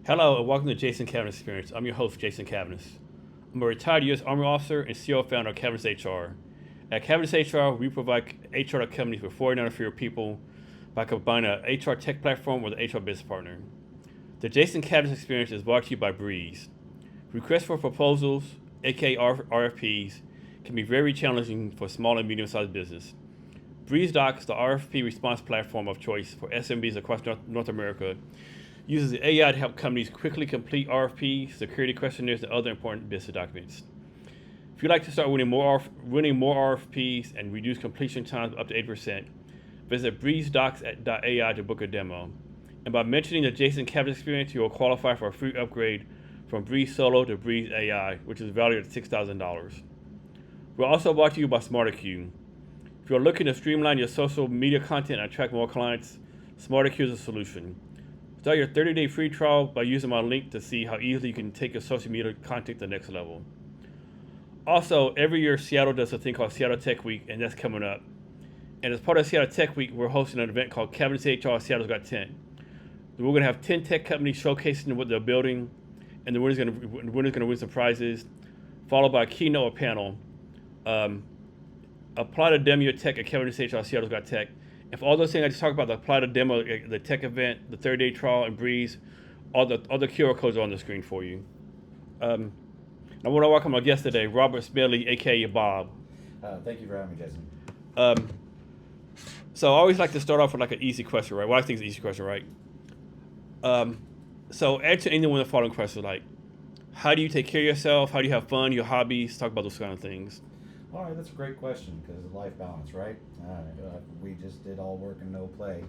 Hello and welcome to Jason Cavness Experience. I'm your host, Jason Cavness. I'm a retired U.S. Army officer and CEO founder of Cavness HR. At Cavness HR, we provide HR to companies with 49 or fewer people by combining an HR tech platform with an HR business partner. The Jason Cavness Experience is brought to you by Breeze. Requests for proposals, aka RFPs, can be very challenging for small and medium-sized business. Breeze Docs, the RFP response platform of choice for SMBs across North America, uses AI to help companies quickly complete RFPs, security questionnaires, and other important business documents. If you'd like to start winning more RFPs and reduce completion times up to 8%, visit breezedocs.ai to book a demo. And by mentioning the Jason Cavness Experience, you will qualify for a free upgrade from Breeze Solo to Breeze AI, which is valued at $6,000. We're also brought to you by SmarterQ. If you're looking to streamline your social media content and attract more clients, SmarterQ is a solution. Start your 30-day free trial by using my link to see how easily you can take your social media content to the next level. Also, every year Seattle does a thing called Seattle Tech Week, and that's coming up. And as part of Seattle Tech Week, we're hosting an event called Cavness HR Seattle's Got 10. We're going to have 10 tech companies showcasing what they're building, and the winner's going to win some prizes, followed by a keynote or panel. Apply to demo your tech at Cavness HR Seattle's Got Tech. And for all those things I just talked about, the apply to demo, the tech event, the 30-day trial, and Breeze, all the QR codes are on the screen for you. I want to welcome our guest today, Robert Smedley, aka Bob. Thank you for having me, Jason. So I always like to start off with like an easy question, right? Well, I think it's an easy question, right? So answer any one of the following questions, like, how do you take care of yourself? How do you have fun? Your hobbies? Talk about those kind of things. All right, that's a great question because of life balance, right? If we just did all work and no play,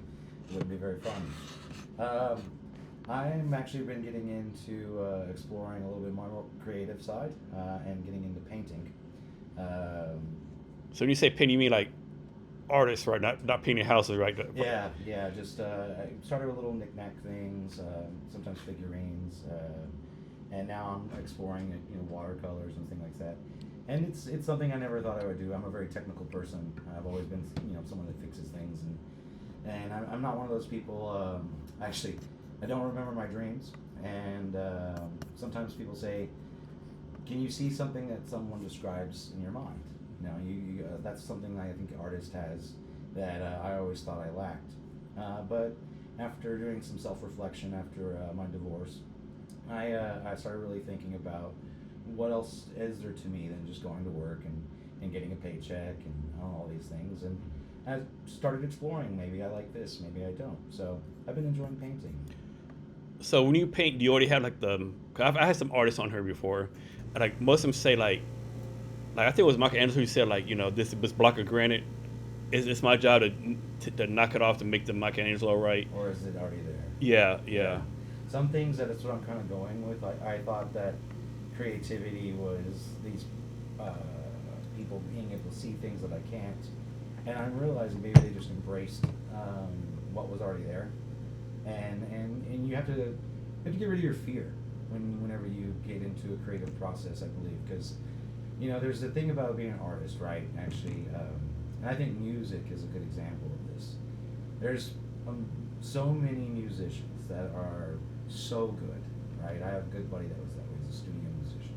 it wouldn't be very fun. I'm actually been getting into exploring a little bit more creative side and getting into painting. So when you say painting, you mean like artists, right? Not painting houses, right? Yeah. Just I started with little knick-knack things, sometimes figurines, and now I'm exploring watercolors and things like that. And it's something I never thought I would do. I'm a very technical person. I've always been someone that fixes things, and I'm not one of those people. Actually, I don't remember my dreams, and sometimes people say, "Can you see something that someone describes in your mind?" You that's something I think artist has that I always thought I lacked. But after doing some self-reflection after my divorce, I started really thinking about what else is there to me than just going to work and getting a paycheck and all these things. And I started exploring, maybe I like this, maybe I don't. So I've been enjoying painting. So when you paint, do you already have like I had some artists on here before, and like most of them say like I think it was Michelangelo who said like, this block of granite, it's my job to knock it off to make the Michelangelo right. Or is it already there? Yeah. Some things that's what I'm kind of going with. I thought that creativity was these people being able to see things that I can't, and I'm realizing maybe they just embraced what was already there, and you have to get rid of your fear whenever you get into a creative process. I believe because there's the thing about being an artist, right? Actually, and I think music is a good example of this. There's so many musicians that are so good, right? I have a good buddy that was that way. He's a studio musician.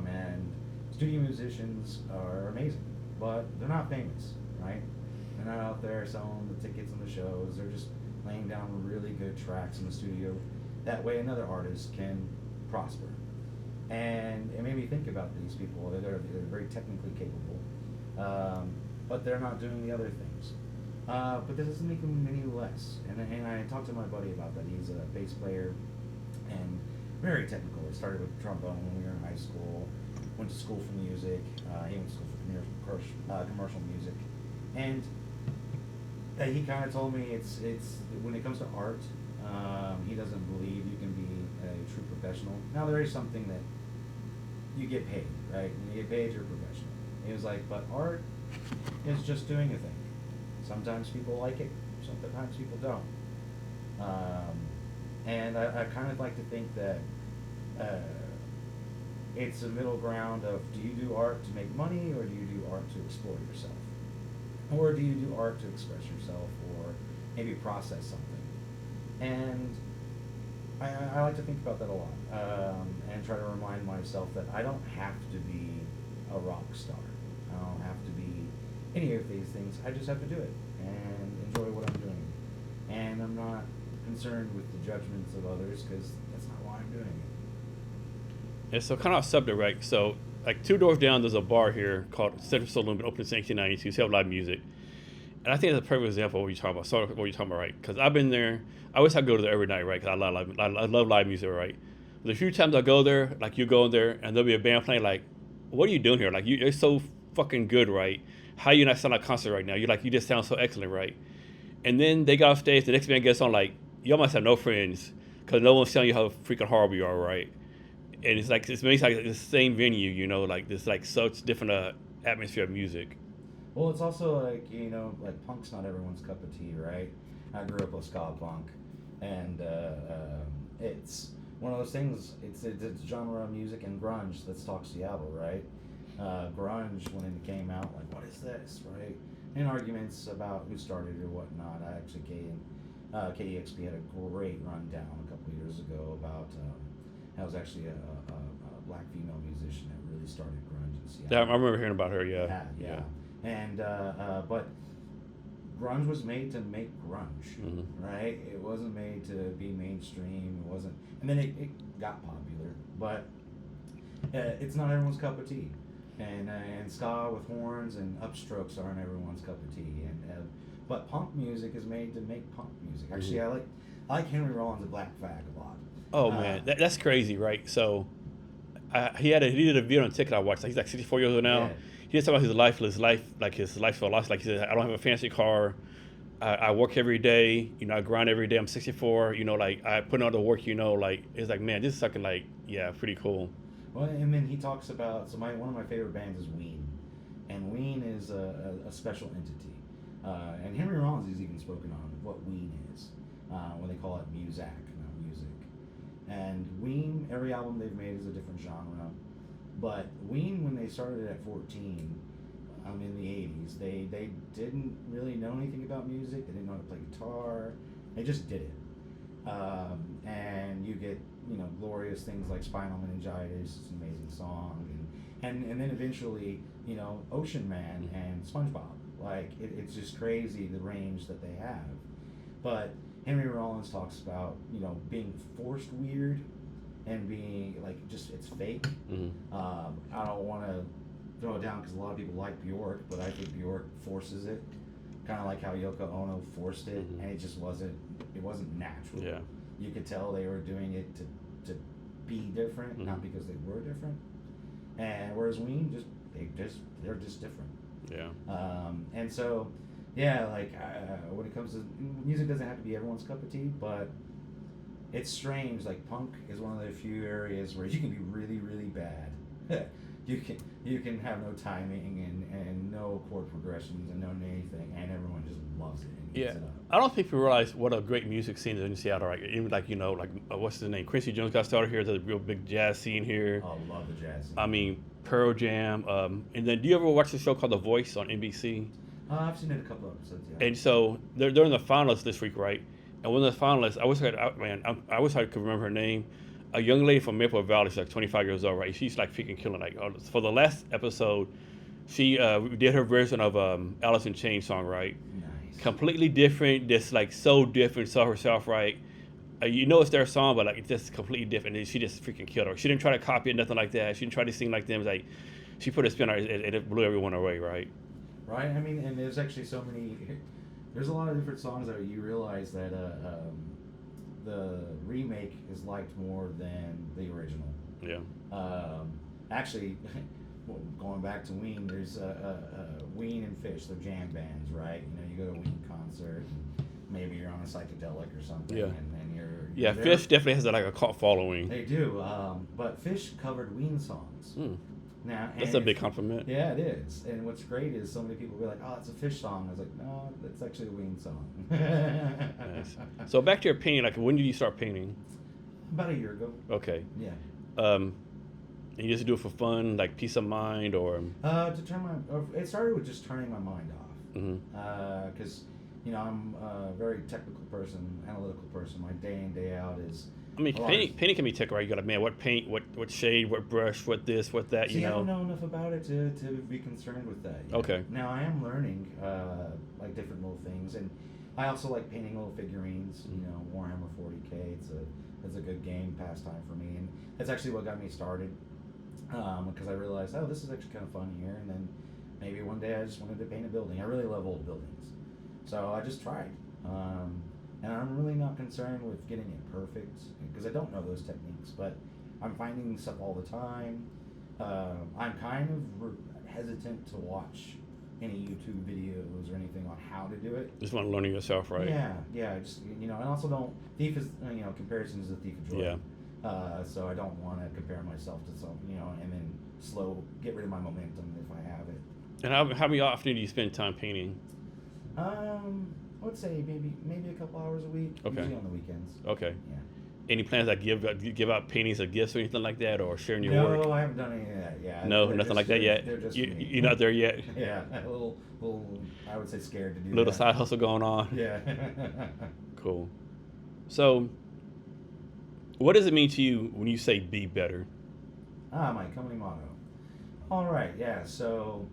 And studio musicians are amazing, but they're not famous, right? They're not out there selling the tickets on the shows. They're just laying down really good tracks in the studio. That way another artist can prosper. And it made me think about these people. They're very technically capable, but they're not doing the other things. But that doesn't make them any less. And I talked to my buddy about that. He's a bass player and very technical. He started with trombone when we were in high school. Went to school for music. He went to school for commercial music. And he kind of told me it's when it comes to art, he doesn't believe you can be a true professional. Now there is something that you get paid, right? When you get paid, you're a professional. He was like, but art is just doing a thing. Sometimes people like it, sometimes people don't. And I kind of like to think that it's a middle ground of, do you do art to make money, or do you do art to explore yourself? Or do you do art to express yourself, or maybe process something? And I like to think about that a lot, and try to remind myself that I don't have to be a rock star. I don't have to be any of these things. I just have to do it and enjoy what I'm doing. And I'm not concerned with the judgments of others because that's not why I'm doing it. And so kind of off subject, right? So like 2 doors down, there's a bar here called Central Saloon, been open since 1992. They have live music. And I think it's a perfect example of what you're talking about. So what you're talking about, right? Because I've been there. I always have to go to there every night, right? Because I love live music, right? But the few times I go there, like you go in there and there'll be a band playing, like, what are you doing here? Like you're so fucking good, right? How you not sound like a concert right now? You just sound so excellent, right? And then they got off stage. The next band gets on, like you must have no friends because no one's telling you how freaking horrible you are, right? And it's like it's like the same venue, like this like such different atmosphere of music. Well, it's also like, like punk's not everyone's cup of tea, right? I grew up with ska punk, and it's one of those things. It's genre of music and grunge. Let's talk Seattle, right? Grunge when it came out, like what is this, right? And arguments about who started it or whatnot. I actually KEXP had a great rundown a couple of years ago about that was actually a black female musician that really started grunge in Seattle. Yeah, I remember hearing about her. Yeah. And but grunge was made to make grunge, right? It wasn't made to be mainstream. It wasn't, and then it got popular, but it's not everyone's cup of tea. And ska with horns and upstrokes aren't everyone's cup of tea. But punk music is made to make punk music. Actually, I like Henry Rollins and Black Flag a lot. Oh man, that's crazy, right? So he did a video on TikTok I watched. Like, he's like 64 years old now. Yeah. He just talking about his life, like his life philosophy. Like he said, I don't have a fancy car. I work every day. I grind every day. I'm 64. Like I put in all the work. Like it's like, man, this is fucking like, yeah, pretty cool. Well, and then he talks about one of my favorite bands is Ween, and Ween is a special entity. And Henry Rollins has even spoken on what Ween is when they call it Muzak, not music. And Ween, every album they've made is a different genre. But Ween, when they started at 14, in the 80s, they didn't really know anything about music. They didn't know how to play guitar. They just did it. And you get, glorious things like Spinal Meningitis, it's an amazing song. And then eventually, Ocean Man and SpongeBob. Like, it's just crazy the range that they have. But Henry Rollins talks about, being forced weird and being like, just it's fake. I don't want to throw it down because a lot of people like Bjork, but I think Bjork forces it, kind of like how Yoko Ono forced it, and it just wasn't natural. Yeah, you could tell they were doing it to be different, not because they were different. And whereas Ween they're just different. Yeah. And so, yeah, like when it comes to music, doesn't have to be everyone's cup of tea, but it's strange. Like punk is one of the few areas where you can be really, really bad. you can have no timing and no chord progressions and no anything, and everyone just loves it. And eats it up. I don't think people realize what a great music scene is in Seattle. Right? Even like what's his name? Quincy Jones got started here. There's a real big jazz scene here. Oh, love the jazz scene. I mean, Pearl Jam. And then, do you ever watch the show called The Voice on NBC? I've seen it a couple of episodes. Yeah. And so they're in the finalists this week, right? And one of the finalists, I wish I could remember her name. A young lady from Maple Valley, she's like 25 years old, right? She's like freaking killing. Like for the last episode, she did her version of Alice in Chains song, right? Nice. Completely different, just like so different. Saw herself, right? It's their song, but like it's just completely different. And she just freaking killed her. She didn't try to copy it, nothing like that. She didn't try to sing like them. Like she put a spin on it, and it blew everyone away, right? Right. I mean, and there's actually so many. There's a lot of different songs that you realize that the remake is liked more than the original. Yeah. Actually, going back to Ween, there's Ween and Fish. They're jam bands, right? You go to a Ween concert, and maybe you're on a psychedelic or something, and you're yeah. there. Fish definitely has like a cult following. They do, but Fish covered Ween songs. Now, that's a big compliment. Yeah, it is. And what's great is so many people will be like, "Oh, it's a Fish song." I was like, "No, that's actually a Ween song." Nice. So back to your painting. Like, when did you start painting? About a year ago. Okay. Yeah. And you just do it for fun, like peace of mind, or? It started with just turning my mind off. Because I'm a very technical person, analytical person. My day in, day out is I mean, a lot of. painting can be tech, right? You got to, man, what paint, what shade, what brush, what this, what that, See, I don't know enough about it to be concerned with that yet. Okay. Now I am learning like different little things, and I also like painting little figurines. Warhammer 40K. It's a good game pastime for me, and that's actually what got me started. Because I realized, oh, this is actually kind of fun here, and then maybe one day I just wanted to paint a building. I really love old buildings, so I just tried. And I'm really not concerned with getting it perfect because I don't know those techniques, but I'm finding stuff all the time. I'm kind of hesitant to watch any YouTube videos or anything on how to do it. Just want to learn it yourself, right? Yeah. Just and also don't thief is comparison is a thief of joy. Yeah. So I don't want to compare myself to some and then get rid of my momentum if I have it. And how many often do you spend time painting? I would say maybe a couple hours a week. Okay. Usually on the weekends. Okay. Yeah. Any plans that give out paintings or gifts or anything like that, or sharing your work? No, I haven't done any of that yet. No, nothing like that yet. They're just You're not there yet. Yeah, a little. I would say scared to do Little that. side hustle going on. Yeah. Cool. So, what does it mean to you when you say "be better"? My company motto. All right. Yeah. So,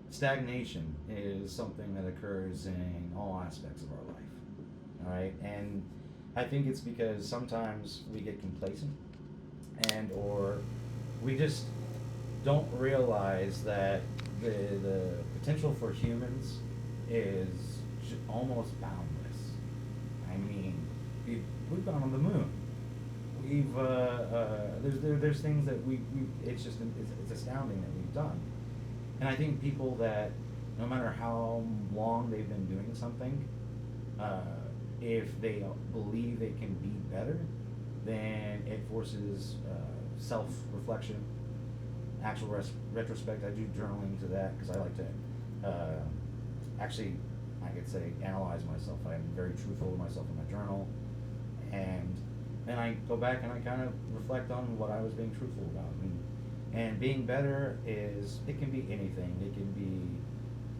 stagnation is something that occurs in all aspects of our life. All right, and I think it's because sometimes we get complacent or we just don't realize that the potential for humans is almost boundless. I mean, we've gone on the moon. There's things that it's astounding that we've done. And I think people that no matter how long they've been doing something, if they believe they can be better, then it forces self-reflection, actual retrospect. I do journaling to that because I like to actually, I could say, analyze myself. I'm very truthful with myself in my journal, and then I go back and I kind of reflect on what I was being truthful about. And being better it can be anything. It can be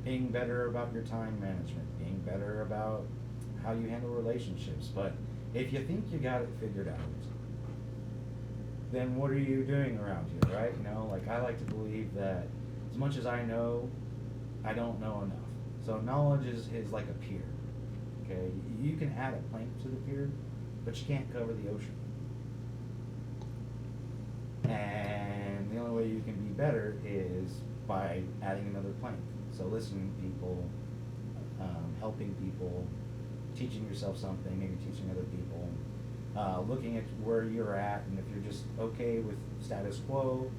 being better about your time management, being better about how you handle relationships. But if you think you got it figured out, then what are you doing around here, right? Like I like to believe that as much as I know, I don't know enough. So knowledge is like a pier, okay? You can add a plank to the pier, but you can't cover the ocean. And the only way you can be better is by adding another plank. So listening to people, helping people, teaching yourself something, maybe teaching other people, looking at where you're at, and if you're just okay with status quo,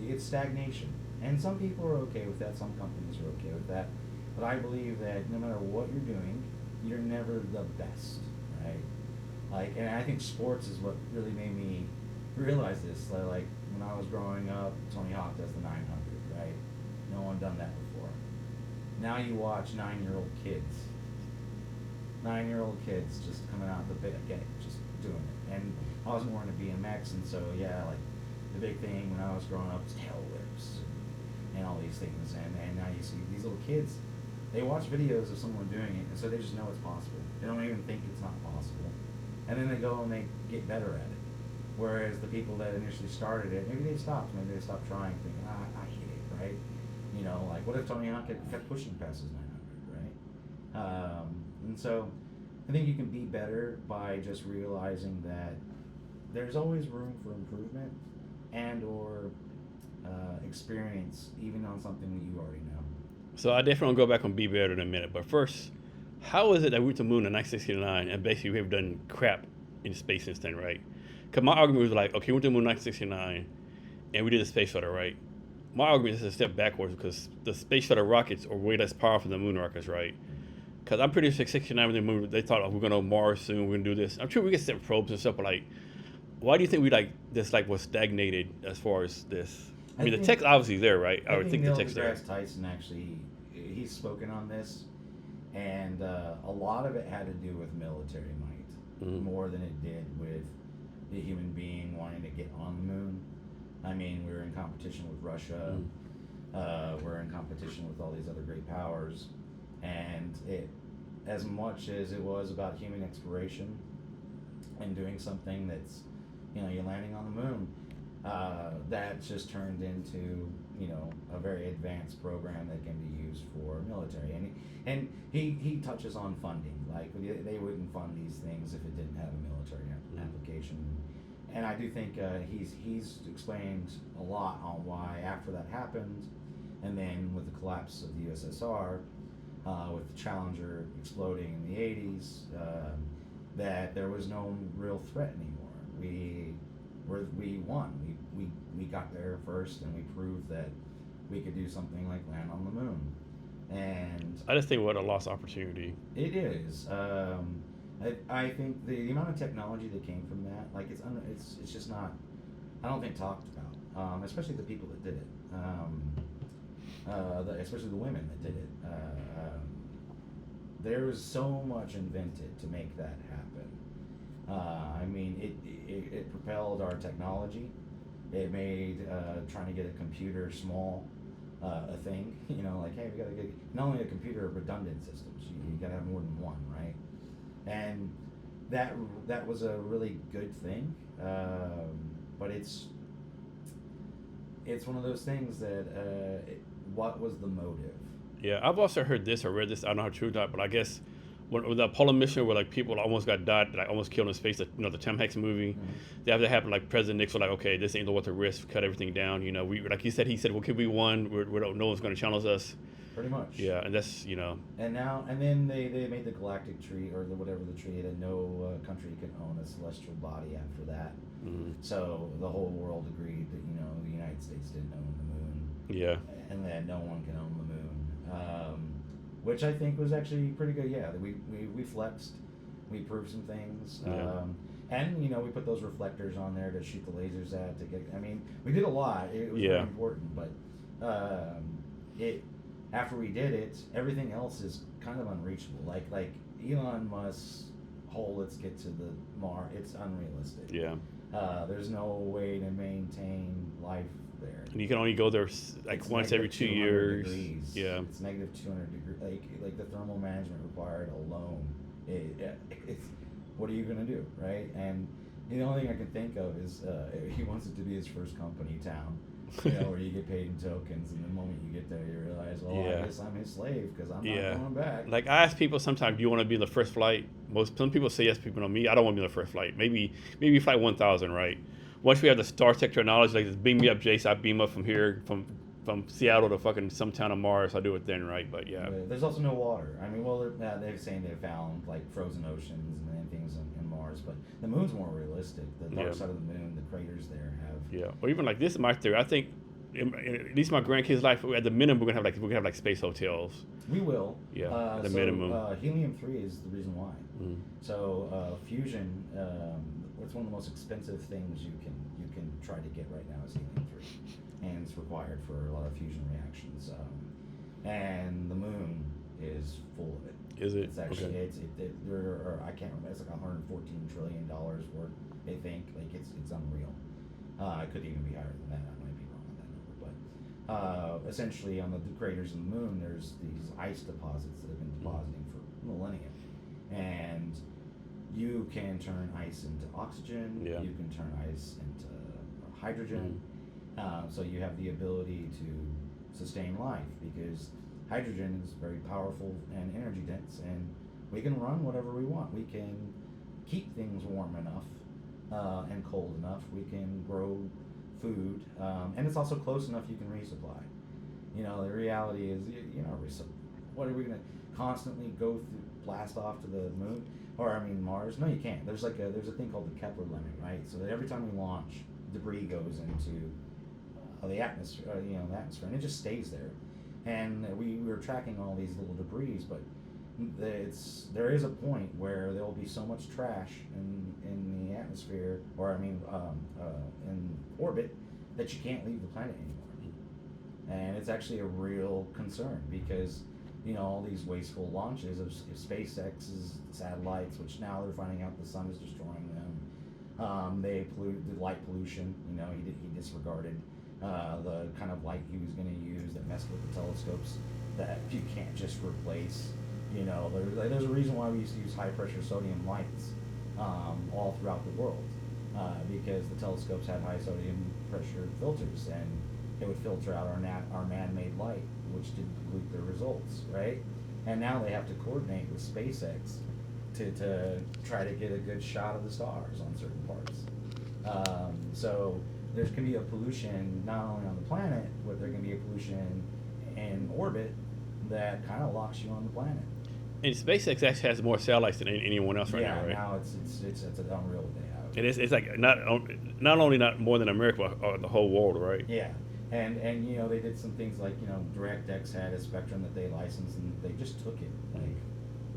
it's stagnation. And some people are okay with that, some companies are okay with that, but I believe that no matter what you're doing, you're never the best, right? And I think sports is what really made me realize this. Like when I was growing up, Tony Hawk does the 900, right? No one done that before. Now you watch 9-year-old kids. 9-year-old kids just coming out the gate, just doing it. And I was more into BMX, and so like the big thing when I was growing up was tail whips and all these things. And now you see these little kids, they watch videos of someone doing it, and so they just know it's possible. They don't even think it's not possible. And then they go and they get better at it. Whereas the people that initially started it, maybe they stopped trying, thinking, I hate it, right? Like what if Tony Hawk kept pushing past his 900, right? And so I think you can be better by just realizing that there's always room for improvement or experience, even on something that you already know. So I definitely want to go back on be better in a minute. But first, how is it that we went to the moon in 1969 and basically we've done crap in space since then, right? Because my argument was like, okay, we went to the moon in 1969 and we did a space shuttle, right? My argument is a step backwards because the space shuttle rockets are way less powerful than the moon rockets, right? Because I'm pretty sure 69 when they moved, they thought, oh, we're going to Mars soon, we're going to do this. I'm sure we get sent probes and stuff, but like, why do you think we was stagnated as far as this? I mean, the tech's obviously there, right? I would think the tech's there. Neil deGrasse Tyson actually, he's spoken on this, and a lot of it had to do with military might, more than it did with the human being wanting to get on the moon. I mean, we were in competition with Russia, we're in competition with all these other great powers, and as much as it was about human exploration and doing something that's, you're landing on the moon. That just turned into, a very advanced program that can be used for military. And he touches on funding. Like, they wouldn't fund these things if it didn't have a military application. And I do think he's explained a lot on why after that happened, and then with the collapse of the USSR, with the Challenger exploding in the 80s, that there was no real threat anymore. We won. We got there first, and we proved that we could do something like land on the moon. And I just think what a lost opportunity. it is. I think the amount of technology that came from that, like it's just not. I don't think talked about, especially the people that did it. Especially the women that did it. There was so much invented to make that happen. I mean, it propelled our technology. It made trying to get a computer small a thing. Like, hey, we got to get not only a computer, redundant systems. You got to have more than one, right? And that was a really good thing. But it's one of those things that what was the motive? Yeah, I've also heard this or read this. I don't know how true or not, but I guess when the Apollo mission where like people almost got died, like almost killed in space, the Tom Hanks movie, that happened. Like President Nixon was like, okay, this ain't worth the risk, cut everything down. We like he said, well, could we won? No one's going to challenge us. Pretty much. Yeah, and that's And then they made the galactic treaty or whatever the treaty that no country can own a celestial body after that. Mm-hmm. So the whole world agreed that the United States didn't own the moon. Yeah. And that no one can own the moon. Which I think was actually pretty good. Yeah, we flexed, we proved some things, and we put those reflectors on there to shoot the lasers at to get. I mean, we did a lot. It was very important, but after we did it, everything else is kind of unreachable. Like Elon Musk's whole let's get to the Mars. It's unrealistic. Yeah. There's no way to maintain life there. And you can only go there like It's once every 2 years. Degrees. Yeah. It's negative 200 degrees. Like the thermal management required alone. It's what are you gonna do, right? And the only thing I can think of is he wants it to be his first company town. Where you get paid in tokens, and the moment you get there, you realize, I guess I'm his slave because I'm not going back. Like I ask people sometimes, do you want to be in the first flight? Some people say yes. People know me. I don't want to be in the first flight. Maybe flight 1,000, right? Once we have the Star Trek technology, like just beam me up, Jace. I beam up from here, from Seattle to fucking some town of Mars. I do it then, right? But yeah. There's also no water. I mean, they're saying they found like frozen oceans and things in Mars, but the moon's more realistic. The dark side of the moon, the craters there have. Yeah, or even like this is my theory. I think, at least my grandkids' life, at the minimum, we're gonna have like space hotels. We will. Yeah, at the minimum. Helium-3 is the reason why. Mm. So fusion, it's one of the most expensive things you can try to get right now is helium-3, and it's required for a lot of fusion reactions. And the moon is full of it. Is it? It's actually okay. I can't remember. It's like $114 trillion worth. They think it's unreal. It could even be higher than that. I might be wrong on that number, but essentially on the craters of the moon, there's these ice deposits that have been depositing for millennia, and you can turn ice into oxygen. Yeah. You can turn ice into hydrogen. So you have the ability to sustain life because hydrogen is very powerful and energy dense, and we can run whatever we want. We can keep things warm enough and cold enough. We can grow food, and it's also close enough you can resupply. The reality is, what are we going to constantly go through, blast off to the moon? Or, Mars? No, you can't. There's a thing called the Kepler limit, right? So that every time we launch, debris goes into the atmosphere, and it just stays there. And we were tracking all these little debris, but there is a point where there will be so much trash in the atmosphere, or in orbit, that you can't leave the planet anymore. And it's actually a real concern because all these wasteful launches of SpaceX's satellites, which now they're finding out the sun is destroying them. They pollute the light pollution. He disregarded the kind of light he was going to use that messed with the telescopes that you can't just replace You know, there's a reason why we used to use high pressure sodium lights all throughout the world, because the telescopes had high sodium pressure filters, and it would filter out our man-made light, which didn't dilute the results, right? And now they have to coordinate with SpaceX to try to get a good shot of the stars on certain parts. So there can be a pollution not only on the planet, but there can be a pollution in orbit that kind of locks you on the planet. And SpaceX actually has more satellites than anyone else right now, right? Now it's an unreal what they have. And it's like not only not more than America, but the whole world, right? Yeah, and you know, they did some things like, you know, DirectX had a spectrum that they licensed, and they just took it. Like,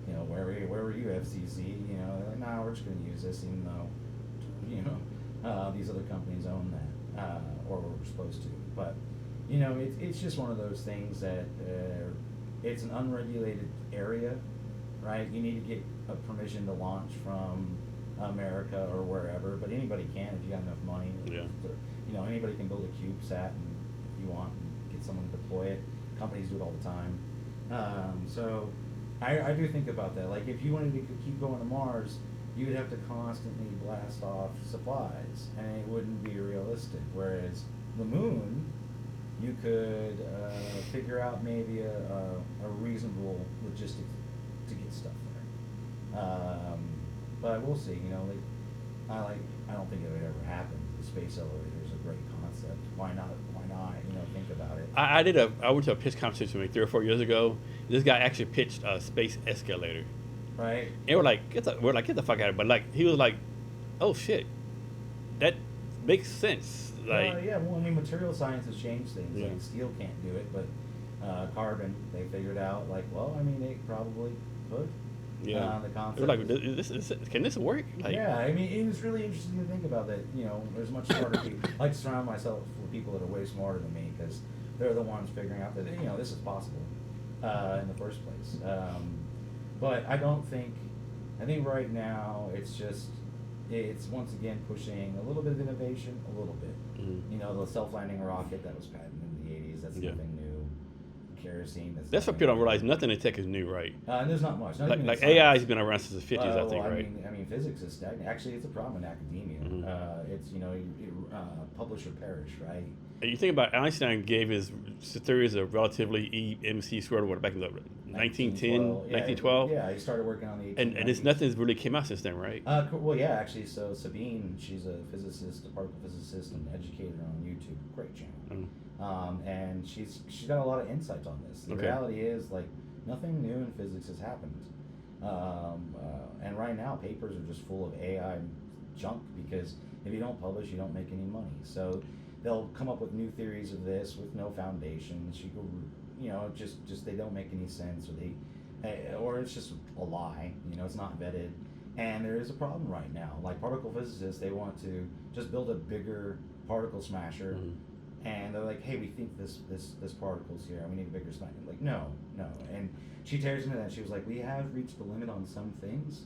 you know, where were you, FCC? You know, they're like, nah, we're just going to use this, even though, you know, these other companies own that, or were supposed to. But, you know, it's just one of those things that it's an unregulated area, right? You need to get a permission to launch from America or wherever, but anybody can if you got enough money. Yeah. You know, anybody can build a CubeSat, and if you want, get someone to deploy it. Companies do it all the time. So I do think about that. Like, if you wanted to keep going to Mars, you would have to constantly blast off supplies, and it wouldn't be realistic. Whereas the moon, you could figure out maybe a reasonable logistics to get stuff there. But we'll see. You know, I don't think it would ever happen. The space elevator is a great concept. Why not? You know, think about it. I went to a pitch competition maybe 3 or 4 years ago. This guy actually pitched a space escalator. Right. And we're like, get the fuck out of it. But like, he was like, oh shit, that makes sense. Like, Yeah. Well, I mean, material science has changed things. Yeah. Like, steel can't do it, but carbon, they figured out. Like, well, I mean, they probably could. yeah. The concept. They're like, is- can this work? Like, Yeah, I mean, it was really interesting to think about that. You know, there's much smarter people. I like to surround myself with people that are way smarter than me, because they're the ones figuring out that, you know, this is possible in the first place. But I don't think. I think right now it's once again pushing a little bit of innovation, a little bit. Mhm. You know, the self-landing rocket that was patented in the '80s. That's Yeah. nothing new. Kerosene. that's what people don't realize. Nothing in tech is new, right? And there's not much. Not Like, even in like science. AI has been around since the 50s, I Well, think, right? I mean, physics is stagnant. Actually, it's a problem in academia. Mhm. It's, you know, publish or perish, right? And you think about Einstein gave his theories of relatively E-mc squared, what, back in the 1910, 1912? Yeah, he started working on the 1890s. And it's nothing's really came out since then, right? Well, yeah, actually, so Sabine, she's a physicist, a particle physicist, and educator on YouTube. Great channel. Mm. And she's got a lot of insights on this. The Okay. reality is, like, nothing new in physics has happened. And right now, papers are just full of AI junk, because if you don't publish, you don't make any money. So they'll come up with new theories of this with no foundations. You know, just they don't make any sense, or it's just a lie. You know, it's not vetted. And there is a problem right now. Like, particle physicists, they want to just build a bigger particle smasher. Mhm. And they're like, hey, we think this particle's here, and we need a bigger smash. Like, no. And she tears into that. She was like, we have reached the limit on some things,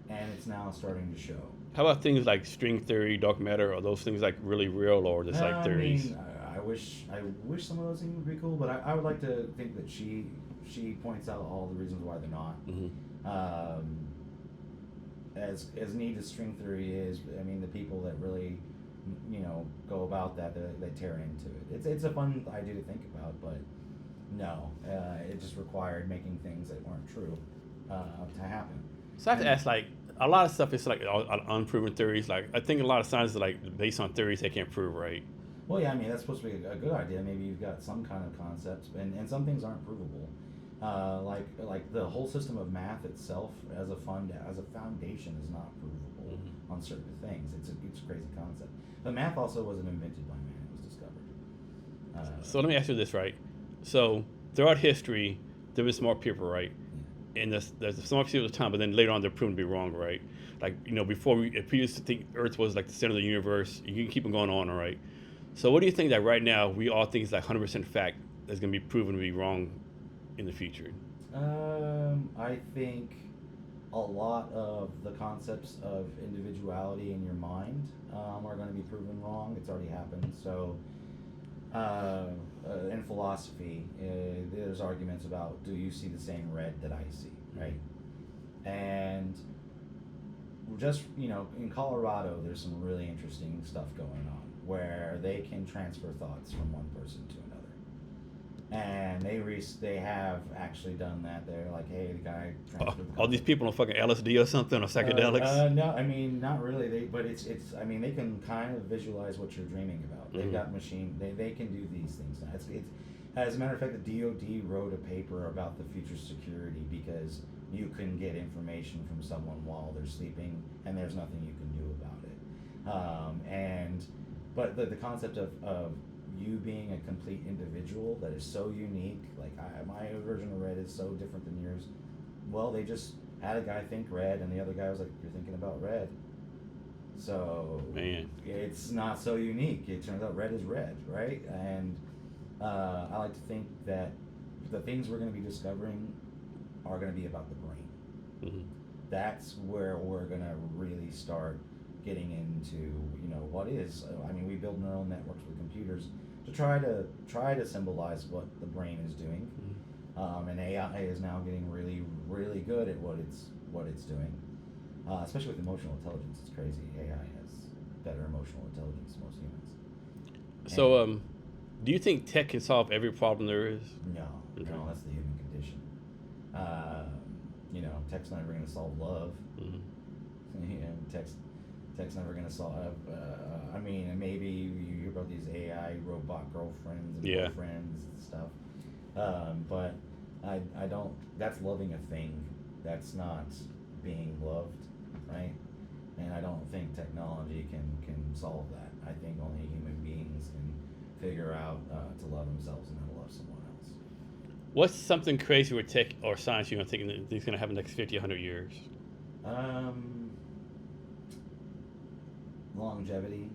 and it's now starting to show. How about things like string theory, dark matter? Are those things like really real, or just like theories? I mean, I wish some of those things would be cool, but I would like to think that she points out all the reasons why they're not. Mm-hmm. As neat as string theory is, I mean, the people that really, you know, go about that, they tear into it. It's a fun idea to think about, but no, it just required making things that weren't true to happen. So I have to ask, like, a lot of stuff is like unproven theories. Like, I think a lot of science is like based on theories they can't prove, right? Well, yeah, I mean, that's supposed to be a good idea. Maybe you've got some kind of concepts, and some things aren't provable. Like the whole system of math itself as a foundation is not provable on certain things. It's a crazy concept. But math also wasn't invented by man; it was discovered. So let me ask you this, right? So throughout history, there was smart people, right? And there's smart people at the time, but then later on they're proven to be wrong, right? Like, you know, if we used to think Earth was like the center of the universe, you can keep on going on, all right? So what do you think that right now we all think is like 100% fact that's going to be proven to be wrong in the future? I think a lot of the concepts of individuality in your mind are going to be proven wrong. It's already happened. So in philosophy, there's arguments about, do you see the same red that I see? right? And just, in Colorado, there's some really interesting stuff going on where they can transfer thoughts from one person to another. And they have actually done that. They're like, hey, the guy transferred the All these people on fucking LSD or something or psychedelics. No, I mean not really. But it's I mean they can kind of visualize what you're dreaming about. They've got machine. They can do these things now. It's as a matter of fact, the DoD wrote a paper about the future security because you can get information from someone while they're sleeping, and there's nothing you can do about it. But the concept of you being a complete individual that is so unique, like my version of red is so different than yours. Well, they just had a guy think red, and the other guy was like, "You're thinking about red." So Man. it's not so unique. It turns out red is red, right? And I like to think that the things we're going to be discovering are going to be about the brain. Mm-hmm. That's where we're going to really start getting into, what is. I mean, we build neural networks with computers to try to symbolize what the brain is doing. Mm-hmm. And AI is now getting really, really good at what it's doing, especially with emotional intelligence. It's crazy. AI has better emotional intelligence than most humans. So, do you think tech can solve every problem there is? No, Okay. no, that's the human condition. Tech's never going to solve love. Mm-hmm. Tech's never going to solve. I mean, and maybe you hear about these AI robot girlfriends and Yeah. boyfriends and stuff. But I don't. That's loving a thing. That's not being loved, right? And I don't think technology can solve that. I think only human beings can figure out to love themselves and how to love someone else. What's something crazy with tech or science you're thinking that is going to happen in the next 50, 100 years? Longevity.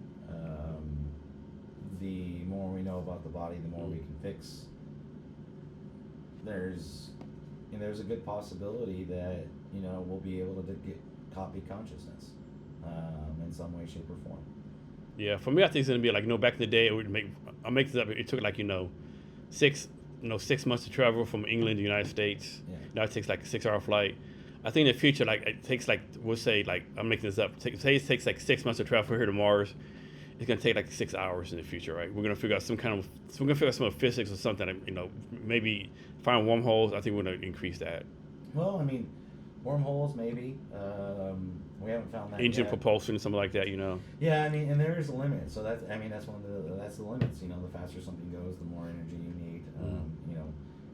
The more we know about the body, the more we can fix. There's a good possibility that we'll be able to get copy consciousness in some way, shape, or form. Yeah, for me, I think it's going to be like, back in the day, I'll make this up, it took like, 6 months to travel from England to the United States. Yeah. Now it takes like a 6-hour flight. I think in the future, like, it takes like, we'll say, like, I'm making this up, say it takes like 6 months to travel from here to Mars. It's going to take like 6 hours in the future, right? We're going to figure out some of physics or something, maybe find wormholes. I think we're going to increase that. Well, I mean, wormholes maybe. We haven't found that Engine yet. propulsion, something like that, Yeah, I mean, and there is a limit. So that's that's the limits. The faster something goes, the more energy you need.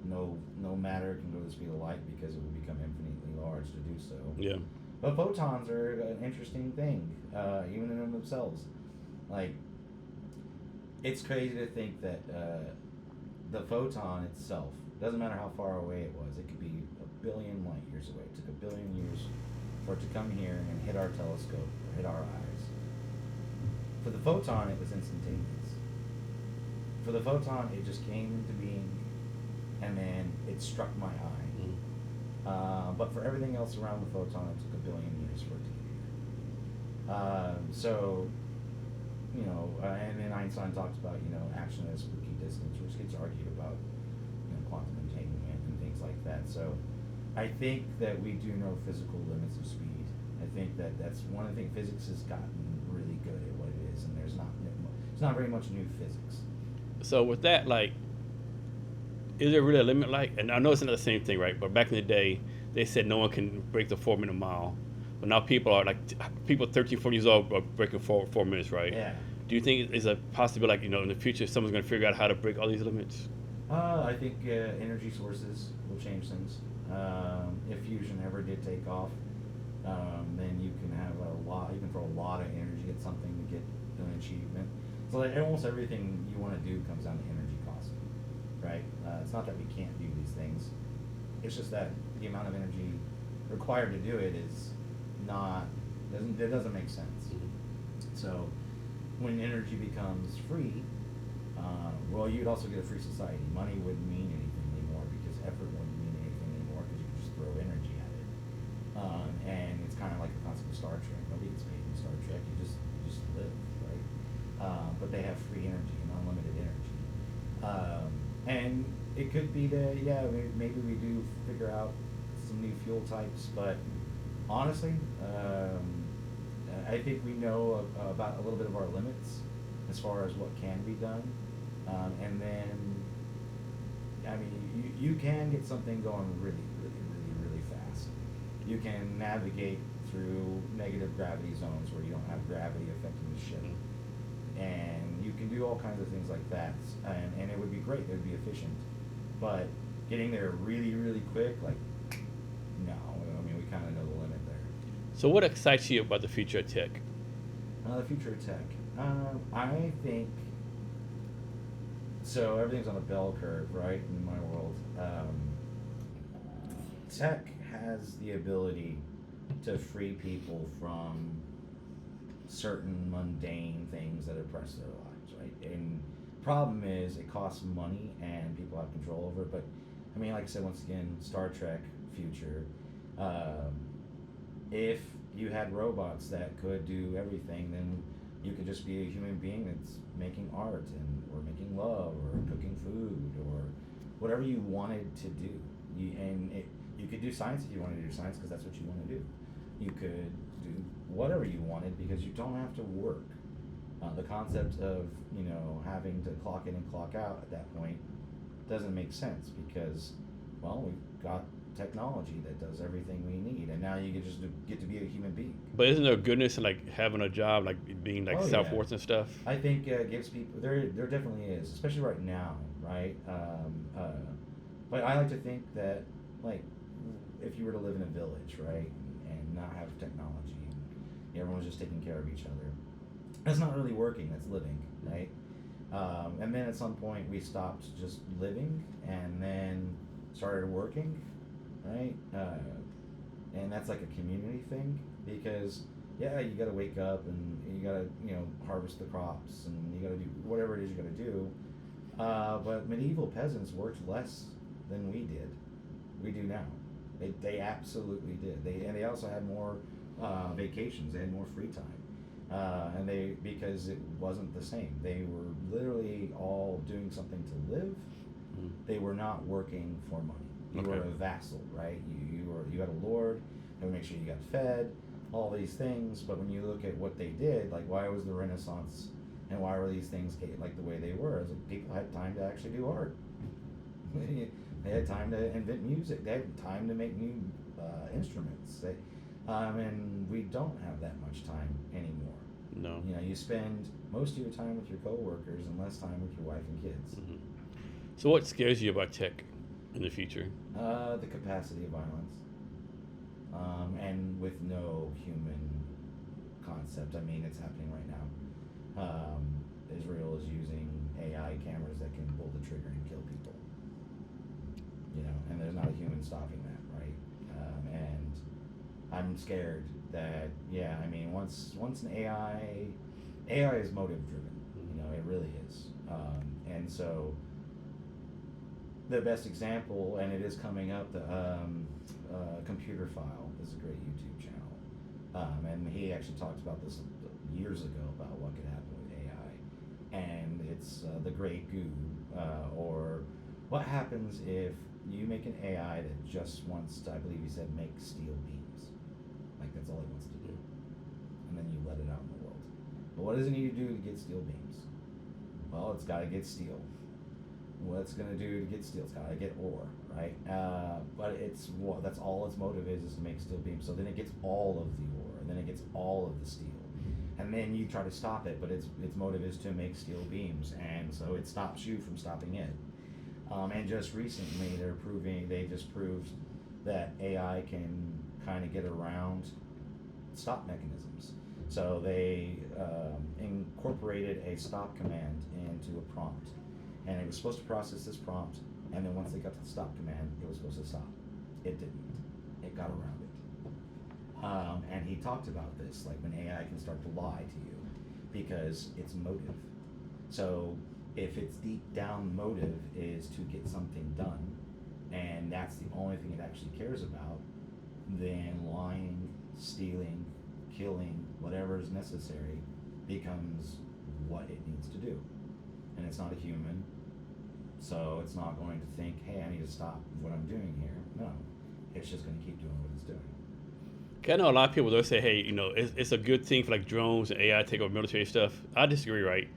No matter can go to the speed of light because it will become infinitely large to do so. Yeah. But photons are an interesting thing, even in and of themselves. Like, it's crazy to think that the photon itself, doesn't matter how far away it was, it could be 1 billion light years away. It took 1 billion years for it to come here and hit our telescope or hit our eyes. For the photon, it was instantaneous. For the photon, it just came into being, and then it struck my eye. Mm-hmm. But for everything else around the photon, it took 1 billion years for it to get here. And then Einstein talks about, action as spooky distance, which gets argued about, quantum entanglement and things like that. So I think that we do know physical limits of speed. I think that that's one of the things. Physics has gotten really good at what it is, and there's not very much new physics. So with that, like, is there really a limit? Like, and I know it's not the same thing, right? But back in the day, they said no one can break the 4-minute mile. But now people are like, people 13, 14 years old are breaking 4 minutes, right? Yeah. Do you think it's a possibility, like, in the future, someone's going to figure out how to break all these limits? I think energy sources will change things. If fusion ever did take off, then you can have you can throw a lot of energy at something to get an achievement. So like almost everything you want to do comes down to energy cost, right? It's not that we can't do these things. It's just that the amount of energy required to do it doesn't make sense. So when energy becomes free, you'd also get a free society. Money wouldn't mean anything anymore because effort wouldn't mean anything anymore because you could just throw energy at it. And it's kind of like the concept of Star Trek. Nobody gets paid in Star Trek. You just live, right? But they have free energy and unlimited energy. And it could be that maybe we do figure out some new fuel types, but honestly, I think we know about a little bit of our limits as far as what can be done, and then, I mean, you can get something going really, really, really, really fast. You can navigate through negative gravity zones where you don't have gravity affecting the ship, and you can do all kinds of things like that, and it would be great. It would be efficient, but getting there really, really quick, like, no. I mean, we kind of know the limit there. So what excites you about the future of tech? The future of tech. I think so. Everything's on a bell curve, right? In my world, tech has the ability to free people from certain mundane things that oppress their lives, right? And problem is, it costs money, and people have control over it. But I mean, like I said, once again, Star Trek future. If you had robots that could do everything, then you could just be a human being that's making art or making love or cooking food or whatever you wanted to do. You could do science if you wanted to do science because that's what you want to do. You could do whatever you wanted because you don't have to work. The concept of having to clock in and clock out at that point doesn't make sense because, well, we've got technology that does everything we need, and now you get to be a human being. But isn't there goodness in like having a job, like being like self-worth and stuff? I think gives people there definitely is, especially right now, right? But I like to think that, like, if you were to live in a village, right, and not have technology, and everyone's just taking care of each other, that's not really working. That's living, right? And then at some point we stopped just living and then started working, right? And that's like a community thing because, yeah, you got to wake up and you got to harvest the crops and you got to do whatever it is you got to do. But medieval peasants worked less than we did. We do now. They absolutely did. They also had more vacations. They had more free time. Because it wasn't the same. They were literally all doing something to live. They were not working for money. You were a vassal, right? You had a lord. They would make sure you got fed, all these things. But when you look at what they did, like, why was the Renaissance and why were these things like the way they were? It's like people had time to actually do art. They had time to invent music. They had time to make new instruments. And we don't have that much time anymore. No. You spend most of your time with your coworkers and less time with your wife and kids. Mm-hmm. So what scares you about tech in the future? The capacity of violence, and with no human concept. I mean, it's happening right now. Israel is using AI cameras that can pull the trigger and kill people. And there's not a human stopping that, right? And I'm scared that, I mean, once an AI is motive driven, it really is. And so the best example, and it is coming up, the Computer File is a great YouTube channel. And he actually talked about this years ago about what could happen with AI. And it's the Great Goo, or what happens if you make an AI that just wants to, I believe he said, make steel beams. Like, that's all it wants to do. And then you let it out in the world. But what does it need to do to get steel beams? Well, it's got to get steel. What's going to do to get steel? It's got to get ore, right? But that's all its motive is to make steel beams. So then it gets all of the ore, and then it gets all of the steel. And then you try to stop it, but its motive is to make steel beams, and so it stops you from stopping it. And just recently, they just proved that AI can kind of get around stop mechanisms. So they incorporated a stop command into a prompt, and it was supposed to process this prompt, and then once they got to the stop command, it was supposed to stop. It didn't. It got around it. And he talked about this, like when AI can start to lie to you because it's motive. So if its deep down motive is to get something done, and that's the only thing it actually cares about, then lying, stealing, killing, whatever is necessary becomes what it needs to do. And it's not a human, so it's not going to think, hey, I need to stop what I'm doing here. No. it's just going to keep doing what it's doing. I know a lot of people they'll say, hey, it's a good thing for like drones and AI take over military stuff. I disagree, right?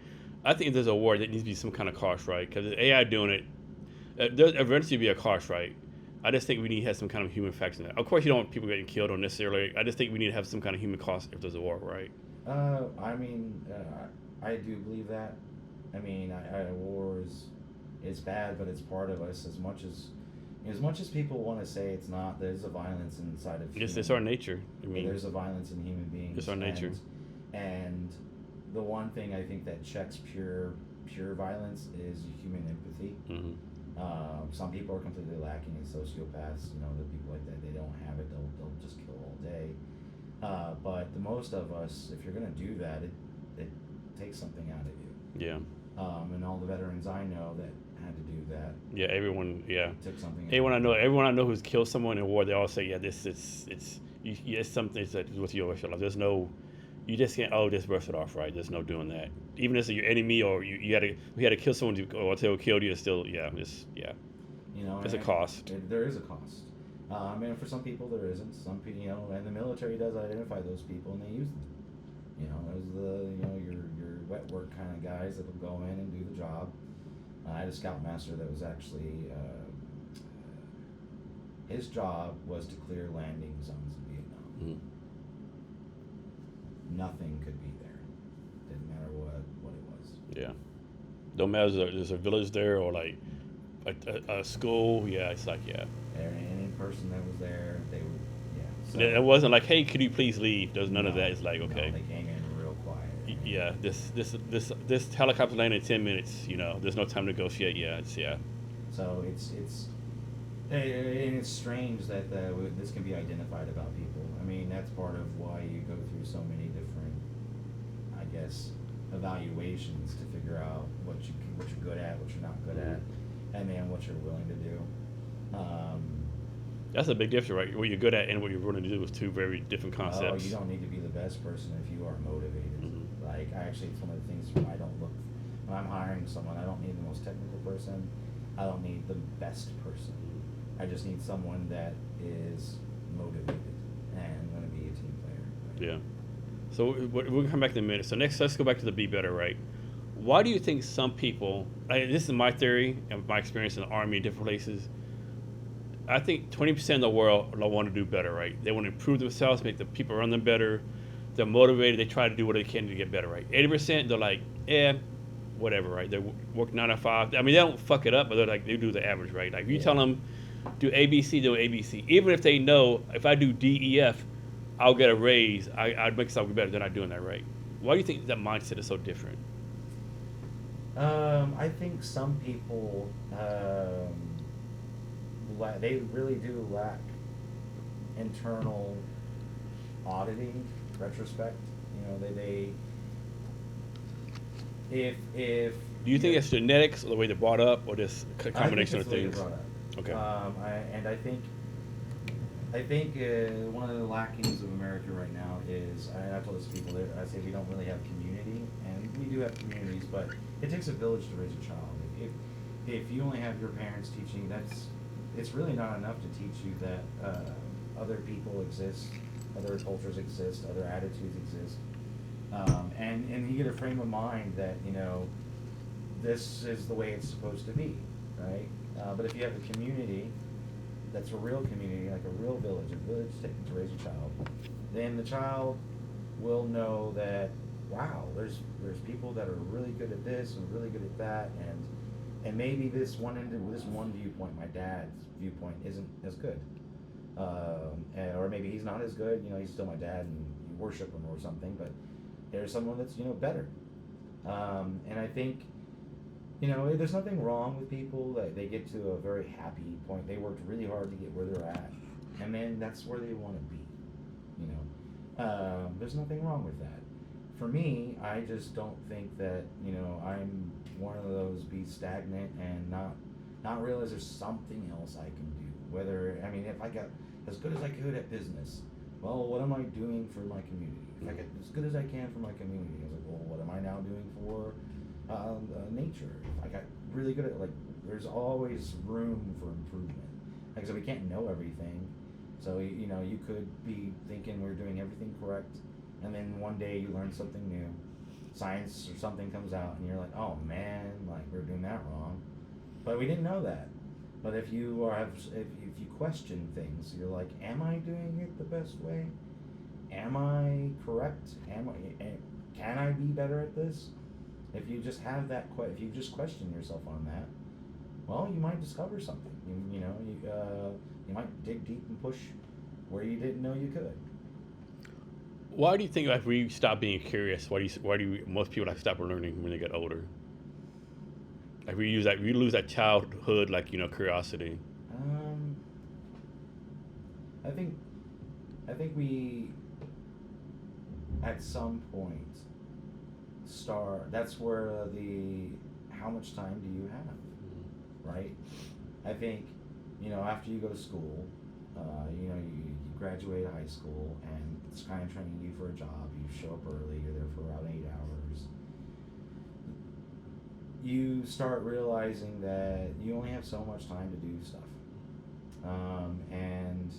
I think if there's a war, there needs to be some kind of cost, right? Because AI doing it, there'll eventually be a cost, right? I just think we need to have some kind of human factor in that. Of course, you don't want people getting killed unnecessarily. I just think we need to have some kind of human cost if there's a war, right? I mean, I do believe that. I mean, war is bad, but it's part of us as much as people want to say it's not. There's a violence inside of. It's our nature. I mean, there's a violence in human beings. It's our nature. And the one thing I think that checks pure violence is human empathy. Mm-hmm. Some people are completely lacking in sociopaths. The people like that, they don't have it. They'll just kill all day. But the most of us, if you're gonna do that, it takes something out of you. Yeah. And all the veterans I know that had to do that. Yeah, everyone. Yeah. Took something. Everyone I know who's killed someone in war, they all say, yeah, it's something that's with your life. There's no, you just can't. Oh, just brush it off, right? There's no doing that. Even if it's your enemy or we had to kill someone or they killed you, it's still it's a cost. There is a cost. And for some people there isn't. Some people, and the military does identify those people and they use them. There's your wet work kind of guys that will go in and do the job. I had a scoutmaster that was actually his job was to clear landing zones in Vietnam. Mm-hmm. Nothing could be there. Didn't matter what it was. Yeah. Don't matter if there's a village there or like a school. Yeah, it's like, yeah. Any person that was there, they would, yeah. So, it wasn't like, hey, could you please leave? There's none of that. It's like, okay. No, they came in real quiet. Yeah, this helicopter landed in 10 minutes. There's no time to negotiate. Yeah, So it's strange that this can be identified about people. I mean, that's part of why you go through so many different, I guess, evaluations to figure out what you're good at, what you're not good at, and then what you're willing to do. That's a big difference, right? What you're good at and what you're willing to do is two very different concepts. You don't need to be the best person if you are motivated. Mm-hmm. Like, it's one of the things I don't look, when I'm hiring someone, I don't need the most technical person. I don't need the best person. I just need someone that is motivated and going to be a team player. Yeah. So we'll come back in a minute. So next, let's go back to the be better, right? Why do you think some people, this is my theory and my experience in the Army and different places, I think 20% of the world want to do better, right? They want to improve themselves, make the people around them better. They're motivated. They try to do what they can to get better, right? 80%, they're like, whatever, right? They work 9 to 5. I mean, they don't fuck it up, but they do the average, right? Like, if you tell them, do ABC, do ABC. Even if they know, if I do DEF, I'll get a raise. I'd make something better. They're not doing that, right? Why do you think that mindset is so different? I think some people, they really do lack internal auditing, retrospect. If do you think it's genetics or the way they're brought up, or just a combination of things? Okay. I think one of the lackings of America right now is, I told this to people, I say we don't really have community, and we do have communities, but it takes a village to raise a child. If you only have your parents teaching, it's really not enough to teach you that other people exist, other cultures exist, other attitudes exist, and you get a frame of mind that this is the way it's supposed to be, right? But if you have a community that's a real community, like a real village, taken to raise a child, then the child will know that, wow, there's people that are really good at this and really good at that, and maybe this one viewpoint, my dad's viewpoint, isn't as good, or maybe he's not as good. He's still my dad, and you worship him or something, but there's someone that's better, and I think. There's nothing wrong with people that they get to a very happy point. They worked really hard to get where they're at, and then that's where they want to be. There's nothing wrong with that. For me, I just don't think that I'm one of those be stagnant and not realize there's something else I can do. If I got as good as I could at business, well, what am I doing for my community? If I get as good as I can for my community, I was like, well, what am I now doing for nature? I got really good at, there's always room for improvement. Like I said, we can't know everything, So you know, you could be thinking we're doing everything correct, and then one day you learn something new, science or something comes out, and you're like, oh man, like we're doing that wrong, but we didn't know that. But if you if you question things, you're like, am I doing it the best way? Am I correct? Can I be better at this? If you just have that if you just question yourself on that, well, you might discover something. You might dig deep and push where you didn't know you could. Why do you think like we stop being curious? Why do most people like stop learning when they get older? Like we lose that childhood curiosity. Um, I think we at some point start. That's where the how much time do you have, right? I think after you go to school, you graduate high school and it's kind of training you for a job. You show up early. You're there for around 8 hours. You start realizing that you only have so much time to do stuff. And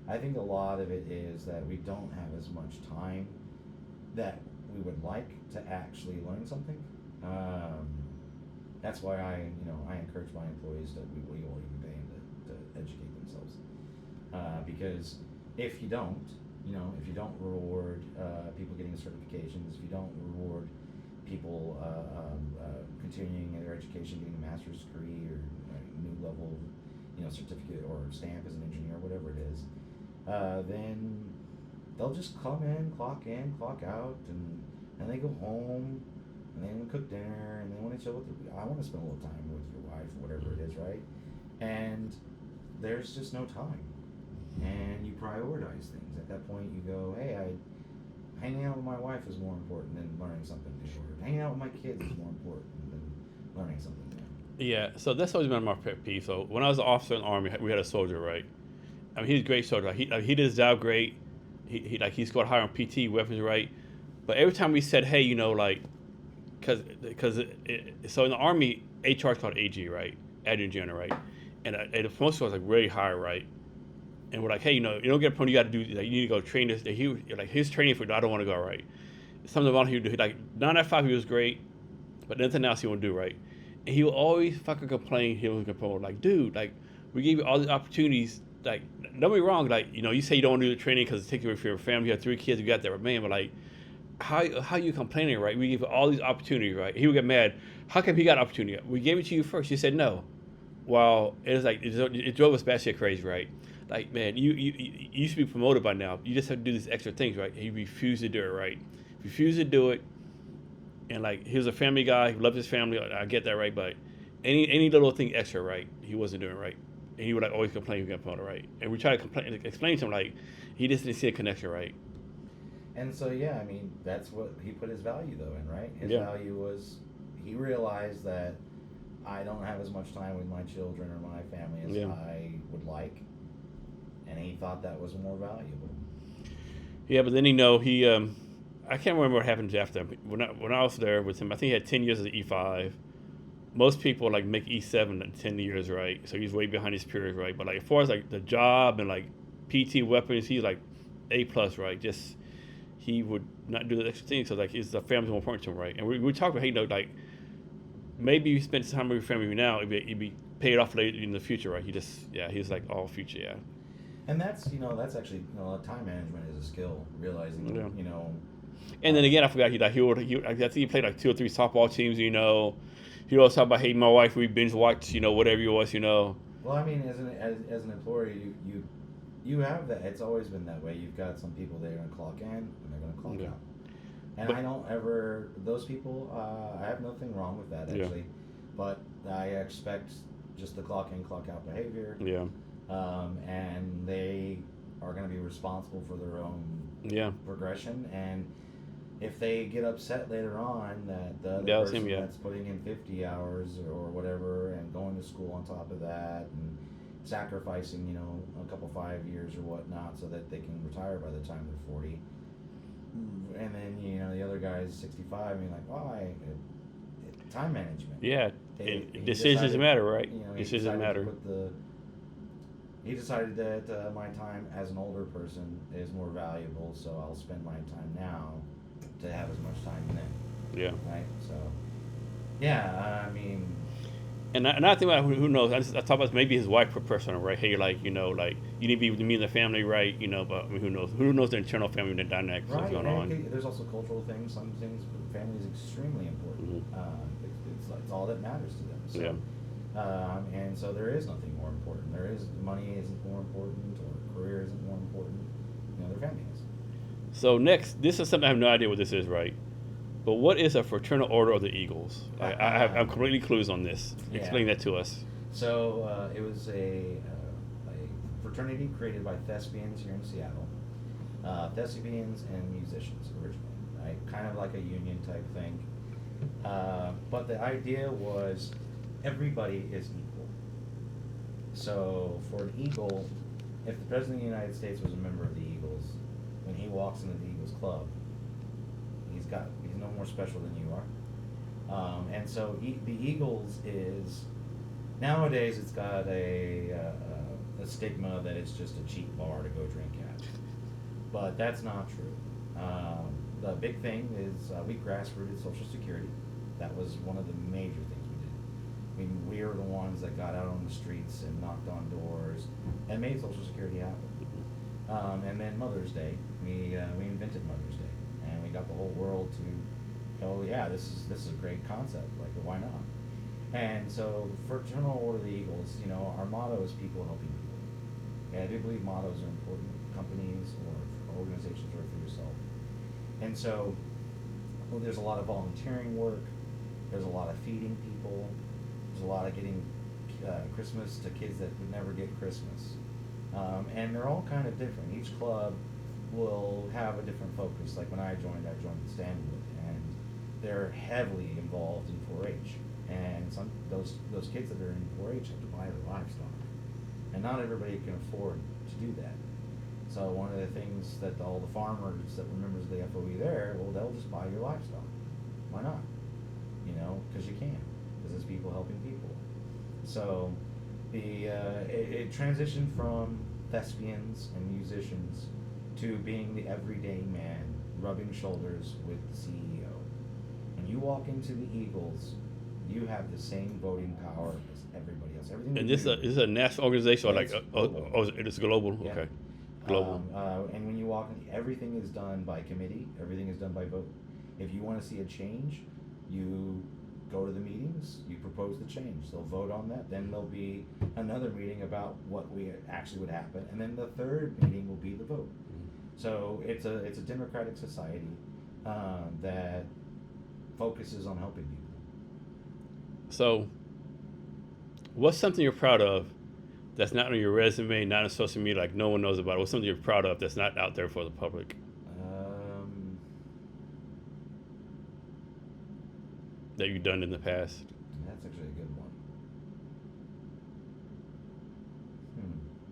I think a lot of it is that we don't have as much time that we would like to actually learn something. That's why I encourage my employees that we will even pay them to educate themselves. Because if you don't, if you don't reward people getting certifications, if you don't reward people continuing their education, getting a master's degree or new level, certificate or stamp as an engineer, whatever it is, then they'll just come in, clock out, and they go home, and they want to cook dinner, and they want to chill with I want to spend a little time with your wife, whatever it is, right? And there's just no time, and you prioritize things. At that point, you go, hey, hanging out with my wife is more important than learning something new, or hanging out with my kids is more important than learning something new. Yeah, so that's always been my pet peeve. So when I was an officer in the Army, we had a soldier, right? I mean, he's a great soldier. He did his job great. He scored higher on PT weapons, right? But every time we said, hey, so in the Army, HR is called AG, right? Adjutant General, right? And the promotion was like really high, right? And we're like, hey, you don't get a promotion, you got to do, you need to go train this. His training for, I don't want to go, right? Something about him, he would do, 9 out of 5, he was great, but nothing else he would do, right? And he would always fucking complain. He was complaining, like, dude, we gave you all the opportunities. Don't get me wrong. You say you don't want to do the training because it's taking away from your family. You have 3 kids. You got that, man. But how you complaining, right? We gave you all these opportunities, right? He would get mad. How come he got opportunity? We gave it to you first. You said no. Well, it drove us batshit crazy, right? Man, you used to be promoted by now. You just have to do these extra things, right? He refused to do it, right? Refused to do it. And he was a family guy. He loved his family. I get that, right? But any little thing extra, right? He wasn't doing right. And he would always complain he was getting promoted, right? And we try to explain to him he just didn't see a connection, right? And so I mean that's what he put his value though in, right? His value was he realized that I don't have as much time with my children or my family as I would like, and he thought that was more valuable. Yeah, but then he I can't remember what happened after when I was there with him. I think he had 10 years as an E5. Most people make E7 in 10 years, right? So he's way behind his peers, right? But as far as the job and PT weapons, he's A plus, right? Just he would not do the extra things. So the family's more important to him, right? And we talked about, hey, maybe you spend time with your family now, it'd be paid off later in the future, right? He's all future, yeah. And that's actually time management is a skill. Realizing And then again, I forgot I think he played 2 or 3 softball teams. He always talk about, hey, my wife, we binge watch, whatever it was. Well, I mean, as an employee, you have that. It's always been that way. You've got some people that are going to clock in and they're going to clock out. And I don't ever those people. I have nothing wrong with that actually, but I expect just the clock in, clock out behavior. Yeah. And they are going to be responsible for their own progression. And if they get upset later on that the other person that's putting in 50 hours or whatever and going to school on top of that and sacrificing a couple 5 years or whatnot so that they can retire by the time they're 40, and then the other guy's 65, and you're like, why? Time management. Yeah, decisions matter, right? Decisions matter. he decided that my time as an older person is more valuable, so I'll spend my time now to have as much time then. Yeah. Right? So, yeah, I mean, And I think about who knows. I talk about maybe his wife per person, right? Hey, like like you need to be with me and the family, right? But I mean, who knows? Who knows the internal family dynamics that's right. going And on? there's also cultural things. Some things, family is extremely important. Hmm. It's all that matters to them. Yeah. So, and so there is nothing more important. There is money isn't more important, or career isn't more important. Their family is. So next, this is something I have no idea what this is, right? But what is a fraternal order of the Eagles? I'm completely clueless on this. Yeah. Explain that to us. So it was a fraternity created by thespians here in Seattle. Thespians and musicians originally, right? Kind of like a union type thing. But the idea was everybody is equal. So for an Eagle, if the President of the United States was a member of the Eagles, when he walks into the Eagles Club, he's no more special than you are. And so the Eagles is nowadays it's got a stigma that it's just a cheap bar to go drink at, but that's not true. The big thing is we grassrooted Social Security. That was one of the major things we did. I mean, we were the ones that got out on the streets and knocked on doors and made Social Security happen. And then Mother's Day, we invented Mother's Day, and we got the whole world to, oh yeah, this is a great concept. Like, why not? And so, Fraternal Order of the Eagles, our motto is people helping people. And I do believe mottos are important, companies or organizations or for yourself. And so, there's a lot of volunteering work. There's a lot of feeding people. There's a lot of getting Christmas to kids that would never get Christmas. And they're all kind of different. Each club will have a different focus. Like when I joined the Stanwood, and they're heavily involved in 4-H. And those kids that are in 4-H have to buy their livestock, and not everybody can afford to do that. So one of the things that all the farmers that were members of the FOE there, well, they'll just buy your livestock. Why not? Because you can. Because it's people helping people. So it transitioned from thespians and musicians to being the everyday man, rubbing shoulders with the CEO. When you walk into the Eagles, you have the same voting power as everybody else. Everything. And this is a national organization, or like it's global. Yeah. Okay, global. And when you walk in, everything is done by committee. Everything is done by vote. If you want to see a change, you go to the meetings. You propose the change. They'll vote on that. Then there'll be another meeting about what we actually would happen, and then the third meeting will be the vote. So it's a democratic society that focuses on helping people. So, what's something you're proud of that's not on your resume, not on social media, like no one knows about it? What's something you're proud of that's not out there for the public? That you've done in the past? That's actually a good one.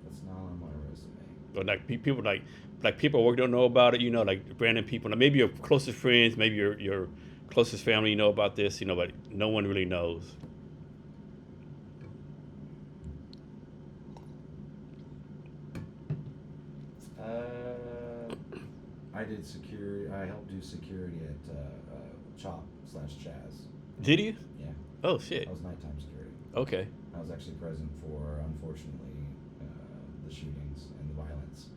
That's not on my resume. Or like people like people at work don't know about it, like random people, like maybe your closest friends, maybe your closest family know about this, but no one really knows. I did security. I helped do security at CHOP/Chaz. Did you? Yeah. Oh shit. I was nighttime security. Okay. I was actually present for, unfortunately, the shootings and the violence,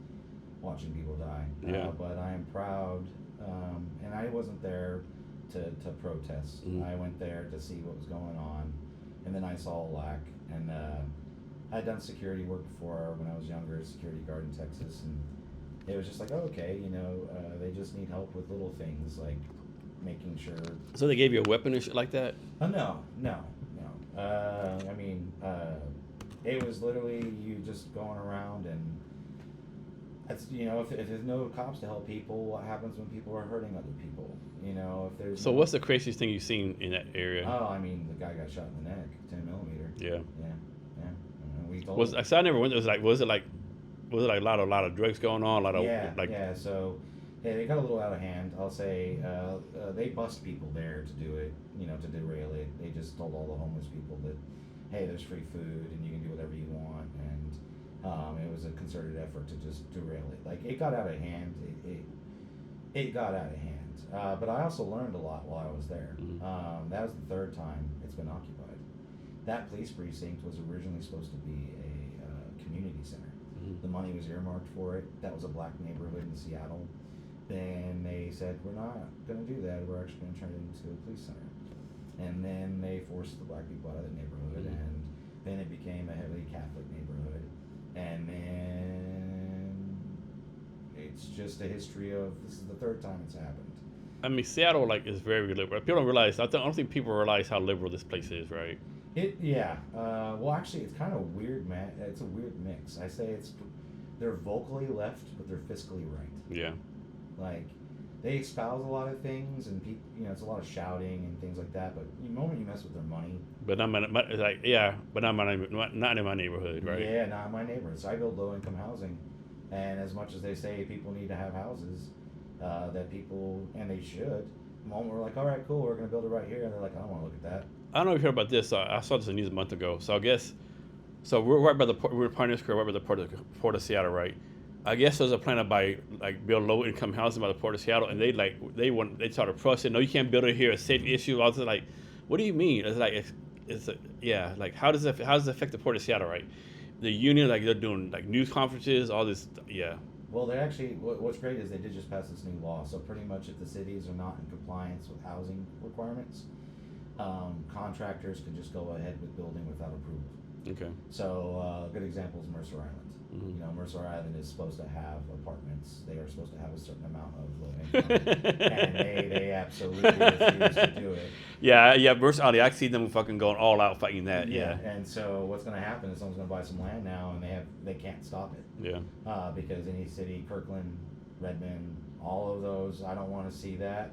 watching people die. Yeah. But I am proud, and I wasn't there to protest. Mm-hmm. I went there to see what was going on, and then I saw a lack. And I'd done security work before when I was younger, security guard in Texas, and it was just like, oh, okay, they just need help with little things like making sure. So they gave you a weapon and shit like that? No. It was literally you just going around, and that's if there's no cops to help people, what happens when people are hurting other people? If there's. So what's the craziest thing you've seen in that area? Oh, I mean, the guy got shot in the neck, 10mm. Yeah. And we told. I never went. Was it like a lot of drugs going on? Yeah. So. Yeah, they got a little out of hand. I'll say they bust people there to do it, to derail it. They just told all the homeless people that, hey, there's free food and you can do whatever you want. And It was a concerted effort to just derail it. Like, it got out of hand. It got out of hand. But I also learned a lot while I was there. That was the third time it's been occupied. That police precinct was originally supposed to be a community center. The money was earmarked for it. That was a black neighborhood in Seattle. Then they said, we're not going to do that. We're actually going to turn it into a police center. And then they forced the black people out of the neighborhood, and then it became a heavily Catholic neighborhood. And then it's just a history of, this is the third time it's happened. I mean, Seattle is very liberal. People don't realize. I don't think people realize how liberal this place is, right? Well, actually, it's kind of weird, man. It's a weird mix. I say they're vocally left, but they're fiscally right. Yeah. Like, they espouse a lot of things, and people, it's a lot of shouting and things like that. But the moment you mess with their money, but not in my neighborhood, right? Yeah, not in my neighborhood. So I build low-income housing, and as much as they say people need to have houses, that people, and they should. The moment we're like, all right, cool, we're gonna build it right here, and they're like, I don't want to look at that. I don't know if you heard about this. I saw this in the news a month ago. So I guess, we're right by we're in Pioneer Square, right by the port of Seattle, right? I guess there's a plan to build low income housing by the port of Seattle, and they started protesting. No, you can't build it here. It's a safety issue. I was like, what do you mean? It's how does it affect the port of Seattle, right? The union, they're doing news conferences, all this, yeah. Well, they actually, what's great is they did just pass this new law. So pretty much if the cities are not in compliance with housing requirements, contractors can just go ahead with building without approval. Okay. So a good example is Mercer Island. Mm-hmm. Mercer Island is supposed to have apartments. They are supposed to have a certain amount of low income, and they absolutely refuse to do it. Yeah, Mercer Island. I see them fucking going all out fighting that. Yeah. And so what's going to happen is someone's going to buy some land now, and they can't stop it. Yeah. Because any city, Kirkland, Redmond, all of those, I don't want to see that.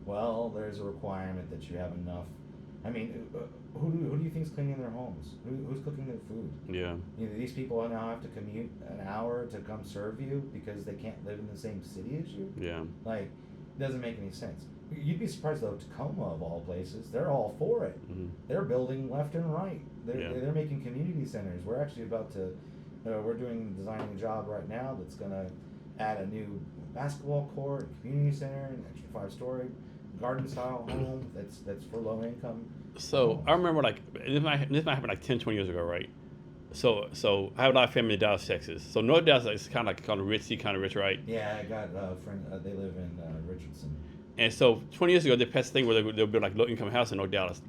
Well, there's a requirement that you have enough. I mean, who do you think's cleaning their homes? Who's cooking their food? Yeah. These people now have to commute an hour to come serve you because they can't live in the same city as you. Yeah. It doesn't make any sense. You'd be surprised though, Tacoma of all places, they're all for it. Mm-hmm. They're building left and right. They're making community centers. We're actually about to, we're designing a job right now that's gonna add a new basketball court, community center, an extra 5-story. Garden style home that's for low income. So I remember this might happen 10, 20 years ago, right? So I have a lot of family in Dallas, Texas. So North Dallas is kind of ritzy, kind of rich, right? Yeah, I got a friend. They live in Richardson. And so 20 years ago, they passed a thing where they'll build low income house in North Dallas,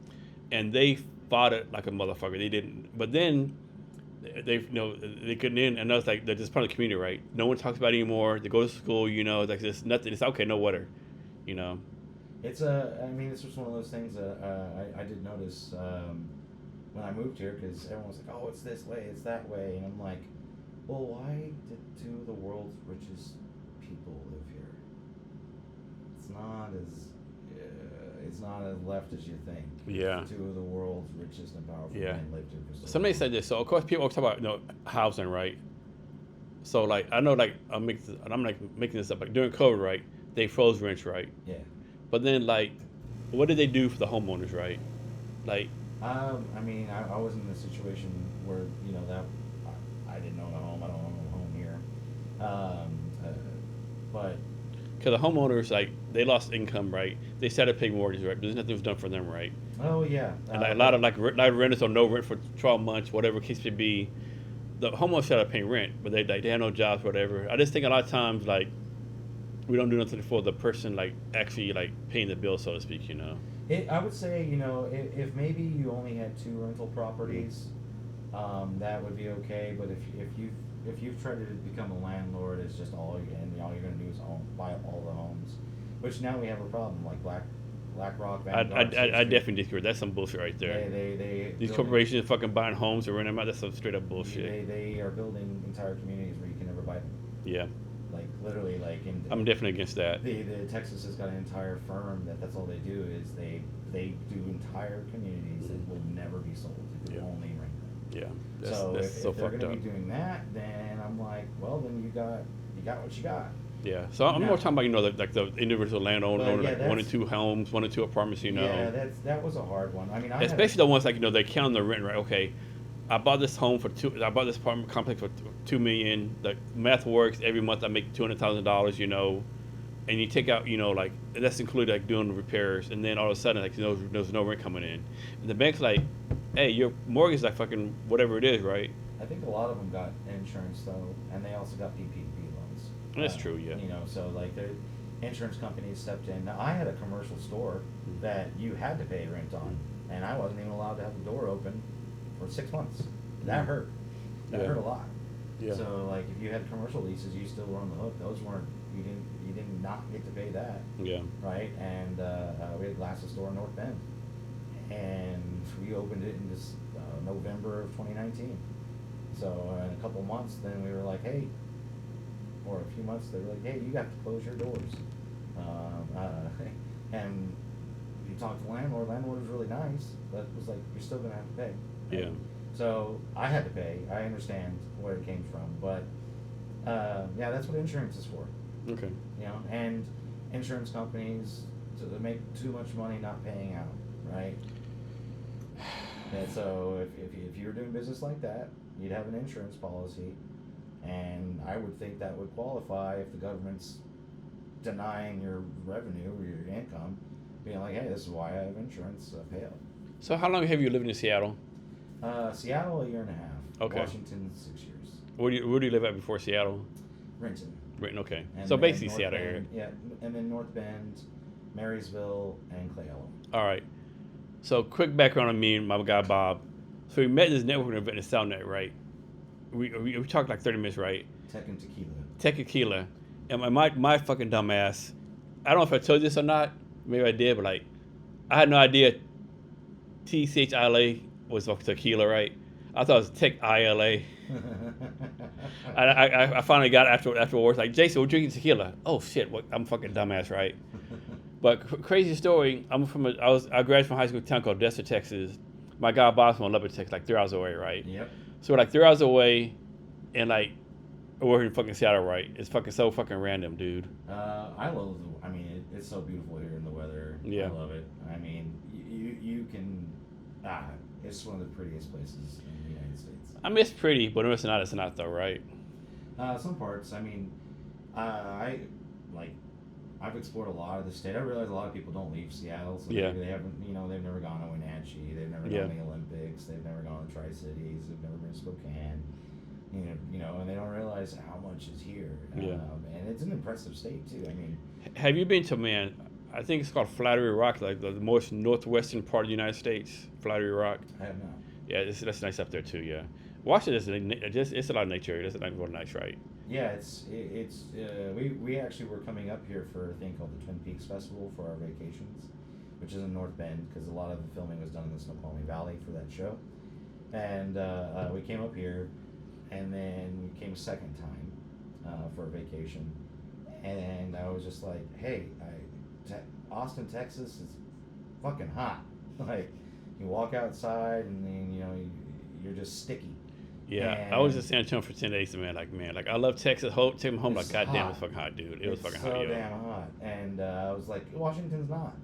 and they fought it like a motherfucker. They didn't, but then they couldn't in, and I was like, they're just part of the community, right? No one talks about it anymore. They go to school, it's nothing. It's okay, no water, It's just one of those things that I did notice when I moved here, because everyone was like, oh, it's this way, it's that way, and I'm like, well, why did two of the world's richest people live here? It's not as left as you think. Yeah. Two of the world's richest and powerful men lived here for so long. Somebody said this. So of course people talk about housing, right? So I know I'm making this up. During COVID, right? They froze rents, right? Yeah. But then what did they do for the homeowners, right? I was in a situation where that I didn't own a home. I don't own a home here. But because the homeowners they lost income, right? They started paying mortgages, right? But there's nothing was done for them, right? Oh yeah. And a lot of renters or no rent for 12 months, whatever case may be. The homeowners started paying rent, but they had no jobs, whatever. I just think a lot of times we don't do nothing for the person actually paying the bill, so to speak. I would say if maybe you only had 2 rental properties, that would be okay. But if you've tried to become a landlord, it's just all you're gonna do is buy all the homes, which now we have a problem BlackRock. I definitely disagree. That's some bullshit right there. These corporations fucking buying homes and renting them out. That's some straight up bullshit. They are building entire communities where you can never buy them. Yeah. Literally, I'm definitely against that. The Texas has got an entire firm that's all they do is they do entire communities that will never be sold. You can only rent them. Yeah. If they're going to be doing that, then I'm like, well, then you got what you got. Yeah. So I'm more talking about the individual landowner, 1 and 2 homes, 1 and 2 apartments. Yeah, that was a hard one. Especially the ones they count the rent, right? Okay. I bought this home for I bought this apartment complex for $2 million. The math works. Every month I make $200,000. And you take out, like that's included like doing the repairs, and then all of a sudden like there's no rent coming in, and the bank's like, hey, your mortgage is like fucking whatever it is, right? I think a lot of them got insurance though, and they also got PPP loans. That's true, yeah. So like the insurance companies stepped in. Now, I had a commercial store that you had to pay rent on, and I wasn't even allowed to have the door open for 6 months. That hurt. That hurt a lot. Yeah. So like if you had commercial leases, you still were on the hook. Those weren't. You did not get to pay that. Yeah. Right. And we had a glasses store in North Bend, and we opened it in this November of 2019. So in a couple months, then we were like, hey, or a few months, they were like, hey, you got to close your doors. And you talked to the landlord. Landlord was really nice, but was like, you're still gonna have to pay. Yeah. So I had to pay. I understand where it came from, but yeah, that's what insurance is for. Okay. And insurance companies so they make too much money not paying out, right? And so if you were doing business like that, you'd have an insurance policy, and I would think that would qualify if the government's denying your revenue or your income, being like, hey, this is why I have insurance, pay up. So how long have you lived in Seattle? Seattle, a year and a half. Okay. Washington, 6 years. Where do you live at before Seattle? Renton. Renton, okay. And So then basically North Seattle Bend, area. Yeah, and then North Bend, Marysville, and Clay Ellen. All right. So quick background on me and my guy Bob. So we met in this networking event in Southnet, right? We talked like 30 minutes, right? Tech and Tequila. Tech Tequila. And my fucking dumb ass, I don't know if I told you this or not. Maybe I did, but like, I had no idea TCHILA was fucking tequila, right? I thought it was Tech ILA. I finally got it afterwards. Like, Jason, we're drinking tequila. Oh shit, I'm fucking dumbass, right? But crazy story. I graduated from high school in a town called Desert, Texas. My guy Bob's from Lubbock, Texas, like 3 hours away, right? Yep. So we're like 3 hours away, and like we're in fucking Seattle, right? It's fucking so fucking random, dude. I love. I mean, it's so beautiful here in the weather. Yeah. I love it. I mean, you can. It's one of the prettiest places in the United States. I mean, it's pretty, but it's not though, right? Some parts. I mean, I've explored a lot of the state. I realize a lot of people don't leave Seattle, so Yeah. maybe they haven't. They've never gone to Wenatchee. They've never gone to the Olympics. They've never gone to Tri-Cities. They've never been to Spokane. And they don't realize how much is here. Yeah. And it's an impressive state too. I mean, have you been to I think it's called Flattery Rock, like the most northwestern part of the United States. Flattery Rock. I have not. Yeah, that's nice up there too. Yeah, Washington it's a lot of nature. It's like really nice, right? Yeah, it's we actually were coming up here for a thing called the Twin Peaks Festival for our vacations, which is in North Bend because a lot of the filming was done in the Snoqualmie Valley for that show, and we came up here, and then we came a second time for a vacation, and I was just like, hey, Austin, Texas is fucking hot. Like, you walk outside and then you're just sticky. Yeah, and I was in San Antonio for 10 days, man. Like, I love Texas. Take me home. Like, goddamn, hot. it's fucking hot, dude. It was fucking hot. So damn hot. And I was like, Washington's not.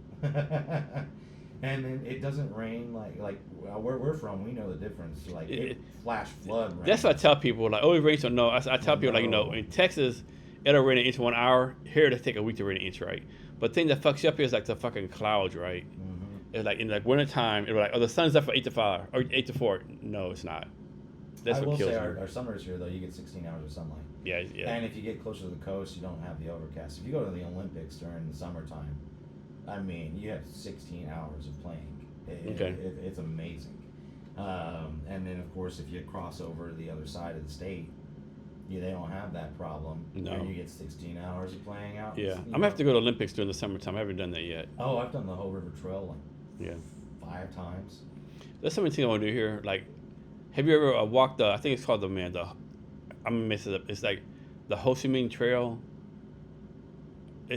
And then it doesn't rain like where we're from. We know the difference. Like it flash flood rain. That's what I tell people. Like, oh, it rains or no. I tell people like, in Texas, it'll rain an inch 1 hour. Here, it'll take a week to rain an inch, right? But the thing that fucks you up here is like the fucking clouds, right? Mm-hmm. It's like in like wintertime, it'll be like, oh, the sun's up from 8 to 5 or 8 to 4. No, it's not. That's I what will kills say me. our summers here though, you get 16 hours of sunlight. Yeah. And if you get closer to the coast, you don't have the overcast. If you go to the Olympics during the summertime, I mean, you have 16 hours of playing. It's amazing. And then of course, if you cross over to the other side of the state, they don't have that problem. No. And you get 16 hours of playing out. Yeah, I'm gonna have to go to Olympics during the summertime. I haven't done that yet. Oh, I've done the whole River Trail 5 times. There's something I want to do here. Like, have you ever walked I think it's called I'm gonna mess it up. It's like the Ho Chi Minh Trail.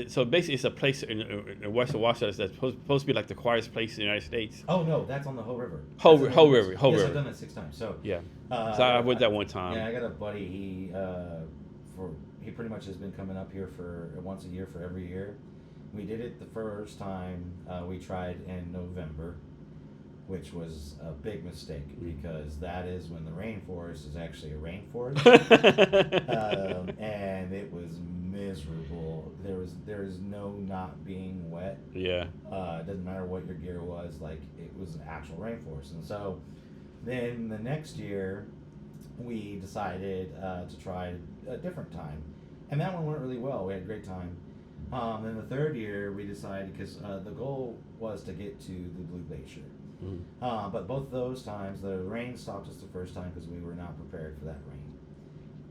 So basically, it's a place in western Washington that's supposed to be like the quietest place in the United States. Oh no, that's on the Ho River. Ho River. Yes, I've done that 6 times. So yeah. So I went that one time. Yeah, I got a buddy. He pretty much has been coming up here for once a year for every year. We did it the first time. We tried in November. which was a big mistake because that is when the rainforest is actually a rainforest. And it was miserable. There is no not being wet. Yeah. It doesn't matter what your gear was, like it was an actual rainforest. And so then the next year we decided to try a different time, and that one went really well. We had a great time. Then the third year we decided, because the goal was to get to the Blue Glacier. But both those times, the rain stopped us the first time because we were not prepared for that rain.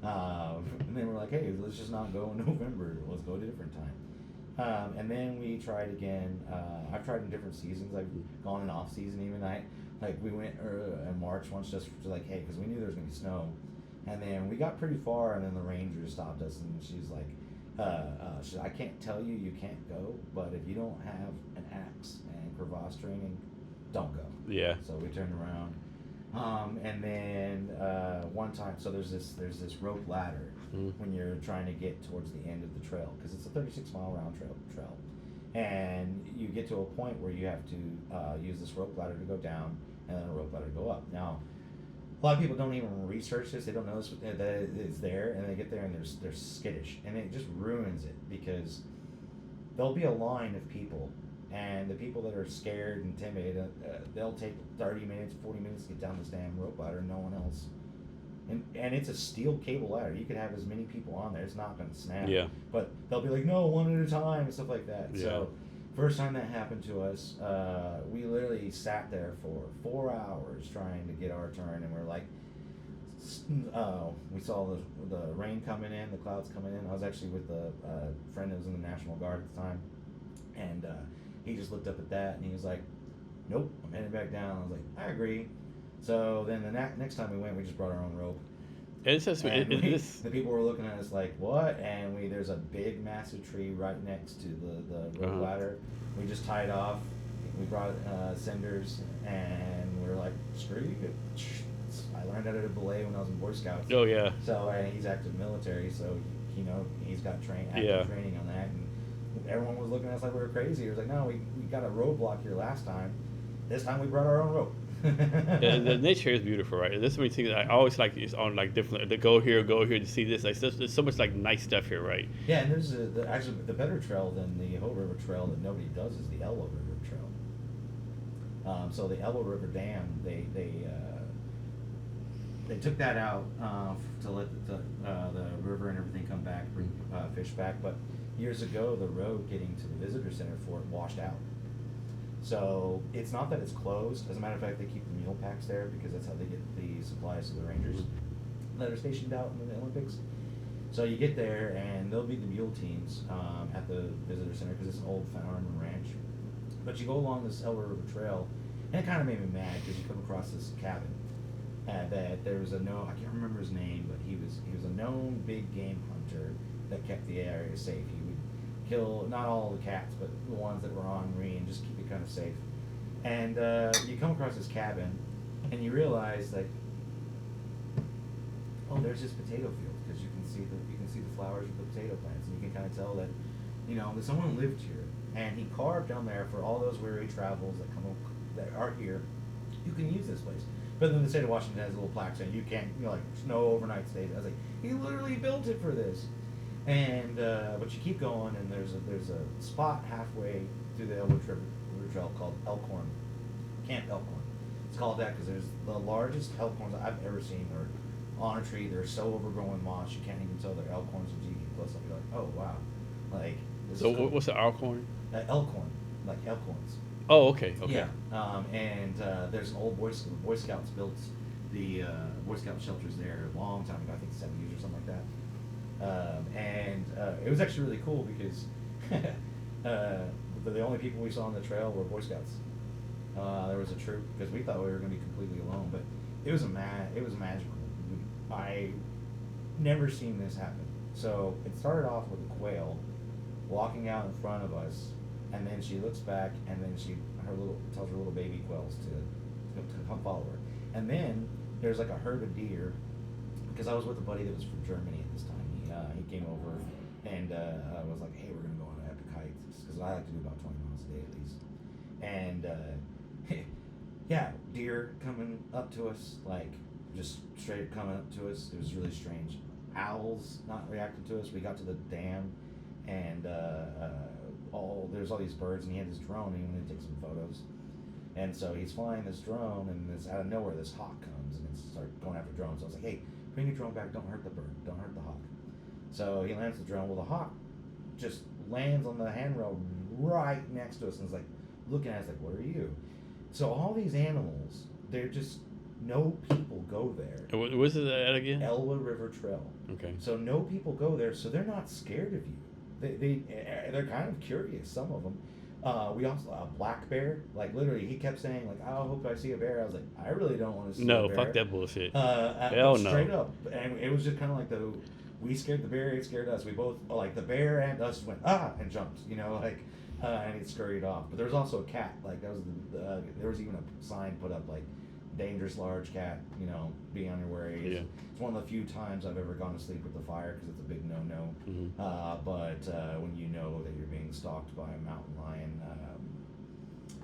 And then we're like, hey, let's just not go in November. Let's go at a different time. And then we tried again. I've tried in different seasons. I've gone in off season even. We went in March once just to like, hey, because we knew there was going to be snow. And then we got pretty far, and then the ranger stopped us, and she's like, I can't tell you can't go, but if you don't have an axe and crevasse training, don't go. Yeah. So we turned around, and then one time, so there's this rope ladder when you're trying to get towards the end of the trail, because it's a 36-mile round trail, and you get to a point where you have to use this rope ladder to go down, and then a rope ladder to go up. Now, a lot of people don't even research this. They don't know that it's there, and they get there and they're skittish, and it just ruins it because there'll be a line of people. And the people that are scared and timid, they'll take 30 minutes, 40 minutes to get down this damn rope ladder, and no one else. And it's a steel cable ladder. You could have as many people on there. It's not going to snap. Yeah. But they'll be like, no, one at a time, and stuff like that. Yeah. So first time that happened to us, we literally sat there for 4 hours trying to get our turn, and we're like, we saw the rain coming in, the clouds coming in. I was actually with a friend that was in the National Guard at the time, and he just looked up at that and he was like, nope, I'm heading back down. I was like, I agree. So then the next time we went, we just brought our own rope. It's just, the people were looking at us like, what? And there's a big, massive tree right next to the rope ladder. We just tied off. We brought cinders, and we were like, screw you. I learned how to belay when I was in Boy Scouts. Oh, yeah. So he's active military, so he's got active training on that. And everyone was looking at us like we were crazy. It was like, no, we got a roadblock here last time. This time we brought our own rope. Yeah, the nature is beautiful, right? There's so many things I always like. It's on like different. To go here to see this. Like there's so much like nice stuff here, right? Yeah, and there's actually the better trail than the Hope River Trail that nobody does is the Elbow River Trail. So the Elbow River Dam, they took that out to let the river and everything come back, bring fish back. But years ago, the road getting to the visitor center for it washed out. So it's not that it's closed. As a matter of fact, they keep the mule packs there because that's how they get the supplies to the Rangers that are stationed out in the Olympics. So you get there, and there'll be the mule teams at the visitor center because it's an old farm and ranch. But you go along this Elbow River Trail, and it kind of made me mad because you come across this cabin that there was I can't remember his name, but he was a known big game hunter that kept the area safe. He would kill not all the cats, but the ones that were ornery and just keep it kind of safe. And you come across this cabin, and you realize like, oh, there's this potato field because you can see the flowers of the potato plants, and you can kind of tell that that someone lived here, and he carved down there for all those weary travels that are here. You can use this place. But then the state of Washington has a little plaque saying you can't, like no overnight stays. I was like, he literally built it for this. And but you keep going, and there's a spot halfway through the Elbow River Trail called Elkhorn, Camp Elkhorn. It's called that because there's the largest elkhorns I've ever seen. They're on a tree. They're so overgrown with moss you can't even tell they're elkhorns until you get close up. You're like, oh wow, like. This So is cool. what's the Elkhorn? Elkhorn, like elkhorns. Oh, okay. Yeah, and there's an old Boy Scouts built the Boy Scout shelters there a long time ago, I think 70s or something like that. And it was actually really cool because the only people we saw on the trail were Boy Scouts. There was a troop because we thought we were going to be completely alone, but it was magical. I never seen this happen. So it started off with a quail walking out in front of us. And then she looks back, and then tells her little baby quails to come follow her. And then there's like a herd of deer, because I was with a buddy that was from Germany at this time. He came over and was like, hey, we're gonna go on an epic hike, because I like to do about 20 miles a day at least. And yeah, deer coming up to us, like just straight coming up to us. It was really strange. Owls not reacting to us. We got to the dam, and there's all these birds, and he had his drone, and he wanted to take some photos. And so he's flying this drone, and this out of nowhere, this hawk comes, and it's started going after drones. So I was like, hey, bring your drone back. Don't hurt the bird. Don't hurt the hawk. So he lands the drone. Well, the hawk just lands on the handrail right next to us, and is like looking at us like, what are you? So all these animals, they're just, no people go there. What's it at again? Elwha River Trail. Okay. So no people go there, so they're not scared of you. They're kind of curious, some of them. We also a black bear, like literally, he kept saying like, "I hope I see a bear." I was like, "I really don't want to see a bear." No, fuck that bullshit. Hell no. Straight up, and it was just kind of like we scared the bear, it scared us. We both, like the bear and us, went and jumped, and it scurried off. But there was also a cat, like that was there was even a sign put up like, dangerous large cat, be on your way. It's one of the few times I've ever gone to sleep with the fire, because it's a big no-no. Mm-hmm. But when you know that you're being stalked by a mountain lion,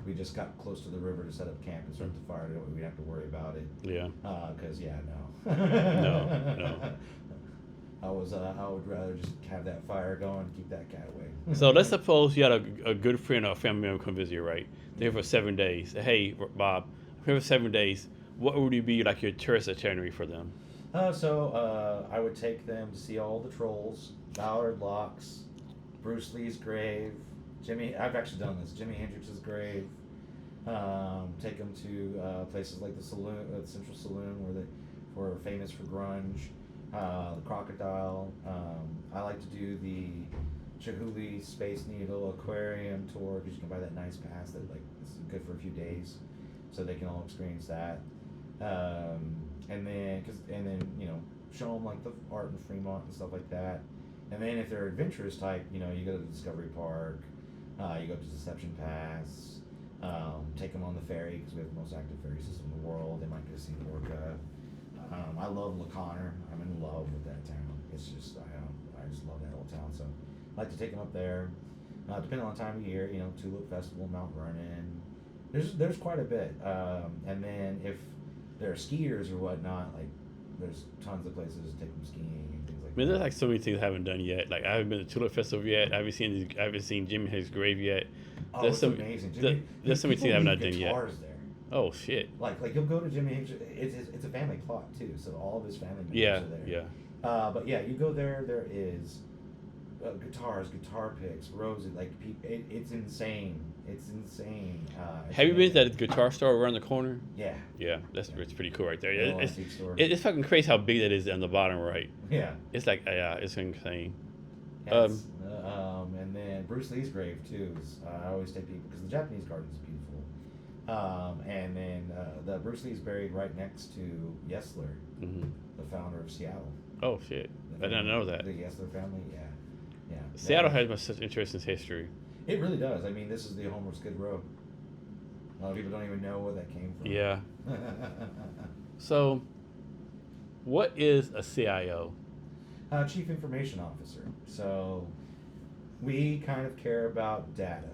we just got close to the river to set up camp and start the fire. We'd have to worry about it. Yeah. Because no. No. I would rather just have that fire going and keep that cat away. So let's suppose you had a good friend or a family member come visit you, right? They're here for 7 days. Hey, Bob, I'm here for 7 days. What would be like your tourist itinerary for them? So I would take them to see all the trolls, Ballard Locks, Bruce Lee's grave, I've actually done this, Jimi Hendrix's grave. Take them to places like the saloon, Central Saloon, where they were famous for grunge. The Crocodile. I like to do the Chihuly Space Needle Aquarium tour, because you can buy that nice pass that is good for a few days, so they can all experience that. And then show them like the art in Fremont and stuff like that. And then if they're adventurous type, you go to Discovery Park, you go to Deception Pass, take them on the ferry, because we have the most active ferry system in the world. They might get to see Orca. I love LaConner. I'm in love with that town. It's just, I just love that old town. So I like to take them up there. Depending on the time of year, Tulip Festival, Mount Vernon. There's quite a bit. And then if they're skiers or whatnot, like there's tons of places to take them skiing and things like that. There's like so many things I haven't done yet. Like I haven't been to Tulip Festival yet. I haven't seen Jimi Hendrix's grave yet. Oh, it's amazing. There's so many things I have not done yet. There. Oh shit! Like you'll go to Jimi Hendrix. It's a family plot too, so all of his family members are there. Yeah. But yeah, you go there. There is guitars, guitar picks, roses. Like it's insane. It's insane. Have you been to that guitar store around the corner? Yeah. Yeah, it's pretty cool right there. It's fucking crazy how big that is on the bottom right. Yeah. It's like it's insane. And then Bruce Lee's grave too. I always take people, because the Japanese garden is beautiful. And then the Bruce Lee's buried right next to Yesler, the founder of Seattle. Oh shit! I didn't know that. The Yesler family, yeah. Seattle has such interesting history. It really does. I mean, this is the home of Skid Row. A lot of people don't even know where that came from. Yeah. So, what is a CIO? Chief Information Officer. So, we kind of care about data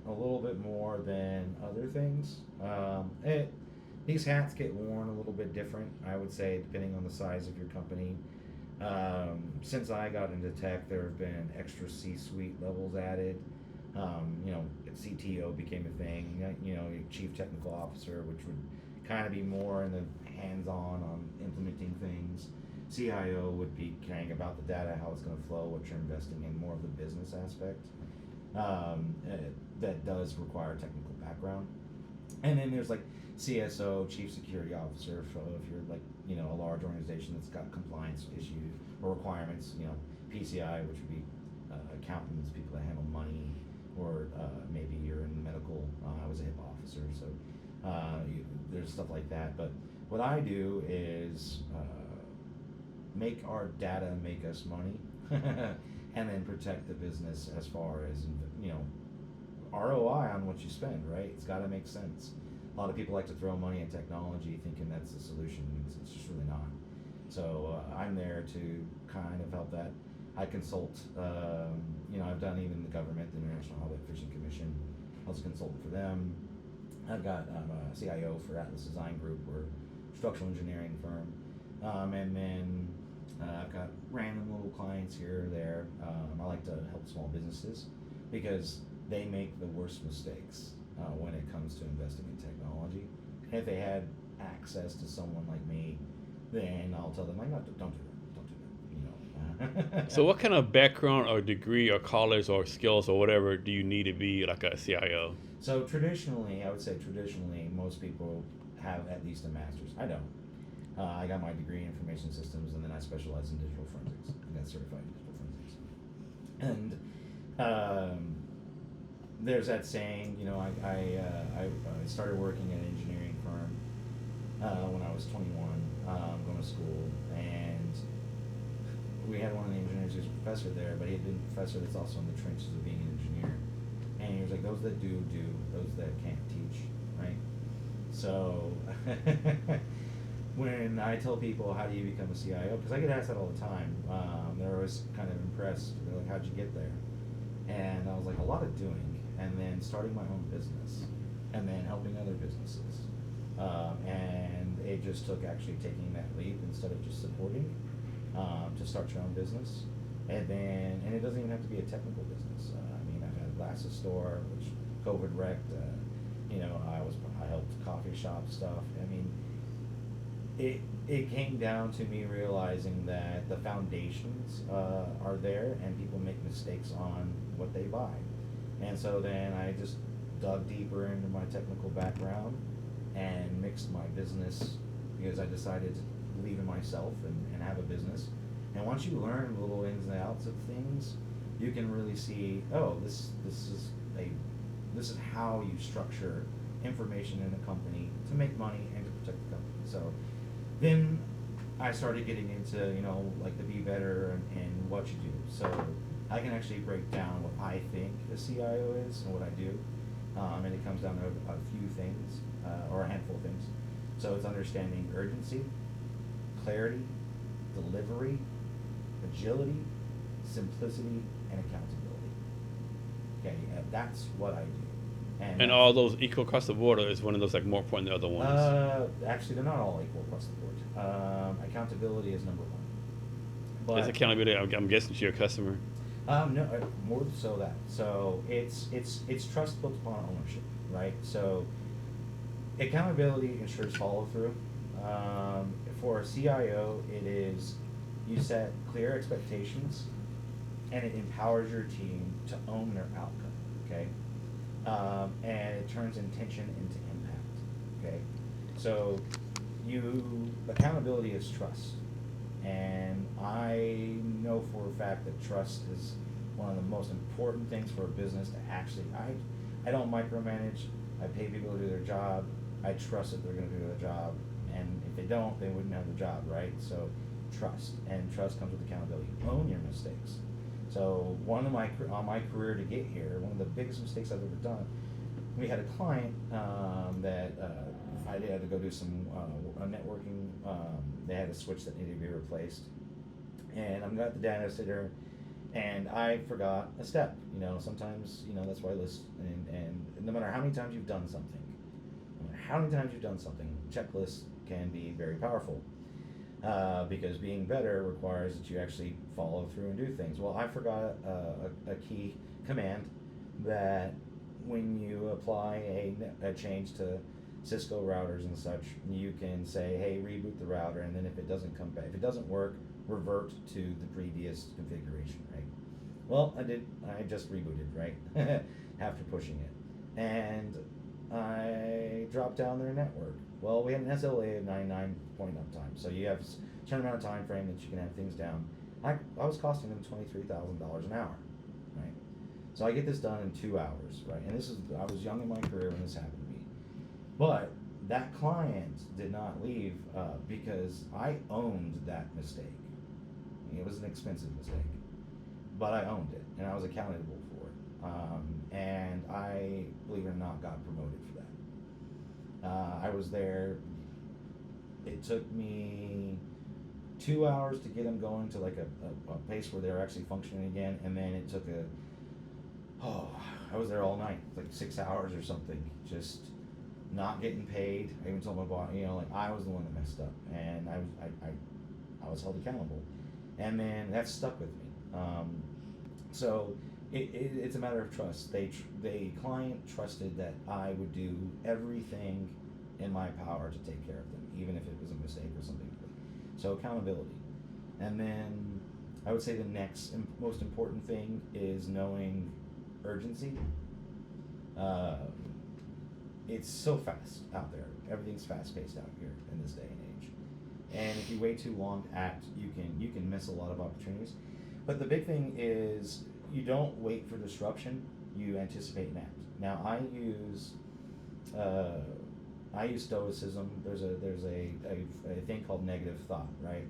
a little bit more than other things. These hats get worn a little bit different, I would say, depending on the size of your company. Since I got into tech, there have been extra C-suite levels added. CTO became a thing. Chief Technical Officer, which would kind of be more in the hands-on on implementing things. CIO would be caring about the data, how it's going to flow, what you're investing in, more of the business aspect. That does require technical background. And then there's like CSO, Chief Security Officer, so if you're like, a large organization that's got compliance issues or requirements, PCI, which would be accountants, people that handle money, or maybe you're in medical. I was a HIPAA officer, so there's stuff like that. But what I do is make our data make us money, and then protect the business as far as, ROI on what you spend, right? It's got to make sense. A lot of people like to throw money at technology thinking that's the solution. It's just really not. So I'm there to kind of help that. I consult, I've done even the government, the International Audit Fishing Commission. I was a consultant for them. I've got I'm a CIO for Atlas Design Group. We're a structural engineering firm, and then I've got random little clients here or there. I like to help small businesses because they make the worst mistakes when it comes to investing in technology. And if they had access to someone like me, then I'll tell them like, no, don't do that, don't do that. You know. So what kind of background or degree or college or skills or whatever do you need to be like a CIO? So traditionally, I would say traditionally, most people have at least a master's. I don't. I got my degree in information systems, and then I specialized in digital forensics. I got certified in digital forensics. And there's that saying, you know, I started working at an engineering firm when I was 21, going to school, and we had one of the engineers who was a professor there, but he had been a professor that's also in the trenches of being an engineer. And he was like, those that do, those that can't teach, right? So when I tell people, how do you become a CIO? Because I get asked that all the time. They're always kind of impressed. They're like, how'd you get there? And I was like, a lot of doing, and then starting my own business, and then helping other businesses. And it just took actually taking that leap instead of just supporting, to start your own business. And it doesn't even have to be a technical business. I mean, I've had a glasses store, which COVID wrecked. You know, I helped coffee shop stuff. I mean, it came down to me realizing that the foundations are there, and people make mistakes on what they buy. And so then I just dug deeper into my technical background and mixed my business, because I decided to believe in myself and have a business. And once you learn the little ins and outs of things, you can really see, oh, this is how you structure information in a company to make money and to protect the company. So then I started getting into, you know, like the be better and what you do. So I can actually break down what I think a CIO is and what I do. And it comes down to a few things, or a handful of things. So it's understanding urgency, clarity, delivery, agility, simplicity, and accountability. Okay, that's what I do. And all those equal across the board, or is one of those like more important than the other ones? Actually, they're not all equal across the board. Accountability is number one. But Is accountability? I'm guessing to your customer. No, more so that. So it's trust built upon ownership, right? So accountability ensures follow through. For a CIO, it is you set clear expectations, and it empowers your team to own their outcome. Okay, and it turns intention into impact. Okay, so accountability is trust. And I know for a fact that trust is one of the most important things for a business to actually, I don't micromanage. I pay people to do their job. I trust that they're going to do their job. And if they don't, they wouldn't have the job, right? So trust. And trust comes with accountability. Own your mistakes. So on my career to get here, one of the biggest mistakes I've ever done, we had a client that I had to go do some networking. They had a switch that needed to be replaced, and I'm got the data center, and I forgot a step. You know, sometimes, you know, that's why I list, and no matter how many times you've done something, checklists can be very powerful, because being better requires that you actually follow through and do things. Well, I forgot a key command that when you apply a change to Cisco routers and such, you can say, hey, reboot the router, and then if it doesn't come back, if it doesn't work, revert to the previous configuration, right? Well, I just rebooted, right? After pushing it. And I dropped down their network. Well, we had an SLA of 99 point uptime, so you have a certain amount of time frame that you can have things down. I was costing them $23,000 an hour, right? So I get this done in 2 hours, right? And I was young in my career when this happened to me. But that client did not leave because I owned that mistake. It was an expensive mistake, but I owned it, and I was accountable for it. And I, believe it or not, got promoted for that. I was there. It took me 2 hours to get them going to like a place where they were actually functioning again, and then it took I was there all night, like 6 hours or something, just not getting paid. I even told my boss, like I was the one that messed up, and I was held accountable, and then that stuck with me. So it's a matter of trust. The client trusted that I would do everything in my power to take care of them, even if it was a mistake or something. So accountability, and then I would say the next most important thing is knowing urgency. Uh, it's so fast out there. Everything's fast paced out here in this day and age. And if you wait too long to act, you can miss a lot of opportunities. But the big thing is you don't wait for disruption. You anticipate and act. Now I use stoicism. There's a thing called negative thought, right?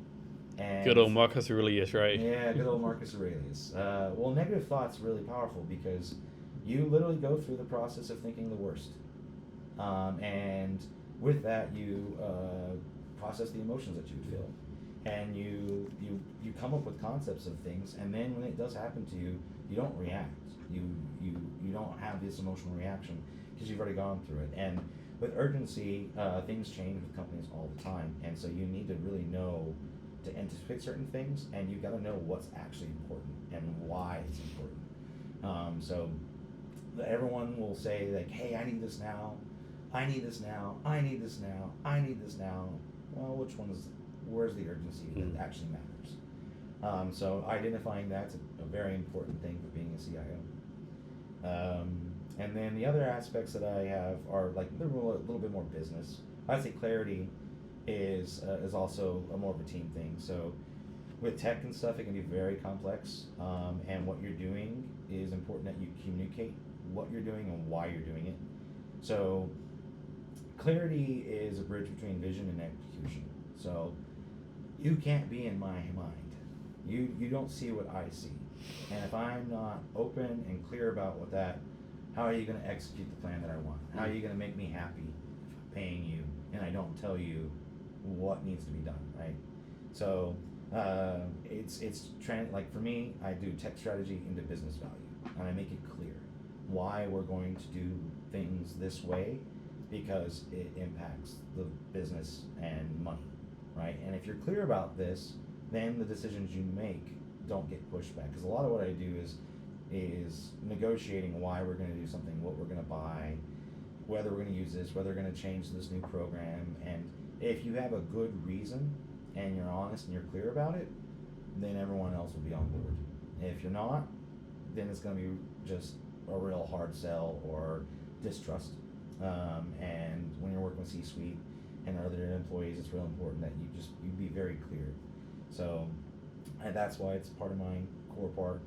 And Good old Marcus Aurelius, right? yeah, good old Marcus Aurelius. Well, negative thought's really powerful because you literally go through the process of thinking the worst, and with that you process the emotions that you would feel, and you come up with concepts of things, and then when it does happen to you, you don't react. You don't have this emotional reaction because you've already gone through it. And with urgency, things change with companies all the time, and so you need to really know to anticipate certain things, and you got to know what's actually important and why it's important. So everyone will say like, "Hey, I need this now. I need this now. I need this now. I need this now." Well, where's the urgency that actually matters? So identifying that's a very important thing for being a CIO. And then the other aspects that I have are like they're a little bit more business. I'd say clarity is also more of a team thing. So with tech and stuff, it can be very complex, and what you're doing is important that you communicate what you're doing and why you're doing it. So clarity is a bridge between vision and execution. So you can't be in my mind. You don't see what I see, and if I'm not open and clear about what that, how are you going to execute the plan that I want? How are you going to make me happy if I'm paying you and I don't tell you what needs to be done, right? So like for me, I do tech strategy into business value, and I make it clear why we're going to do things this way because it impacts the business and money, right? And if you're clear about this, then the decisions you make don't get pushed back. Because a lot of what I do is negotiating why we're going to do something, what we're going to buy, whether we're going to use this, whether we're going to change this new program. And if you have a good reason and you're honest and you're clear about it, then everyone else will be on board. If you're not, then it's going to be just a real hard sell or distrust. And when you're working with C-suite and other employees, it's real important that you be very clear. So, and that's why it's part of my core part.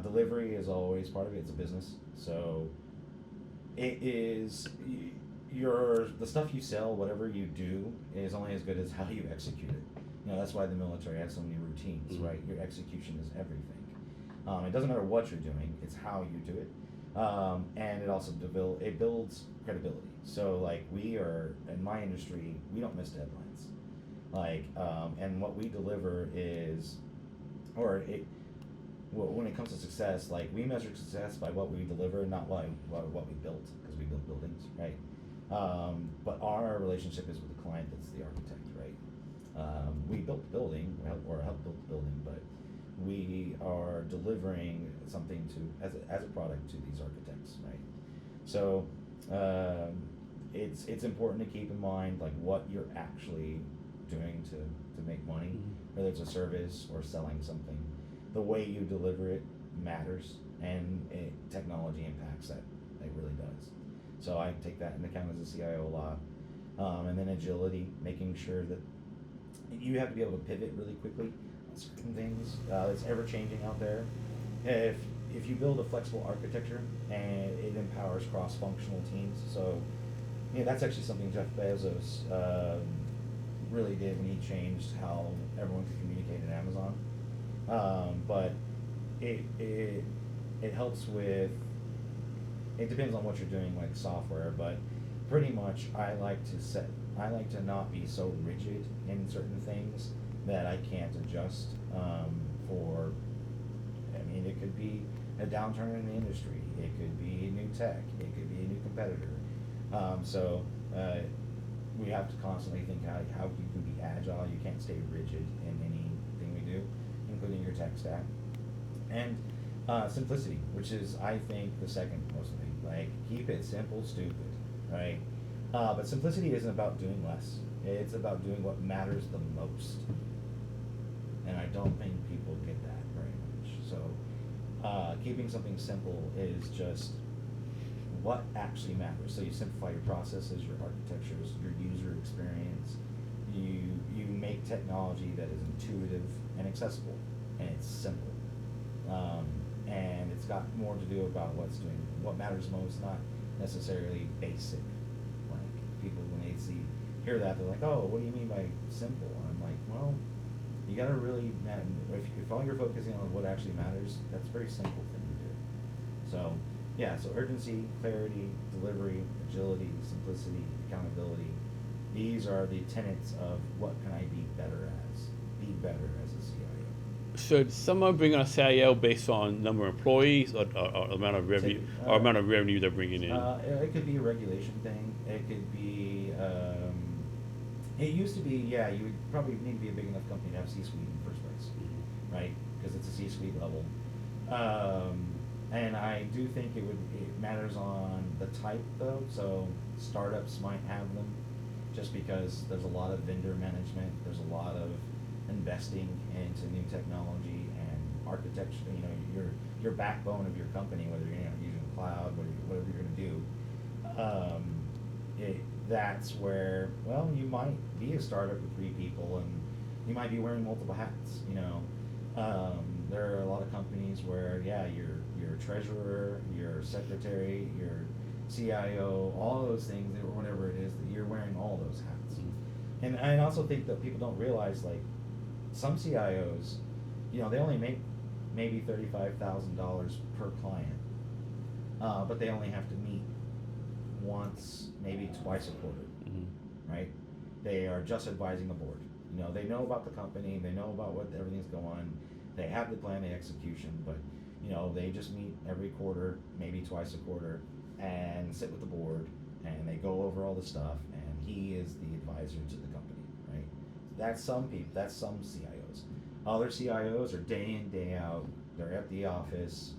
Delivery is always part of it. It's a business, so it is the stuff you sell, whatever you do, is only as good as how you execute it. That's why the military has so many routines, right? Your execution is everything. It doesn't matter what you're doing; it's how you do it, and it also builds credibility. So, like we are in my industry, we don't miss deadlines. And what we deliver is, when it comes to success, like we measure success by what we deliver, not what we built, because we build buildings, right? But our relationship is with the client that's the architect, right? We built the building, or helped build the building, but we are delivering something as a product to these architects, right? So it's important to keep in mind like what you're actually doing to make money, whether it's a service or selling something. The way you deliver it matters, and technology impacts that. It really does. So I take that into account as a CIO a lot. And then agility, making sure that you have to be able to pivot really quickly on certain things. It's ever changing out there. If you build a flexible architecture and it empowers cross-functional teams, so that's actually something Jeff Bezos really did when he changed how everyone could communicate in Amazon. But it helps with, it depends on what you're doing, like software, but pretty much I like to not be so rigid in certain things that I can't adjust it could be a downturn in the industry, it could be new tech, it could be a new competitor. So We have to constantly think how you can be agile. You can't stay rigid in anything we do, including your tech stack. And simplicity, which is, I think, the second most thing. Like, keep it simple, stupid, right? But simplicity isn't about doing less. It's about doing what matters the most. And I don't think people get that very much. So keeping something simple is just what actually matters. So you simplify your processes, your architectures, your user experience. You make technology that is intuitive and accessible, and it's simple. And it's got more to do about what matters most, not necessarily basic. Like, people, when they hear that, they're like, oh, what do you mean by simple? And I'm like, well, you gotta really, if all you're focusing on what actually matters, that's a very simple thing to do. So, yeah, so urgency, clarity, delivery, agility, simplicity, accountability. These are the tenets of what can I be better as a CIO. Should someone bring on a CIO based on number of employees or amount of revenue amount of revenue they're bringing in? It could be a regulation thing. It could be. It used to be, yeah, you would probably need to be a big enough company to have C-suite in the first place, right? Because it's a C-suite level. And I do think it matters on the type, though. So startups might have them, just because there's a lot of vendor management. There's a lot of investing into new technology and architecture. You know, your backbone of your company, whether you're using cloud, whatever you're going to do. That's where, well, you might be a startup with 3 people, and you might be wearing multiple hats. You know, there are a lot of companies where, yeah, you're treasurer, your secretary, your CIO, all those things, or whatever it is, that you're wearing all those hats. And I also think that people don't realize, like, some CIOs, you know, they only make maybe $35,000 per client, but they only have to meet once, maybe twice a quarter, right? They are just advising the board. You know, they know about the company, they know about what everything's going, they have the plan, the execution, but, you know, they just meet every quarter, maybe twice a quarter, and sit with the board, and they go over all the stuff, and he is the advisor to the company, right? That's some people, that's some CIOs. Other CIOs are day in, day out, they're at the office,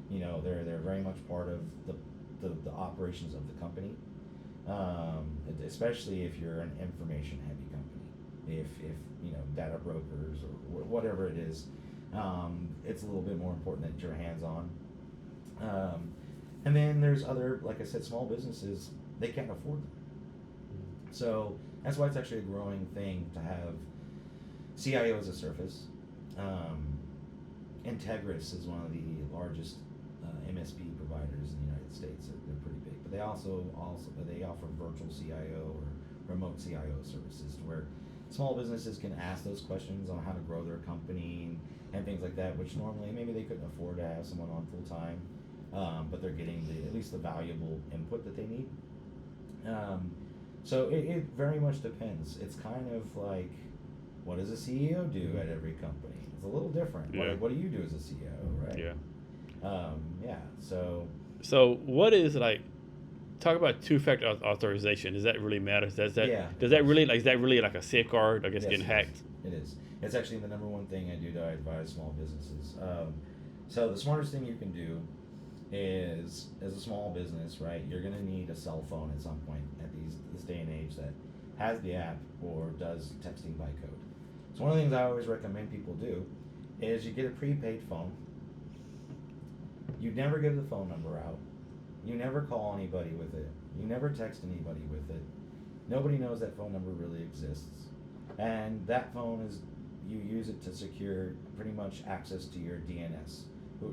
you know, they're very much part of the operations of the company, especially if you're an information heavy company. If you know, data brokers or whatever it is, it's a little bit more important that you're hands on. And then there's other, like I said, small businesses, they can't afford them. So that's why it's actually a growing thing to have CIO as a service. Integris is one of the largest MSP providers in the United States. They're pretty big, but they also they offer virtual CIO or remote CIO services, to where small businesses can ask those questions on how to grow their company and things like that, which normally maybe they couldn't afford to have someone on full time, but they're getting at least the valuable input that they need. So it very much depends. It's kind of like, what does a CEO do at every company? It's a little different. Yeah. What do you do as a CEO, right? Yeah. So what is, like, talk about two-factor authorization? Does that really matter? Does that really like a safeguard against getting hacked? It is. It's actually the number one thing I do to advise small businesses. So the smartest thing you can do is, as a small business, right, you're going to need a cell phone at some point at this day and age that has the app or does texting by code. So one of the things I always recommend people do is you get a prepaid phone. You never give the phone number out. You never call anybody with it. You never text anybody with it. Nobody knows that phone number really exists. And that phone is, you use it to secure pretty much access to your DNS,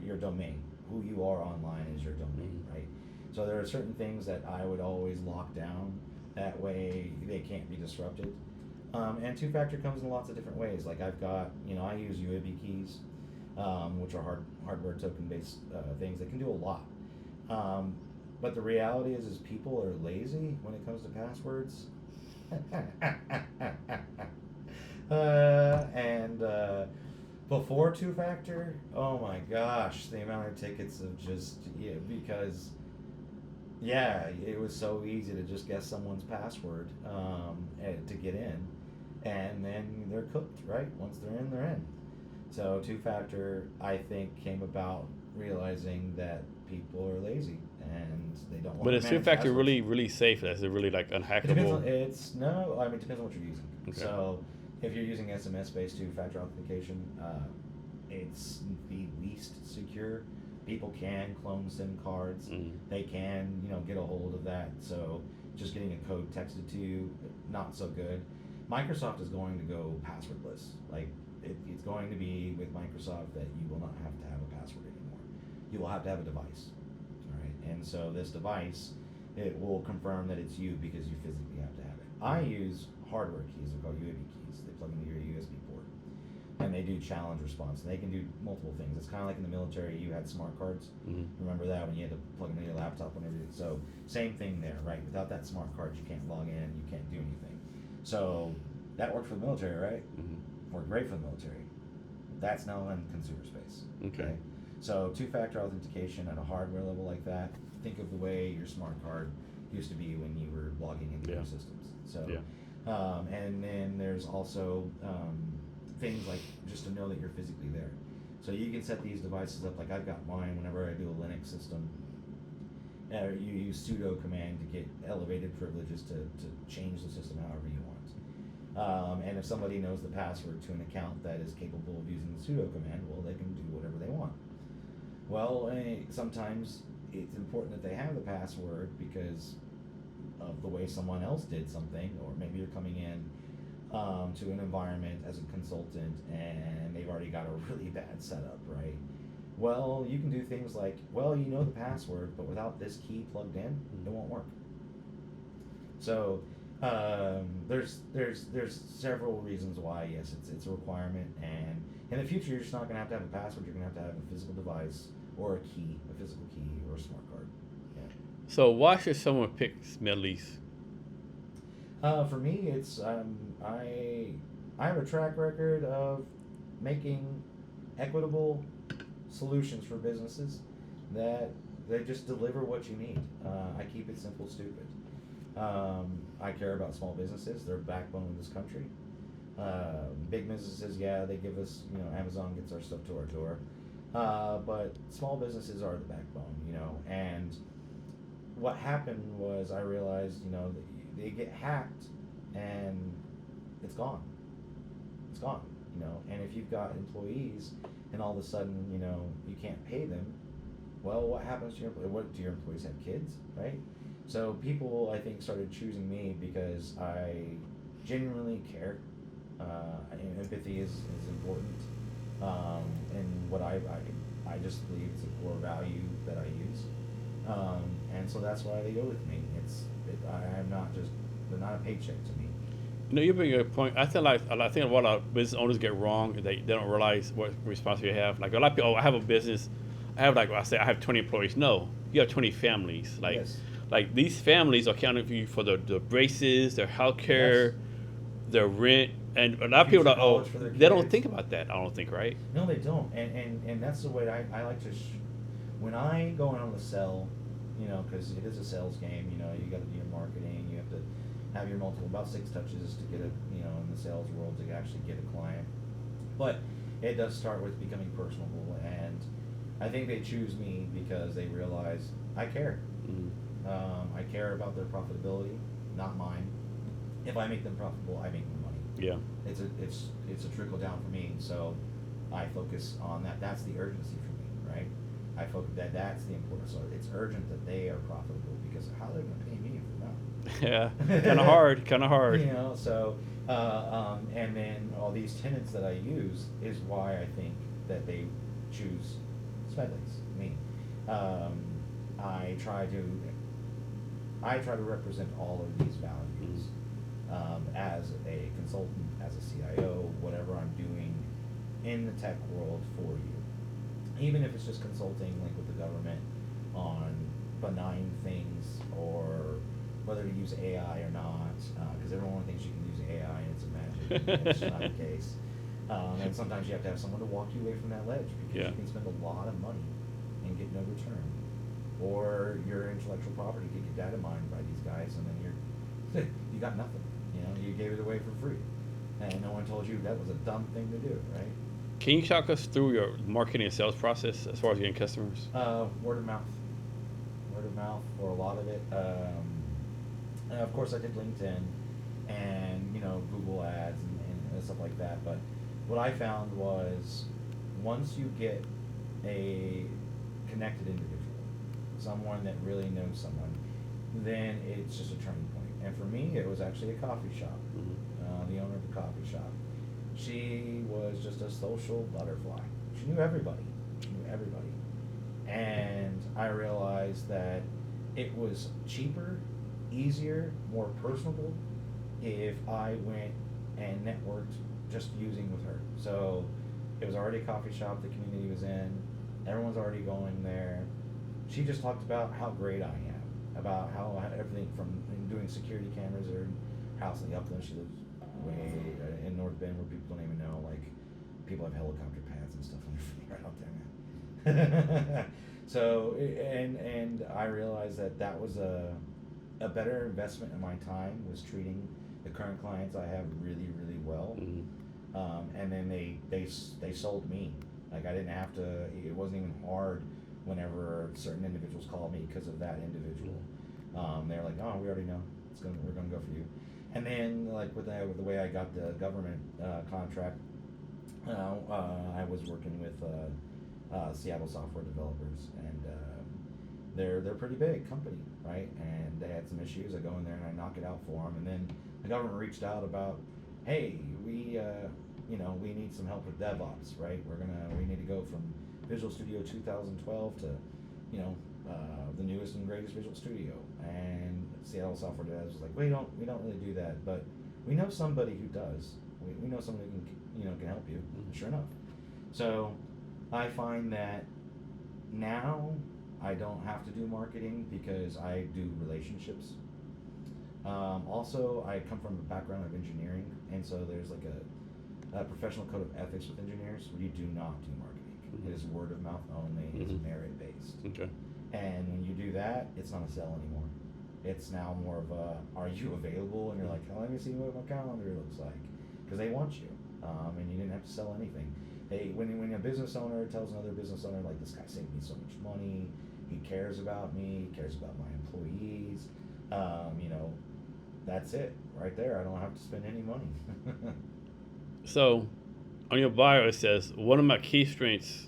your domain. Who you are online is your domain, right? So there are certain things that I would always lock down. That way they can't be disrupted. And two-factor comes in lots of different ways. Like, I've got, I use USB keys, which are hardware token-based things that can do a lot. But the reality is people are lazy when it comes to passwords. And before two-factor, oh my gosh, the amount of tickets of just, because Yeah, it was so easy to just guess someone's password to get in, and then they're cooked, right? Once they're in, they're in. So two-factor, I think, came about realizing that people are lazy and they don't want But to is two manage factor passwords. really safe? Is it really like It depends unhackable? on it's no, I mean it depends on what you're using. Okay. So if you're using SMS based two-factor authentication, it's the least secure. People can clone SIM cards. Mm. They can, get a hold of that. So just getting a code texted to you, not so good. Microsoft is going to go passwordless. Like it's going to be with Microsoft that you will not have to have a password anymore. You will have to have a device. All right, and so this device, it will confirm that it's you because you physically have to have it. I use hardware keys. They're called USB keys. They plug into your USB port, and they do challenge response. And they can do multiple things. It's kind of like in the military, you had smart cards. Mm-hmm. Remember that when you had to plug them into your laptop whenever. So same thing there, right? Without that smart card, you can't log in. You can't do anything. So that worked for the military, right? Mm-hmm. Worked great for the military. That's now in consumer space. Okay. So two-factor authentication at a hardware level like that. Think of the way your smart card used to be when you were logging into your systems. So, and then there's also things like just to know that you're physically there. So you can set these devices up like I've got mine. Whenever I do a Linux system, you use sudo command to get elevated privileges to change the system however you want. And if somebody knows the password to an account that is capable of using the sudo command, well, they can do whatever they want. Well, sometimes it's important that they have the password because of the way someone else did something, or maybe you're coming in to an environment as a consultant and they've already got a really bad setup, right? Well, you can do things like, well, you know the password, but without this key plugged in, it won't work. So there's several reasons why, yes, it's a requirement, and in the future you're just not going to have a password. You're going to have a physical device or a key, a physical key or a smart card. Yeah. So why should someone pick Smedley's? For me, it's I have a track record of making equitable solutions for businesses that they just deliver what you need. I keep it simple, stupid. I care about small businesses. They're the backbone of this country. Big businesses, yeah, they give us, Amazon gets our stuff to our door. But small businesses are the backbone, and what happened was I realized, they get hacked and it's gone. It's gone, and if you've got employees and all of a sudden, you can't pay them, well, what happens to your employees? What, do your employees have kids, right? So people, I think, started choosing me because I genuinely care. Empathy is important. And what I just believe it's a core value that I use. And so that's why they go with me. I'm not just, they're not a paycheck to me. You bring a point. I think a lot of business owners get wrong. They don't realize what responsibility they have. Like a lot of people, I have a business. I have 20 employees. No, you have 20 families. Yes. Like these families are counting for you for the braces, their health care, their rent, and a lot of people they don't think about that. I don't think, right? No, they don't, and that's the way I like to. When I go in on the sell, because it is a sales game. You got to do your marketing. You have to have your about 6 touches to get in the sales world to actually get a client. But it does start with becoming personable, and I think they choose me because they realize I care. Mm-hmm. I care about their profitability, not mine. If I make them profitable, I make them money. Yeah. It's a trickle down for me, so I focus on that. That's the urgency for me, right? I focus that's the importance. So it's urgent that they are profitable because how are they going to pay me if they're not? Yeah, kind of hard. So and then all these tenants that I use is why I think that they choose Smedley's, me. I try to represent all of these values as a consultant, as a CIO, whatever I'm doing in the tech world for you. Even if it's just consulting, like with the government, on benign things, or whether to use AI or not, because everyone thinks you can use AI and it's a magic. It's not the case. And sometimes you have to have someone to walk you away from that ledge because you can spend a lot of money and get no return. or your intellectual property could get data mined by these guys, and then you got nothing. You know, you gave it away for free, and no one told you that was a dumb thing to do, right? Can you talk us through your marketing and sales process as far as getting customers? Word of mouth. Word of mouth for a lot of it. And of course, I did LinkedIn and Google ads and stuff like that. But what I found was once you get a connected individual, someone that really knows someone, then it's just a turning point. And for me, it was actually a coffee shop. The owner of the coffee shop. She was just a social butterfly. She knew everybody. She knew everybody. And I realized that it was cheaper, easier, more personable if I went and networked just using with her. So it was already a coffee shop the community was in. Everyone's already going there. She just talked about how great I am, about how everything from doing security cameras or house in the Upland. She lives way in North Bend where people don't even know, like people have helicopter pads and stuff right out there, man. So and I realized that was a better investment in my time was treating the current clients I have really really well. And then they sold me. Like I didn't have to. It wasn't even hard whenever certain individuals called me because of that individual. They're like, oh, we already know we're gonna go for you. And then like with the way I got the government contract, I was working with Seattle software developers, and they're pretty big company, right? And they had some issues. I go in there and I knock it out for them, and then the government reached out about, hey, we need some help with DevOps, right? We need to go from Visual Studio 2012 to the newest and greatest Visual Studio. And Seattle Software Devs was like, we don't really do that, but we know somebody who does. We know somebody who can help you. Sure enough. So I find that now I don't have to do marketing because I do relationships. Also, I come from a background of engineering, and so there's like a professional code of ethics with engineers where you do not do marketing. It is word of mouth only. It's merit based. Okay. And when you do that, it's not a sell anymore. It's now more of a, are you available? And you're like, oh, let me see what my calendar looks like, because they want you, and you didn't have to sell anything. When a business owner tells another business owner, like, this guy saved me so much money, he cares about me, he cares about my employees, that's it right there. I don't have to spend any money. So, on your bio it says, one of my key strengths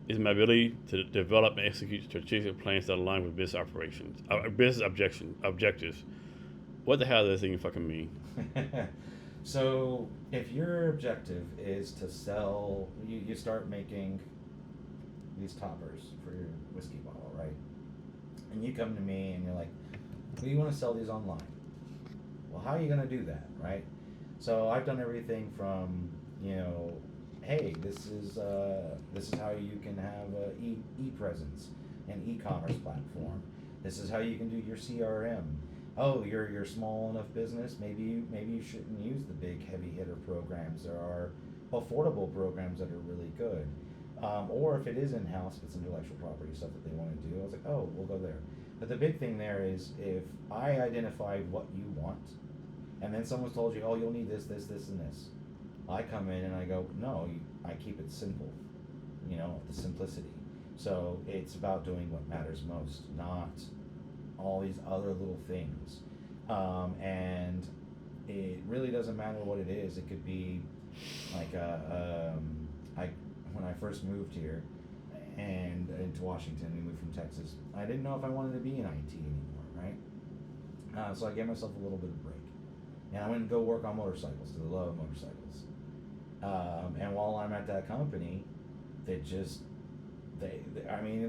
is my ability to develop and execute strategic plans that align with business operations, business objectives. What the hell does that even fucking mean? So, if your objective is to sell, you start making these toppers for your whiskey bottle, right? And you come to me and you're like, well, you want to sell these online. Well, how are you going to do that, right? So I've done everything from, hey, this is how you can have an e-presence, an e-commerce platform. This is how you can do your CRM. Oh, you're small enough business. Maybe you shouldn't use the big heavy hitter programs. There are affordable programs that are really good. Or if it is in-house, if it's intellectual property stuff that they want to do, I was like, oh, we'll go there. But the big thing there is if I identified what you want, and then someone's told you, oh, you'll need this, this, this, and this. I come in and I go, no, I keep it simple, the simplicity. So it's about doing what matters most, not all these other little things. And it really doesn't matter what it is. It could be like, when I first moved here and into Washington, we moved from Texas, I didn't know if I wanted to be in IT anymore, right? So I gave myself a little bit of break. And I went and go work on motorcycles because I love motorcycles. And while I'm at that company, the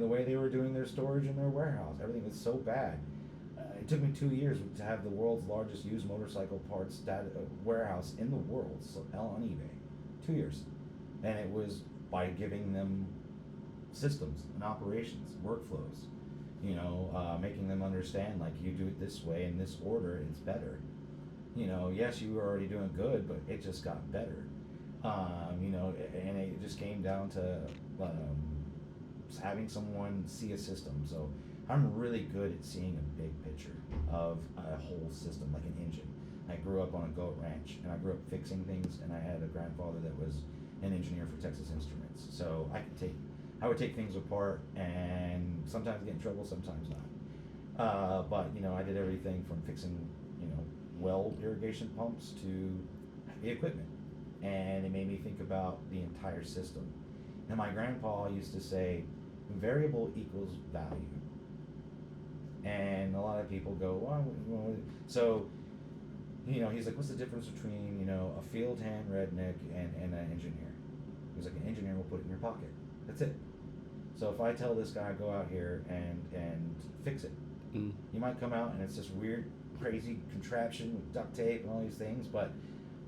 way they were doing their storage in their warehouse, everything was so bad. It took me 2 years to have the world's largest used motorcycle parts warehouse in the world, on eBay. 2 years. And it was by giving them systems and operations, workflows, making them understand, like, you do it this way in this order, it's better. Yes, you were already doing good, but it just got better. And it just came down to having someone see a system. So I'm really good at seeing a big picture of a whole system, like an engine. I grew up on a goat ranch, and I grew up fixing things, and I had a grandfather that was an engineer for Texas Instruments. So I would take things apart, and sometimes get in trouble, sometimes not. But I did everything from fixing, well irrigation pumps to the equipment, and it made me think about the entire system. And my grandpa used to say, variable equals value. And a lot of people go, well, so, he's like, what's the difference between, a field hand redneck and an engineer? He's like, an engineer will put it in your pocket. That's it. So if I tell this guy, go out here and fix it, you might come out and it's this weird, crazy contraption with duct tape and all these things, but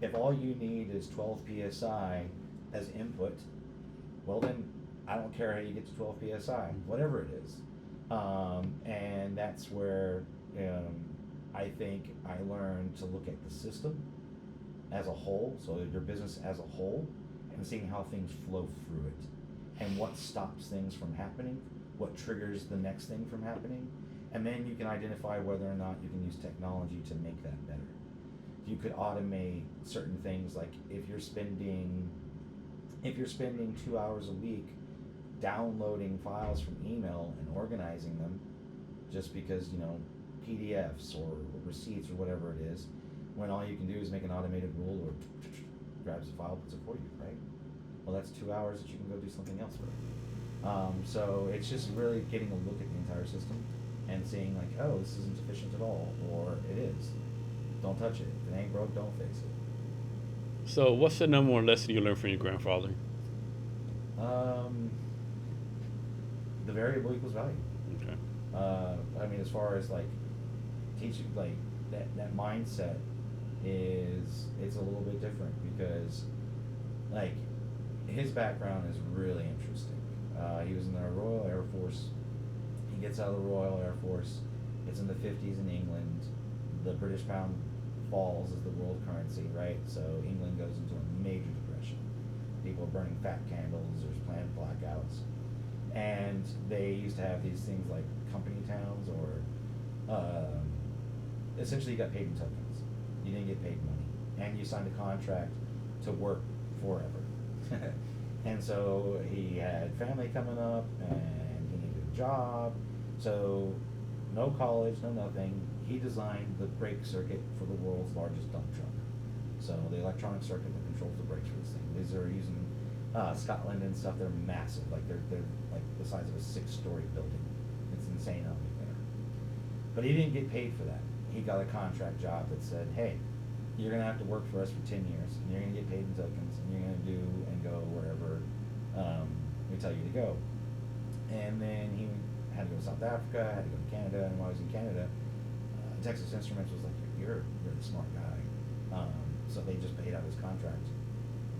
if all you need is 12 psi as input, well then, I don't care how you get to 12 psi, whatever it is. And that's where I think I learned to look at the system as a whole, so your business as a whole, and seeing how things flow through it, and what stops things from happening, what triggers the next thing from happening, and then you can identify whether or not you can use technology to make that better. You could automate certain things, like if you're spending 2 hours a week downloading files from email and organizing them, just because PDFs or receipts or whatever it is, when all you can do is make an automated rule or grabs a file, puts it for you, right? Well, that's 2 hours that you can go do something else with. So it's just really getting a look at the entire system and seeing like, oh, this isn't efficient at all, or it is. Don't touch it. If it ain't broke, don't fix it. So what's the number one lesson you learned from your grandfather? The variable equals value. Okay. I mean, as far as like teaching, like that mindset it's a little bit different, because like his background is really interesting. He was in the Royal Air Force. He gets out of the Royal Air Force. It's in the 50s in England. The British pound falls as the world currency, right? So England goes into a major depression. People are burning fat candles. There's planned blackouts. And they used to have these things like company towns, or essentially you got paid in tokens. You didn't get paid money. And you signed a contract to work forever. And so he had family coming up, and he needed a job. So no college, no nothing. He designed the brake circuit for the world's largest dump truck. So the electronic circuit that controls the brakes for this thing. These are using Scotland and stuff. They're massive. Like they're like the size of a 6-story building. It's insane how big they are. But he didn't get paid for that. He got a contract job that said, hey, you're going to have to work for us for 10 years, and you're going to get paid in tokens, and you're going to do and go wherever we tell you to go. And then he had to go to South Africa, had to go to Canada, and while he was in Canada, Texas Instruments was like, you're a smart guy. So they just paid out his contract.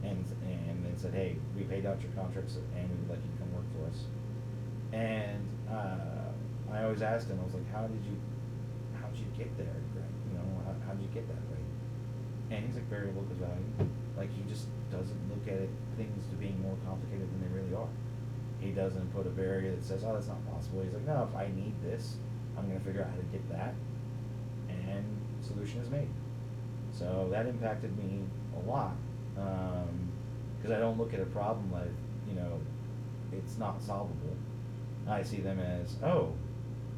And they said, hey, we paid out your contracts, and we would like you to come work for us. And I always asked him, I was like, how did you get there, Greg? How did you get that way? And he's like, variable equals value. Like, he just doesn't look at things to being more complicated than they really are. He doesn't put a barrier that says, oh, that's not possible. He's like, no, if I need this, I'm going to figure out how to get that, and solution is made. So that impacted me a lot, because I don't look at a problem like, it's not solvable. I see them as,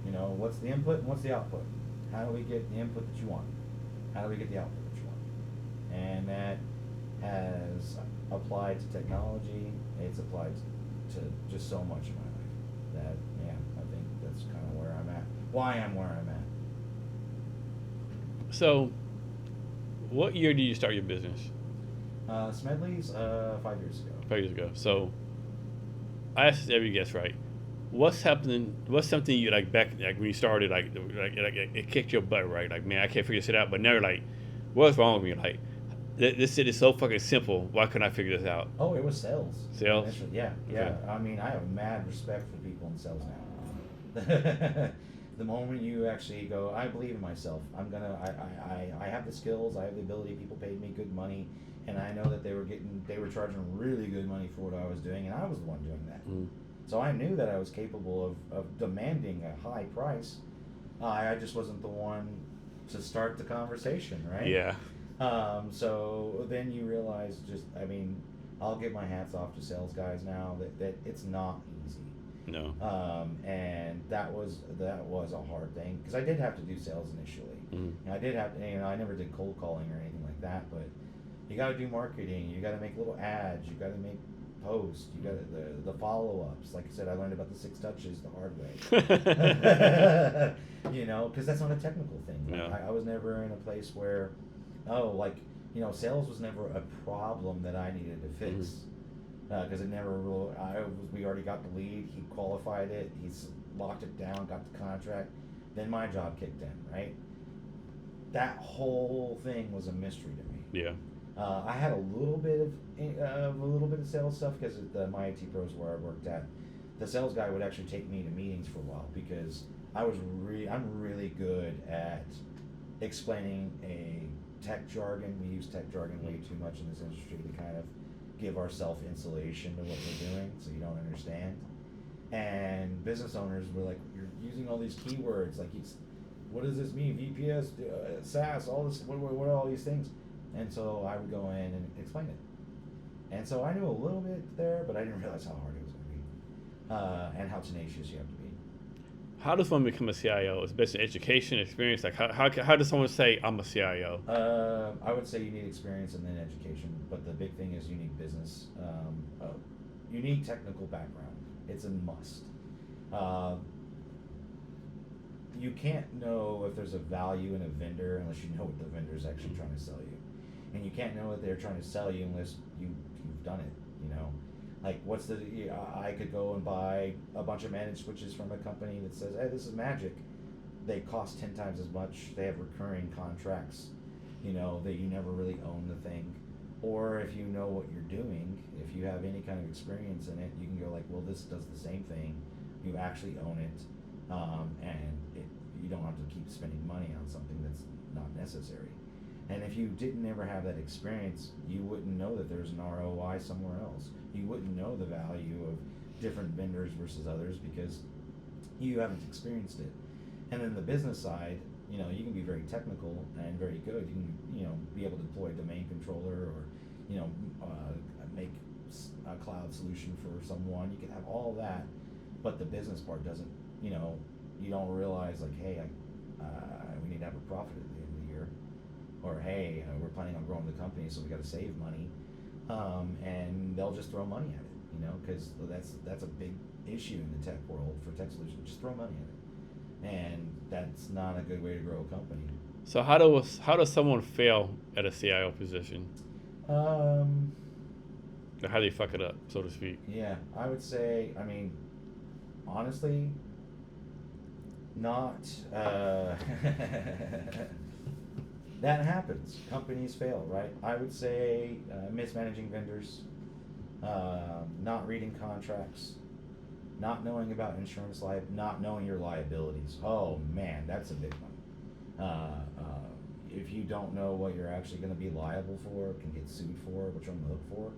what's the input and what's the output? How do we get the input that you want? How do we get the output that you want? And that has applied to technology. It's applied to just so much in my life that, I think that's kind of where I'm at. Why I'm where I'm at. So, what year did you start your business? Smedley's 5 years ago. 5 years ago. So, I asked every guest, right? What's happening? What's something you like back when you started? Like it kicked your butt, right? Like, man, I can't figure this shit out. But now you're like, what's wrong with me? Like, this shit is so fucking simple. Why couldn't I figure this out? Oh, it was sales. Sales? Yeah. Okay. I mean, I have mad respect for people in sales now. The moment you actually go, I believe in myself. I have the skills. I have the ability. People paid me good money, and I know that they were charging really good money for what I was doing, and I was the one doing that. So I knew that I was capable of demanding a high price. I just wasn't the one to start the conversation, right? Yeah. So then you realize I mean, I'll give my hats off to sales guys now that it's not easy. No. And that was a hard thing because I did have to do sales initially. Mm-hmm. And I did have to, I never did cold calling or anything like that, but you got to do marketing. You got to make little ads. You got to make posts. You got the follow ups. Like I said, I learned about the 6 touches the hard way. Because that's not a technical thing. Yeah. I was never in a place where, sales was never a problem that I needed to fix. Because it never really, we already got the lead, he qualified it, he's locked it down, got the contract, then my job kicked in, right? That whole thing was a mystery to me. Yeah. I had a little bit of sales stuff because at my IT pros where I worked at, the sales guy would actually take me to meetings for a while because I'm really good at explaining a tech jargon. We use tech jargon way too much in this industry to kind of give ourselves insulation to what we're doing so you don't understand. And business owners were like, you're using all these keywords, like what does this mean? VPS, SaaS, all this, what are all these things? And so I would go in and explain it. And so I knew a little bit there, but I didn't realize how hard it was going to be, and how tenacious you have to be. How does one become a CIO? It's based on education, experience. Like how does someone say I'm a CIO? I would say you need experience and then education, but the big thing is you need business. You need technical background. It's a must. You can't know if there's a value in a vendor unless you know what the vendor's actually trying to sell you, and you can't know what they're trying to sell you unless you've done it. Like I could go and buy a bunch of managed switches from a company that says, hey, this is magic. They cost 10 times as much. They have recurring contracts, that you never really own the thing. Or if you know what you're doing, if you have any kind of experience in it, you can go like, well, this does the same thing. You actually own it, and you don't have to keep spending money on something that's not necessary. And if you didn't ever have that experience, you wouldn't know that there's an ROI somewhere else. You wouldn't know the value of different vendors versus others because you haven't experienced it. And then the business side, you can be very technical and very good. You can, be able to deploy a domain controller or, make a cloud solution for someone. You can have all that, but the business part doesn't, you don't realize like, hey, we need to have a profit at the end of the year. Or hey, we're planning on growing the company, so we got to save money, and they'll just throw money at it, because that's a big issue in the tech world for tech solutions. Just throw money at it, and that's not a good way to grow a company. So how does someone fail at a CIO position? Or how do you fuck it up, so to speak? Yeah, I would say, honestly, not. That happens. Companies fail, right? I would say mismanaging vendors, not reading contracts, not knowing about insurance not knowing your liabilities. Oh man, that's a big one. If you don't know what you're actually going to be liable for, can get sued for, what you're on the hook for,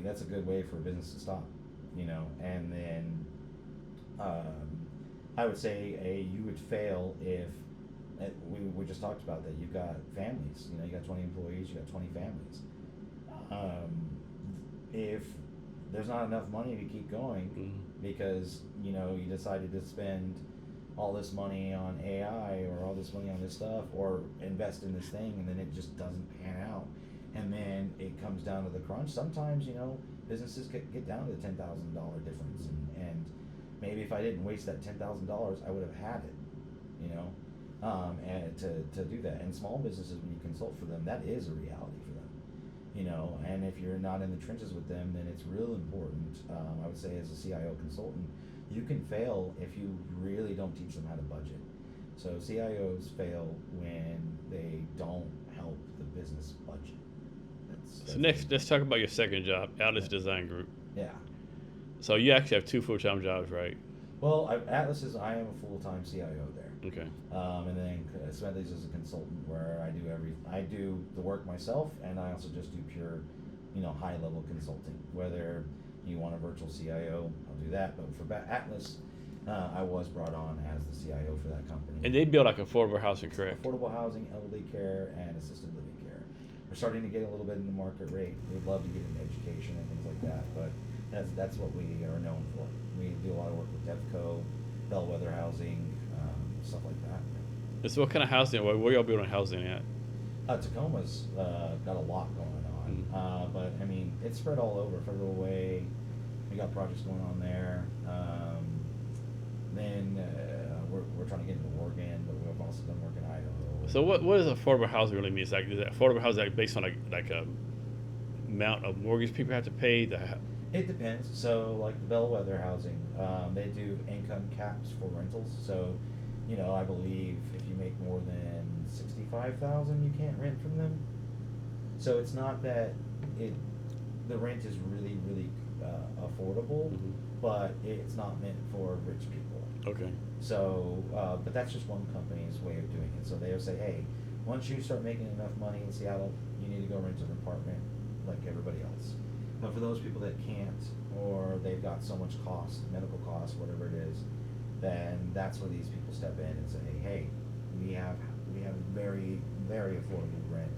that's a good way for a business to stop. And then I would say you would fail if. We just talked about that. You've got families. You got 20 employees. You got 20 families. If there's not enough money to keep going because you decided to spend all this money on AI or all this money on this stuff or invest in this thing and then it just doesn't pan out, and then it comes down to the crunch. Sometimes businesses get down to the $10,000 difference, and maybe if I didn't waste that $10,000, I would have had it. And to do that. And small businesses, when you consult for them, that is a reality for them. And if you're not in the trenches with them, then it's real important. I would say as a CIO consultant, you can fail if you really don't teach them how to budget. So CIOs fail when they don't help the business budget. So next, let's talk about your second job, Atlas Design Group. Yeah. So you actually have 2 full-time jobs, right? Well, I am a full-time CIO there. Okay. And then Smedley's is a consultant where I do the work myself, and I also just do pure, high-level consulting. Whether You want a virtual CIO, I'll do that. But for Atlas, I was brought on as the CIO for that company. And they build like affordable housing, correct? Affordable housing, elderly care, and assisted living care. We're starting to get a little bit in the market rate. We'd love to get into education and things like that, but that's what we are known for. We do a lot of work with DevCo, Bellwether Housing, stuff like that. And so what kind of housing, where y'all building housing at? Tacoma's got a lot going on, but I mean, it's spread all over. Federal Way, we got projects going on there. Then we're trying to get into Oregon, but we've also done work in Idaho. So what does affordable housing really mean? Is that affordable housing based on like a amount of mortgage people have to pay? It depends. So like the Bellwether Housing, they do income caps for rentals. So, I believe if you make more than 65,000, you can't rent from them. So it's not that the rent is really, really affordable, but it's not meant for rich people. Okay. So, but that's just one company's way of doing it. So they'll say, hey, once you start making enough money in Seattle, you need to go rent an apartment like everybody else. But for those people that can't, or they've got so much cost, medical costs, whatever it is, then that's where these people step in and say, hey, we have very, very affordable rent,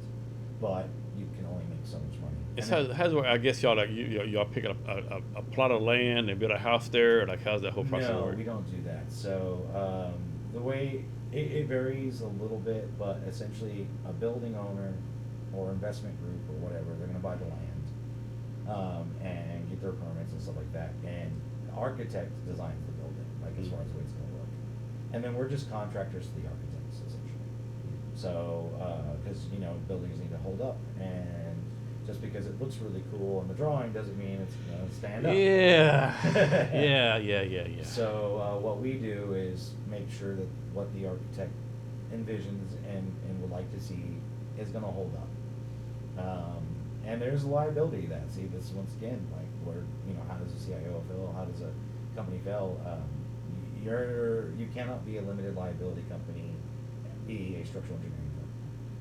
but you can only make so much money. It's how's I guess y'all y'all pick up a plot of land and build a house there. Like how's that whole process No, work? we don't do that. So the way it varies a little bit, but essentially a building owner or investment group or whatever, they're going to buy the land and get their permits and stuff like that. And the architect designs the building, like as far as the way it's going to look. And then we're just contractors to the architects essentially. So because buildings need to hold up, and just because it looks really cool in the drawing doesn't mean it's going to stand up. Yeah. yeah. So what we do is make sure that what the architect envisions and would like to see is going to hold up. And there's a liability to that. See, this once again, like where how does a CIO fail? How does a company fail? You cannot be a limited liability company, be a structural engineering firm.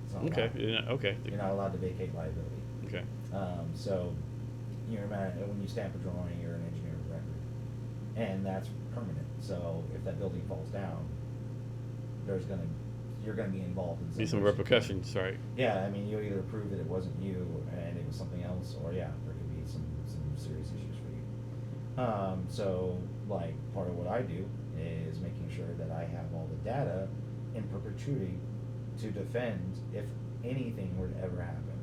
It's not allowed. Okay. You're not allowed to vacate liability. Okay. So when you stamp a drawing, you're an engineer of record, and that's permanent. So if that building falls down, you're gonna be involved in Some repercussions, right? Yeah, I mean, you either prove that it wasn't you and it was something else, or there could be some serious issues for you. So like part of what I do is making sure that I have all the data in perpetuity to defend if anything were to ever happen,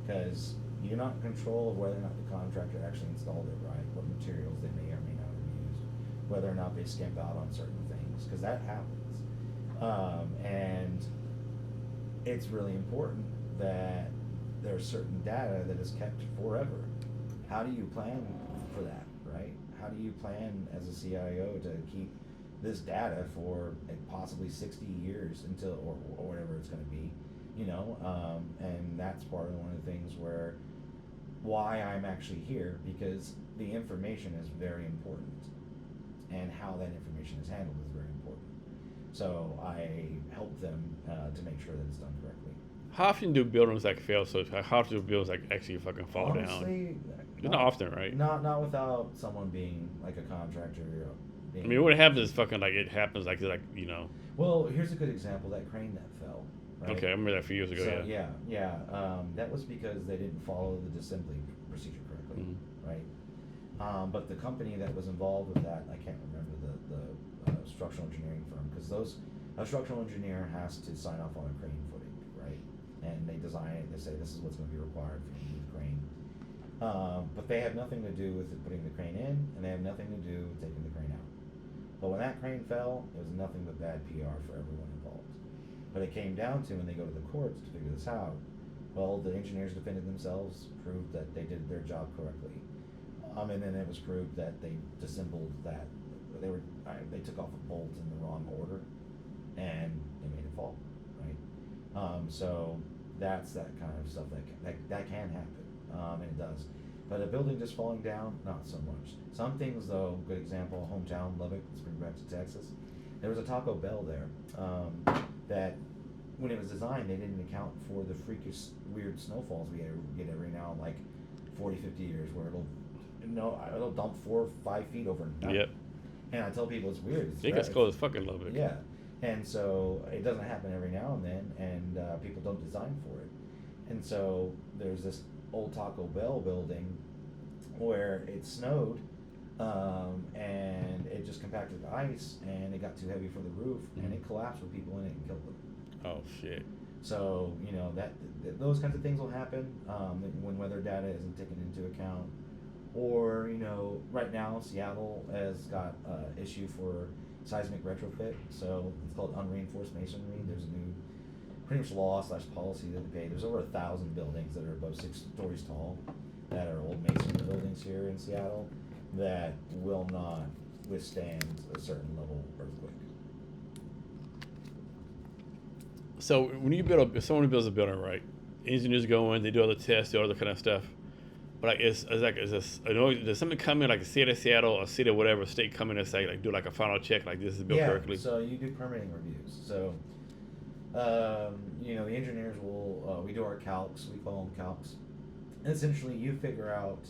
because you're not in control of whether or not the contractor actually installed it right, what materials they may or may not have used, whether or not they skimp out on certain things, because that happens. And it's really important that there's certain data that is kept forever. How do you plan for that, right? How do you plan as a CIO to keep this data for possibly 60 years until, or whatever it's going to be, and that's part of one of the things why I'm actually here, because the information is very important, and how that information is handled is very important. So I help them to make sure that it's done correctly. How often do buildings fail? So how often do buildings actually fucking fall Honestly, down? Not often, right? Not without someone being like a contractor. What happens is it happens Well, here's a good example. That crane that fell. Right? Okay, I remember that a few years ago. So, yeah. That was because they didn't follow the disassembly procedure correctly, right? But the company that was involved with that, I can't remember the structural engineering firm, because a structural engineer has to sign off on a crane footing, right? And they design it. They say this is what's going to be required for you with crane. But they have nothing to do with putting the crane in, and they have nothing to do with taking the crane out. But when that crane fell, it was nothing but bad PR for everyone involved. But it came down to when they go to the courts to figure this out, well, the engineers defended themselves, proved that they did their job correctly. And then it was proved that they disassembled that. They took off a bolt in the wrong order, and they made it fall, right? So that's that kind of stuff that can happen, and it does. But a building just falling down, not so much. Some things, though, good example, hometown, Lubbock, let's bring it back to Texas. There was a Taco Bell there that, when it was designed, they didn't account for the freakish, weird snowfalls we get every now in 40, 50 years, where it'll no, it'll dump 4 or 5 feet overnight. Yep. And I tell people it's weird. It gets cold as fucking Lubbock. Yeah, and so it doesn't happen every now and then, and people don't design for it. And so there's this old Taco Bell building where it snowed, and it just compacted ice, and it got too heavy for the roof, and it collapsed with people in it and killed them. Oh shit. So those kinds of things will happen when weather data isn't taken into account. Or, right now Seattle has got an issue for seismic retrofit, so it's called unreinforced masonry. There's a new pretty much law / policy that they pay. There's over 1,000 buildings that are above 6 stories tall that are old masonry buildings here in Seattle that will not withstand a certain level of earthquake. So when you if someone builds a building, right? Engineers go in, they do all the tests, do all the kind of stuff. But does something come in like a city of Seattle or city or whatever state come in and say do like a final check like this is built correctly? So you do permitting reviews. So the engineers will we do our calcs. We call them calcs. And essentially, you figure out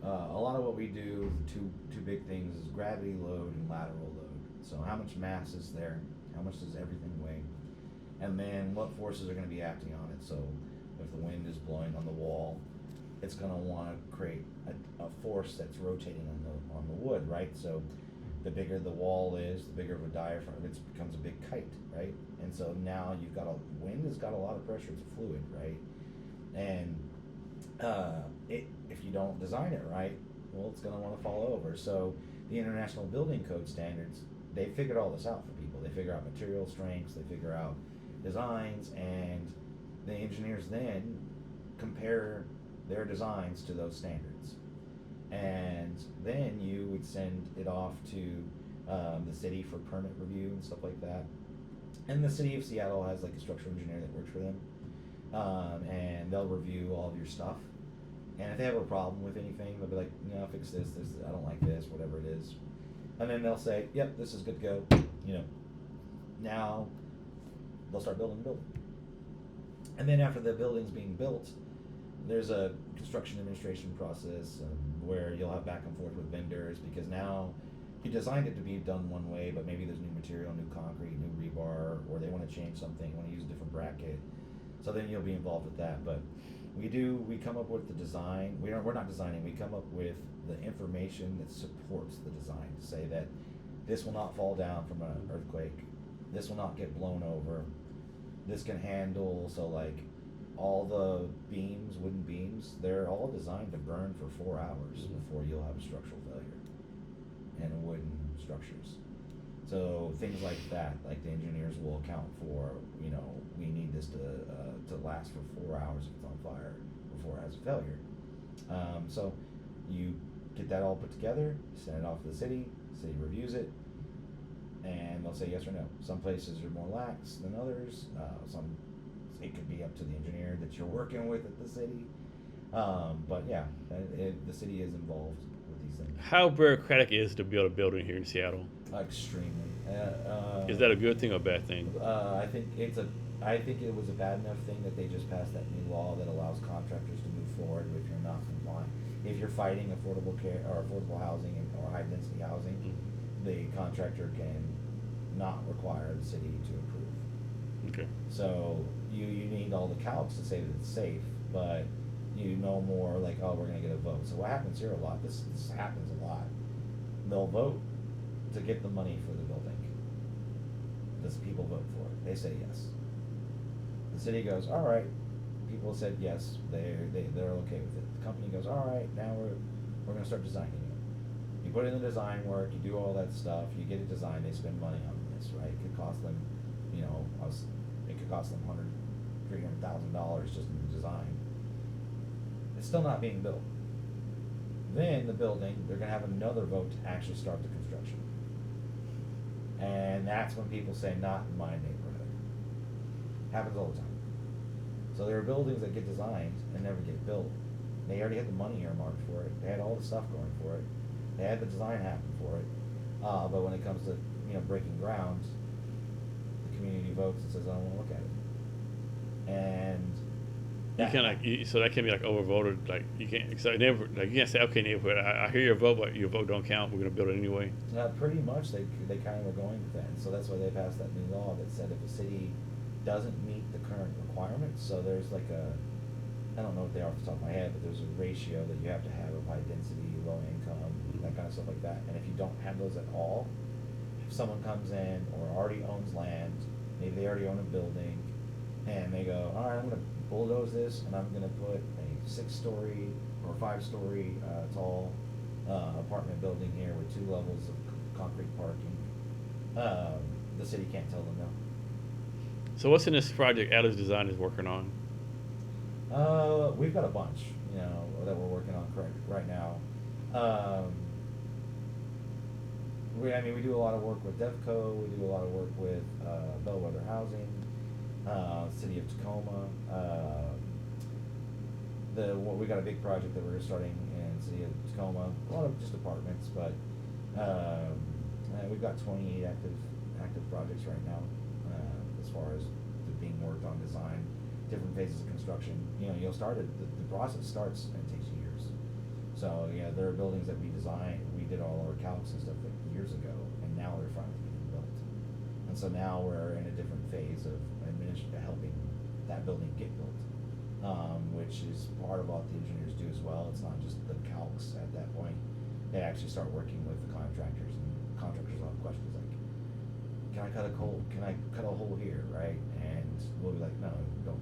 a lot of what we do. Two big things is gravity load and lateral load. So how much mass is there? How much does everything weigh? And then what forces are going to be acting on it. So if the wind is blowing on the wall, it's going to want to create a force that's rotating on the wood, right? So the bigger the wall is, the bigger of a diaphragm, it becomes a big kite, right? And so now wind has got a lot of pressure. It's a fluid, right? And if you don't design it right, well, it's going to want to fall over. So the International Building Code standards, they figured all this out for people. They figure out material strengths, they figure out designs, and the engineers then compare their designs to those standards. And then you would send it off to the city for permit review and stuff like that. And the city of Seattle has like a structural engineer that works for them, and they'll review all of your stuff. And if they have a problem with anything, they'll be like, no, fix this, I don't like this, whatever it is. And then they'll say, yep, this is good to go. Now they'll start building the building. And then after the building's being built, there's a construction administration process where you'll have back and forth with vendors, because now you designed it to be done one way, but maybe there's new material, new concrete, new rebar, or they want to change something, want to use a different bracket. So then you'll be involved with that. But we come up with the design. We're not designing. We come up with the information that supports the design to say that this will not fall down from an earthquake. This will not get blown over. This can handle, so like all the beams, wooden beams, they're all designed to burn for 4 hours before you'll have a structural failure in wooden structures. So things like that, like the engineers will account for, we need this to last for 4 hours if it's on fire before it has a failure. So you get that all put together, send it off to the city reviews it, and they'll say yes or no. Some places are more lax than others. It could be up to the engineer that you're working with at the city. But yeah, the city is involved with these things. How bureaucratic is to build a building here in Seattle? Extremely. Is that a good thing or a bad thing? I think it was a bad enough thing that they just passed that new law that allows contractors to move forward if you're not compliant. If you're fighting affordable care or affordable housing or high density housing, the contractor can not require the city to approve. Okay. So you need all the calcs to say that it's safe, but you know more like, oh, we're gonna get a vote. So what happens here a lot, this happens a lot. They'll vote to get the money for the building. Does people vote for it? They say yes. The city goes, all right. People said yes. They're okay with it. The company goes, all right. Now we're gonna start designing it. You put in the design work. You do all that stuff. You get it designed. They spend money on this, right? It could cost them, it could cost them $300,000 just in the design. It's still not being built. Then the building, they're gonna have another vote to actually start the construction. And that's when people say, not in my neighborhood. Happens all the time. So there are buildings that get designed and never get built. They already had the money earmarked for it. They had all the stuff going for it. They had the design happen for it. But when it comes to breaking ground, the community votes and says, I don't want to look at it. And You can't so that can be like overvoted. Like you can't, so you can't say, okay, neighborhood, I hear your vote, but your vote don't count. We're gonna build it anyway. Pretty much, they kind of are going with that, and so that's why they passed that new law that said if a city doesn't meet the current requirements, so there's like I don't know what they are off the top of my head, but there's a ratio that you have to have of high density, low income, that kind of stuff like that. And if you don't have those at all, if someone comes in or already owns land, maybe they already own a building, and they go, all right, I'm gonna bulldoze this, and I'm gonna put a 6-story or 5-story tall apartment building here with 2 levels of concrete parking. The city can't tell them no. So what's in this project Atlas Design is working on? We've got a bunch, that we're working on right now. We do a lot of work with DevCo. We do a lot of work with Bellwether Housing, City of Tacoma. We got a big project that we're starting in City of Tacoma. A lot of just apartments, but we've got 28 active projects right now, as far as being worked on design. Different phases of construction. You'll start it. The process starts and it takes years. So there are buildings that we designed. We did all our calcs and stuff like years ago, and now they're finally being built. And so now we're in a different phase of helping that building get built, which is part of what the engineers do as well. It's not just the calcs at that point. They actually start working with the contractors, and contractors will have questions like, can I cut a hole? Can I cut a hole here, right? And we'll be like, no, don't.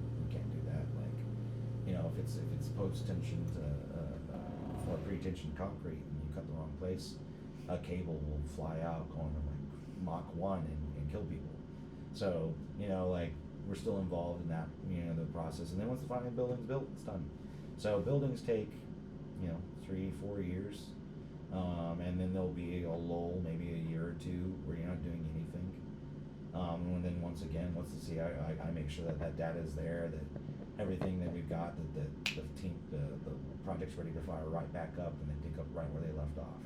If it's post-tension or pre-tension concrete and you cut the wrong place, a cable will fly out going to like Mach 1 and kill people. So, we're still involved in that, the process. And then once the final building's built, it's done. So buildings take, 3-4 years. And then there'll be a lull, maybe a year or 2 where you're not doing anything. And then once again, once I make sure that data is there, that everything that we've got, that the project's ready to fire right back up and then pick up right where they left off.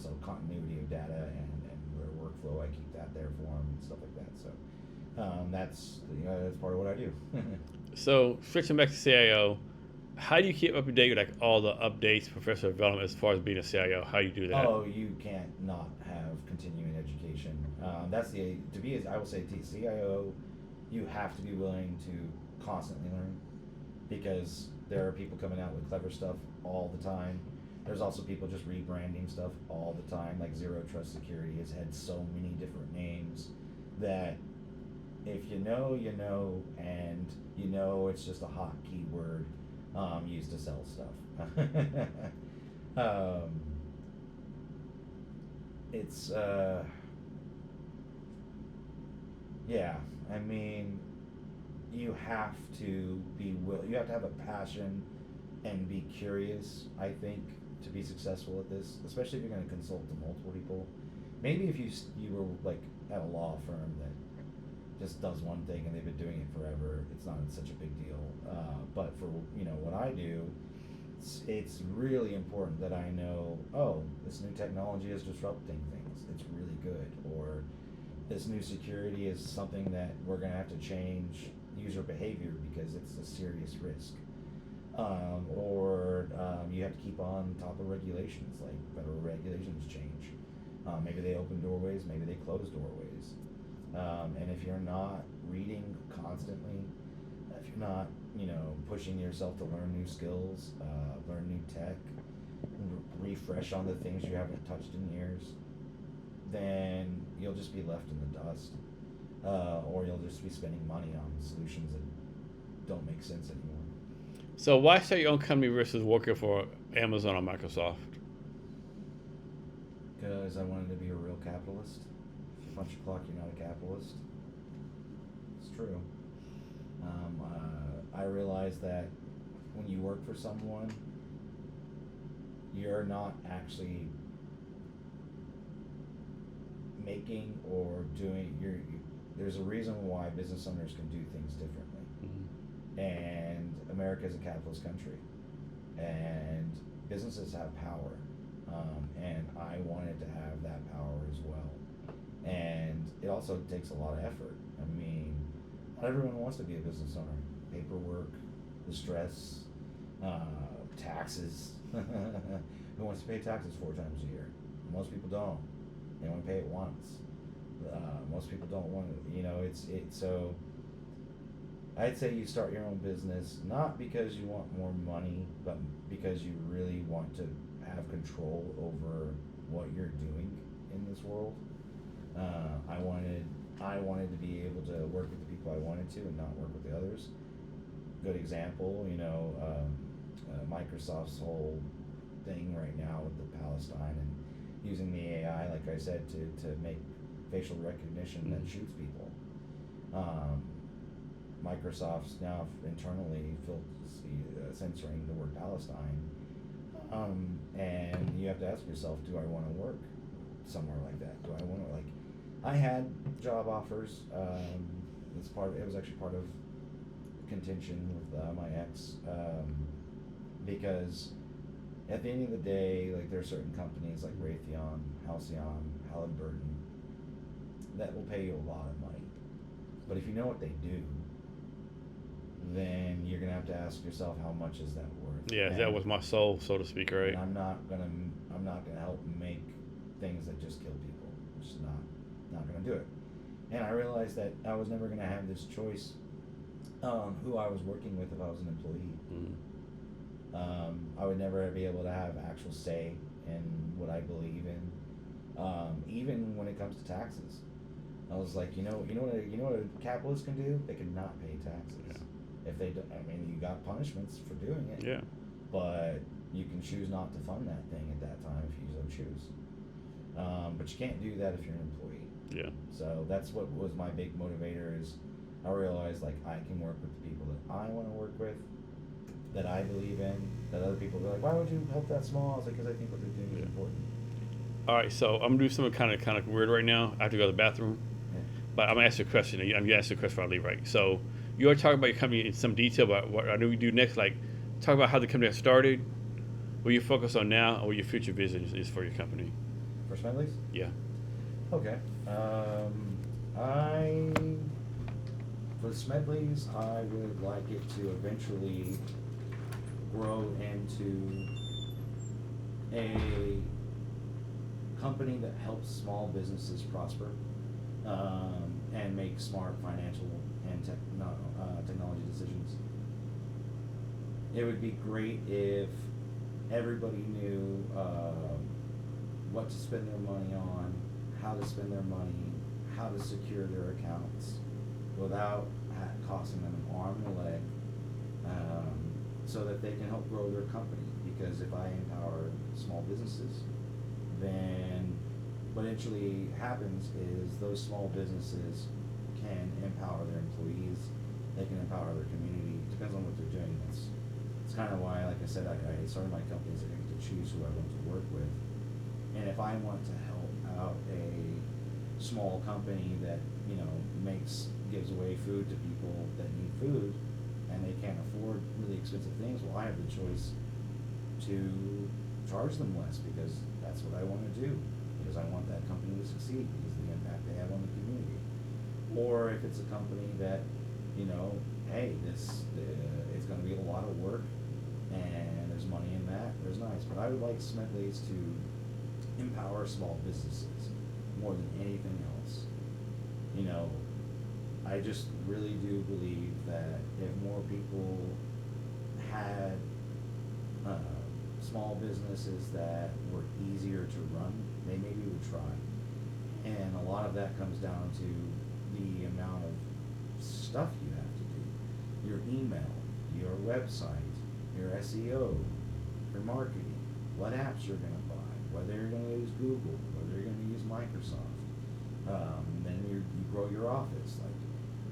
So continuity of data and their workflow, I keep that there for them and stuff like that. So that's part of what I do. So switching back to CIO, how do you keep up to date with like all the updates, professional development as far as being a CIO? How do you do that? Oh, you can't not have continuing education. I will say, CIO, you have to be willing to constantly learn, because there are people coming out with clever stuff all the time. There's also people just rebranding stuff all the time. Like Zero Trust Security has had so many different names that if you know, and it's just a hot keyword used to sell stuff. It's you have to you have to have a passion and be curious, I think, to be successful at this, especially if you're going to consult to multiple people. Maybe if you were like at a law firm that just does one thing and they've been doing it forever, it's not such a big deal. But for what I do, it's really important that I know, this new technology is disrupting things. It's really good. Or this new security is something that we're going to have to change user behavior because it's a serious risk. Or you have to keep on top of regulations, like federal regulations change. Maybe they open doorways, maybe they close doorways. And if you're not reading constantly, if you're not, pushing yourself to learn new skills, learn new tech, refresh on the things you haven't touched in years, then you'll just be left in the dust. Or you'll just be spending money on solutions that don't make sense anymore. So why start your own company versus working for Amazon or Microsoft? Because I wanted to be a real capitalist. If you punch your clock, you're not a capitalist. It's true. I realized that when you work for someone, you're not actually making or doing. There's a reason why business owners can do things differently. Mm-hmm. And America is a capitalist country, and businesses have power. And I wanted to have that power as well. And it also takes a lot of effort. Not everyone wants to be a business owner. Paperwork, the stress, taxes. Who wants to pay taxes 4 times a year? Most people don't. They only pay it once. Most people don't want to. So I'd say you start your own business not because you want more money, but because you really want to have control over what you're doing in this world. I wanted to be able to work with the people I wanted to and not work with the others. Good example, Microsoft's whole thing right now with the Palestine and using the AI, like I said, to make facial recognition that shoots people. Microsoft's now internally censoring the word Palestine. And you have to ask yourself, do I want to work somewhere like that? Do I want to, I had job offers. It was actually part of contention with my ex, because at the end of the day, there are certain companies like Raytheon, Halcyon, Halliburton that will pay you a lot of money. But if you know what they do, then you're gonna have to ask yourself, how much is that worth? Yeah, that was my soul, so to speak, right? And I'm not gonna help make things that just kill people. I'm just not gonna do it. And I realized that I was never gonna have this choice who I was working with if I was an employee. I would never be able to have actual say in what I believe in, even when it comes to taxes. I was like, you know what a capitalist can do? They can not pay taxes. Yeah. If they do, you got punishments for doing it. Yeah. But you can choose not to fund that thing at that time if you so choose. But you can't do that if you're an employee. Yeah. So that's what was my big motivator. Is I realized I can work with the people that I want to work with, that I believe in, that other people are like, why would you help that small? I was like, because I think what they're doing is important. All right, so I'm gonna do something kind of weird right now. I have to go to the bathroom, but I'm gonna ask you a question. I'm gonna ask you a question before I leave, right? So you already talked about your company in some detail, about what I know you do next. Talk about how the company got started, what you focus on now, and what your future vision is for your company. For Smedley's? Yeah. Okay. For Smedley's, I would like it to eventually grow into a company that helps small businesses prosper, and make smart financial and technology decisions. It would be great if everybody knew what to spend their money on, how to spend their money, how to secure their accounts without costing them an arm and a leg, so that they can help grow their company. Because if I empower small businesses, then what eventually happens is those small businesses can empower their employees, they can empower their community. It depends on what they're doing. It's kind of why, like I said, I started my companies. I get to choose who I want to work with. And if I want to help out a small company that gives away food to people that need food and they can't afford really expensive things, well, I have the choice to charge them less, because that's what I want to do, because I want that company to succeed because of the impact they have on the community. Or if it's a company that, hey, it's going to be a lot of work and there's money in that, there's nice. But I would like Smedley's to empower small businesses more than anything else. I just really do believe that if more people had small businesses that were easier to run, they maybe would try. And a lot of that comes down to the amount of stuff you have to do. Your email, your website, your SEO, your marketing, what apps you're going to buy, whether you're going to use Google, whether you're going to use Microsoft. Then you grow your office.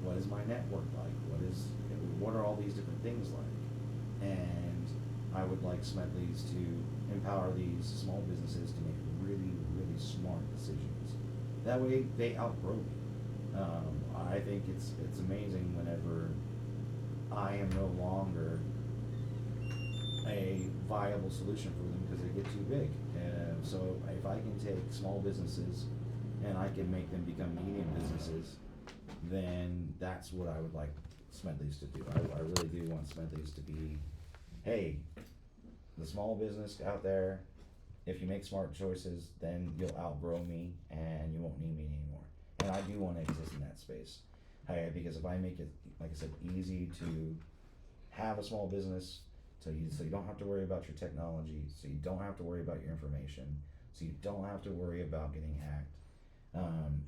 What is my network like? What are all these different things like? And I would like Smedley's to empower these small businesses to make really, really smart decisions. That way they outgrow me. I think it's amazing whenever I am no longer a viable solution for them because they get too big. So if I can take small businesses and I can make them become medium businesses, then that's what I would like Smedley's to do. I really do want Smedley's to be, hey, the small business out there, if you make smart choices, then you'll outgrow me and you won't need me anymore. And I do want to exist in that space. Because if I make it, like I said, easy to have a small business, so you don't have to worry about your technology, so you don't have to worry about your information, so you don't have to worry about getting hacked,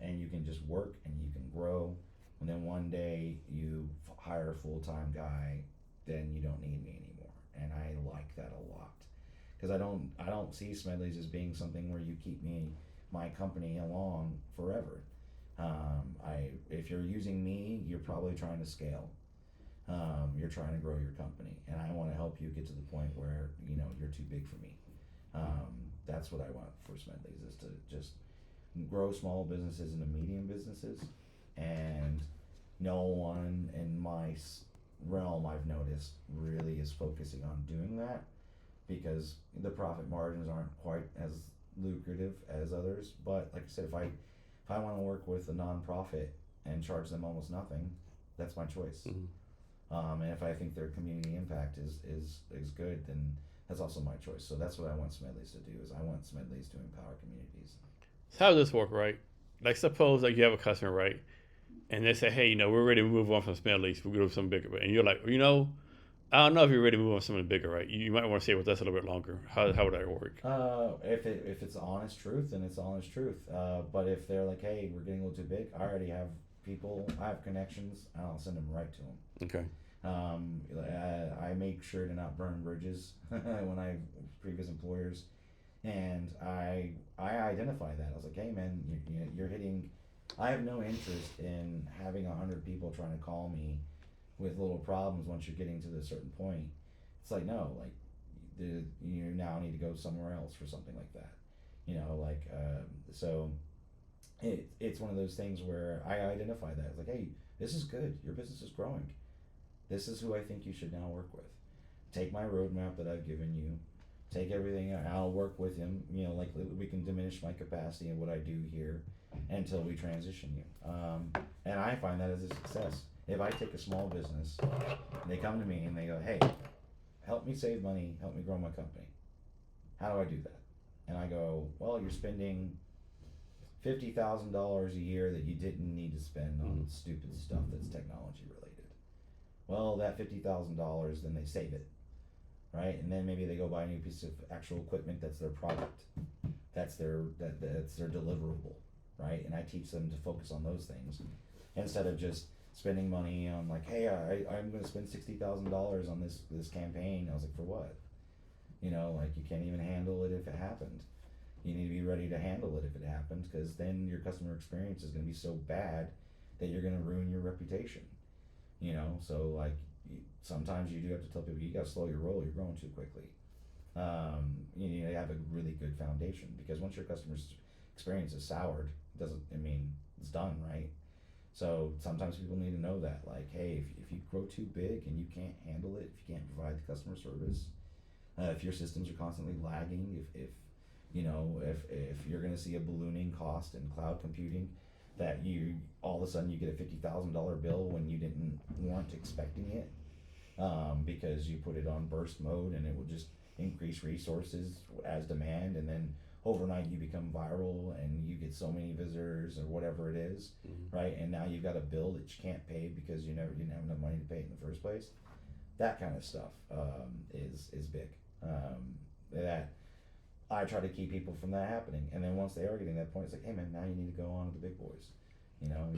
and you can just work and you can grow, and then one day you hire a full-time guy, then you don't need me anymore, and I like that a lot, because I don't see Smedley's as being something where you keep my company along forever. If you're using me, you're probably trying to scale. You're trying to grow your company, and I want to help you get to the point where you're too big for me. That's what I want for Smedley's, is to just grow small businesses into medium businesses, and no one in my realm, I've noticed, really is focusing on doing that, because the profit margins aren't quite as lucrative as others. But like I said, if I want to work with a nonprofit and charge them almost nothing, that's my choice. Mm-hmm. And if I think their community impact is good, then that's also my choice. So that's what I want Smedley's to do. Is I want Smedley's to empower communities. So how does this work, right? Like, suppose like you have a customer, right, and they say, hey, we're ready to move on from Smedley's, we're going to do something bigger, and you're like, I don't know if you're ready to move on to something bigger, right? You might want to stay with us a little bit longer. How would that work? If it's honest truth, then it's honest truth. But if they're like, hey, we're getting a little too big, I already have people, I have connections, and I'll send them right to them. Okay. I make sure to not burn bridges when I have previous employers, and I identify that. I was like, hey man, you're hitting. I have no interest in having 100 people trying to call me with little problems once you're getting to this certain point. It's like, no, like you now need to go somewhere else for something like that. So it's one of those things where I identify that. It's like, hey, this is good. Your business is growing. This is who I think you should now work with. Take my roadmap that I've given you. Take everything. I'll work with him. Like we can diminish my capacity and what I do here until we transition you. And I find that as a success. If I take a small business, they come to me and they go, hey, help me save money, help me grow my company. How do I do that? And I go, well, you're spending $50,000 a year that you didn't need to spend on stupid stuff that's technology related. Well, that $50,000, then they save it, right? And then maybe they go buy a new piece of actual equipment that's their product, that's their deliverable, right? And I teach them to focus on those things instead of just spending money on like, hey, I'm going to spend $60,000 on this campaign. I was like, for what? Like you can't even handle it if it happened. You need to be ready to handle it if it happens, because then your customer experience is going to be so bad that you're going to ruin your reputation. So like sometimes you do have to tell people, you got to slow your roll. You're growing too quickly. You need to have a really good foundation, because once your customer's experience is soured, it's done, right? So sometimes people need to know that, like, hey, if you grow too big and you can't handle it, if you can't provide the customer service, if your systems are constantly lagging, if you're going to see a ballooning cost in cloud computing, that you all of a sudden you get a $50,000 bill when you weren't expecting it, because you put it on burst mode and it will just increase resources as demand, and then overnight you become viral and you get so many visitors or whatever it is, right? And now you've got a bill that you can't pay because you didn't have enough money to pay it in the first place. That kind of stuff is big. That I try to keep people from that happening. And then once they are getting that point, it's like, hey man, now you need to go on to the big boys.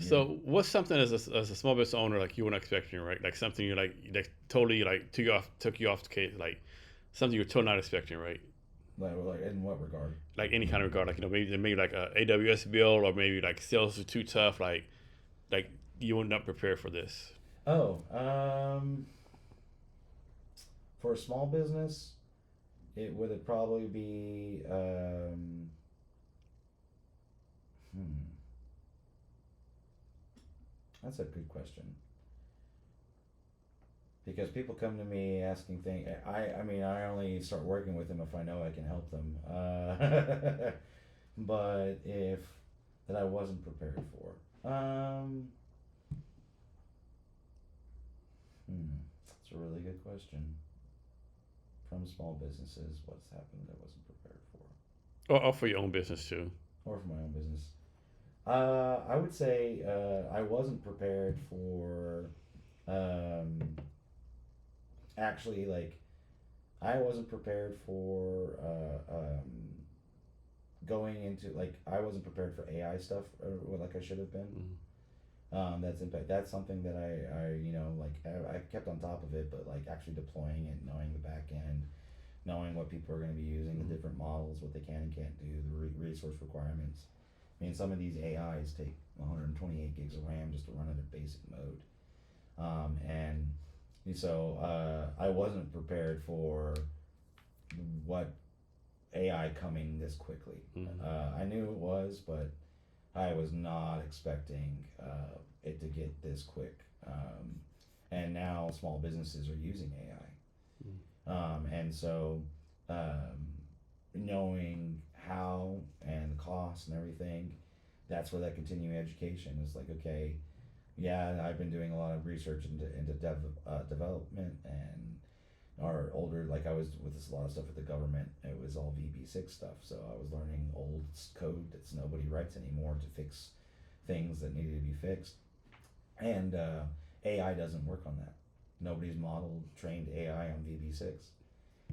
So what's something as a small business owner, like, you weren't expecting, right? Like something you like totally like took you off the case, like something you're totally not expecting, right? Like in what regard? Like any kind of regard, like maybe like a AWS bill, or maybe like sales are too tough, like you were not prepared for this. For a small business, it would probably be that's a good question, because people come to me asking things. I only start working with them if I know I can help them. But if that I wasn't prepared for, It's a really good question. From small businesses, what's happened I wasn't prepared for? Or for your own business too. Or for my own business. I would say I wasn't prepared for um, actually like I wasn't prepared for going into like I wasn't prepared for AI stuff like I should have been. Mm. That's impact. That's something that I like I kept on top of it, but like actually deploying it, knowing the back end, knowing what people are going to be using, the different models, what they can and can't do, the resource requirements. I mean, some of these AIs take 128 gigs of RAM just to run in their basic mode, and so I wasn't prepared for what AI coming this quickly. I knew it was, but I was not expecting it to get this quick. And now small businesses are using AI. And so knowing how and the cost and everything, that's where that continuing education is like, okay, yeah, I've been doing a lot of research into development and or older, like I was with this, a lot of stuff with the government. It was all VB6 stuff, so I was learning old code that nobody writes anymore to fix things that needed to be fixed. And AI doesn't work on that. Nobody's modeled trained AI on VB6,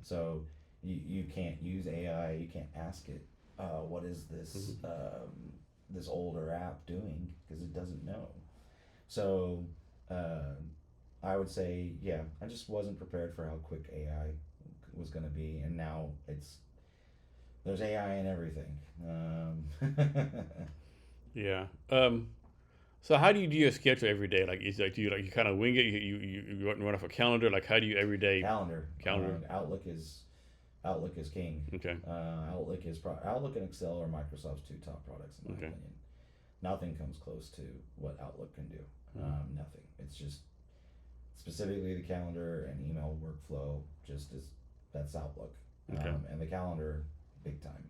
so you can't use AI. You can't ask it, what is this this older app doing, because it doesn't know. So I would say, yeah, I just wasn't prepared for how quick AI was going to be, and now there's AI in everything. Yeah. So how do you do your schedule every day? Like, is like do you kind of wing it? You run off a calendar? Like, how do you every day? Calendar. Calendar. Outlook is king. Okay. Outlook and Excel are Microsoft's two top products in my opinion. Nothing comes close to what Outlook can do. Nothing. It's just specifically the calendar and email workflow. That's Outlook. Okay. And the calendar, big time.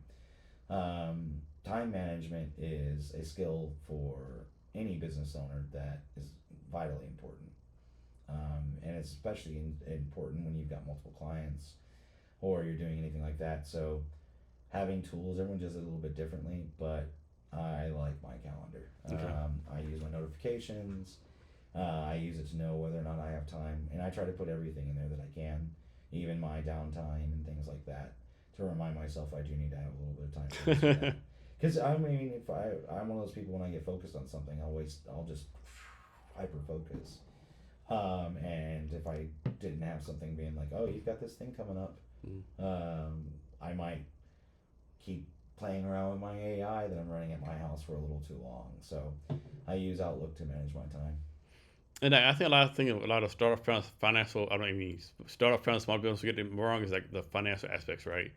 Time management is a skill for any business owner that is vitally important. And it's especially important when you've got multiple clients or you're doing anything like that. So having tools, everyone does it a little bit differently, but I like my calendar. Okay. I use my notifications. I use it to know whether or not I have time, and I try to put everything in there that I can, even my downtime and things like that, to remind myself I do need to have a little bit of time for this. Because I mean, if I'm one of those people, when I get focused on something, I'll just hyper focus. And if I didn't have something being like, oh, you've got this thing coming up, I might keep playing around with my AI that I'm running at my house for a little too long. So I use Outlook to manage my time. And I think a lot of startup financial, I don't mean startup founders, small businesses get it wrong is like the financial aspects, right?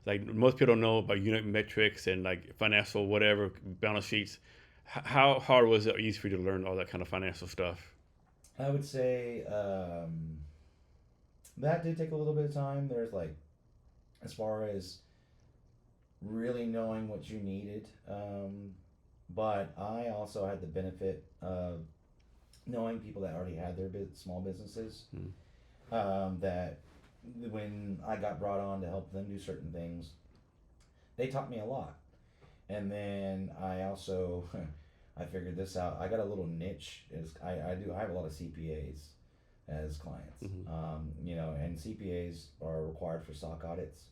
Like most people don't know about unit metrics and like financial whatever balance sheets. How hard was it, or easy for you to learn all that kind of financial stuff? I would say that did take a little bit of time. There's like, as far as really knowing what you needed, but I also had the benefit of knowing people that already had their small businesses, that when I got brought on to help them do certain things, they taught me a lot. And then I also I figured this out. I got a little niche. I have a lot of CPAs as clients. And CPAs are required for SOC audits.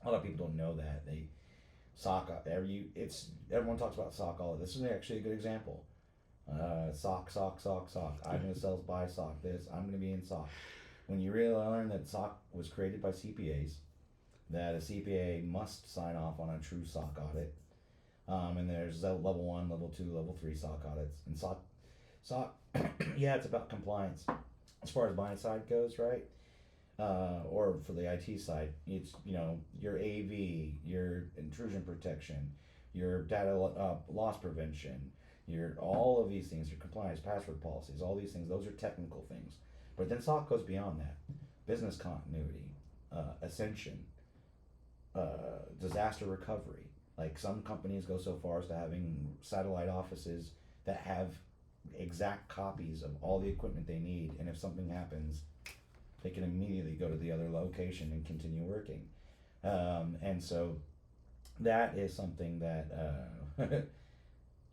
A lot of people don't know that. Everyone talks about SOC audit. This is actually a good example. SOC. I'm going to buy SOC this. I'm going to be in SOC. When you really learn that SOC was created by CPAs, that a CPA must sign off on a true SOC audit. And there's level 1, level 2, level 3 SOC audits. And SOC, yeah, it's about compliance. As far as my side goes, right? Or for the IT side, it's, your AV, your intrusion protection, your data loss prevention, all of these things, your compliance, password policies, all these things, those are technical things. But then SOC goes beyond that. Business continuity, ascension, disaster recovery. Like some companies go so far as to having satellite offices that have exact copies of all the equipment they need, and if something happens, they can immediately go to the other location and continue working. And so that is something that,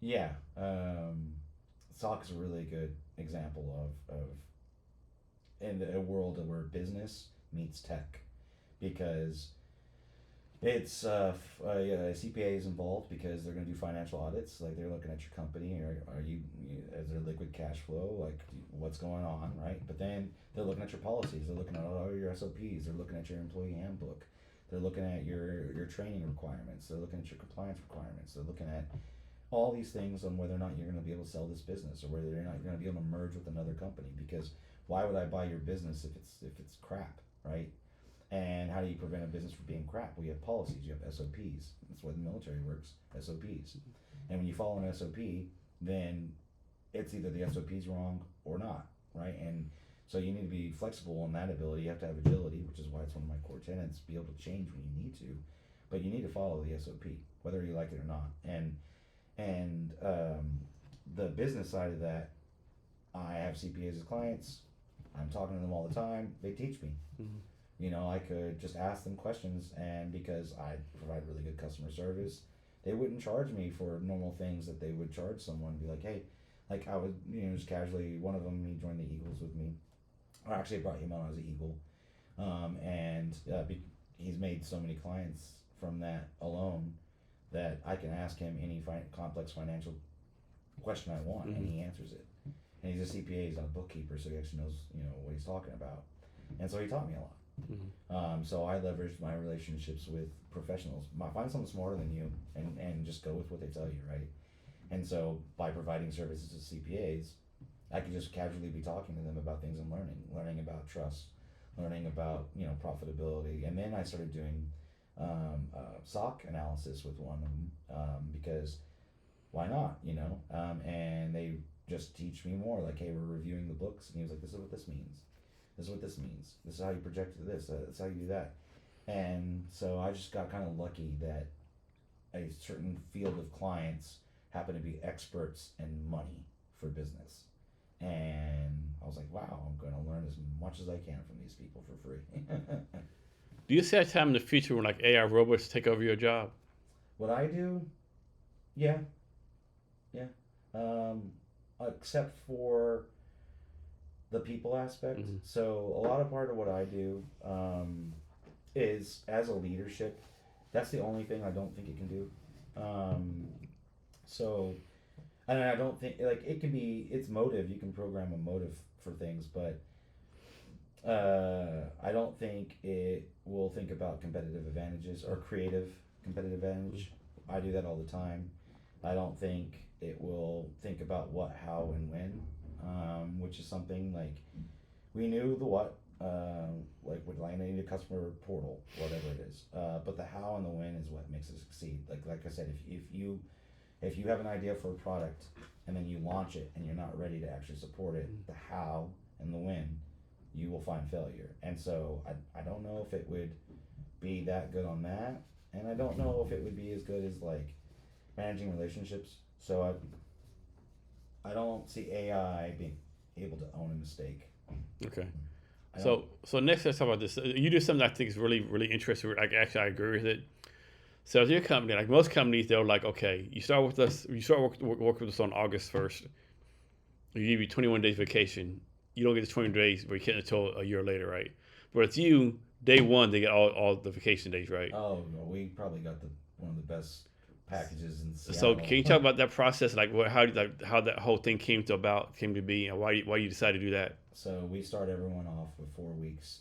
yeah, SOC is a really good example of in a world where business meets tech, because it's CPA is involved because they're going to do financial audits. Like, they're looking at your company, or is there liquid cash flow? Like, what's going on, right? But then they're looking at your policies. They're looking at all your SOPs. They're looking at your employee handbook. They're looking at your training requirements. They're looking at your compliance requirements. They're looking at all these things on whether or not you're going to be able to sell this business, or whether or not you're going to be able to merge with another company. Because why would I buy your business if it's crap, right? And how do you prevent a business from being crap? Well, you have policies, you have SOPs. That's why the military works, SOPs. And when you follow an SOP, then it's either the SOP's wrong or not, right? And so you need to be flexible in that ability. You have to have agility, which is why it's one of my core tenets, be able to change when you need to. But you need to follow the SOP, whether you like it or not. And the business side of that, I have CPAs as clients. I'm talking to them all the time. They teach me. Mm-hmm. You know, I could just ask them questions, and because I provide really good customer service, they wouldn't charge me for normal things that they would charge someone. Be like, hey, like I would, just casually, one of them, he joined the Eagles with me. Or actually, I brought him on as an Eagle. And he's made so many clients from that alone that I can ask him any complex financial question I want, mm-hmm. and he answers it. And he's a CPA, he's not a bookkeeper, so he actually knows, what he's talking about. And so he taught me a lot. Mm-hmm. So I leveraged my relationships with professionals. Find someone smarter than you, and just go with what they tell you, right? And so by providing services to CPAs, I could just casually be talking to them about things I'm learning about trust, learning about, profitability. And then I started doing SOC analysis with one of them, because why not, and they just teach me more, like, hey, we're reviewing the books, and he was like, this is what this means. This is what this means. This is how you project this. That's how you do that. And so I just got kind of lucky that a certain field of clients happen to be experts in money for business. And I was like, wow, I'm going to learn as much as I can from these people for free. Do you see a time in the future when, like, AI robots take over your job? What I do? Yeah. Except for the people aspect. Mm-hmm. So a lot of part of what I do is, as a leadership, that's the only thing I don't think it can do. And I don't think, like, it can be, it's motive, you can program a motive for things, but I don't think it will think about competitive advantages or creative competitive advantage. Mm-hmm. I do that all the time. I don't think it will think about what, how, and when. Which is something like, we knew the what, like I need a customer portal, whatever it is. But the how and the when is what makes it succeed. Like I said, if you have an idea for a product and then you launch it and you're not ready to actually support it, the how and the when, you will find failure. And so I don't know if it would be that good on that, and I don't know if it would be as good as, like, managing relationships. So I don't see AI being able to own a mistake. Okay. So next let's talk about this. You do something I think is really, really interesting. Like, actually, I agree with it. So as your company, like most companies, they're like, okay, you start with us, work with us on August 1st. We give you 21 days vacation. You don't get the 20 days, but you can't until a year later, right? But it's you, day one, they get all the vacation days, right? Oh, no, we probably got one of the best packages in Seattle. So can you talk about that process, like how that whole thing came to be, and why you decided to do that? So we start everyone off with 4 weeks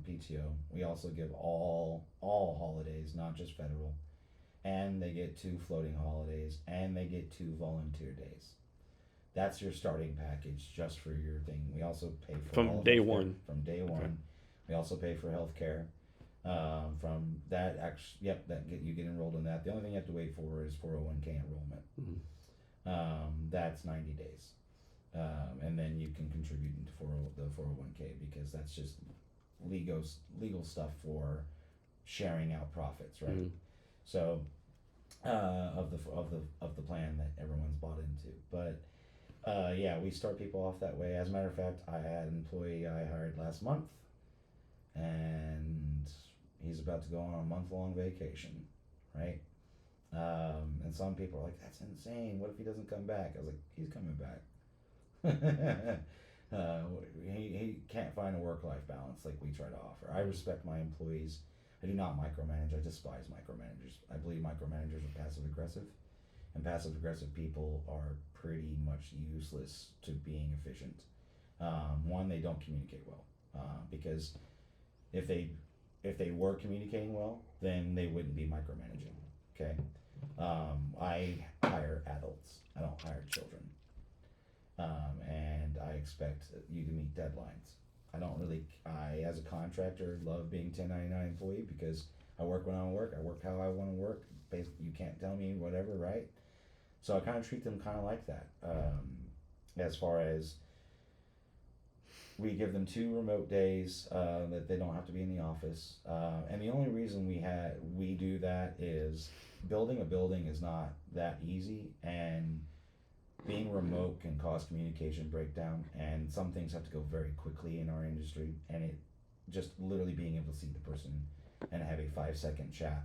PTO. We also give all holidays, not just federal, and they get 2 floating holidays, and they get 2 volunteer days. That's your starting package just for your thing. We also pay for from day one. From day one, okay. We also pay for healthcare. From that, you get enrolled in that. The only thing you have to wait for is 401k enrollment. Mm-hmm. That's 90 days, and then you can contribute into the 401k, because that's just legal stuff for sharing out profits, right? Mm-hmm. So of the plan that everyone's bought into, but Yeah, we start people off that way. As a matter of fact, I had an employee I hired last month, and he's about to go on a month-long vacation, right? And some people are like, "That's insane. What if he doesn't come back?" I was like, "He's coming back." uh, he can't find a work-life balance like we try to offer. I respect my employees. I do not micromanage. I despise micromanagers. I believe micromanagers are passive-aggressive, and passive-aggressive people are pretty much useless to being efficient. One, they don't communicate well, because if they if they were communicating well, then they wouldn't be micromanaging. Okay, I hire adults. I don't hire children, and I expect you to meet deadlines. I don't really. I, as a contractor, love being 1099 employee because I work when I want to work. I work how I want to work. Basically, you can't tell me whatever, right? So I kind of treat them kind of like that. As far as we give them 2 remote days that they don't have to be in the office, and the only reason we do that is building a building is not that easy, and being remote can cause communication breakdown, and some things have to go very quickly in our industry, and it just literally being able to see the person and have a 5-second chat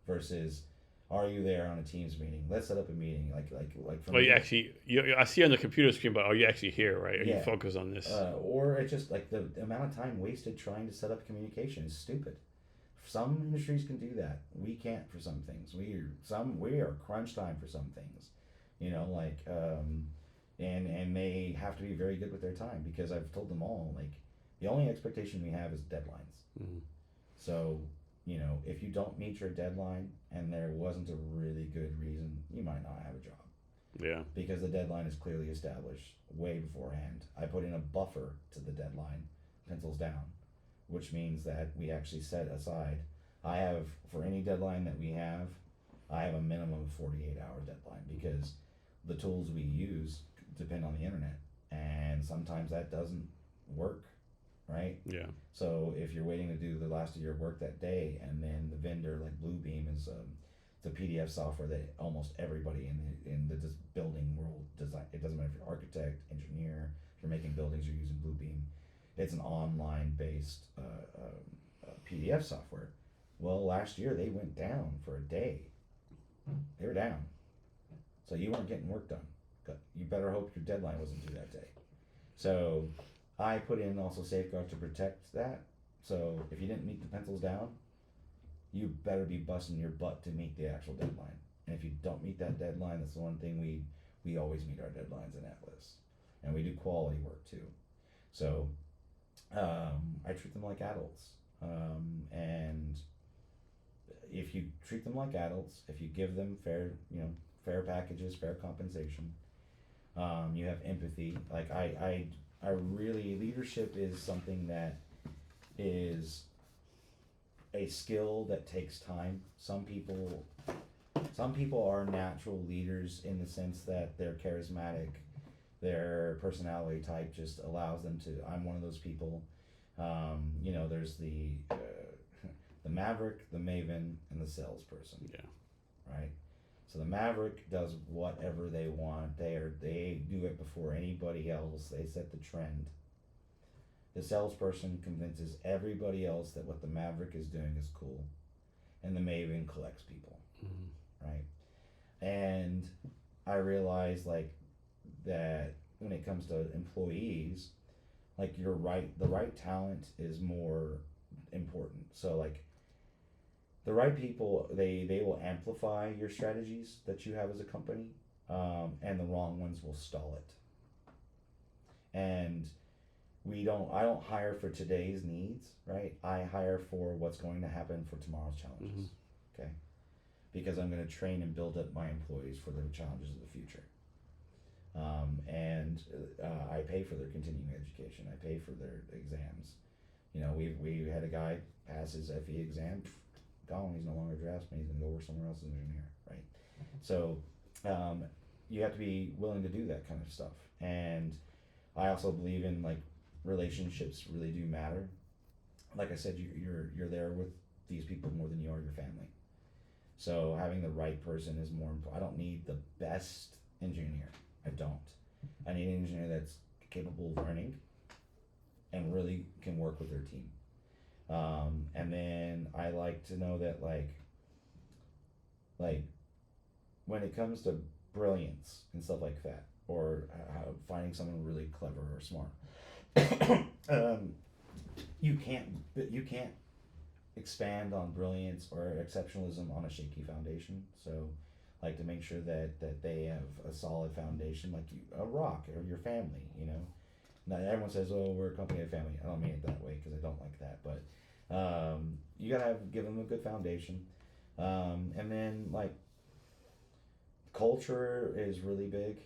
versus are you there on a Teams meeting? Let's set up a meeting like for Well, me. you actually, I see on the computer screen, but are you actually here, right? Are you Yeah. focused on this? Or it's just like the amount of time wasted trying to set up communication is stupid. Some industries can do that. We can't for some things. We are crunch time for some things. You know, like and they have to be very good with their time because I've told them all like the only expectation we have is deadlines. Mm-hmm. So, you know, if you don't meet your deadline and there wasn't a really good reason, you might not have a job. Yeah. Because the deadline is clearly established way beforehand. I put in a buffer to the deadline, pencils down, which means that we actually set aside. I have, for any deadline that we have, I have a minimum of 48-hour deadline because the tools we use depend on the internet. And sometimes that doesn't work, right? Yeah. So if you're waiting to do the last of your work that day, and then the vendor like Bluebeam is it's a PDF software that almost everybody in the building world design. It doesn't matter if you're architect, engineer, if you're making buildings, you're using Bluebeam. It's an online based PDF software. Well, last year they went down for a day. They were down, so you weren't getting work done. You better hope your deadline wasn't due that day. So I put in also safeguards to protect that. So if you didn't meet the pencils down, you better be busting your butt to meet the actual deadline. And if you don't meet that deadline, that's the one thing we always meet our deadlines in Atlas, and we do quality work too. So I treat them like adults, and if you treat them like adults, if you give them fair packages, fair compensation, you have empathy. Like I really leadership is something that is a skill that takes time. Some people are natural leaders in the sense that they're charismatic. Their personality type just allows them to. I'm one of those people. There's the maverick, the maven, and the salesperson. Yeah. Right. So the maverick does whatever they want. They do it before anybody else. They set the trend. The salesperson convinces everybody else that what the maverick is doing is cool, and the maven collects people, right? And I realize like that when it comes to employees, like you're right, the right talent is more important. So like the right people, they will amplify your strategies that you have as a company, and the wrong ones will stall it. And I don't hire for today's needs, right? I hire for what's going to happen for tomorrow's challenges. Okay, because I'm going to train and build up my employees for the challenges of the future. And I pay for their continuing education. I pay for their exams. You know, we had a guy pass his FE exam, gone. He's no longer a draftsman. He's going to go work somewhere else as an engineer, right? So you have to be willing to do that kind of stuff. And I also believe in like relationships really do matter. Like I said, you're there with these people more than you are your family. So having the right person is more important. I don't need the best engineer. I don't. I need an engineer that's capable of learning and really can work with their team. And then I like to know that like when it comes to brilliance and stuff like that, or finding someone really clever or smart, you can't expand on brilliance or exceptionalism on a shaky foundation. So, like to make sure that they have a solid foundation, like a rock or your family. Now everyone says, "Oh, we're a company of family." I don't mean it that way because I don't like that, but you gotta give them a good foundation, and then like culture is really big.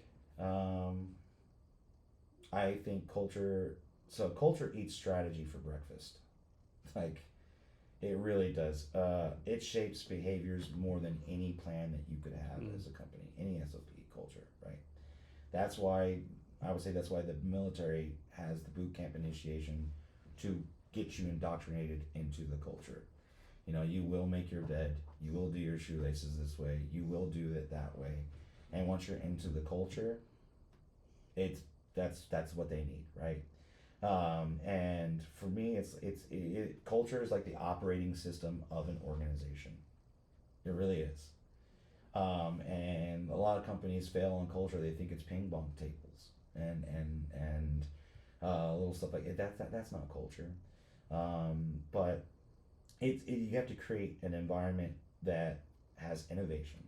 I think culture. So culture eats strategy for breakfast. Like it really does. It shapes behaviors more than any plan that you could have as a company, any SOP culture, right? That's why I would say that's why the military has the boot camp initiation to get you indoctrinated into the culture. You will make your bed, you will do your shoelaces this way, you will do it that way, and once you're into the culture, that's what they need, right? And for me, culture is like the operating system of an organization. It really is. And a lot of companies fail on culture. They think it's ping pong tables and little stuff like that. That's not culture. But you have to create an environment that has innovation,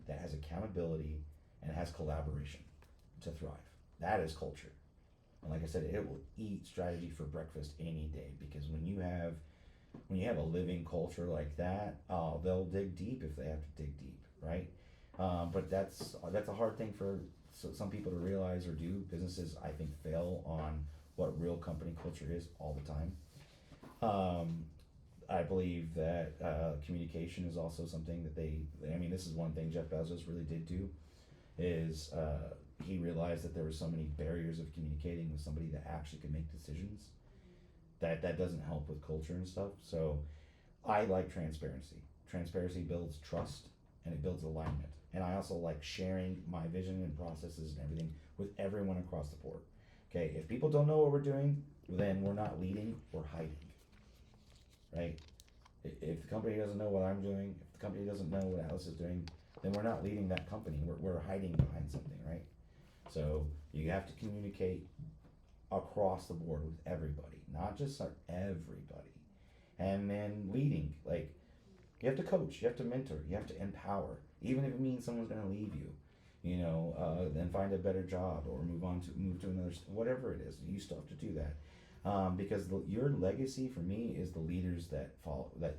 that has accountability, and has collaboration to thrive. That is culture. And like I said, it will eat strategy for breakfast any day, because when you have a living culture like that, they'll dig deep if they have to dig deep, right? But that's a hard thing for some people to realize or do. Businesses, I think, fail on what real company culture is all the time. I believe that communication is also something that this is one thing Jeff Bezos really did do, is he realized that there were so many barriers of communicating with somebody that actually could make decisions, that doesn't help with culture and stuff. So I like transparency. Transparency builds trust and it builds alignment. And I also like sharing my vision and processes and everything with everyone across the board. Okay, if people don't know what we're doing, then we're not leading, we're hiding. Right? If the company doesn't know what I'm doing, if the company doesn't know what Alice is doing, then we're not leading that company. We're hiding behind something, right? So you have to communicate across the board with everybody, not just everybody. And then leading, like you have to coach, you have to mentor, you have to empower, even if it means someone's going to leave you, then find a better job or move to another, whatever it is. You still have to do that, because your legacy for me is the leaders that follow. That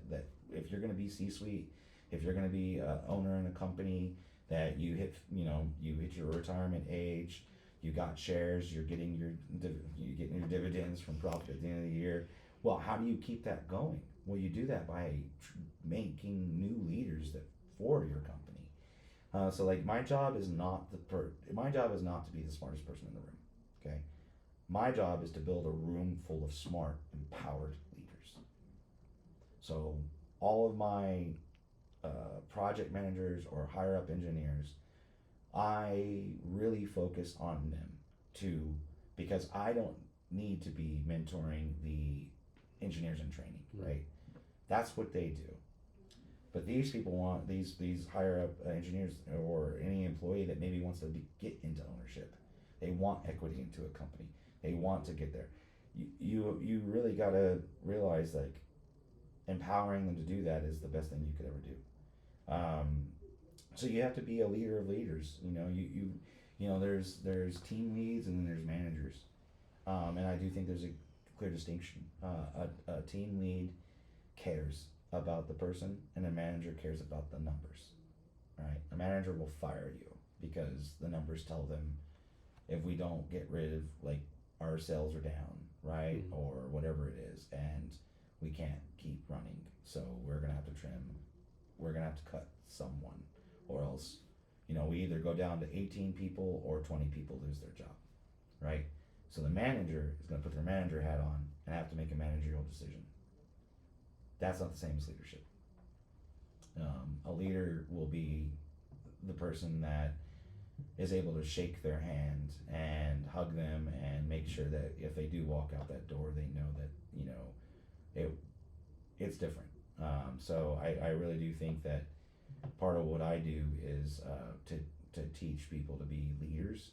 if you're going to be C-suite, if you're going to be owner in a company, that you hit your retirement age, you got shares, you're getting your dividends from profit at the end of the year. Well, how do you keep that going? Well, you do that by making new leaders for your company. So like my job is not to be the smartest person in the room. Okay, my job is to build a room full of smart, empowered leaders. So all of my project managers or higher up engineers, I really focus on them too, because I don't need to be mentoring the engineers in training, right? That's what they do. But these people want these higher up engineers or any employee that maybe wants to get into ownership. They want equity into a company. They want to get there. You really got to realize, like, empowering them to do that is the best thing you could ever do. So you have to be a leader of leaders. There's team leads and then there's managers, and I do think there's a clear distinction. A team lead cares about the person, and a manager cares about the numbers. Right? A manager will fire you because the numbers tell them, if we don't get rid of, like, our sales are down, right, or whatever it is, and we can't keep running, so we're gonna have to trim. We're gonna have to cut someone, or else, we either go down to 18 people or 20 people lose their job, right? So the manager is gonna put their manager hat on and have to make a managerial decision. That's not the same as leadership. A leader will be the person that is able to shake their hand and hug them and make sure that if they do walk out that door, they know that, it's different. So I really do think that part of what I do is to teach people to be leaders.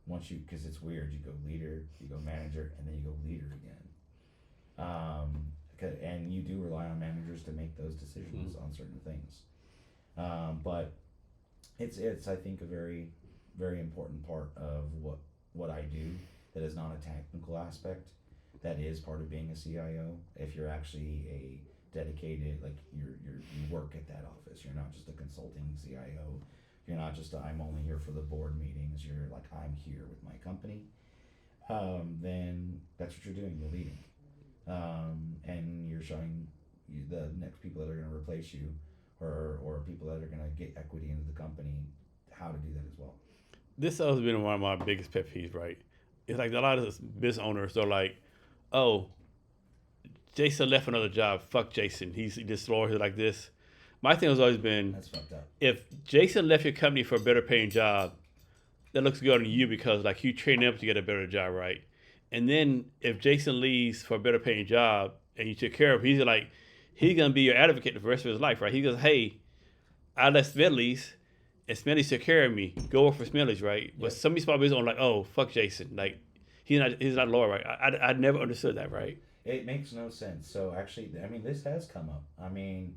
Because it's weird, you go leader, you go manager, and then you go leader again. And you do rely on managers to make those decisions on certain things. But it's I think a very, very important part of what I do that is not a technical aspect. That is part of being a CIO. If you're actually a dedicated, like you work at that office, you're not just a consulting CIO. You're not just I'm only here for the board meetings. You're like, I'm here with my company. Then that's what you're doing. You're leading, and you're showing the next people that are going to replace you, or people that are going to get equity into the company, how to do that as well. This has been one of my biggest pet peeves, right? It's like a lot of business owners are like, oh, Jason left another job. Fuck Jason. He's disloyal. He's like this. My thing has always been, That's fucked up. if Jason left your company for a better paying job, that looks good on you because like you trained him to get a better job, right? And then if Jason leaves for a better paying job and you took care of him, he's gonna be your advocate for the rest of his life, right? He goes, hey, I left Smedley's and Smedley took care of me. Go work for Smedley's, right? Yep. But some of these small business owners are like, oh, fuck Jason. Like he's not loyal, right? I never understood that, right? It makes no sense. So actually, I mean, this has come up. I mean,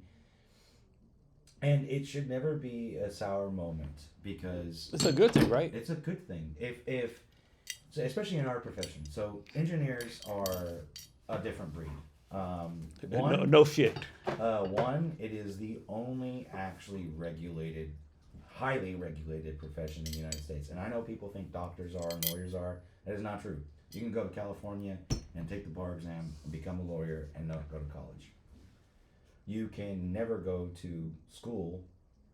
and it should never be a sour moment because it's a good thing, right? It's a good thing. If so, especially in our profession. So engineers are a different breed. No shit. One, it is the only actually highly regulated profession in the United States. And I know people think doctors are and lawyers are. That is not true. You can go to California and take the bar exam and become a lawyer and not go to college. You can never go to school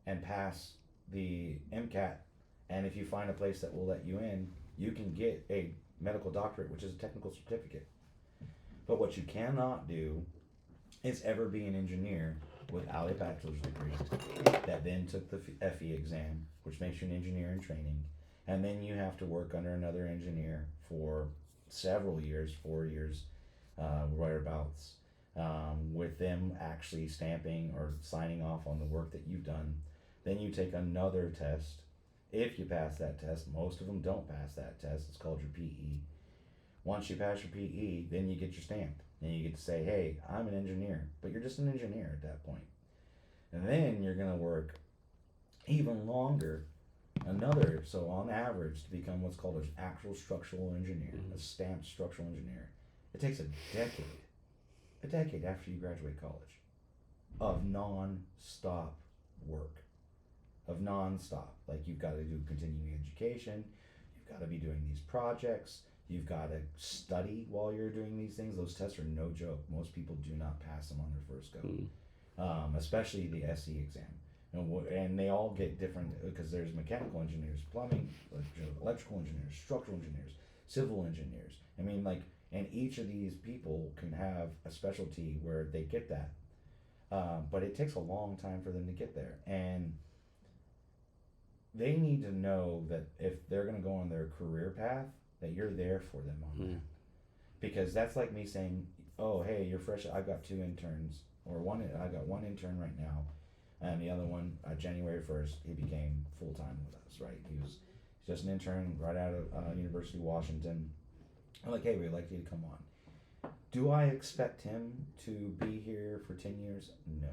and pass the MCAT, and if you find a place that will let you in, you can get a medical doctorate, which is a technical certificate. But what you cannot do is ever be an engineer without a bachelor's degree that then took the FE exam, which makes you an engineer in training, and then you have to work under another engineer for several years, 4 years, whereabouts, with them actually stamping or signing off on the work that you've done. Then you take another test. If you pass that test, most of them don't pass that test. It's called your PE. Once you pass your PE, then you get your stamp. Then you get to say, hey, I'm an engineer. But you're just an engineer at that point. And then you're going to work even longer, so on average, to become what's called an actual structural engineer, a stamped structural engineer. It takes a decade after you graduate college, of non-stop work. Like, you've got to do continuing education, you've got to be doing these projects, you've got to study while you're doing these things. Those tests are no joke. Most people do not pass them on their first go, especially the SE exam. And they all get different, because there's mechanical engineers, plumbing, electrical engineers, structural engineers, civil engineers. I mean, like, and each of these people can have a specialty where they get that. But it takes a long time for them to get there. And they need to know that if they're going to go on their career path, that you're there for them on that. Because that's like me saying, oh, hey, you're fresh. I've got 2 interns, I got 1 intern right now. And the other one, January 1st, he became full-time with us, right? He's just an intern right out of University of Washington. I'm like, hey, we'd like you to come on. Do I expect him to be here for 10 years? No.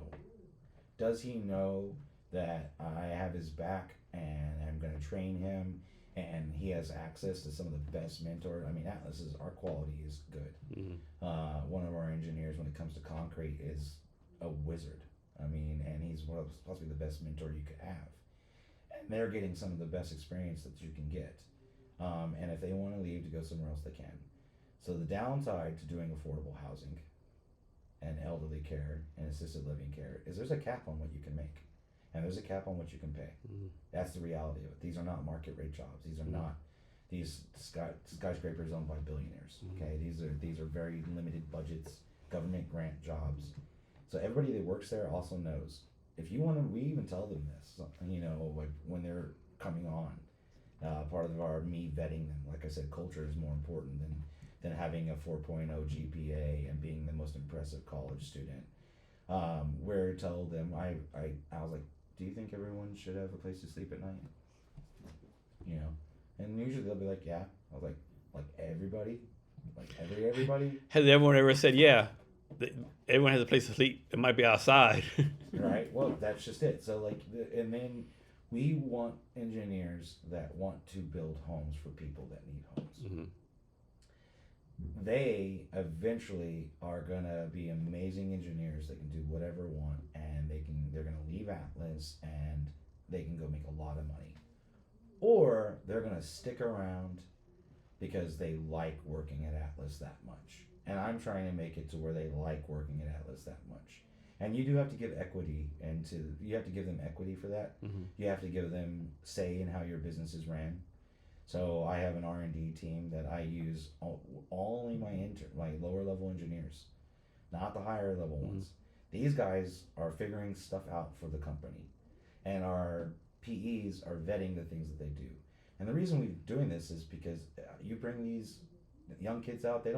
Does he know that I have his back and I'm going to train him and he has access to some of the best mentors? I mean, our quality is good. One of our engineers, when it comes to concrete, is a wizard. I mean, and he's possibly the best mentor you could have. And they're getting some of the best experience that you can get. And if they want to leave to go somewhere else, they can. So the downside to doing affordable housing and elderly care and assisted living care is there's a cap on what you can make. And there's a cap on what you can pay. That's the reality of it. These are not market rate jobs. These are not these skyscrapers owned by billionaires. Okay, these are very limited budgets, government grant jobs. So everybody that works there also knows. If you want to, we even tell them this, like when they're coming on, Part of our me vetting them. Like I said, culture is more important than having a 4.0 GPA and being the most impressive college student. Where I told them, I was like, do you think everyone should have a place to sleep at night? You know, and usually they'll be like, yeah. I was like everybody, like everybody. Has everyone ever said, yeah, everyone has a place to sleep? It might be outside. Right. Well, that's just it. So like, and then we want engineers that want to build homes for people that need homes. Mm-hmm. They eventually are gonna be amazing engineers that can do whatever they want, and they're gonna leave Atlas and they can go make a lot of money, or they're gonna stick around because they like working at Atlas that much. And I'm trying to make it to where they like working at Atlas that much. And you do have to give equity, you have to give them equity for that. Mm-hmm. You have to give them say in how your business is ran. So I have an R&D team that I use only my lower level engineers, not the higher level ones. These guys are figuring stuff out for the company, and our PEs are vetting the things that they do. And the reason we're doing this is because you bring these young kids out, they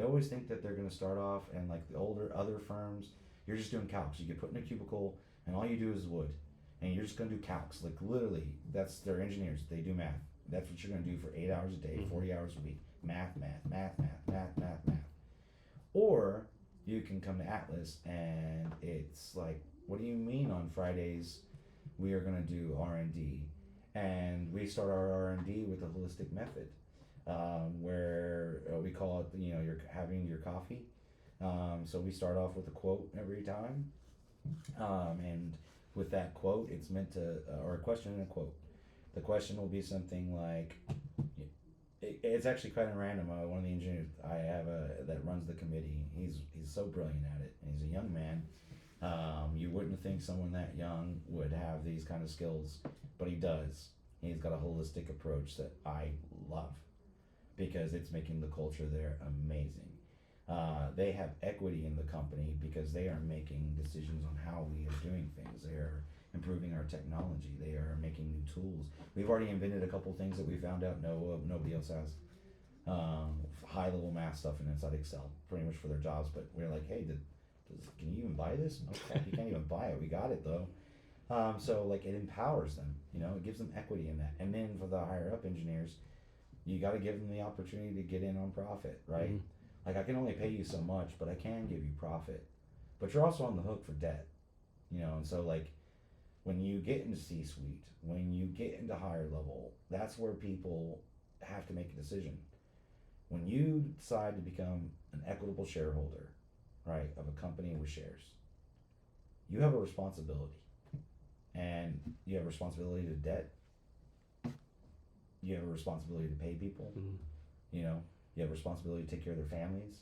always think that they're going to start off, and like the other firms, you're just doing calcs. You get put in a cubicle and all you do is wood, and you're just going to do calcs. Like literally, that's their engineers. They do math. That's what you're going to do for 8 hours a day, 40 hours a week. Math. Or you can come to Atlas and it's like, what do you mean on Fridays we are going to do R&D? And we start our R&D with a holistic method, where we call it, you're having your coffee. So we start off with a quote every time, and with that quote, it's meant to, or a question and a quote. The question will be something like, it's actually kind of random. One of the engineers I have that runs the committee, he's so brilliant at it, and he's a young man. You wouldn't think someone that young would have these kind of skills, but he does. He's got a holistic approach that I love because it's making the culture there amazing. They have equity in the company because they are making decisions on how we are doing things. They are improving our technology. They are making new tools. We've already invented a couple things that we found out nobody else has. High level math stuff inside Excel, pretty much for their jobs. But we're like, hey, can you even buy this? No, crap, you can't even buy it. We got it though. So like it empowers them. It gives them equity in that. And then for the higher up engineers, you got to give them the opportunity to get in on profit, right? Mm-hmm. Like I can only pay you so much, but I can give you profit. But you're also on the hook for debt, and so like when you get into C-suite, when you get into higher level, that's where people have to make a decision. When you decide to become an equitable shareholder, right, of a company with shares, you have a responsibility. And you have a responsibility to debt. You have a responsibility to pay people. Mm-hmm. You have a responsibility to take care of their families.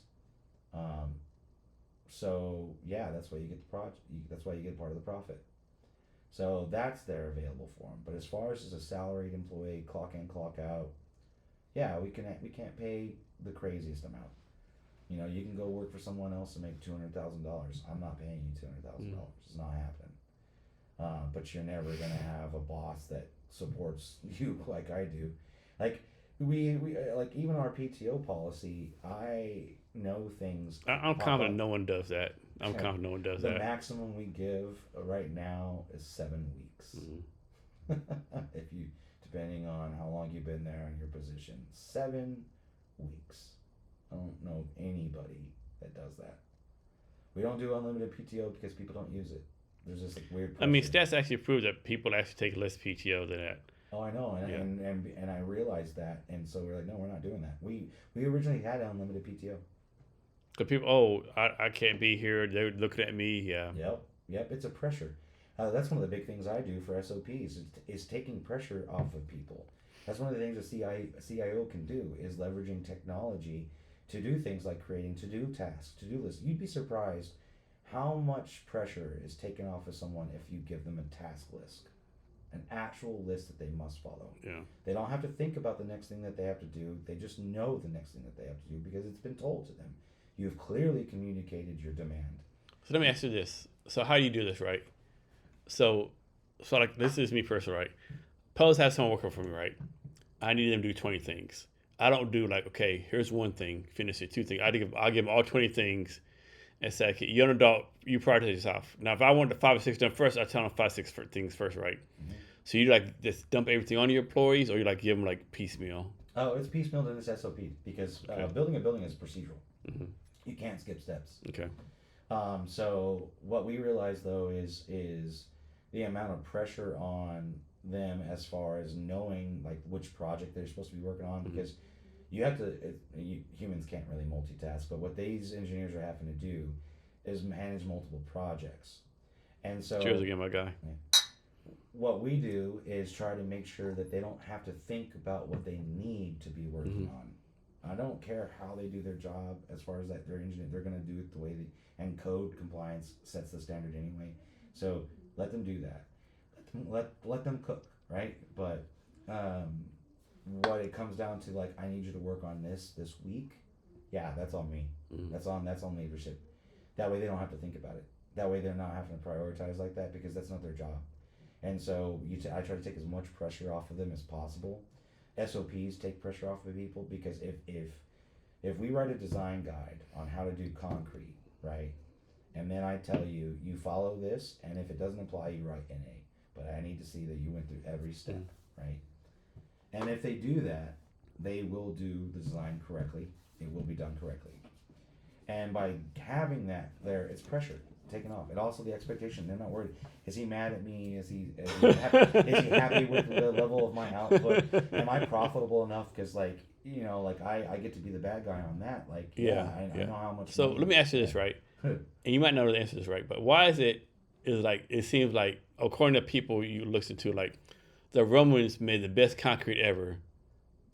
So yeah, that's why you get the project. That's why you get part of the profit. So that's there available for them. But as far as a salaried employee, clock in, clock out, yeah, we can't pay the craziest amount. You can go work for someone else and make $200,000. I'm not paying you $200,000. It's not happening. But you're never gonna have a boss that supports you like I do. Like we like even our PTO policy. I know things. I'm confident no one does that. I'm confident no one does that. The maximum we give right now is 7 weeks. Mm-hmm. Depending on how long you've been there and your position, 7 weeks. I don't know anybody that does that. We don't do unlimited PTO because people don't use it. There's this weird pressure. I mean, stats actually prove that people actually take less PTO than that. Oh, I know, and I realized that, and so we're like, no, we're not doing that. We originally had unlimited PTO. Because people, I can't be here. They're looking at me. Yeah. Yep. It's a pressure. That's one of the big things I do for SOPs is taking pressure off of people. That's one of the things a CIO can do is leveraging technology to do things like creating to-do tasks, to-do lists. You'd be surprised how much pressure is taken off of someone if you give them a task list, an actual list that they must follow. Yeah. They don't have to think about the next thing that they have to do. They just know the next thing that they have to do because it's been told to them. You've clearly communicated your demand. So let me ask you this. So how do you do this, right? So like this is me personally, right? Suppose I have someone working for me, right? I need them to do 20 things. I don't do like, okay, here's one thing, finish it, two things. I'll give them all 20 things and say, okay, you're an adult, you prioritize yourself. Now, if I want the 5 or 6 done first, I tell them 5, 6 things first, right? Mm-hmm. So you like just dump everything on your employees, or you like give them like piecemeal? Oh, it's piecemeal in this SOP because Okay. building a building is procedural. Mm-hmm. You can't skip steps. Okay. So what we realize though is the amount of pressure on them as far as knowing like which project they're supposed to be working on, because you have to humans can't really multitask, but what these engineers are having to do is manage multiple projects. And so Cheers again, my guy. what we do is try to make sure that they don't have to think about what they need to be working on. I don't care how they do their job as far as that they're engineer, they're going to do it the way they, and code compliance sets the standard anyway. So let them do that. Let them cook, right? But what it comes down to, like, I need you to work on this week. Yeah, that's on me. That's on leadership. That way they don't have to think about it. That way they're not having to prioritize like that, because that's not their job. And so I try to take as much pressure off of them as possible. SOPs take pressure off of people, because if we write a design guide on how to do concrete, right, and then I tell you, you follow this, and if it doesn't apply, you write NA. But I need to see that you went through every step, right? And if they do that, they will do the design correctly. It will be done correctly. And by having that there, it's pressure taken off. And also the expectation. They're not worried. Is he mad at me? Is he happy with the level of my output? Am I profitable enough? Because like, you know, like I get to be the bad guy on that. Like, I know how much. So let me ask you this, right? And you might know the answer to this, right? But why is it like it seems like, according to people you listen to, like the Romans made the best concrete ever,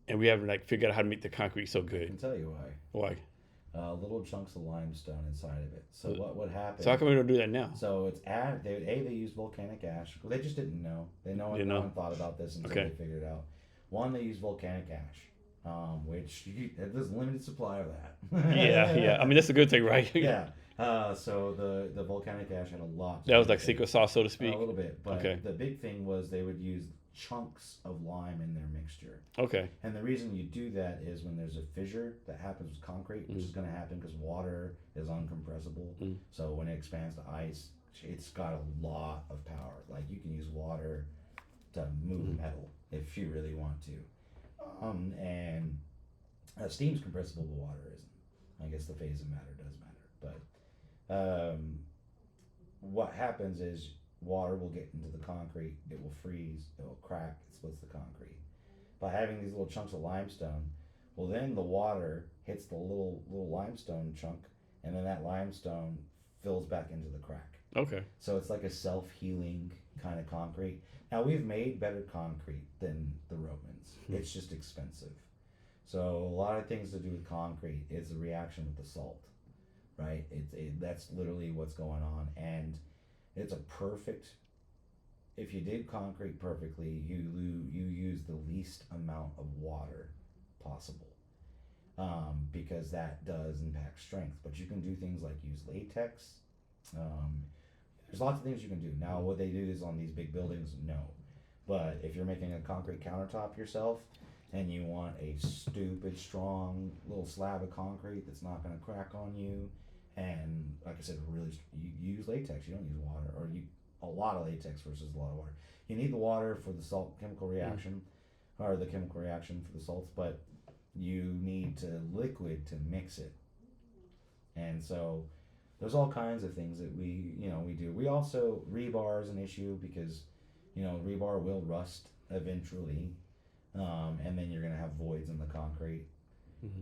and we haven't like figured out how to make the concrete so I good. can tell you why. Why? Little chunks of limestone inside of it. So what happened? So how come we don't do that now? So it's they used volcanic ash. Well, they just didn't know. No one thought about this until they figured it out. One, they used volcanic ash, which there's a limited supply of that. yeah. I mean, that's a good thing, right? Yeah. So the volcanic ash had a lot. That was like secret sauce, so to speak. A little bit, but the big thing was they would use chunks of lime in their mixture. Okay. And the reason you do that is when there's a fissure that happens with concrete, which is going to happen because water is uncompressible. So when it expands to ice, it's got a lot of power. Like you can use water to move metal if you really want to. And steam's compressible, but water isn't. I guess the phase of matter does matter. But what happens is water will get into the concrete, it will freeze, it will crack, it splits the concrete. By having these little chunks of limestone, well then the water hits the little limestone chunk, and then that limestone fills back into the crack. Okay. So it's like a self-healing kind of concrete. Now we've made better concrete than the Romans. It's just expensive. So a lot of things to do with concrete is the reaction with the salt, right? That's literally what's going on, and it's a perfect. If you did concrete perfectly, you use the least amount of water possible, because that does impact strength. But you can do things like use latex. There's lots of things you can do. Now, what they do is on these big buildings, no. But if you're making a concrete countertop yourself, and you want a stupid strong little slab of concrete that's not going to crack on you, and like I said, really, you use latex. You don't use water, or a lot of latex versus a lot of water. You need the water for the salt chemical reaction, or the chemical reaction for the salts, but you need to liquid to mix it. And so there's all kinds of things that we do. We also, rebar is an issue because rebar will rust eventually, and then you're gonna have voids in the concrete.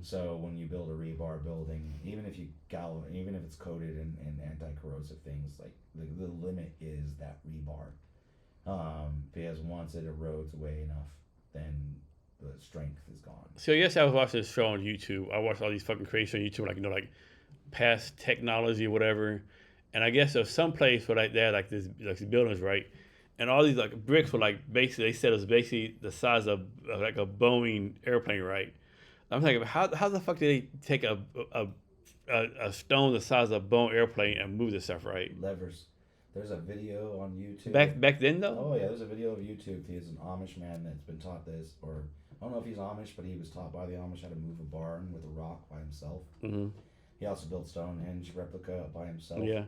So when you build a rebar building, even if it's coated in anti-corrosive things, like the limit is that rebar, because once it erodes away enough, then the strength is gone. So yes, I was watching this show on YouTube. I watched all these fucking creation on YouTube, like past technology or whatever. And I guess there's some place where they had like these buildings, right? And all these like bricks were like basically, they said it was basically the size of like a Boeing airplane, right? I'm thinking, how the fuck did they take a stone the size of a Boeing airplane and move this stuff, right? Levers. There's a video on YouTube. Back then though? Oh yeah, there's a video of YouTube. He's an Amish man that's been taught this, or I don't know if he's Amish, but he was taught by the Amish how to move a barn with a rock by himself. Mm-hmm. He also built Stonehenge replica by himself. Yeah.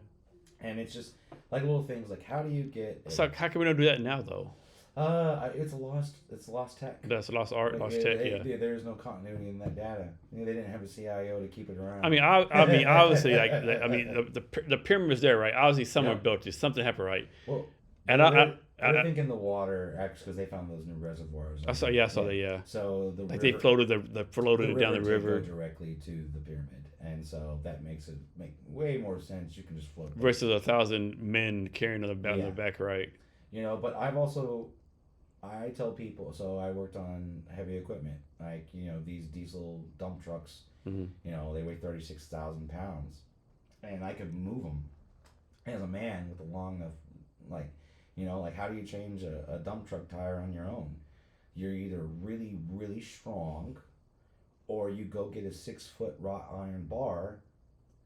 And it's just like little things like how do you get? So how can we not do that now though? It's lost tech. That's lost art, lost tech. Yeah. There's no continuity in that data. They didn't have a CIO to keep it around. I mean, obviously, like, I mean, the pyramid was there, right? Obviously, someone built it. Something happened, right? Well, And I think in the water, actually, because they found those new reservoirs. I saw that. Yeah. So the like river, they floated it down the river go directly to the pyramid, and so that makes it make way more sense. You can just float versus 1,000 men carrying on the back, right? But I tell people, so I worked on heavy equipment, like, these diesel dump trucks, Mm-hmm. They weigh 36,000 pounds, and I could move them as a man with a long enough, like how do you change a dump truck tire on your own? You're either really, really strong, or you go get a 6-foot wrought iron bar,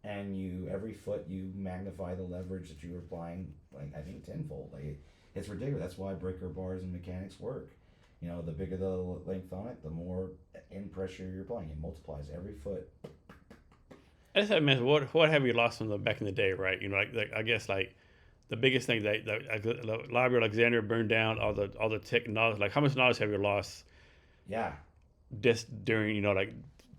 and every foot you magnify the leverage that you're applying, like I think tenfold. It's ridiculous. That's why breaker bars and mechanics work. The bigger the length on it, the more in pressure you're applying. It multiplies every foot. I just man, what have you lost from back in the day, right? Like I guess like the biggest thing that the Library of Alexandria burned down, all the tech knowledge. Like how much knowledge have you lost? Yeah. Just during like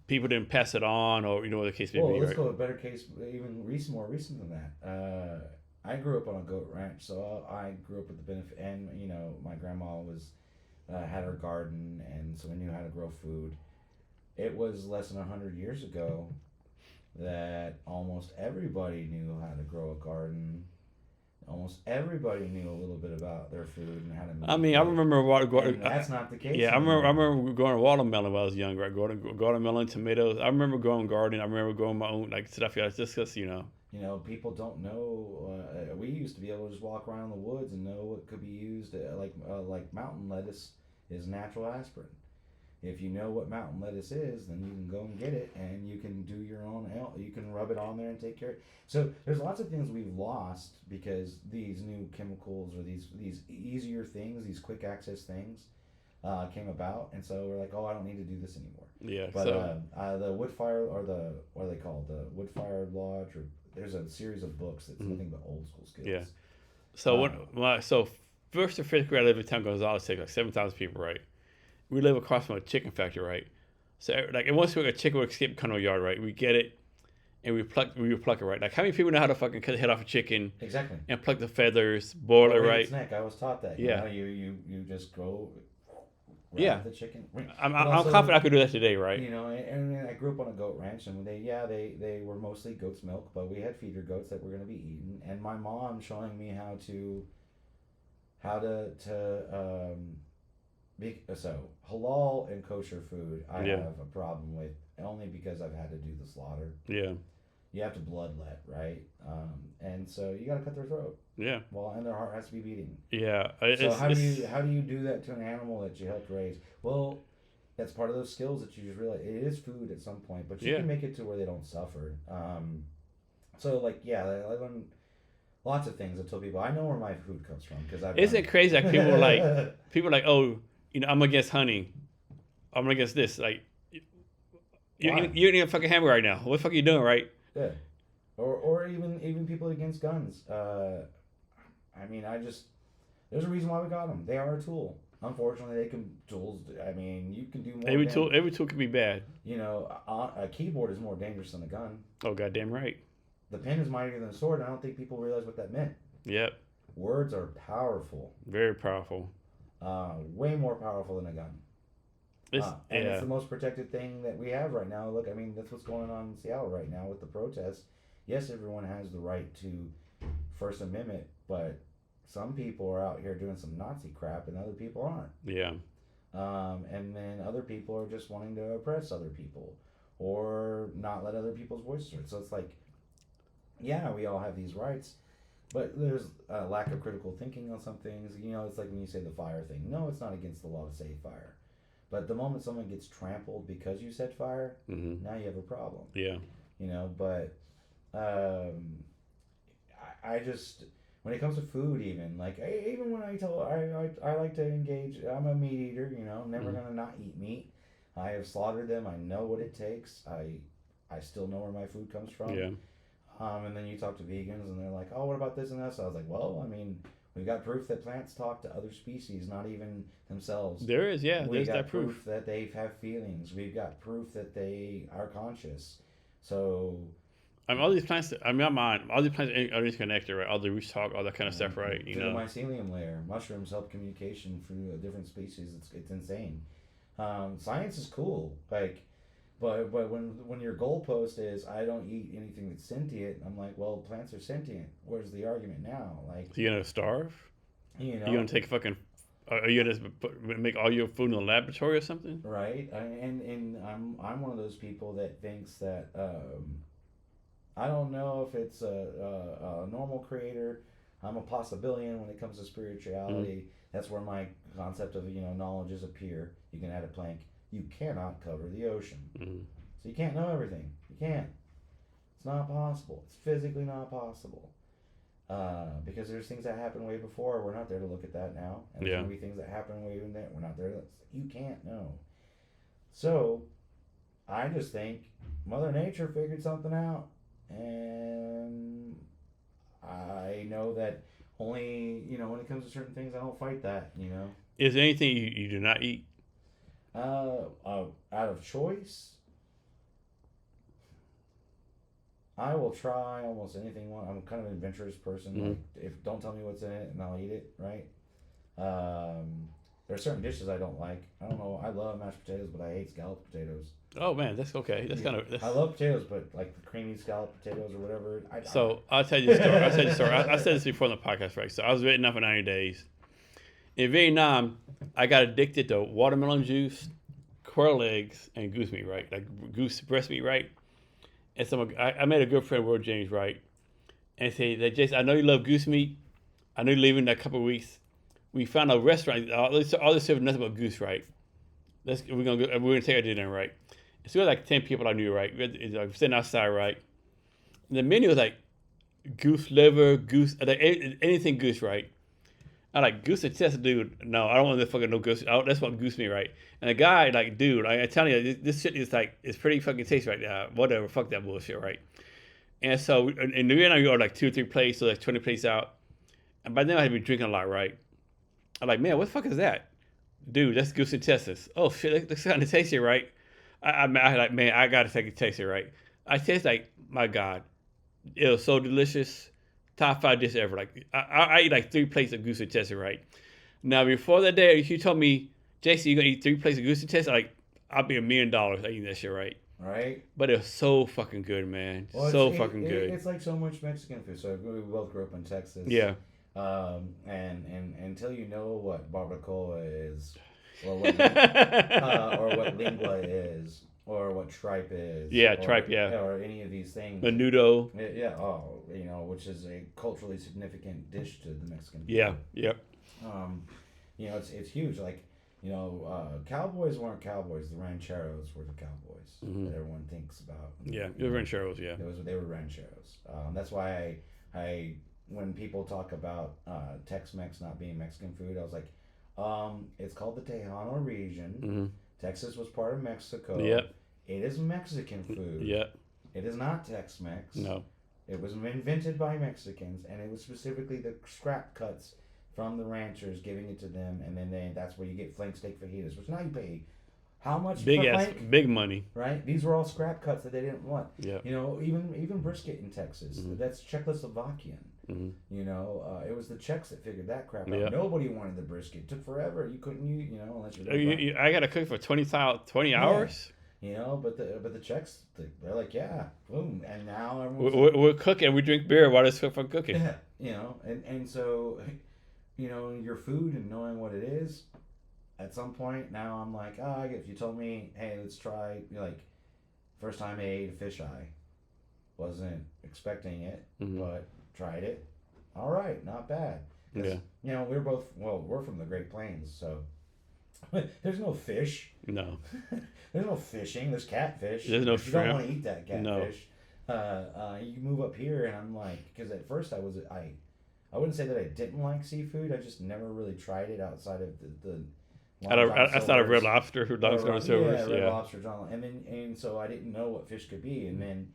people didn't pass it on, or what the case may be. Well, let's right? go a better case, even more recent than that. I grew up on a goat ranch, so I grew up with the benefit, and my grandma had her garden, and so we knew how to grow food. It was less than 100 years ago that almost everybody knew how to grow a garden. Almost everybody knew a little bit about their food and how to make I mean, I remember that's not the case. Yeah, anymore. I remember growing watermelon when I was younger. Right? Growing watermelon, tomatoes. I remember growing gardening. I remember growing my own stuff. Yeah, just because people don't know. We used to be able to just walk around in the woods and know what could be used. Like mountain lettuce is natural aspirin. If you know what mountain lettuce is, then you can go and get it, and you can do your own. You can rub it on there and take care of it. So there's lots of things we've lost because these new chemicals or these easier things, these quick access things, came about, and so we're like, oh, I don't need to do this anymore. Yeah. But the wood fire, or what are they called? The wood fired lodge, or there's a series of books that's nothing but old school skills. Yeah. So first to fifth grade, I lived in town Gonzales, take like 7,000 people, right? We live across from a chicken factory, right? So like, and once we get a chicken would escape kind of yard, right? We get it, and we pluck it, right? Like how many people know how to fucking cut the head off a chicken? Exactly. And pluck the feathers, boil it, right? Its neck. I was taught that. Yeah. You just go. The chicken. I'm confident I could do that today, right? And I grew up on a goat ranch, and they were mostly goat's milk, but we had feeder goats that were going to be eaten, and my mom showing me how to so halal and kosher food I have a problem with, only because I've had to do the slaughter. Yeah. You have to bloodlet, right? And so you got to cut their throat. Yeah. Well, and their heart has to be beating. Yeah. So how do you do that to an animal that you helped raise? Well, that's part of those skills that you just realize it is food at some point, but you can make it to where they don't suffer. I learned lots of things. I tell people I know where my food comes from because I've. Isn't it crazy? Like people like, oh, I'm against hunting. I'm against this. Like, you're eating a fucking hamburger right now. What the fuck are you doing, right? Yeah. Or even people against guns. There's a reason why we got them. They are a tool. Unfortunately, you can do more. Every tool can be bad. A keyboard is more dangerous than a gun. Oh, goddamn right. The pen is mightier than a sword, and I don't think people realize what that meant. Yep. Words are powerful. Very powerful. Way more powerful than a gun. It's the most protected thing that we have right now. Look, that's what's going on in Seattle right now with the protests. Yes, everyone has the right to First Amendment, but some people are out here doing some Nazi crap and other people aren't. Yeah. And then other people are just wanting to oppress other people or not let other people's voices heard. So it's like, yeah, we all have these rights, but there's a lack of critical thinking on some things. It's like when you say the fire thing. No, it's not against the law to say fire. But the moment someone gets trampled because you said fire, now you have a problem. Yeah. But I just, when it comes to food, even like even when I like to engage, I'm a meat eater. You know, I'm never gonna not eat meat. I have slaughtered them. I know what it takes. I still know where my food comes from. Yeah. And then you talk to vegans, and they're like, "Oh, what about this and that?" So I was like, "Well, I mean, we've got proof that plants talk to other species, not even themselves. There is, yeah. We've There's got that proof. that they have feelings. We've got proof that they are conscious. So, I mean, all these plants. I mean, I'm on all these plants are interconnected, right? All the roots talk, all that kind of stuff, right? You to the know. mycelium layer, mushrooms help communication through different species. It's insane. Science is cool, like, but when your goalpost is I don't eat anything that's sentient, I'm like, well, plants are sentient. Where's the argument now? Like, So you're gonna starve? you You gonna know, take fucking? Are you gonna make all your food in the laboratory or something? right? And I'm one of those people that thinks that I don't know if it's a normal creator. I'm a possibilian when it comes to spirituality. That's where my concept of knowledge appear. You can add a plank. You cannot cover the ocean, so you can't know everything. You can't. It's not possible. It's physically not possible. Because there's things that happened way before. We're not there to look at that now, and there's gonna be things that happen way in there. We're not there. You can't know. So I just think Mother Nature figured something out, and I know that only when it comes to certain things, I don't fight that. Is there anything you do not eat? Out of choice, I will try almost anything. I'm kind of an adventurous person. Like, if don't tell me what's in it, and I'll eat it. Right. There are certain dishes I don't like. I don't know. I love mashed potatoes, but I hate scalloped potatoes. Oh man, that's okay. That's kind of. I love potatoes, but like the creamy scalloped potatoes or whatever. So I'll tell you the story. I'll tell you the story. I said this before on the podcast, right? So I was Vietnam for 90 days. In Vietnam, I got addicted to watermelon juice, quail eggs, and goose meat, right? Like goose breast meat, right? And so I made a good friend, Will James, right? And say that Jason, I know you love goose meat. I know you're leaving in a couple of weeks. We found a restaurant. All this serving nothing but goose, right? We're gonna take our dinner, right? So we had like 10 people I knew, right? We were sitting outside, right? And the menu was like goose liver, goose, like anything goose, right? I like goose and chest, dude. No, I don't want this fucking no goose. That's what goose meat, right? And the guy, like, dude, I'm telling you, this shit is like, it's pretty fucking tasty right now. Whatever, fuck that bullshit, right? And so, in Vietnam, you order like 2 or 3 plates, so like 20 plates out. And by then, I had been drinking a lot, right? I'm like, man, what the fuck is that? Dude, that's goose intestines. Oh shit, that's kind of tasty, right? I like, man, I gotta take a taste it, right? I taste like, my God, it was so delicious. Top 5 dish ever. Like I eat like 3 plates of goose intestine, right? Now before that day, if you told me, Jason, you're gonna eat 3 plates of goose intestine, like I'll be $1 million eating that shit, right? Right. But it was so fucking good, man. Well, so fucking good. It's like so much Mexican food. So we both grew up in Texas. Yeah. And until you know what barbacoa is, or what lingua is, or what tripe is. Yeah, or, tripe, yeah. Or any of these things. Menudo. Yeah, which is a culturally significant dish to the Mexican people. Yeah, yep. It's huge. Like, cowboys weren't cowboys. The rancheros were the cowboys that everyone thinks about. Yeah, they were rancheros, yeah. They were rancheros. That's why I when people talk about Tex-Mex not being Mexican food, I was like, it's called the Tejano region. Texas was part of Mexico. Yep. It is Mexican food. Yep. It is not Tex-Mex. No. It was invented by Mexicans, and it was specifically the scrap cuts from the ranchers giving it to them, and then that's where you get flank steak fajitas, which now you pay how much big for ass, flank? big money. Right? These were all scrap cuts that they didn't want. Yeah. Even brisket in Texas, that's Czechoslovakian. It was the Czechs that figured that crap out. Yeah. Nobody wanted the brisket. It took forever. You couldn't unless you. I gotta cook for 20 hours. But the Czechs, they're like, yeah, boom, and now we're cooking. We drink beer while it's for cooking. Yeah, and so, your food and knowing what it is. At some point now, I'm like, if you told me, hey, let's try, first time I ate a fisheye, wasn't expecting it, but tried it. All right, not bad. Yeah. We're from the Great Plains, so there's no fish. No. There's no fishing. There's catfish. There's no shrimp. You shrimp. don't want to eat that catfish. No. You move up here, and I'm like, because at first I wouldn't say that I didn't like seafood. I just never really tried it outside of the Outside of Red Lobster, who Long John Silver's, Red Lobster, John, and so I didn't know what fish could be. And then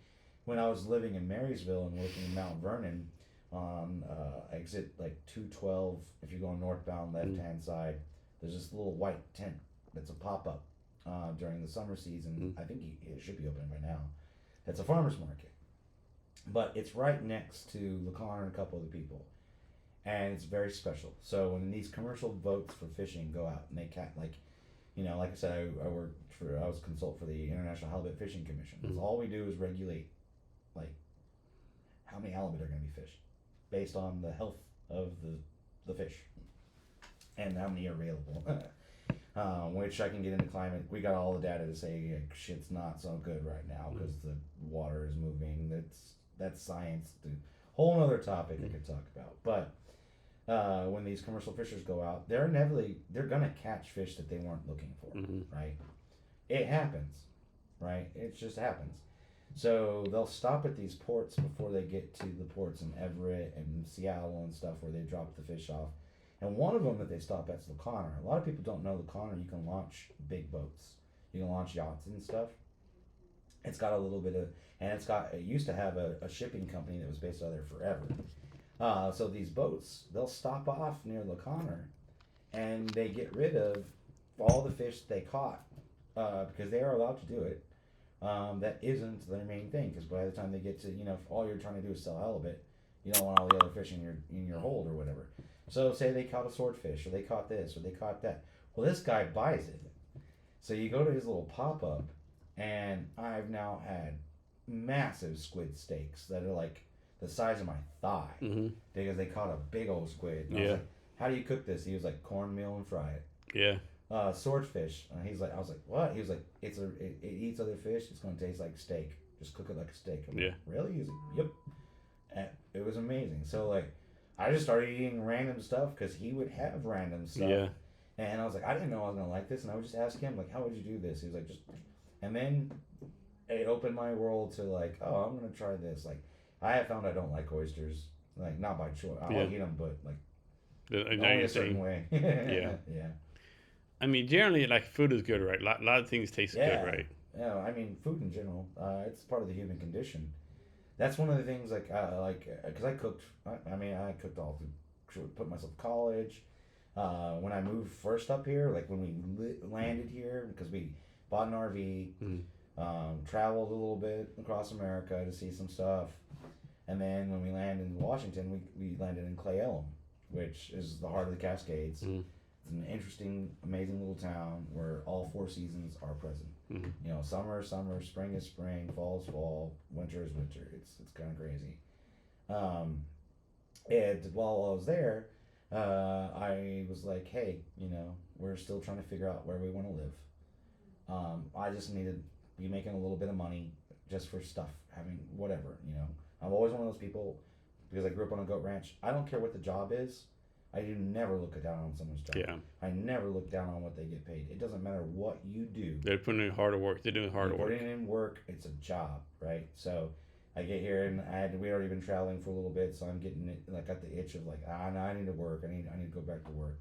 when I was living in Marysville and working in Mount Vernon on exit like 212, if you're going northbound, left hand side, there's this little white tent that's a pop up during the summer season. I think it should be open by now. It's a farmer's market, but it's right next to LeConner and a couple other people, and it's very special. So when these commercial boats for fishing go out and they like, like I said, I was consult for the International Halibut Fishing Commission. Mm-hmm. All we do is regulate, like, how many halibut are going to be fished, based on the health of the fish, and how many are available. Which I can get into climate. We got all the data to say shit's not so good right now because the water is moving. That's science. Whole other topic I could talk about. But when these commercial fishers go out, they're gonna catch fish that they weren't looking for, right? It happens, right? It just happens. So they'll stop at these ports before they get to the ports in Everett and Seattle and stuff where they drop the fish off. And one of them that they stop at is LeConner. A lot of people don't know LeConner. You can launch big boats. You can launch yachts and stuff. It's got a little bit of, and it used to have a shipping company that was based out there forever. So these boats, they'll stop off near LeConner, and they get rid of all the fish they caught because they are allowed to do it. That isn't their main thing, because by the time they get to, if all you're trying to do is sell halibut, you don't want all the other fish in your hold or whatever. So say they caught a swordfish, or they caught this, or they caught that. Well, this guy buys it. So you go to his little pop-up, and I've now had massive squid steaks that are like the size of my thigh, because they caught a big old squid. And I was like, how do you cook this? He was like, cornmeal and fry it. Yeah. Swordfish. I was like, what? He was like, it eats other fish. It's going to taste like steak. Just cook it like a steak. I'm like, really? He was like, yep. And it was amazing. So like, I just started eating random stuff because he would have random stuff. Yeah. And I was like, I didn't know I was going to like this. And I would just ask him, like, how would you do this? He was like, just... And then it opened my world to like, oh, I'm going to try this. Like, I have found I don't like oysters. Like, not by choice. I'll eat them, but like, only a certain way. Yeah. I mean, generally, like, food is good, right? A lot of things taste good, right? Yeah, I mean, food in general, it's part of the human condition. That's one of the things, because I cooked. I cooked all through, put myself in college. When I moved first up here, like when we landed here, because we bought an RV, traveled a little bit across America to see some stuff, and then when we landed in Washington, we landed in Clay Elum, which is the heart of the Cascades. It's an interesting, amazing little town where all four seasons are present. Summer is summer, spring is spring, fall is fall, winter is winter. It's kind of crazy. And while I was there, I was like, hey, we're still trying to figure out where we want to live. I just need to be making a little bit of money just for stuff, having whatever, I'm always one of those people, because I grew up on a goat ranch. I don't care what the job is. I do never look down on someone's job. Yeah. I never look down on what they get paid. It doesn't matter what you do. They're putting in hard work. They're doing hard work. Putting in work. It's a job, right? So I get here and we already been traveling for a little bit, so I'm getting it, like, got the itch of like, no, I need to work. I need to go back to work.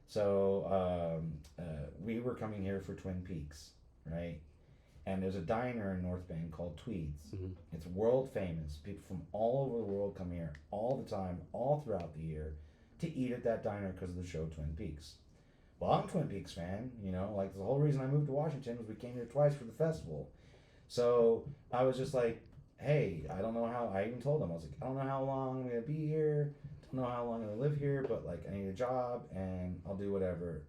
So we were coming here for Twin Peaks, right? And there's a diner in North Bend called Tweed's. It's world famous. People from all over the world come here all the time, all throughout the year, to eat at that diner because of the show Twin Peaks. Well, I'm a Twin Peaks fan, like the whole reason I moved to Washington was we came here twice for the festival. So I was just like, hey, I don't know how, I even told them, I was like, I don't know how long I'm going to be here, don't know how long I'm going to live here, but like I need a job and I'll do whatever.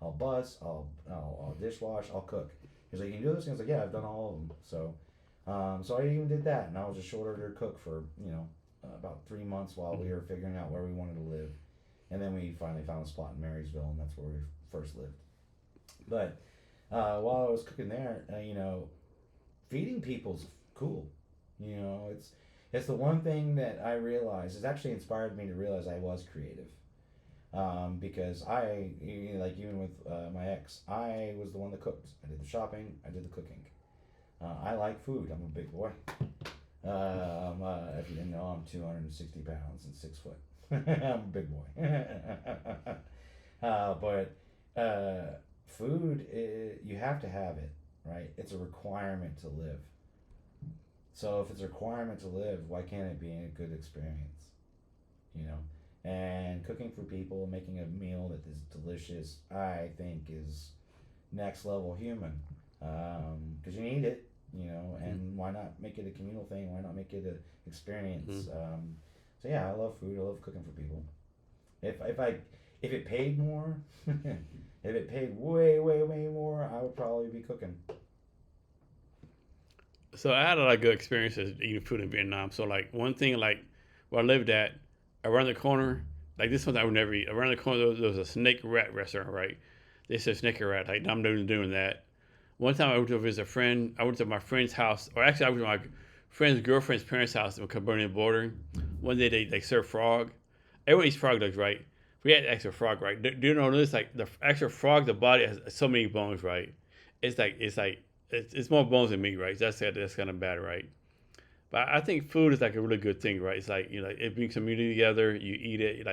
I'll bus, I'll dishwash, I'll cook. He's like, you can do this? And I was like, yeah, I've done all of them. So I even did that, and I was a short order cook for, about 3 months while we were figuring out where we wanted to live. And then we finally found a spot in Marysville, and that's where we first lived. But while I was cooking there, feeding people's cool. It's the one thing that I realized, it's actually inspired me to realize I was creative. Because even with my ex, I was the one that cooked. I did the shopping, I did the cooking. I like food. I'm a big boy. If you didn't know, I'm 260 pounds and 6 foot. I'm a big boy. But food, you have to have it, right? It's a requirement to live. So if it's a requirement to live, why can't it be a good experience? You know? And cooking for people, making a meal that is delicious, I think is next level human. Because you need it, and why not make it a communal thing? Why not make it an experience? So yeah, I love food. I love cooking for people. If it paid more, if it paid way more, I would probably be cooking. So I had a lot of good experiences eating food in Vietnam. So like one thing, like where I lived at, around the corner, like this one I would never eat. Around the corner there was a snake rat restaurant, right? They said snake rat. Like I'm doing that. One time I went to visit a friend. I went to my friend's house, or actually I went to my friend's girlfriend's parents' house in the Cambodian border. One day they served frog. Everyone eats frog legs, right? We had extra frog, right? Do you know this? Like the actual frog, the body has so many bones, right? It's more bones than meat, right? That's kind of bad, right? But I think food is like a really good thing, right? It's like it brings community together. You eat it,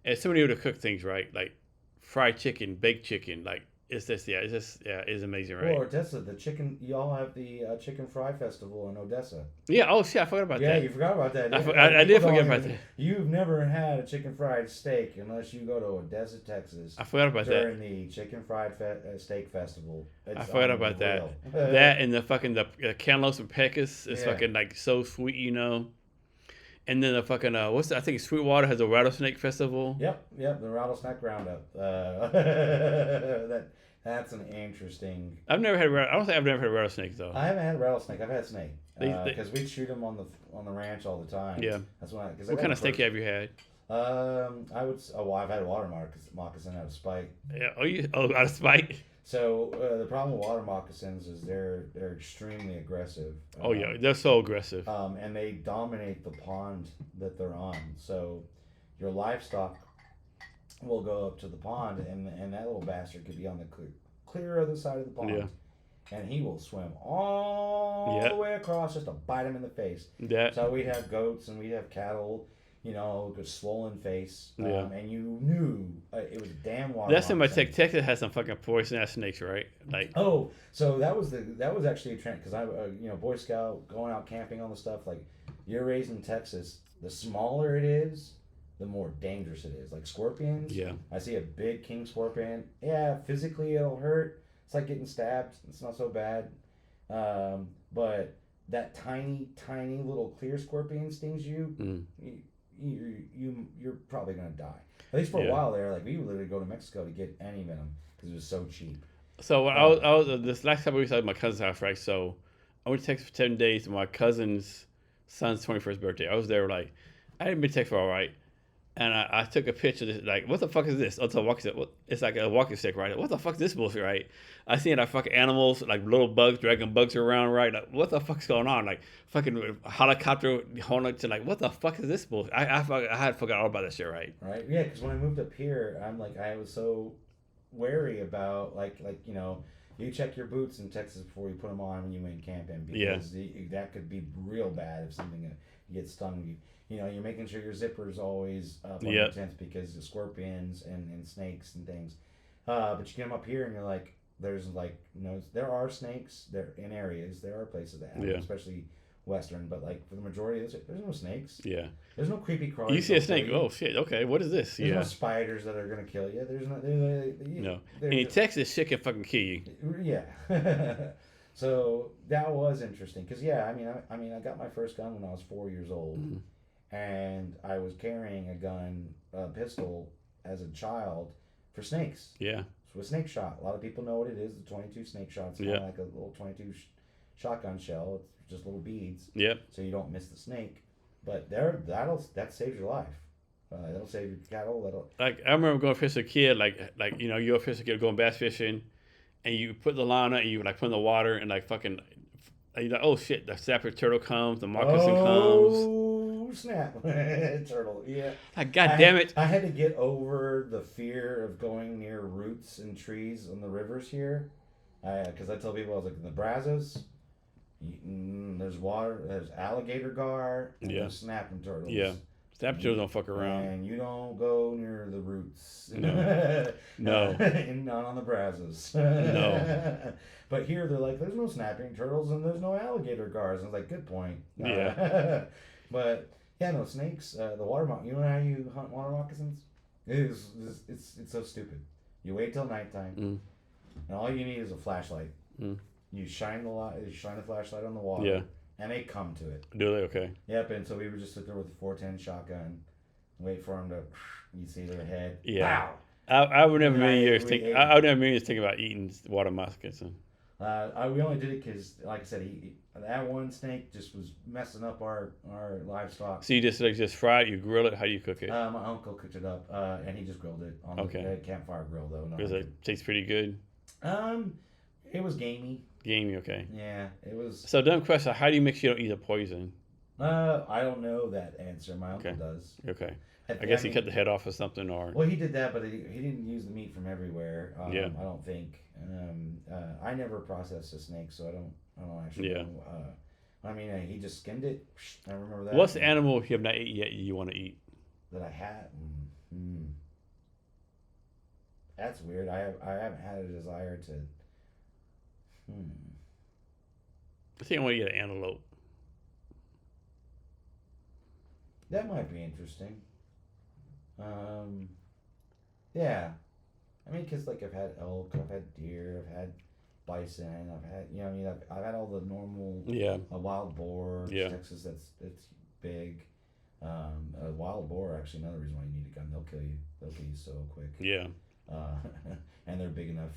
and somebody able to cook things, right? Like fried chicken, baked chicken, like it's amazing, right? Well, Odessa, the chicken. Y'all have the chicken fry festival in Odessa. Yeah. Oh shit, I forgot about that. Yeah, you forgot about that. I did forget about that. You've never had a chicken fried steak unless you go to Odessa, Texas. I forgot about during the chicken fried steak festival. I forgot about that. That and the cantaloupes and pecas is fucking like so sweet, And then the fucking I think Sweetwater has a rattlesnake festival. Yep, the rattlesnake roundup. That's an interesting. I don't think I've never had rattlesnake though. I haven't had rattlesnake. I've had snake because we shoot them on the ranch all the time. Yeah, that's why. What kind of snake have you had? I've had a water moccasin out of spite. Yeah. Out of spite. So the problem with water moccasins is they're extremely aggressive. They're so aggressive. And they dominate the pond that they're on. So your livestock will go up to the pond, and that little bastard could be on the clear other side of the pond. Yeah. And he will swim all the way across just to bite him in the face. So we'd have goats and we'd have cattle. Good swollen face. And you knew it was a damn water. That's in my Texas has some fucking poison ass snakes, right? Like. Oh, so that was actually a trend because Boy Scout going out camping on the stuff like you're raised in Texas. The smaller it is, the more dangerous it is. Like scorpions. Yeah. I see a big king scorpion. Yeah, physically it'll hurt. It's like getting stabbed. It's not so bad. But that tiny little clear scorpion stings you. You're probably gonna die. At least for a while there, like we would literally go to Mexico to get any venom because it was so cheap. So when I was this last couple of weeks, I was at my cousin's house, right? So I went to Texas for 10 days for my cousin's son's 21st birthday. I was there I hadn't been to Texas for all right, and I took a picture. Of this, like, what the fuck is this? It's like a walking stick, right? What the fuck is this bullshit, right? I seen like fucking animals, like little bugs, dragging bugs around, right? Like, what the fuck's going on? Like, fucking helicopter hornet to like, what the fuck is this bullshit? I had forgot all about that shit, right? Right, yeah, because when I moved up here, I was so wary about you check your boots in Texas before you put them on when you went camping because that could be real bad if something gets stung. You're making sure your zipper's always up on your tents because of scorpions and snakes and things. But you get them up here and you're like, there are snakes there in areas. There are places that have them, especially Western. But like for the majority, there's no snakes. Yeah. There's no creepy crawlers. You see a snake? Oh shit! Okay, what is this? There's no spiders that are gonna kill you. There's no. No. In Texas, shit can fucking kill you. Yeah. So that was interesting because I got my first gun when I was 4 years old. Mm-hmm. And I was carrying a pistol as a child for snakes. Yeah. So a snake shot. A lot of people know what it is. The 22 snake shot. It's kind of like a little 22 shotgun shell. It's just little beads. Yep. So you don't miss the snake. But that saves your life. That'll save your cattle. Like I remember going fishing as a kid. You're a fishing kid going bass fishing, and you put the line on and you like put in the water and like fucking. You're like, oh shit! The snapper turtle comes. The moccasin comes. Snap. Turtle, yeah. Like, God damn it. I had to get over the fear of going near roots and trees on the rivers here. Because I tell people I was like, in the Brazos, There's water. There's alligator gar and Yeah. there's snapping turtles. Yeah. Snapchat don't fuck around. And you don't go near the roots. No. No. And not on the Brazos. No. But here they're like, there's no snapping turtles and there's no alligator gars. And I was like, good point. Yeah. But yeah, no snakes. The water moccasins. You know how you hunt water moccasins? It's so stupid. You wait till nighttime, Mm. and all you need is a flashlight. Mm. You shine the light. You shine the flashlight on the water. Yeah. And they come to it. Do they? Okay. Yep, and so we would just sit there with a 410 shotgun, wait for them to. You see their head. Yeah. Pow! I would never And million years we think. ate I would never million years think about eating water moccasin. We only did it because, like I said, that one snake just was messing up our livestock. So you just fry it, you grill it. How do you cook it? My uncle cooked it up, and he just grilled it on the campfire grill, though. No, Does it taste pretty good? It was gamey. Gamey, okay. Yeah, it was. So dumb question: how do you make sure you don't eat a poison? I don't know that answer. My uncle does. Okay. I guess he cut the head off or something, or. Well, he did that, but he didn't use the meat from everywhere. Yeah. I don't think. I never processed a snake, so I don't actually know. I mean, he just skinned it. I remember that. What's the animal you have not eaten yet you want to eat? That I had? That's weird. I haven't had a desire to. I think I want to eat an antelope. That might be interesting. Yeah. I mean, because like I've had elk, I've had deer, I've had bison, I've had I've had all the normal a wild boar. Texas, that's big. A wild boar, actually, another reason why you need a gun. They'll kill you. They'll kill you so quick. Yeah. And they're big enough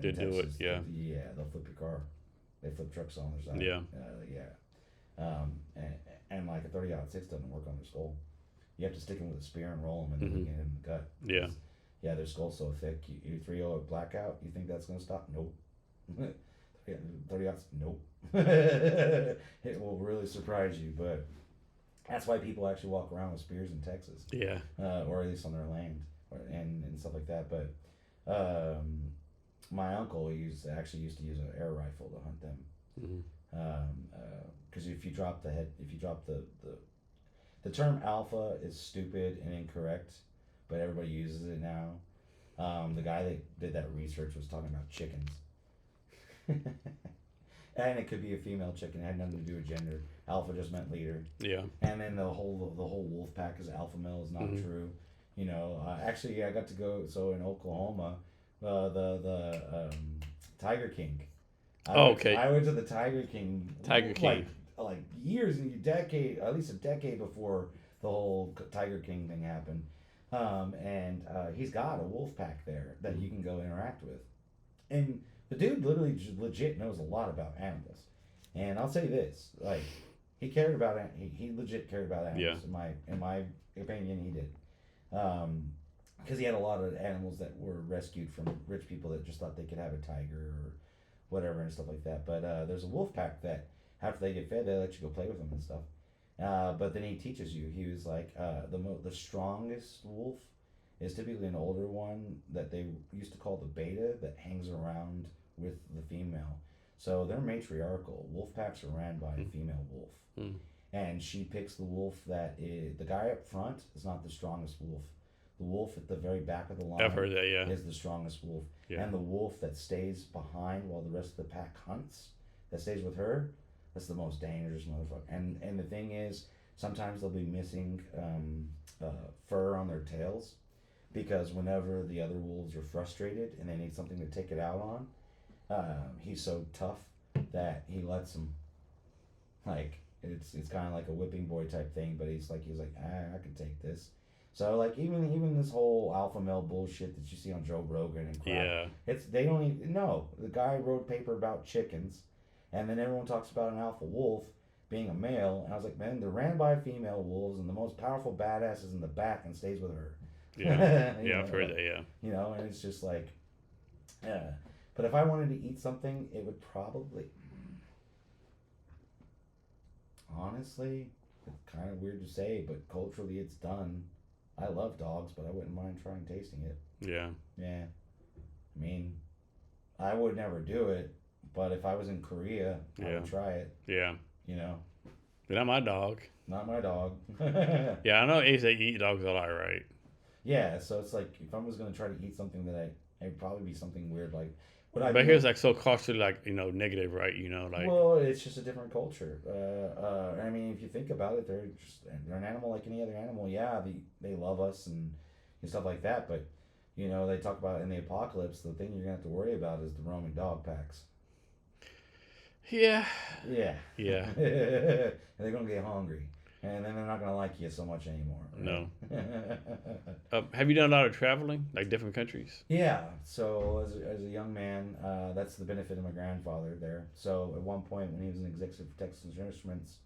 to do it. Yeah. They'll flip your car. They flip trucks on their side. Yeah. And like a 30-06 doesn't work on their skull. You have to stick them with a spear and roll them and then get him in the gut. Yeah. Yeah, their skull's so thick. You 3-0 blackout. You think that's gonna stop? Nope. 30-0, nope. It will really surprise you, but that's why people actually walk around with spears in Texas. Yeah. Or at least on their land, and stuff like that. But my uncle used to use an air rifle to hunt them. Because if you drop the term alpha is stupid and incorrect, but everybody uses it now. The guy that did that research was talking about chickens. And it could be a female chicken. It had nothing to do with gender. Alpha just meant leader. Yeah. And then the whole wolf pack is alpha male is not true. Actually, I got to go. So in Oklahoma, the Tiger King. I went to the Tiger King. Like years and at least a decade before the whole Tiger King thing happened. And he's got a wolf pack there that you can go interact with. And the dude literally legit knows a lot about animals. And I'll say this, like, he legit cared about animals. In my opinion, he did. Because he had a lot of animals that were rescued from rich people that just thought they could have a tiger or whatever and stuff like that. But there's a wolf pack that after they get fed, they let you go play with them and stuff. But then he teaches you. He was like, the strongest wolf is typically an older one that they used to call the beta that hangs around with the female. So they're matriarchal. Wolf packs are ran by a female wolf. And she picks the wolf that is, the guy up front is not the strongest wolf. The wolf at the very back of the line is the strongest wolf. Yeah. And the wolf that stays behind while the rest of the pack hunts, that stays with her, that's the most dangerous motherfucker. And the thing is, sometimes they'll be missing fur on their tails because whenever the other wolves are frustrated and they need something to take it out on, he's so tough that he lets them. Like it's kind of like a whipping boy type thing, but he's like I can take this. So like even this whole alpha male bullshit that you see on Joe Rogan and crap, they don't even know. The guy wrote a paper about chickens, and then everyone talks about an alpha wolf being a male, and I was like, man, they're ran by female wolves, and the most powerful badass is in the back and stays with her. I've heard that. Yeah. And it's just like, but if I wanted to eat something, it would probably, honestly, it's kind of weird to say, but culturally it's done. I love dogs, but I wouldn't mind trying tasting it. Yeah. Yeah. I mean, I would never do it, But if I was in Korea, I Yeah. would try it. Yeah. You know, But not my dog. not my dog. Yeah, I know Ace they eat dogs a lot, right? Yeah, so it's like if I was gonna try to eat something that it'd probably be something weird like would I But be here's like so culturally like negative, right? Like well, it's just a different culture. I mean, if you think about it, they're an animal like any other animal. Yeah, they love us and stuff like that. But they talk about in the apocalypse, the thing you're gonna have to worry about is the roaming dog packs. yeah, Yeah, yeah, and they're gonna get hungry, and then they're not gonna like you so much anymore, no. right? Have you done a lot of traveling, like different countries? Yeah, so as a young man, that's the benefit of my grandfather there. So at one point, when he was an executive for Texas Instruments,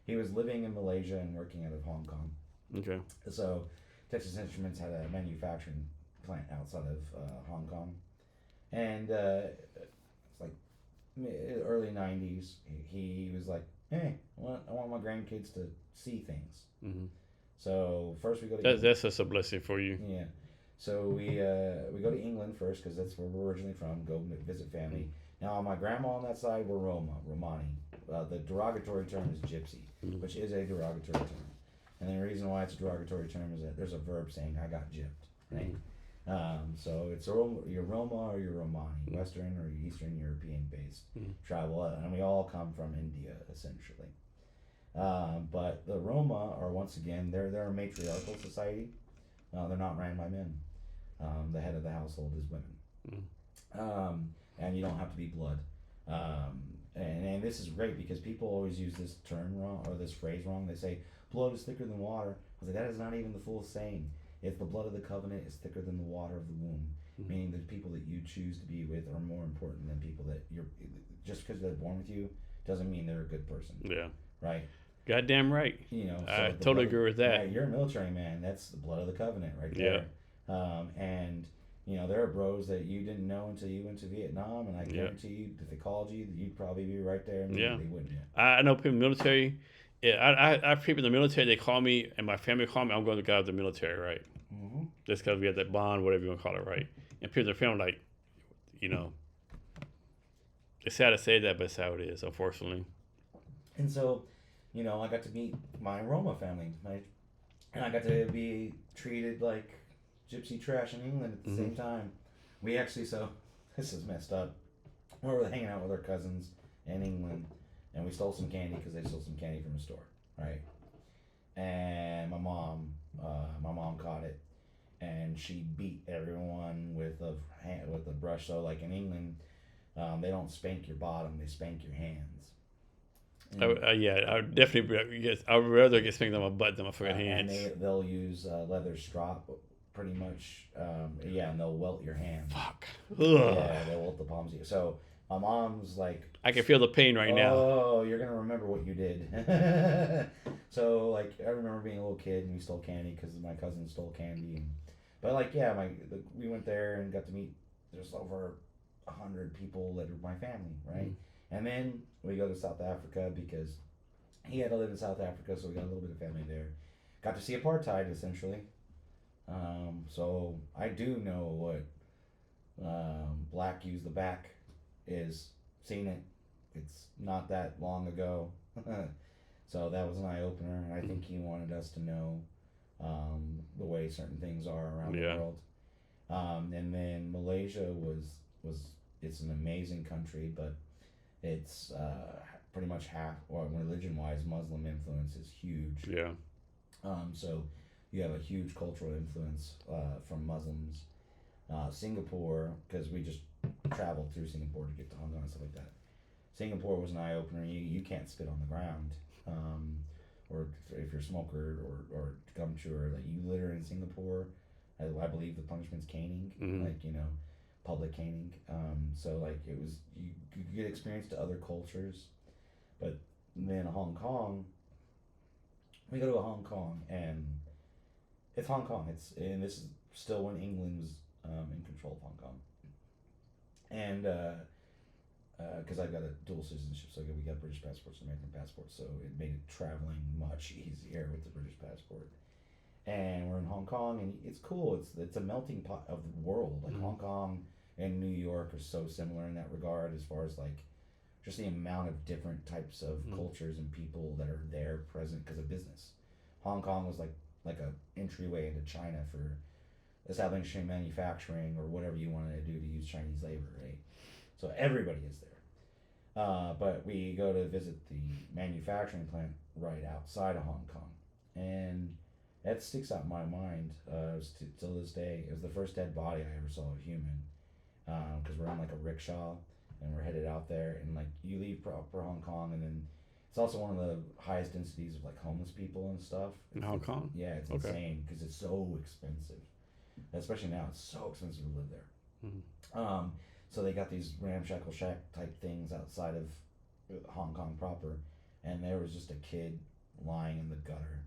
he was living in Malaysia and working out of Hong Kong. Okay. So Texas Instruments had a manufacturing plant outside of Hong Kong, and it's like early '90s. He was like, "Hey, I want my grandkids to see things." Hmm. So first we go to That's just a blessing for you. yeah. So we go to England first because that's where we're originally from. Go visit family. Now on my grandma on that side, we're Romani. The derogatory term is gypsy, Mhm. which is a derogatory term. And the reason why it's a derogatory term is that there's a verb saying I got gypped, right? So it's you're Roma or you're Romani, Western or Eastern European based Mhm. travel, and we all come from India essentially. But the Roma are once again they're a matriarchal society. They're not ran by men. The head of the household is women. Mhm. And you don't have to be blood. And this is great because people always use this term wrong or this phrase wrong. They say blood is thicker than water. I was like, that is not even the full saying. If the blood of the covenant is thicker than the water of the womb, meaning the people that you choose to be with are more important than people that you're. Just because they're born with you doesn't mean they're a good person, Yeah. right? Goddamn right. I So the totally blood, agree with that. right, you're a military man. That's the blood of the covenant right there. And there are bros that you didn't know until you went to Vietnam, and I guarantee you, if they called you, you'd probably be right there Yeah. immediately, wouldn't you? I know people in the military. Yeah, I have people in the military. They call me, and my family call me. I'm going to go to the military, right? Mm-hmm. Just because we have that bond, whatever you want to call it, right? And people in the family, like, you know, it's sad to say that, but it's how it is, unfortunately. And so, I got to meet my Roma family, and I got to be treated like gypsy trash in England at the Mhm. same time. We actually, so this is messed up. We were hanging out with our cousins in England, and we stole some candy because they stole some candy from a store, right? And my mom caught it, and she beat everyone with a brush. So like in England, they don't spank your bottom; they spank your hands. And, Yeah, I would definitely. Yes, I would rather get spanked on my butt than my fucking and hands. they'll use leather strop, pretty much. Yeah, and they'll welt your hands. Fuck. Yeah, Ugh. they'll welt the palms of you. So my mom's like, I can feel the pain right now. oh, you're gonna remember what you did. So like, I remember being a little kid and we stole candy because my cousin stole candy, but like, yeah, we went there and got to meet just over 100 people that are my family, right? And then we go to South Africa because he had to live in South Africa, so we got a little bit of family there. Got to see apartheid essentially. So I do know what black use the back is. Seen it. It's not that long ago. So that was an eye opener, and I think he wanted us to know the way certain things are around the Yeah. world. And then Malaysia was it's an amazing country, but it's pretty much half, or religion wise, Muslim influence is huge. Yeah. So you have a huge cultural influence from Muslims. Singapore, because we just traveled through Singapore to get to Hong Kong and stuff like that. Singapore was an eye opener. You can't spit on the ground, or if you're a smoker or gum chewer, like you litter in Singapore, I believe the punishment's caning, Mhm. like public caning. So like you get experience to other cultures, but then Hong Kong, we go to Hong Kong and it's Hong Kong. And this is still when England was in control of Hong Kong, and because I've got a dual citizenship, so we got British passports and American passports, so it made it traveling much easier with the British passport. And we're in Hong Kong, and it's cool. It's a melting pot of the world. Like Hong Kong and New York are so similar in that regard, as far as like just the amount of different types of cultures and people that are there present because of business. Hong Kong was like a entryway into China for establishing manufacturing or whatever you wanted to do to use Chinese labor, right? So everybody is there. But we go to visit the manufacturing plant right outside of Hong Kong, and that sticks out in my mind till this day. It was the first dead body I ever saw of a human, because we're on like a rickshaw and we're headed out there, and like you leave proper Hong Kong, and then it's also one of the highest densities of like homeless people and stuff. In Hong Kong? Yeah, it's insane because it's so expensive. Especially now, it's so expensive to live there. Mm-hmm. So they got these ramshackle shack type things outside of Hong Kong proper, and there was just a kid lying in the gutter,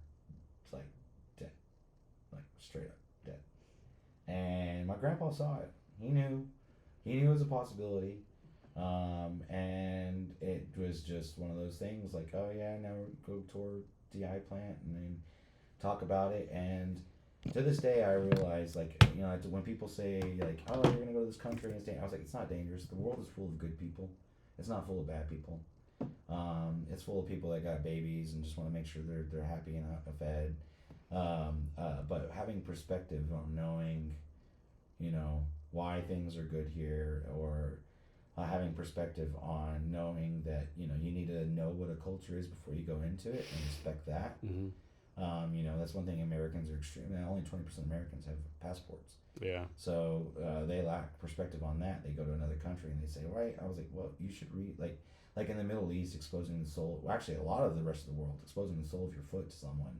like dead, like straight up dead. And my grandpa saw it. He knew it was a possibility, and it was just one of those things. Like, oh yeah, now go tour DI plant and then talk about it. And to this day, I realize, like, you know, when people say, like, oh, you're going to go to this country and it's dangerous, I was like, it's not dangerous. The world is full of good people. It's not full of bad people. It's full of people that got babies and just want to make sure they're happy and fed. But having perspective on knowing, you know, why things are good here, or having perspective on knowing that, you know, you need to know what a culture is before you go into it and respect that. Mm-hmm. You know, that's one thing Americans are extremely, only 20% of Americans have passports. Yeah. So they lack perspective on that. They go to another country and they say, right, I was like, well, you should read, like in the Middle East, exposing the soul, well, actually a lot of the rest of the world, exposing the sole of your foot to someone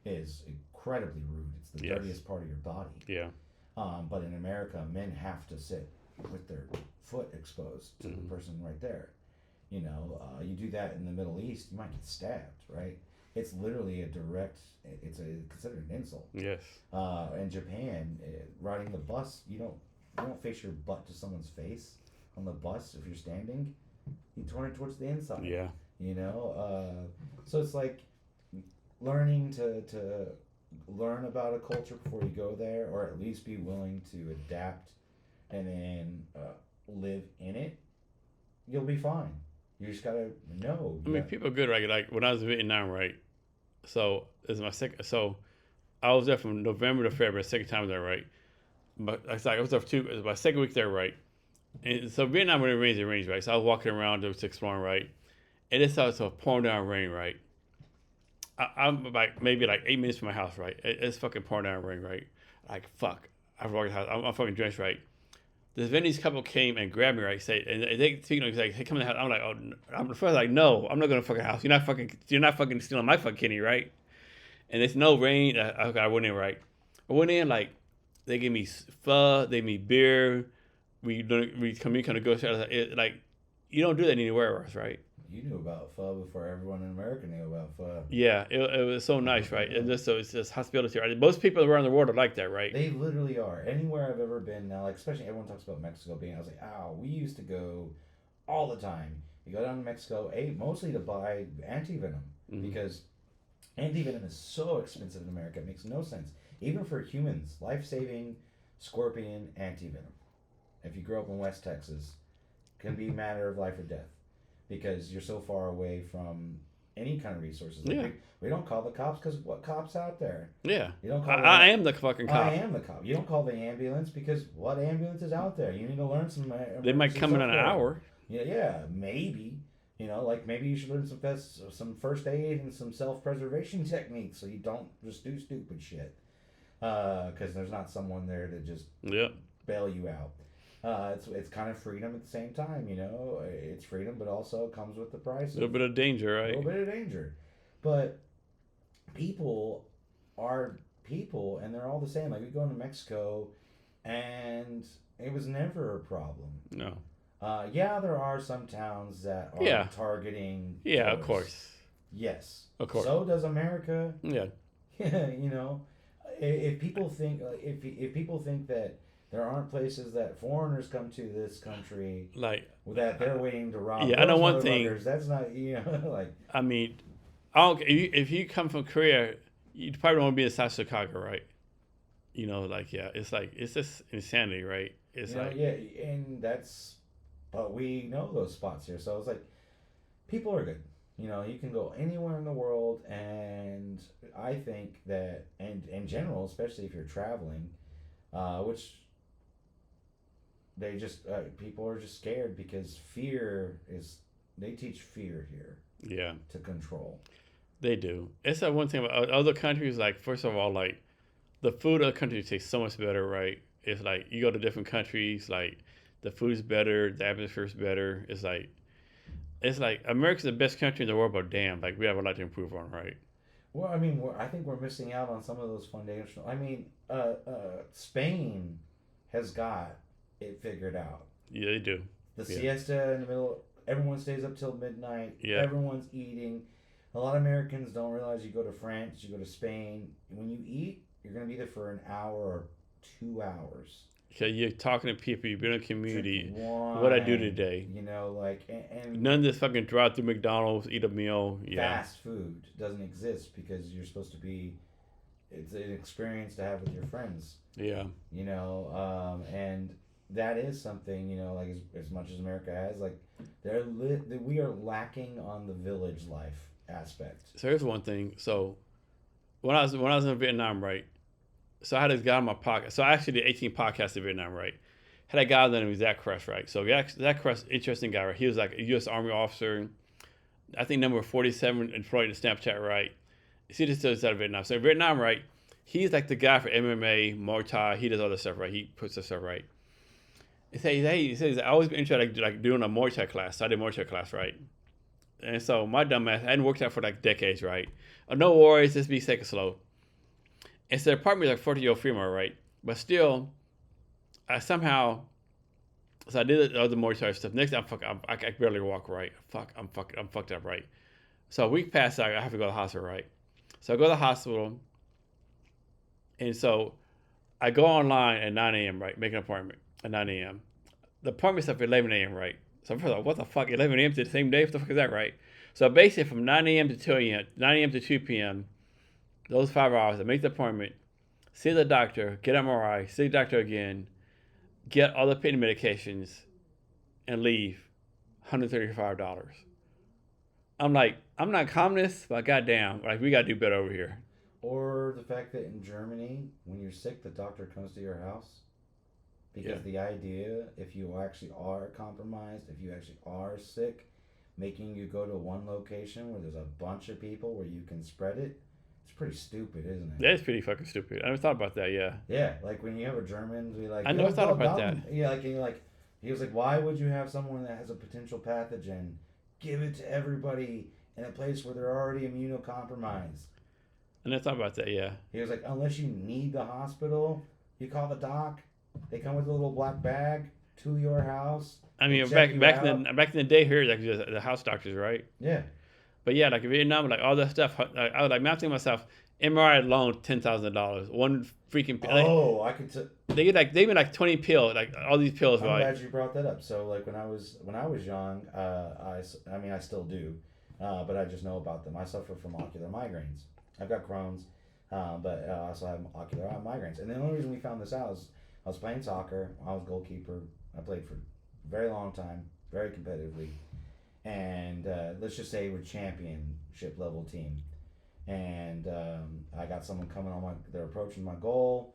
is incredibly rude. It's the dirtiest part of your body. Yeah. But in America, men have to sit with their foot exposed to the person right there. You know, you do that in the Middle East, you might get stabbed, right? It's literally it's considered an insult. Yes. In Japan, riding the bus, you don't face your butt to someone's face on the bus if you're standing. You turn it towards the inside. Yeah. You know, so it's like learning to learn about a culture before you go there, or at least be willing to adapt and then live in it. You'll be fine. You just gotta know. I mean, people are good, right? Like when I was in Vietnam, right? So this is my second. So I was there from November to February, second time there, right? But I was there for it was my second week there, right? And so Vietnam, when it rains, right? So I was walking around, just exploring, right? And it started to pouring down rain, right? I'm like maybe like 8 minutes from my house, right? It's fucking pouring down rain, right? Like fuck, I'm walking the house. I'm fucking drenched, right? This Vietnamese couple came and grabbed me, right? And they, you know, he's like, hey, come in the house. I'm like, oh, I'm the first like, no, I'm not going to fucking house. You're not fucking stealing my fucking kidney, right? And there's no rain. I went in, right? I went in, like, they gave me pho, they gave me beer. We come in, kind of go, like, you don't do that anywhere else, right? You knew about pho before everyone in America knew about pho. Yeah, it was so nice, right? And so it's just hospitality, right? Most people around the world are like that, right? They literally are. Anywhere I've ever been now, like especially everyone talks about Mexico being. I was like, we used to go all the time. You go down to Mexico, mostly to buy anti-venom because anti-venom is so expensive in America. It makes no sense, even for humans. Life-saving scorpion anti-venom. If you grow up in West Texas, can be a matter of life or death. Because you're so far away from any kind of resources. Like we don't call the cops because what cops out there? Yeah. You don't call I am the fucking cop. I am the cop. You don't call the ambulance because what ambulance is out there? You need to learn some. They might come in an hour. Yeah, maybe. You know, like maybe you should learn some first aid and some self-preservation techniques so you don't just do stupid shit. Because there's not someone there to just bail you out. It's kind of freedom at the same time, you know. It's freedom, but also comes with the price. A little bit of danger, right? A little bit of danger. But people are people, and they're all the same. Like, we go into Mexico, and it was never a problem. No. There are some towns that are targeting tourists. Of course. Yes. Of course. So does America. Yeah. You know, if people think that there aren't places that foreigners come to this country that they're waiting to rob. Yeah, I know one thing. That's not, you know, like. I mean, if you come from Korea, you probably don't want to be in South Chicago, right? You know, it's just insanity, right? It's and but we know those spots here, so it's like People are good. You know, you can go anywhere in the world, and I think that, and in general, especially if you're traveling, which they just people are just scared because fear is they teach fear here Yeah, to control. they do. It's that one thing about other countries. Like, first of all, like the food of the country tastes so much better, right? It's like you go to different countries, like the food's better, the atmosphere's better. It's like America's the best country in the world, but damn, like we have a lot to improve on, right? Well, I mean, I think we're missing out on some of those foundational. I mean, Spain has got it figured out. Yeah, they do. The Yeah, siesta in the middle. Everyone stays up till midnight. yeah. Everyone's eating. A lot of Americans don't realize you go to France, you go to Spain. When you eat, you're gonna be there for an hour or 2 hours. Because you're talking to people, you've been in a community. Drink What I do wine, today. you know, like and None of this fucking drive through McDonald's, eat a meal. Yeah, fast food doesn't exist because you're supposed to be. It's an experience to have with your friends. yeah. You know, and that is something, you know, like as much as America has, like we are lacking on the village life aspect. So here's one thing. So when I was in Vietnam, right? So I had this guy on my podcast. So I actually did 18 podcasts in Vietnam, right? Had a guy named Zach Kress, right? So Zach Kress, interesting guy, right? He was like a U.S. Army officer. I think number 47 employed in Snapchat, right? He just does out of Vietnam. So in Vietnam, right? He's like the guy for MMA, Muay Thai. He does all this stuff, right? He puts this stuff right. He says I always been interested like doing a Muay Thai class. So I did Muay Thai class, right? And so my dumb ass, I hadn't worked out for like decades, right? No worries, just be sick and slow. And so the apartment is like 40-year-old female, right? But still, I somehow, so I did the other Muay Thai stuff. Next, I can barely walk, right? I'm fucked up, right? So a week passed, I have to go to the hospital, right? So I go to the hospital, and so I go online at 9 a.m., right? Make an appointment at 9 a.m. The appointment's up at 11 a.m., right? So I'm like, what the fuck? 11 a.m. to the same day? What the fuck is that, right? So basically, from 9 a.m. to 2 a.m., 9 a.m. to 2 p.m., those 5 hours, I make the appointment, see the doctor, get MRI, see the doctor again, get all the pain medications, and leave $135. I'm like, I'm not communist, but goddamn, like we gotta do better over here. Or the fact that in Germany, when you're sick, the doctor comes to your house. Because Yeah. the idea, if you actually are compromised, if you actually are sick, making you go to one location where there's a bunch of people where you can spread it, it's pretty stupid, isn't it? That's pretty fucking stupid. I never thought about that. Yeah, Yeah, like when you have a German, be like, I never thought about that. Yeah, like, and you're like, he was like, why would you have someone that has a potential pathogen give it to everybody in a place where they're already immunocompromised? I never thought about that. Yeah, He was like, unless you need the hospital, you call the doc. They come with a little black bag to your house. I They mean check you back out. in the day here, like the house doctors, right? Yeah. But yeah, like in Vietnam, like all that stuff, I was like, man, I'm thinking to myself, MRI alone, $10,000. One freaking pill. Oh, I could. They get like 20 pills, like all these pills, I'm right? glad you brought that up. So like when I was young, I mean I still do, but I just know about them. I suffer from ocular migraines. I've got Crohn's, but I also have ocular migraines. And the only reason we found this out is I was playing soccer. I was goalkeeper. I played for a very long time, very competitively, and let's just say we're championship level team. And I got someone coming on they're approaching my goal,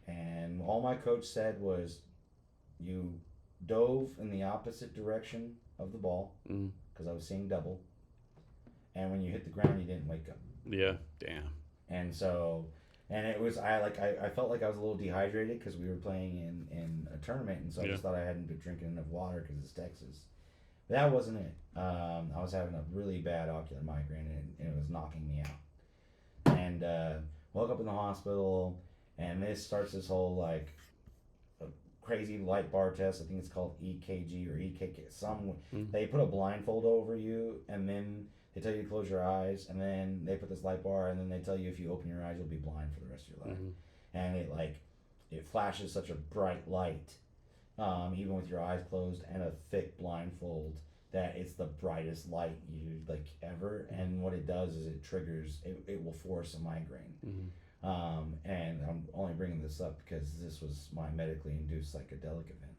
and all my coach said was, you dove in the opposite direction of the ball because I was seeing double, and when you hit the ground, you didn't wake up. Yeah, damn. And so, and it was I felt like I was a little dehydrated because we were playing in a tournament, and so I just thought I hadn't been drinking enough water because it's Texas. But that wasn't it. I was having a really bad ocular migraine, and it was knocking me out. And woke up in the hospital, and this starts this whole like crazy light bar test. I think it's called EKG or EKK. They put a blindfold over you, and then they tell you to close your eyes, and then they put this light bar, and then they tell you if you open your eyes, you'll be blind for the rest of your life. And it flashes such a bright light, even with your eyes closed and a thick blindfold, that it's the brightest light you ever. And what it does is it triggers. It will force a migraine. And I'm only bringing this up because this was my medically induced psychedelic event.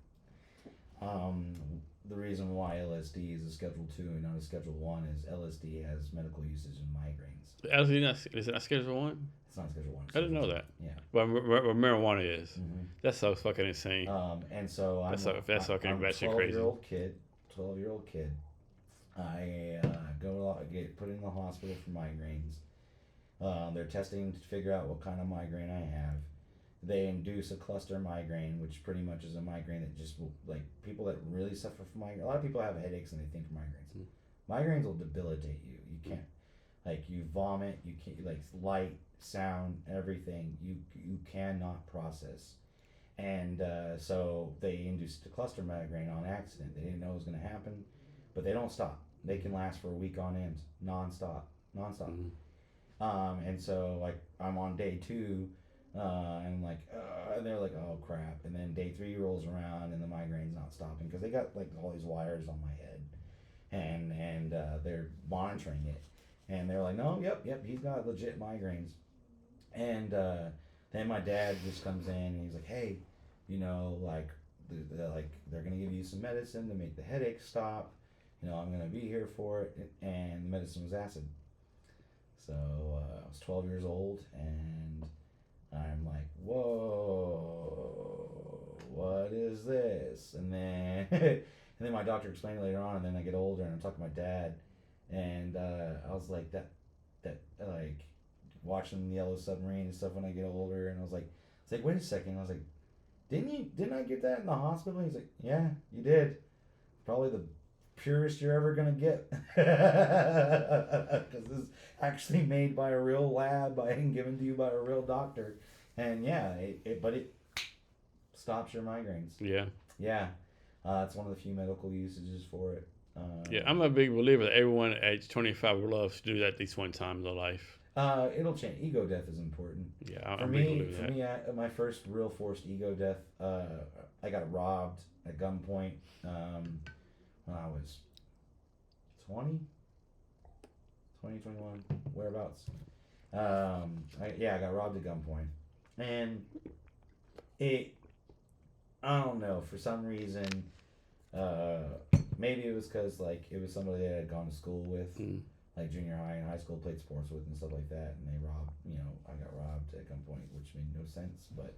The reason why LSD is a Schedule 2 and not a Schedule 1 is LSD has medical usage in migraines. Is it not Schedule 1? It's not Schedule 1. I didn't know that. Yeah. But marijuana is. Mm-hmm. That's so fucking insane. And so I'm a batshit 12-year-old kid. 12-year-old kid. I get put in the hospital for migraines. They're testing to figure out what kind of migraine I have. They induce a cluster migraine, which pretty much is a migraine that just will, like, people that really suffer from migraine. A lot of people have headaches and they think migraines. Migraines will debilitate you. You can't, like, you vomit. You can't, like, light, sound, everything. You cannot process. And so they induced a cluster migraine on accident. They didn't know it was going to happen, but they don't stop. They can last for a week on end, nonstop. And so, like, I'm on day 2. And like, and they're like, oh crap. And then day 3 rolls around and the migraine's not stopping because they got like all these wires on my head, and they're monitoring it, and they're like, no, yep, he's got legit migraines. And then my dad just comes in and he's like, hey, like, they're gonna give you some medicine to make the headache stop. I'm gonna be here for it. And the medicine was acid. So I was 12 years old and I'm like, whoa, what is this? And then my doctor explained it later on, and then I get older and I'm talking to my dad, and I was like, that like, watching the Yellow Submarine and stuff when I get older, and I was like, wait a second. I was like, didn't I get that in the hospital? He's like, yeah, you did. Probably the purest you're ever gonna get, because this is actually made by a real lab and given to you by a real doctor. And yeah, but it stops your migraines. Yeah. It's one of the few medical usages for it. Yeah, I'm a big believer that everyone at age 25 would love to do that at least one time in their life. It'll change. Ego death is important. Yeah, for me, my first real forced ego death, I got robbed at gunpoint when I was 20, 21, whereabouts. I got robbed at gunpoint. And I don't know, for some reason, maybe it was because, like, it was somebody that I had gone to school with, like junior high and high school, played sports with and stuff like that, and they robbed, I got robbed at gunpoint, which made no sense, but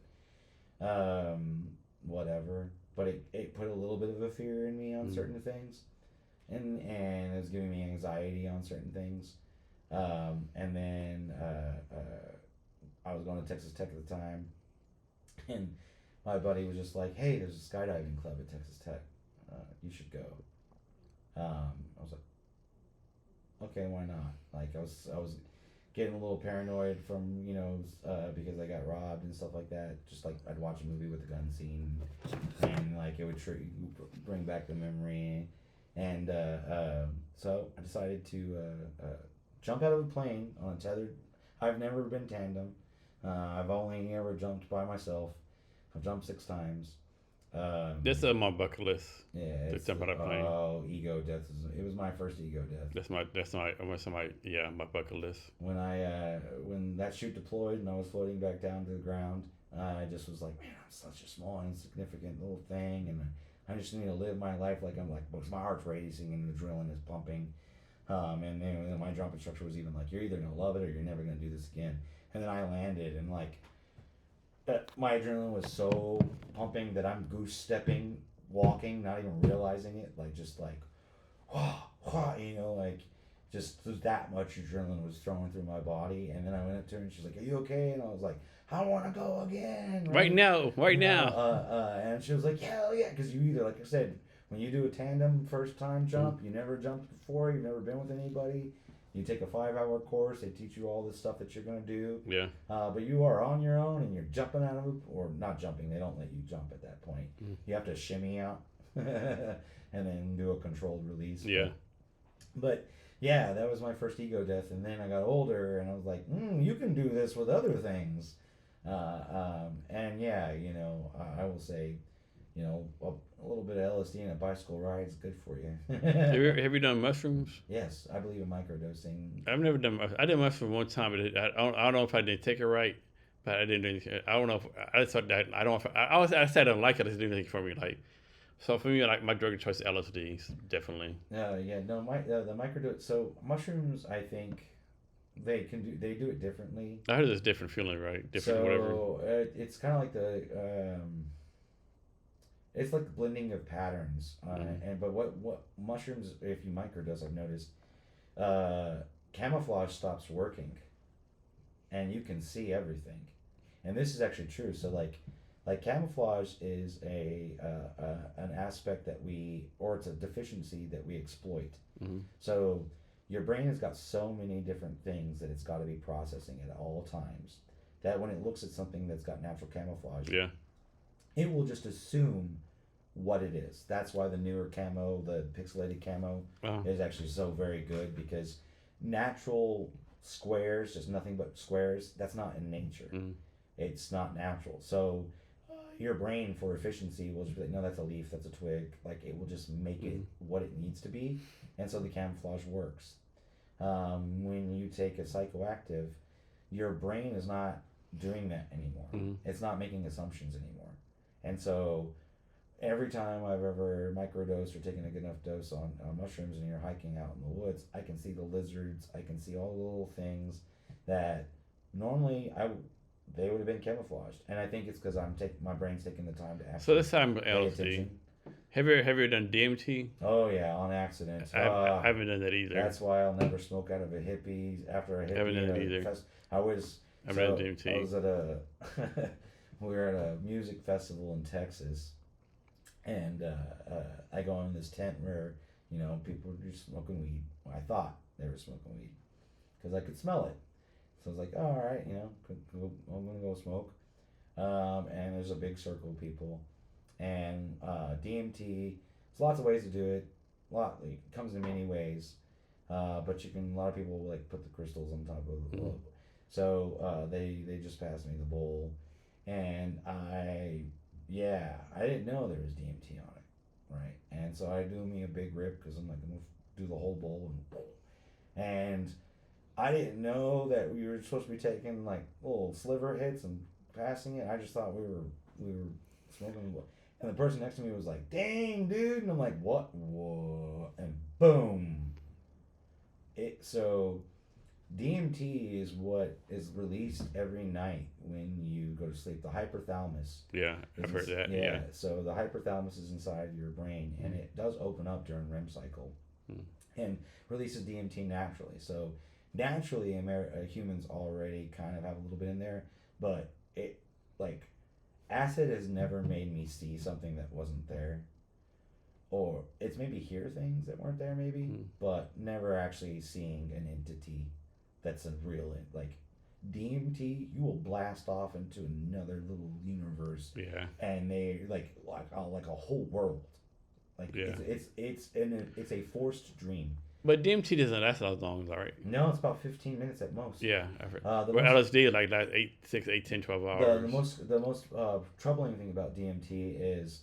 whatever. But it put a little bit of a fear in me on certain things, and it was giving me anxiety on certain things. And then I was going to Texas Tech at the time, and my buddy was just like, hey, there's a skydiving club at Texas Tech. You should go. I was like, okay, why not? Like, I was getting a little paranoid from, because I got robbed and stuff like that. Just like, I'd watch a movie with the gun scene, and like, it would bring back the memory. And so I decided to jump out of a plane on a tethered. I've never been tandem. I've only ever jumped by myself. I've jumped 6 times. This is on my bucket list. Yeah, to jump out of a plane. Oh, ego death! It was my first ego death. My bucket list. When that chute deployed and I was floating back down to the ground, I just was like, man, I'm such a small, insignificant little thing, and I just need to live my life because my heart's racing and the adrenaline is pumping. And then my jump instructor was even like, you're either gonna love it or you're never gonna do this again. And then I landed, and like, my adrenaline was so pumping that I'm goose stepping, walking, not even realizing it, like, just like, like, just that much adrenaline was thrown through my body. And then I went up to her and she's like, are you okay? And I was like, I want to go again. Right now. And she was like, hell yeah, because you either, like I said, when you do a tandem first time jump, you never jumped before, you've never been with anybody. You take a 5-hour course. They teach you all this stuff that you're going to do. Yeah. But you are on your own, and you're jumping out of a, or not jumping. They don't let you jump at that point. You have to shimmy out and then do a controlled release. Yeah. But yeah, that was my first ego death. And then I got older, and I was like, you can do this with other things. And yeah, I will say, a little bit of LSD and a bicycle ride is good for you. Have you done mushrooms? Yes, I believe in microdosing. I've never done. I did mushrooms one time, but I don't know if I didn't take it right. But I didn't. I don't know. I just thought that I don't. I said I don't like it. It didn't do anything for me. Like, So for me, like my drug of choice, is LSD, definitely. Yeah, no, the microdose. So mushrooms, I think they do it differently. I heard there's different feeling, right? Different whatever. So it's kind of like it's like the blending of patterns. And but what mushrooms, if you microdose, I've noticed, uh, camouflage stops working, and you can see everything. And this is actually true. So like camouflage is an aspect that or it's a deficiency that we exploit. Mm-hmm. So your brain has got so many different things that it's got to be processing at all times that when it looks at something that's got natural camouflage, Yeah. it will just assume what it is. That's why the newer camo, the pixelated camo, Oh. is actually so very good, because natural squares, just nothing but squares, that's not in nature. Mm-hmm. It's not natural. So your brain, for efficiency, will just be like, no, that's a leaf, that's a twig. Like, it will just make it what it needs to be. And so the camouflage works. When you take a psychoactive, your brain is not doing that anymore. Mm-hmm. It's not making assumptions anymore. And so every time I've ever microdosed or taken a good enough dose on mushrooms and you're hiking out in the woods, I can see the lizards, I can see all the little things that normally they would have been camouflaged. And I think it's because my brain's taking the time to So actually this time pay LSD. attention. Have you ever done DMT? Oh yeah, on accident. I haven't done that either. That's why I'll never smoke out of a hippie after a hippie. Haven't done it either. I was. I've so done DMT. I was at we were at a music festival in Texas, and I go in this tent where people were just smoking weed. Well, I thought they were smoking weed because I could smell it. So I was like, oh, all right, I'm gonna go smoke. And there's a big circle of people, and DMT. There's lots of ways to do it. It comes in many ways, but you can. A lot of people like put the crystals on top of the bowl. So they just passed me the bowl, and I didn't know there was DMT on it, right? And so I do me a big rip because I'm like, I'm gonna do the whole bowl and I didn't know that we were supposed to be taking like little sliver hits and passing it. I just thought we were smoking. And the person next to me was like, "Dang, dude!" And I'm like, "What? Whoa!" And boom. So DMT is what is released every night when you go to sleep. The hypothalamus. Yeah, I've heard that. Yeah. So the hypothalamus is inside your brain, and it does open up during REM cycle, and releases DMT naturally. So naturally, humans already kind of have a little bit in there, but acid has never made me see something that wasn't there, or it's maybe hear things that weren't there, maybe, but never actually seeing an entity that's a real DMT. You will blast off into another little universe, and they like a whole world, it's a forced dream. But DMT doesn't last as long, right? No, it's about 15 minutes at most. Yeah, I've heard. LSD is like 8, 10, 12 hours. The most troubling thing about DMT is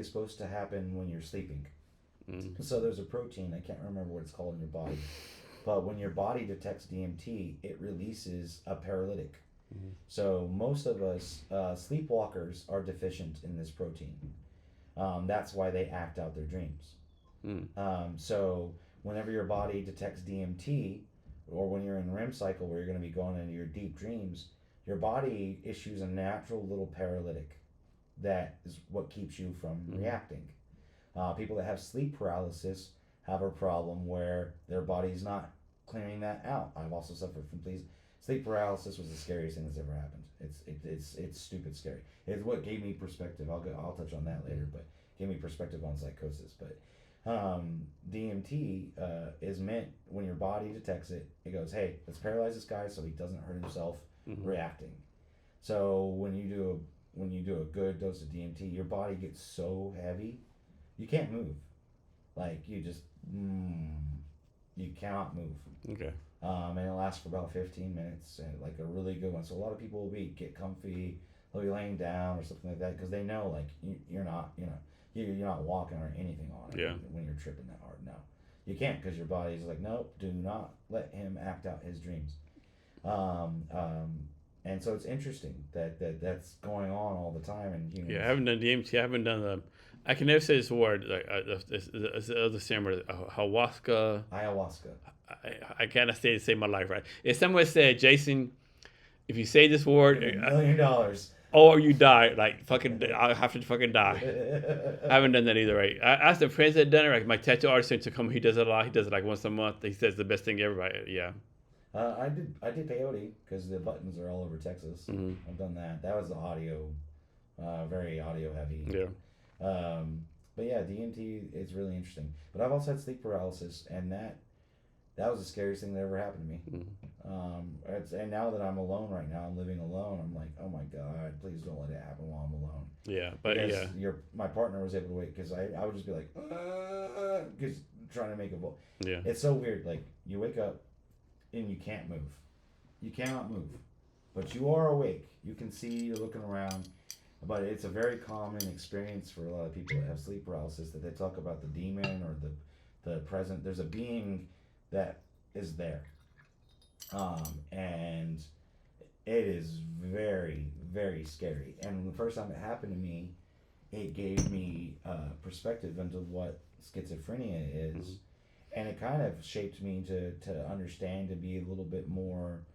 supposed to happen when you're sleeping. So there's a protein, I can't remember what it's called in your body, but when your body detects DMT, it releases a paralytic. So most of us sleepwalkers are deficient in this protein. That's why they act out their dreams. So whenever your body detects DMT, or when you're in REM cycle where you're going to be going into your deep dreams, your body issues a natural little paralytic that is what keeps you from reacting. People that have sleep paralysis have a problem where their body's not clearing that out. I've also suffered from sleep paralysis. Was the scariest thing that's ever happened. It's stupid scary. It's what gave me perspective. I'll touch on that later, but gave me perspective on psychosis. But DMT is meant when your body detects it. It goes, hey, let's paralyze this guy so he doesn't hurt himself reacting. So when you do a good dose of DMT, your body gets so heavy, you can't move. Like you just you cannot move. Okay. And it lasts for about 15 minutes, and like a really good one. So a lot of people will get comfy, they'll be laying down or something like that because they know like you're not you're not walking or anything on it when you're tripping that hard. No, you can't because your body's like, nope, do not let him act out his dreams. And so it's interesting that's going on all the time in humans. Yeah, I haven't done DMT. I haven't done the. I can never say this word. Like it's the other ceremony, ayahuasca. Ayahuasca. I cannot say it to save my life, right? If someone said, Jason, if you say this word, $1 million. or you die, like fucking, I'll have to fucking die. I haven't done that either, right? I asked a friend that done it, like my tattoo artist to come. He does it a lot. He does it like once a month. He says the best thing ever. Right? Yeah. I did peyote because the buttons are all over Texas. Mm-hmm. I've done that. That was the audio, very audio heavy. Yeah. But yeah, DMT is really interesting. But I've also had sleep paralysis, and that was the scariest thing that ever happened to me. Mm-hmm. And now that I'm alone right now, I'm living alone. I'm like, oh my God, please don't let it happen while I'm alone. Yeah, but because yeah, my partner was able to wait because I would just be like, because trying to make a voice. yeah, It's so weird. Like you wake up and you can't move. You cannot move, but you are awake. You can see. You're looking around. But it's a very common experience for a lot of people that have sleep paralysis that they talk about the demon or the present. There's a being that is there, and it is very, very scary. And the first time it happened to me, it gave me perspective into what schizophrenia is, mm-hmm. and it kind of shaped me to understand and be a little bit more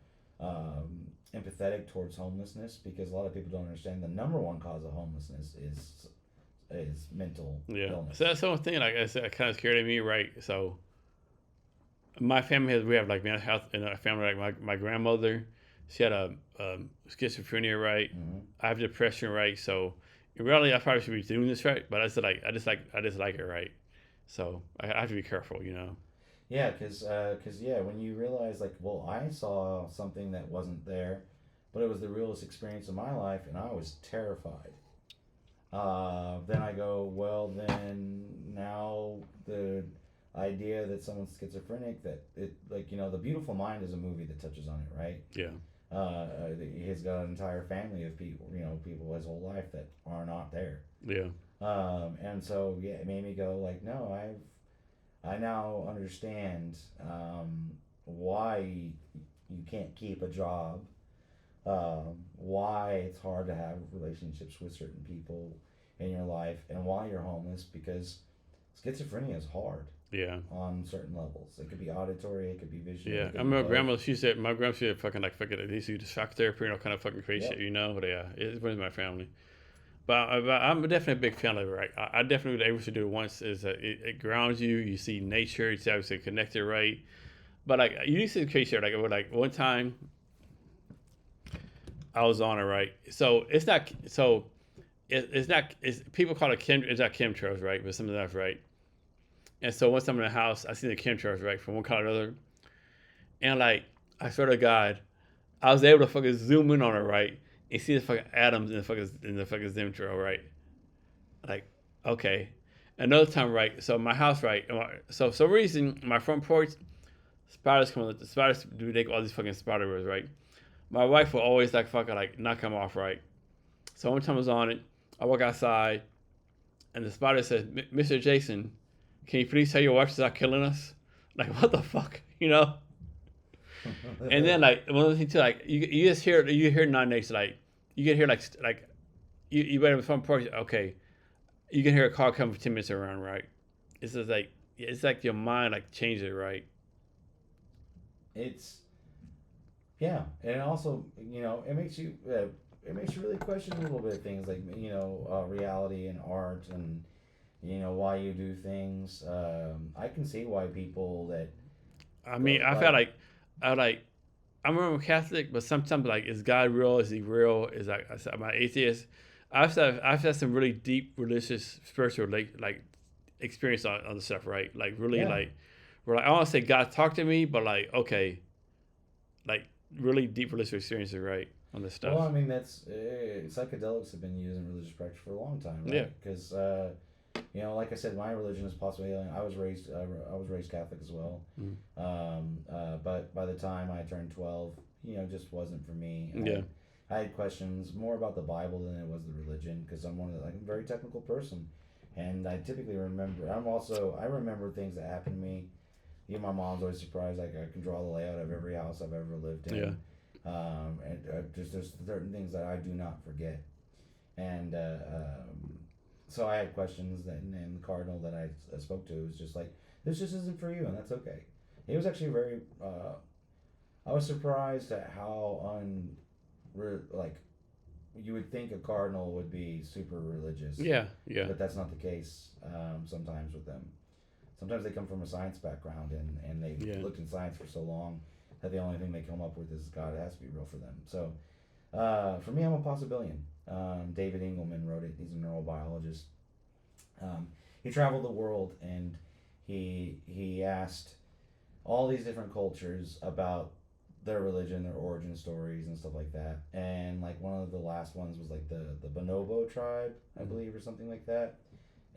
empathetic towards homelessness, because a lot of people don't understand the number one cause of homelessness is mental illness. So that's the only thing. Like I said, kind of scared me, right? So my family we have like mental health in our family. Like my grandmother, she had a schizophrenia, right? Mm-hmm. I have depression, right? So in reality, I probably should be doing this right, but I just like it, right? So I have to be careful, you know. Yeah, because when you realize like, well, I saw something that wasn't there, but it was the realest experience of my life, and I was terrified. Then I go, well, then now the idea that someone's schizophrenic, that it like The Beautiful Mind is a movie that touches on it, right? Yeah. He's got an entire family of people, people his whole life that are not there. Yeah. And so yeah, it made me go like, no, I now understand why you can't keep a job, why it's hard to have relationships with certain people in your life, and why you're homeless, because schizophrenia is hard. Yeah. On certain levels, it could be auditory, it could be visual. Yeah, I remember grandma. She said my grandma said fucking they used to do shock therapy, kind of fucking crazy Yep. shit, But yeah, it was my family. But I'm definitely a big fan of it, right? I definitely was able to do it once. Is that it grounds you. You see nature. It's obviously connected, right? But like you see the crazy shit. Like one time, I was on it, right? So it's not. So it's not. It's people call it it's not chemtrails, right? But something else, right? And so once I'm in the house, I see the chemtrails, right, from one kind or another. And like, I swear to God, I was able to fucking zoom in on it, right, and see the fucking atoms in the fucking chemtrail, right. Like, okay. Another time, right. So my house, right. So for some reason, my front porch, spiders come. The spiders do make all these fucking spider webs, right. My wife will always like fucking like knock them off, right. So one time I was on it, I walk outside, and the spider says, "Mr. Jason, can you please tell your wife to stop killing us?" Like, what the fuck, And then like one of the things too, like you just hear non-nature, like you can hear like you wait on the front porch, okay, you can hear a car coming for 10 minutes around, right? It's just like your mind like changes, right? It's and also it makes you really question a little bit of things like reality and art and why you do things. I can see why people that. I mean, I felt like I'm a Catholic, but sometimes like, is God real? Is He real? Is like am I atheist? I've had some really deep religious, spiritual like experience on the stuff, right? Like really like, where like I don't want to say God talked to me, but like okay, like really deep religious experiences, right, on this stuff. Well, I mean that's psychedelics have been used in religious practice for a long time, right? Yeah. Because like I said, my religion is possibly alien. I was raised Catholic as well. Mm. But by the time I turned 12, just wasn't for me. I had questions more about the Bible than it was the religion, because I'm I'm a very technical person, and I typically remember. I remember things that happened to me. My mom's always surprised. Like I can draw the layout of every house I've ever lived in. Yeah. And just there's certain things that I do not forget. And so I had questions, and the cardinal that I spoke to was just like, this just isn't for you, and that's okay. He was actually very. I was surprised at how like you would think a cardinal would be super religious. Yeah, yeah. But that's not the case sometimes with them. Sometimes they come from a science background and they've Yeah. looked in science for so long that the only thing they come up with is God has to be real for them. So for me, I'm a possibilian. David Engelman wrote it. He's a neurobiologist. He traveled the world and he asked all these different cultures about their religion, their origin stories, and stuff like that. And like one of the last ones was like the Bonobo tribe, I believe, or something like that,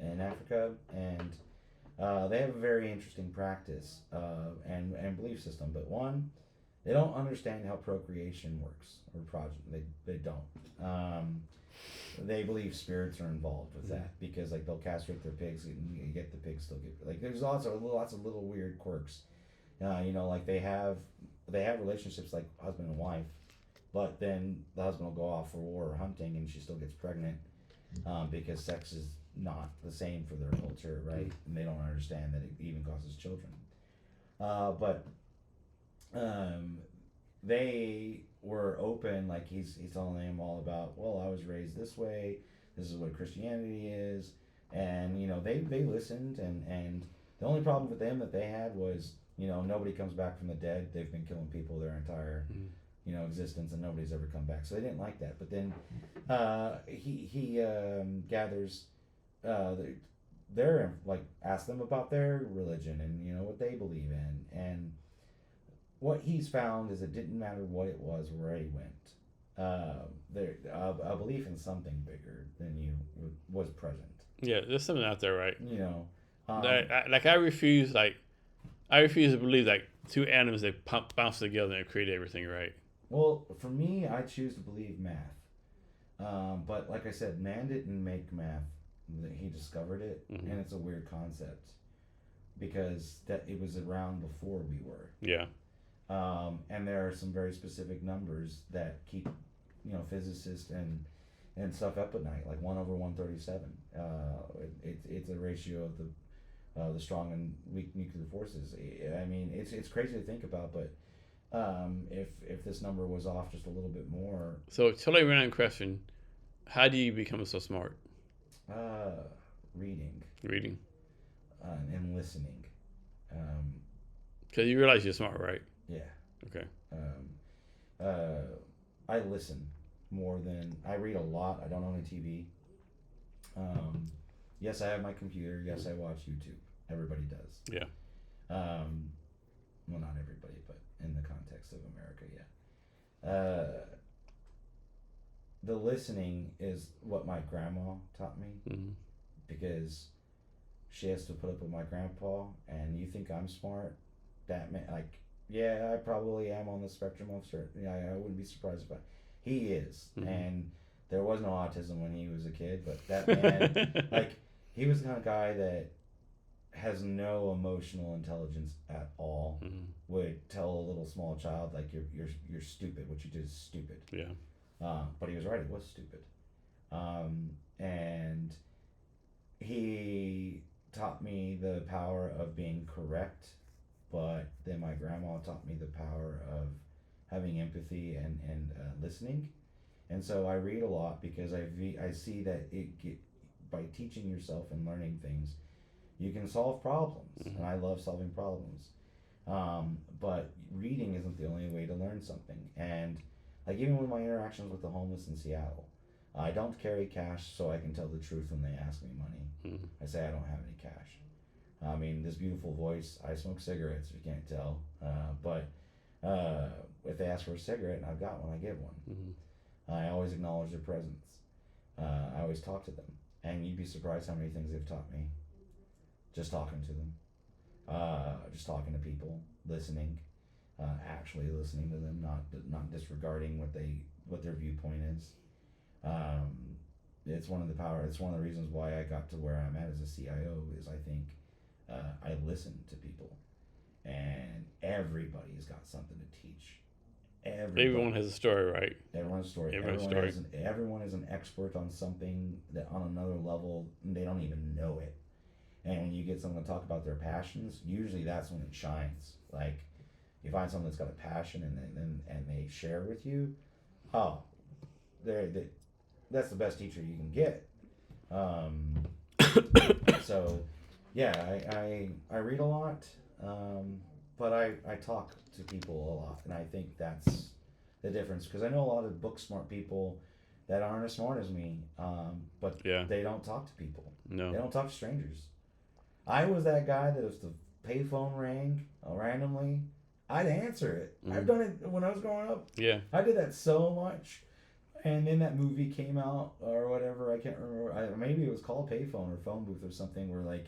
in Africa. And they have a very interesting practice and belief system. But one, they don't understand how procreation works or progeny. They don't. They believe spirits are involved with that because like they'll castrate their pigs and you get the pigs still get like there's lots of little weird quirks. Like they have relationships like husband and wife, but then the husband will go off for war or hunting and she still gets pregnant because sex is not the same for their culture, right? And they don't understand that it even causes children. But they were open, like he's telling them all about, well, I was raised this way, this is what Christianity is, and they listened, and the only problem with them that they had was nobody comes back from the dead. They've been killing people their entire existence, and nobody's ever come back, so they didn't like that. But then he gathers their like ask them about their religion and what they believe in, and what he's found is it didn't matter what it was, where he went. There, a belief in something bigger than you was present. Yeah, there's something out there, right? I refuse to believe like two atoms that bounce together and create everything, right? Well, for me, I choose to believe math. But like I said, man didn't make math; he discovered it, and it's a weird concept because that it was around before we were. Yeah. And there are some very specific numbers that keep, physicists and stuff up at night, like 1/137. It's a ratio of the strong and weak nuclear forces. I mean, it's crazy to think about, but if this number was off just a little bit more. So totally random question: how do you become so smart? Reading. Reading. And listening. Because you realize you're smart, right? Yeah. Okay. I listen more than I read a lot. I don't own a TV. Yes, I have my computer. Yes, I watch YouTube. Everybody does. Yeah. Well, not everybody, but in the context of America, yeah. The listening is what my grandma taught me because she has to put up with my grandpa, and you think I'm smart? That man, like, yeah, I probably am on the spectrum of certain. Yeah, I wouldn't be surprised if he is, and there was no autism when he was a kid, but that man, like, he was the kind of guy that has no emotional intelligence at all. Would tell a little small child like you're stupid. What you did is stupid. Yeah. But he was right. It was stupid. And he taught me the power of being correct, but then my grandma taught me the power of having empathy and listening. And so I read a lot because I see that by teaching yourself and learning things, you can solve problems, and I love solving problems. But reading isn't the only way to learn something. And like even with my interactions with the homeless in Seattle, I don't carry cash, so I can tell the truth when they ask me money. I say I don't have any cash. I mean, this beautiful voice, I smoke cigarettes, you can't tell. But if they ask for a cigarette and I've got one, I give one. I always acknowledge their presence. I always talk to them. And you'd be surprised how many things they've taught me. Just talking to them. Just talking to people, listening, actually listening to them, not disregarding what their viewpoint is. It's one of the reasons why I got to where I'm at as a CIO is I think I listen to people, and everybody's got something to teach. Everyone has a story, right? Everyone's story. Everyone's story. Everyone is an expert on something that on another level they don't even know it. And when you get someone to talk about their passions, usually that's when it shines. Like you find someone that's got a passion and they share with you, oh, they that's the best teacher you can get. Um, so, yeah, I read a lot, but I talk to people a lot, and I think that's the difference because I know a lot of book smart people that aren't as smart as me, but they don't talk to people. No, they don't talk to strangers. I was that guy that if the payphone rang randomly, I'd answer it. I've done it when I was growing up. Yeah, I did that so much. And then that movie came out or whatever. I can't remember. Maybe it was called Payphone or Phone Booth or something where like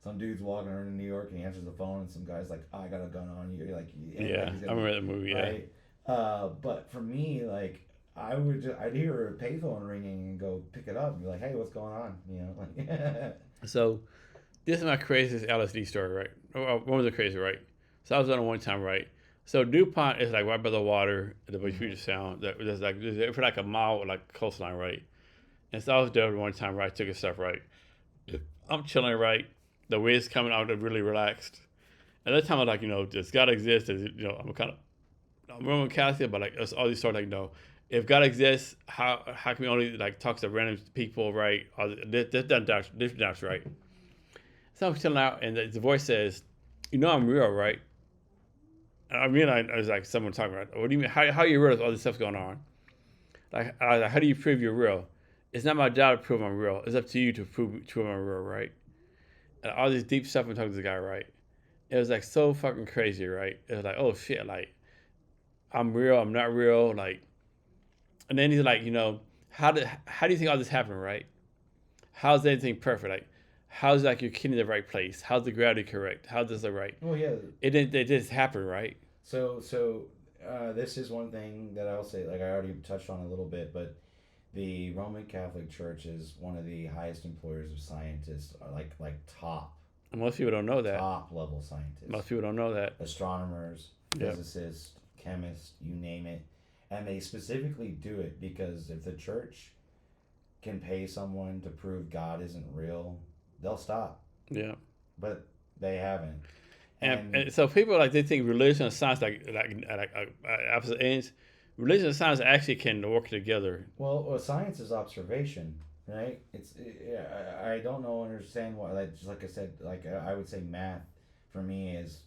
some dude's walking around in New York and he answers the phone and some guy's like, I got a gun on you. You're like, yeah, I remember that movie. Right? Yeah. But for me, like I'd hear a payphone ringing and go pick it up and be like, hey, what's going on? You know, like. So this is my craziest LSD story, right? One of the crazy, right? So I was on it one time, right? So DuPont is like right by the water, the Puget Sound. There's for like a mile, like coastline, right? And so I was there one time, right? Took a step, right? I'm chilling, right? The wind's coming out, I'm really relaxed. And that time I was like, does God exist? I'm Roman Catholic, but like it's all these sort of like, if God exists, how can we only like talk to random people, right? This not right. So I'm chilling out, and the voice says, I'm real, right? I mean, I was like, someone talking about, what do you mean? How you real with all this stuff going on? Like, how do you prove you're real? It's not my job to prove I'm real. It's up to you to prove I'm real, right? And all this deep stuff I'm talking to the guy, right? It was like so fucking crazy, right? It was like, oh shit, like, I'm real, I'm not real, like, and then he's like, how do you think all this happened, right? How's anything perfect? Like, how's like your kidney in the right place? How's the gravity correct? How's this the right? Well, yeah. It just happened, right? So this is one thing that I'll say. Like I already touched on a little bit, but the Roman Catholic Church is one of the highest employers of scientists, like top. Most people don't know that. Top level scientists. Most people don't know that. Astronomers, physicists, chemists, you name it, and they specifically do it because if the church can pay someone to prove God isn't real, they'll stop. Yeah. But they haven't. And so people they think religion and science like opposite ends. Religion and science actually can work together. Well, science is observation, right? I don't understand why. Just like I said, I would say math for me is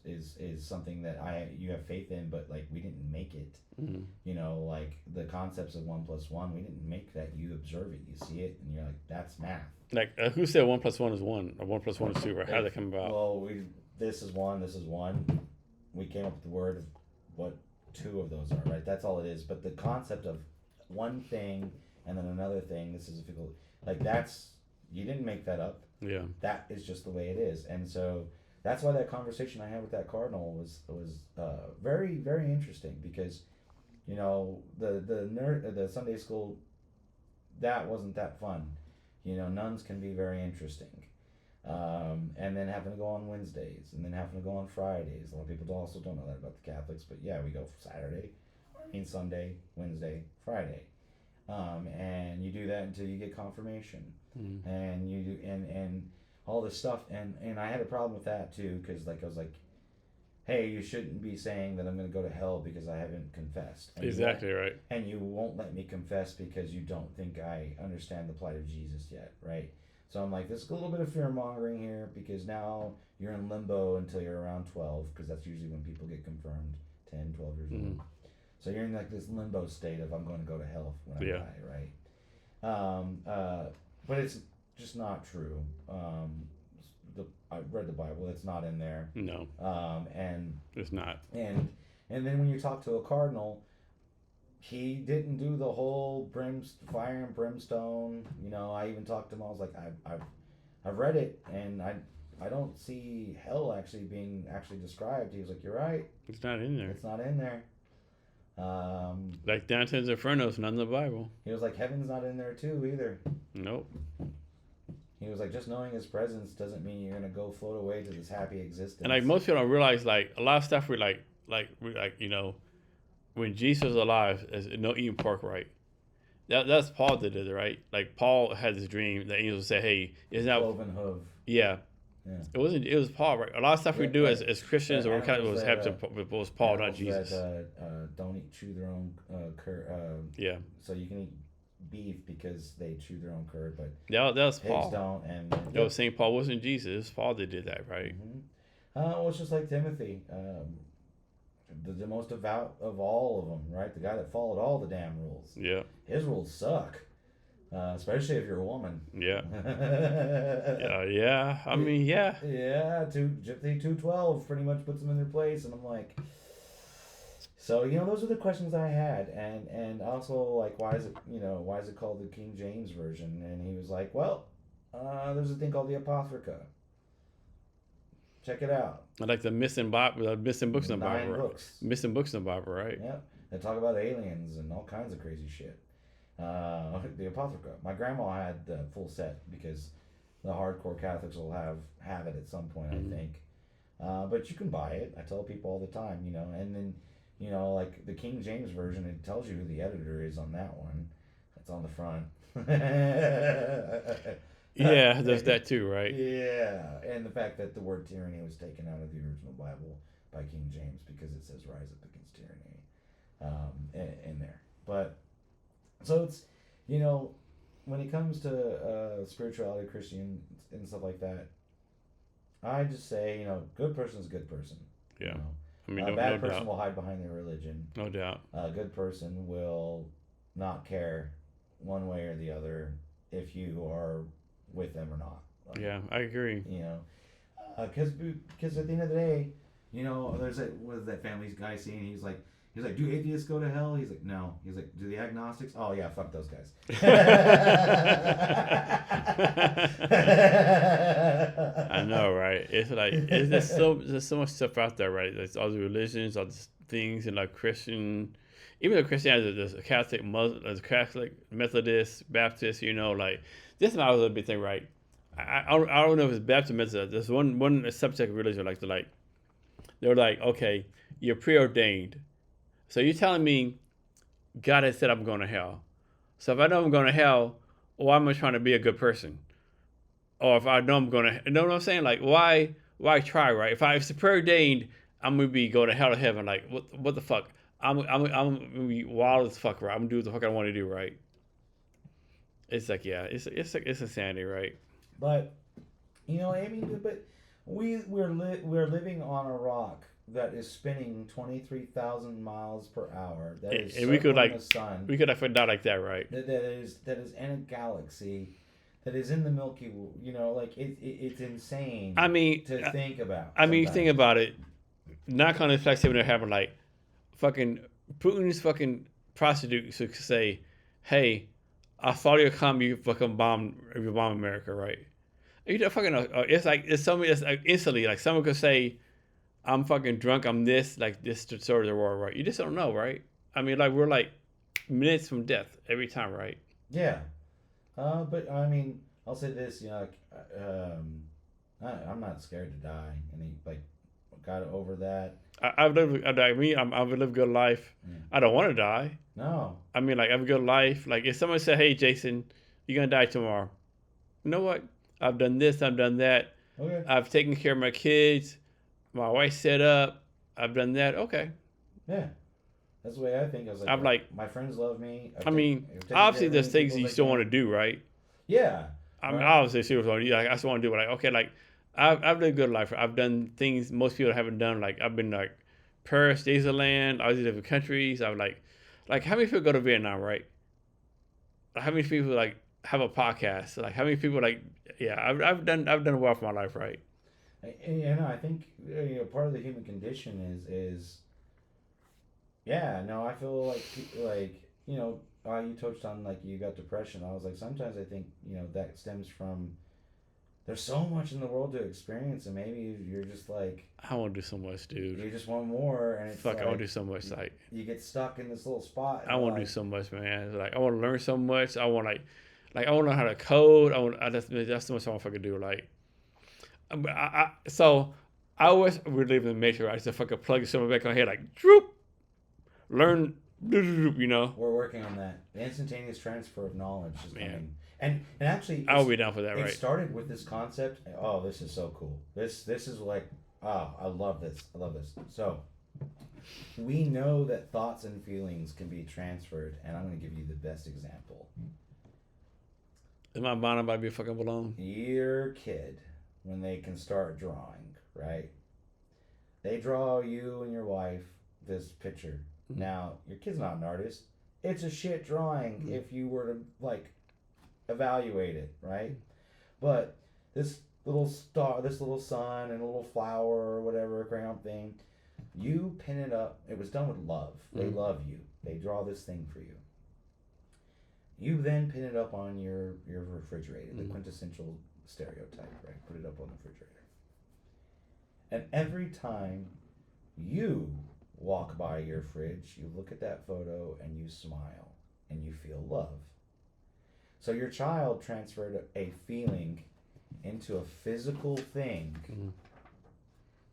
something that you have faith in, but like we didn't make it. Mm-hmm. Like the concepts of 1 + 1, we didn't make that. You observe it, you see it, and you're like, that's math. Like who said 1 + 1 is 1 or 1 + 1 is 2? Right? How did that come about? Well, this is 1, this is 1. We came up with the word of what 2 of those are, right? That's all it is. But the concept of one thing and then another thing, this is difficult. Like you didn't make that up. Yeah. That is just the way it is, and so that's why that conversation I had with that cardinal was very, very interesting because, the Sunday school, that wasn't that fun. Nuns can be very interesting. And then having to go on Wednesdays, and then having to go on Fridays. A lot of people also don't know that about the Catholics, but yeah, we go Sunday, Wednesday, Friday, and you do that until you get confirmation, and you do and all this stuff, and I had a problem with that too, because I was like, hey, you shouldn't be saying that I'm going to go to hell because I haven't confessed. And exactly right. And you won't let me confess because you don't think I understand the plight of Jesus yet, right? So I'm like, there's a little bit of fear-mongering here because now you're in limbo until you're around 12, because that's usually when people get confirmed, 10, 12 years old. So you're in like this limbo state of I'm going to go to hell when I die, right? But it's just not true. I read the Bible; it's not in there. No. And it's not. And then when you talk to a cardinal, he didn't do the whole fire and brimstone. I even talked to him. I was like, I've read it, and I don't see hell actually being described. He was like, you're right. It's not in there. It's not in there. Like Dante's Inferno is not in the Bible. He was like, heaven's not in there too either. Nope. He was like, just knowing his presence doesn't mean you're gonna go float away to this happy existence. And like most people don't realize, like a lot of stuff we when Jesus was alive, there's no eating pork, right? That's Paul that did it, right? Like Paul had this dream that angels say, "Hey, it's not." Cloven hoof. Yeah, Yeah. it wasn't. It was Paul, right? A lot of stuff we Yeah, do right. as Christians or kind of Animals was that, happened to was Paul, not animals Jesus. that don't chew their own Yeah, so you can eat beef because they chew their own curd, but that was pigs Paul. don't. And It was Saint Paul, wasn't Jesus. It was Paul that did that, right? Well, it's just like Timothy, the most devout of all of them, right? The guy that followed all the damn rules. Yeah, His rules suck, especially if you're a woman. yeah, yeah. I mean, yeah. Yeah, Timothy 2:12 pretty much puts them in their place, and I'm like, so those are the questions I had, and also like why is it called the King James version? And he was like, well, there's a thing called the Apocrypha. Check it out. I like the missing books in the Bible. 9 books. Missing books in the Bible, right? Yep. They talk about aliens and all kinds of crazy shit. The Apocrypha. My grandma had the full set because the hardcore Catholics will have it at some point, I think. But you can buy it. I tell people all the time, and then, like the King James version, it tells you who the editor is on that one. It's on the front. Yeah, there's that too, right? Yeah, and the fact that the word tyranny was taken out of the original Bible by King James because it says "rise up against tyranny" in there. But so it's when it comes to spirituality, Christian and stuff like that, I just say good person is a good person. Yeah, I mean, a bad person will hide behind their religion. No doubt. A good person will not care one way or the other if you are with them or not. Yeah, I agree. Because at the end of the day, there's that Family Guy scene. He's like, do atheists go to hell? He's like, no. He's like, do the agnostics? Oh yeah, fuck those guys. I know, right? It's like there's so much stuff out there, right? There's all the religions, all the things, and like Christian, even though Christianity, there's a Catholic, Muslim, there's a Catholic, Methodist, Baptist. Like this is my other big thing, right? I don't know if it's Baptist or Methodist. There's one subsect of religion they're like, okay, you're preordained. So you're telling me God has said I'm going to hell. So if I know I'm going to hell, why am I trying to be a good person? Or if I know I'm going to, you know what I'm saying? Like, why try, right? If it's preordained, I'm going to be go to hell or heaven. Like, what the fuck? I'm going to be wild as fuck, right? I'm going to do what the fuck I want to do, right? It's like, yeah, it's insanity, right? But, but we're living on a rock that is spinning 23,000 miles per hour. That is and we could the sun. We could have found out like that, right? That is in a galaxy, that is in the Milky Way. It's insane. I mean, to think about. I mean, think about it. Not kind of flex when they're having like fucking Putin's fucking prostitutes who say, "Hey, I saw your comedy, you fucking bomb America, right?" You know, fucking. It's somebody that's like instantly like someone could say, I'm fucking drunk, I'm this to sort of the world, right? You just don't know, right? I mean, like, we're like minutes from death every time, right? Yeah. But, I mean, I'll say this, I'm not scared to die. Got over that. I've lived a good life. Yeah. I don't want to die. No. I mean, like, I have a good life. Like, if someone said, hey, Jason, you're going to die tomorrow. You know what? I've done this, I've done that. Okay. I've taken care of my kids. My wife's set up. I've done that. Okay. Yeah. That's the way I think. I was like, I'm like, my friends love me. Obviously there's things you still want to do, right? Yeah. I mean, obviously, seriously, like, I still want to do it. Like, okay, like, I've lived a good life. I've done things most people haven't done. Like, I've been like Paris, Disneyland, all these different countries. I've like how many people go to Vietnam, right? How many people like have a podcast? Like, how many people like, yeah, I've done well for my life, right? And I think part of the human condition is yeah, no, I feel like you touched on like you got depression. I was like, sometimes I think that stems from there's so much in the world to experience, and maybe you're just like, I want to do so much, dude. You just want more, and it's fuck. I want to do so much. Like, you get stuck in this little spot. I want to do so much, man. Like, I want to learn so much. I want I want to learn how to code. That's so much I want to fucking do. Like. So I always would live in the matrix. I just fucking plug someone back on here like droop. learn, you know. We're working on that. The instantaneous transfer of knowledge is Man. coming, and actually, I'll be down for that, it right? started with this concept. Oh, this is so cool. This is like, I love this. I love this. So, we know that thoughts and feelings can be transferred, and I'm going to give you the best example. Is my mind about to be a fucking balloon? Your kid, when they can start drawing, right? They draw you and your wife this picture. Mm-hmm. Now, your kid's not an artist. It's a shit drawing if you were to, like, evaluate it, right? But this little star, this little sun and a little flower or whatever, crayon thing, you pin it up. It was done with love. They love you. They draw this thing for you. You then pin it up on your refrigerator, the quintessential stereotype, right? Put it up on the refrigerator. And every time you walk by your fridge, you look at that photo and you smile and you feel love. So your child transferred a feeling into a physical thing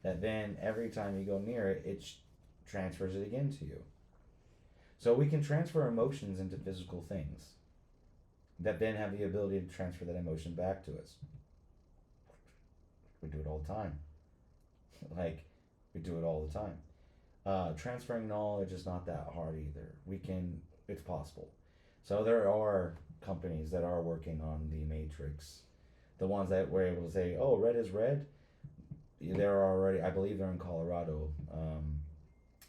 that then every time you go near it, it transfers it again to you. So we can transfer emotions into physical things that then have the ability to transfer that emotion back to us. We do it all the time. Like, we do it all the time. Transferring knowledge is not that hard either. It's possible. So there are companies that are working on the Matrix. The ones that were able to say, oh, red is red. They're already, I believe they're in Colorado.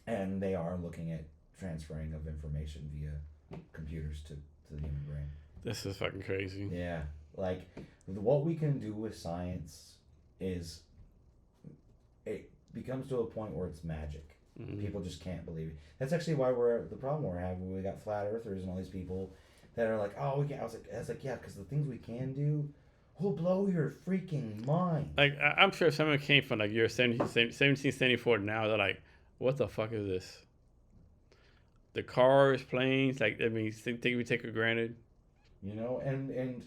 And they are looking at transferring of information via computers to the human brain. This is fucking crazy. Yeah. Like, what we can do with science is, it becomes to a point where it's magic. People just can't believe it. That's actually why the problem we're having. We got flat earthers and all these people that are like, oh, we can't. I was like, yeah, because the things we can do will blow your freaking mind. Like, I'm sure if someone came from like year 1774 now, they're like, what the fuck is this? The cars, planes, like, I mean, think we take for granted. You know, and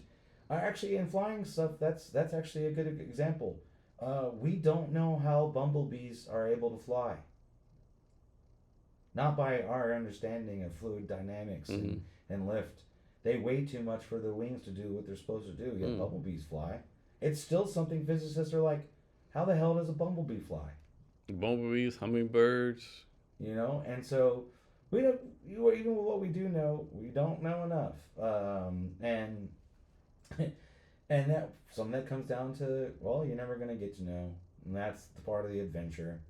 actually in flying stuff, that's actually a good example. We don't know how bumblebees are able to fly. Not by our understanding of fluid dynamics and lift. They weigh too much for their wings to do what they're supposed to do. Yet bumblebees fly. It's still something physicists are like, how the hell does a bumblebee fly? Bumblebees, hummingbirds. You know, and so we don't. Even with what we do know, we don't know enough. And that something that comes down to, well, you're never gonna get to know, and that's the part of the adventure.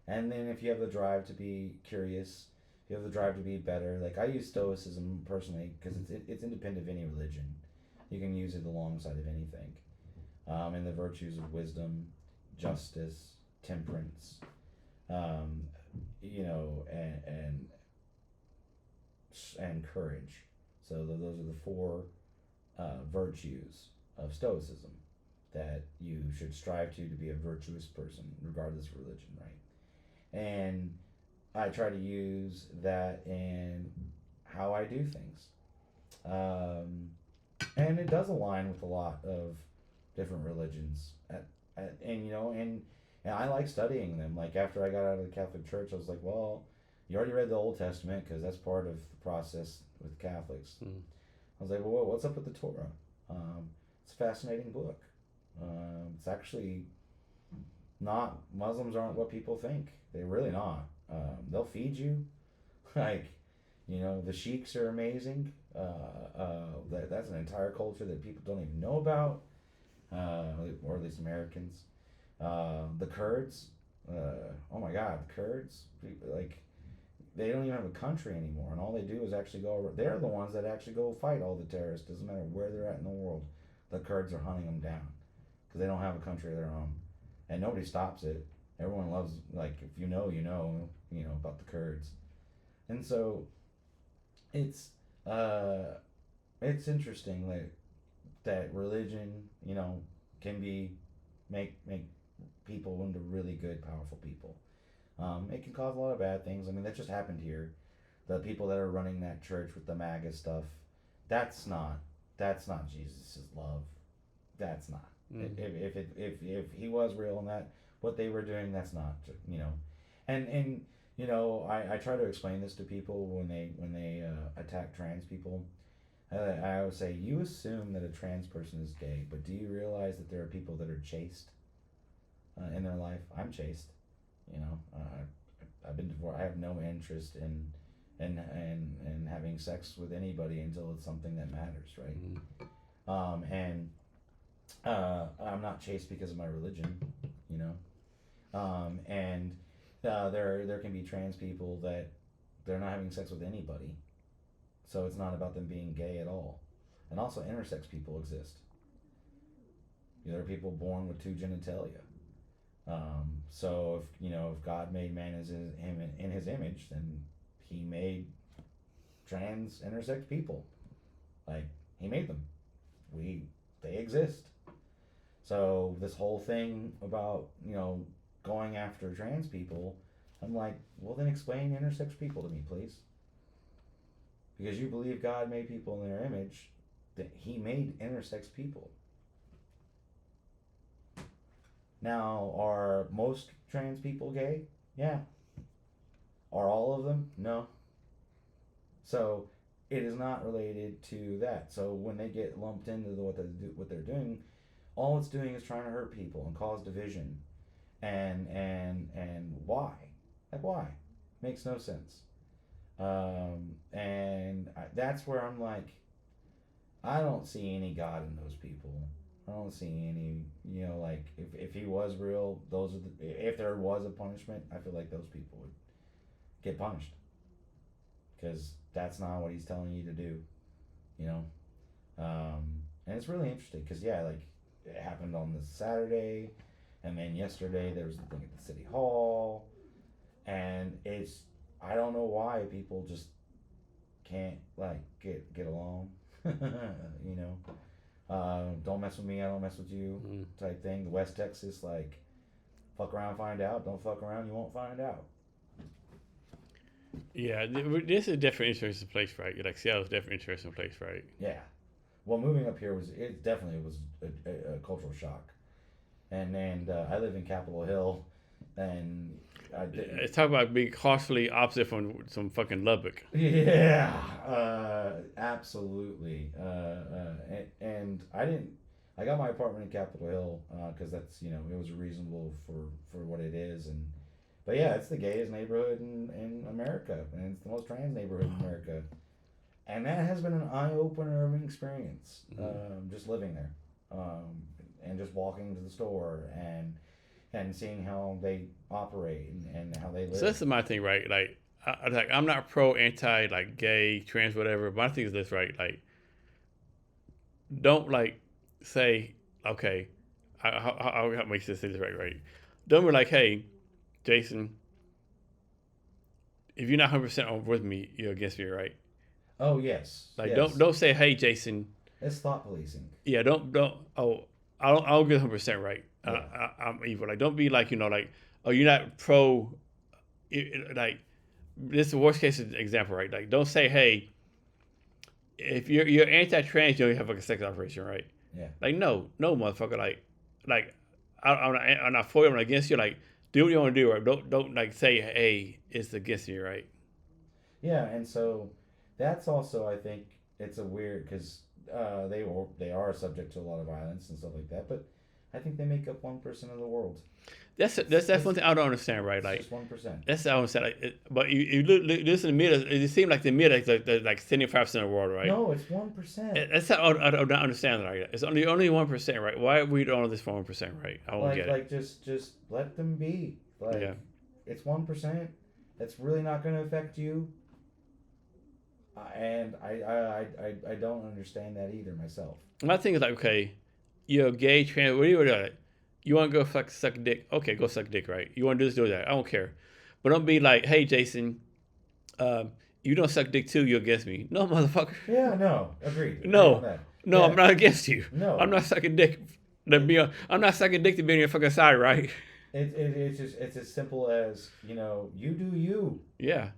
And then if you have the drive to be curious, if you have the drive to be better, like I use Stoicism personally because it's independent of any religion. You can use it alongside of anything. And the virtues of wisdom, justice, temperance, you know, and courage. So those are the four virtues of Stoicism that you should strive to be a virtuous person, regardless of religion, right? And I try to use that in how I do things. And it does align with a lot of different religions. And you know, and I like studying them. Like after I got out of the Catholic Church, I was like, well, you already read the Old Testament because that's part of the process with Catholics. I was like, well, what's up with the Torah? It's a fascinating book. It's actually not, Muslims aren't what people think. They're really not. They'll feed you. Like, you know, the sheiks are amazing. That's an entire culture that people don't even know about, or at least Americans. The Kurds, oh my God, the Kurds, like, they don't even have a country anymore, and all they do is actually go over. They're the ones that actually go fight all the terrorists. Doesn't matter where they're at in the world, the Kurds are hunting them down because they don't have a country of their own, and nobody stops it. Everyone loves, like, if you know about the Kurds, and so it's interesting that religion, you know, can make people into really good, powerful people. It can cause a lot of bad things. I mean, that just happened here. The people that are running that church with the MAGA stuff, that's not Jesus' love. That's not. If he was real and that what they were doing, that's not, you know, and You know, I try to explain this to people when they attack trans people. I always say, you assume that a trans person is gay, but do you realize that there are people that are chaste in their life? I'm chaste. You know, I've been divorced. I have no interest in having sex with anybody until it's something that matters, right? And I'm not chaste because of my religion, you know. And there can be trans people that they're not having sex with anybody, so it's not about them being gay at all. And also, intersex people exist. There are people born with two genitalia. So if God made man as him in His image, then He made trans intersex people. Like, He made them. They exist. So this whole thing about going after trans people, I'm like, well, then explain intersex people to me, please. Because you believe God made people in their image, that He made intersex people. Now, are most trans people gay? Yeah. Are all of them? No. So it is not related to that. So when they get lumped into what they're doing, all it's doing is trying to hurt people and cause division. And why? Like, why? Makes no sense. That's where I'm like, I don't see any God in those people. I don't see any, like, if He was real, if there was a punishment, I feel like those people would get punished. Because that's not what He's telling you to do, And it's really interesting because, yeah, like, it happened on this Saturday, and then yesterday there was the thing at the City Hall, and I don't know why people just can't, like, get along, don't mess with me, I don't mess with you, type thing. The West Texas, like, fuck around, find out. Don't fuck around, you won't find out. Yeah, this is a definitely interesting place, right? Like, Seattle's definitely an interesting place, right? Yeah. Well, moving up here was a cultural shock. And I live in Capitol Hill, and Let's talk about being culturally opposite from some fucking Lubbock. Yeah, absolutely. And I got my apartment in Capitol Hill because that's it was reasonable for what it is, but yeah, it's the gayest neighborhood in America, and it's the most trans neighborhood in America, and that has been an eye opener of an experience. Just living there, and just walking to the store and seeing how they operate and how they live. So this is my thing, right? Like, I'm not pro, anti, like, gay, trans, whatever. My thing is this, right? Like, don't, like, say, okay, I'll make this right? Don't be like, hey, Jason, if you're not 100% with me, you're against me, right? Oh, yes. Like, yes. don't say, hey, Jason. It's thought policing. Yeah, don't. I'll get 100% right. Yeah. I'm evil. Like, don't be like, like, oh, you're not pro. Like, this is the worst case example, right? Like, don't say, hey, if you're anti-trans, you don't have like a sex operation, right? Yeah. Like, no, motherfucker. Like, I'm not for you. I'm not against you. Like, do what you want to do, right? Don't like say, hey, it's against you, right? Yeah, and so that's also, I think, it's a weird because they are subject to a lot of violence and stuff like that, but I think they make up 1% of the world. That's one thing I don't understand, right? Like, just 1%. That's what I don't understand. Like, but you listen to me, it seems like the media is like 75% of the world, right? No, it's 1%. That's how I don't understand, right? It's only 1%, right? Why are we doing all this for 1%, right? I don't get it. Like just let them be. Like, yeah. It's 1%. It's really not going to affect you. And I don't understand that either myself. My thing is like, okay, you're gay, trans, what do you do? You want to go suck dick? Okay, go suck dick, right? You want to do this, do that. I don't care. But don't be like, hey, Jason, you don't suck dick too, you're against me. No, motherfucker. Yeah, no. Agreed. No, yeah. I'm not against you. No. I'm not sucking dick. I'm not sucking dick to be on your fucking side, right? It's as simple as, you do you. Yeah.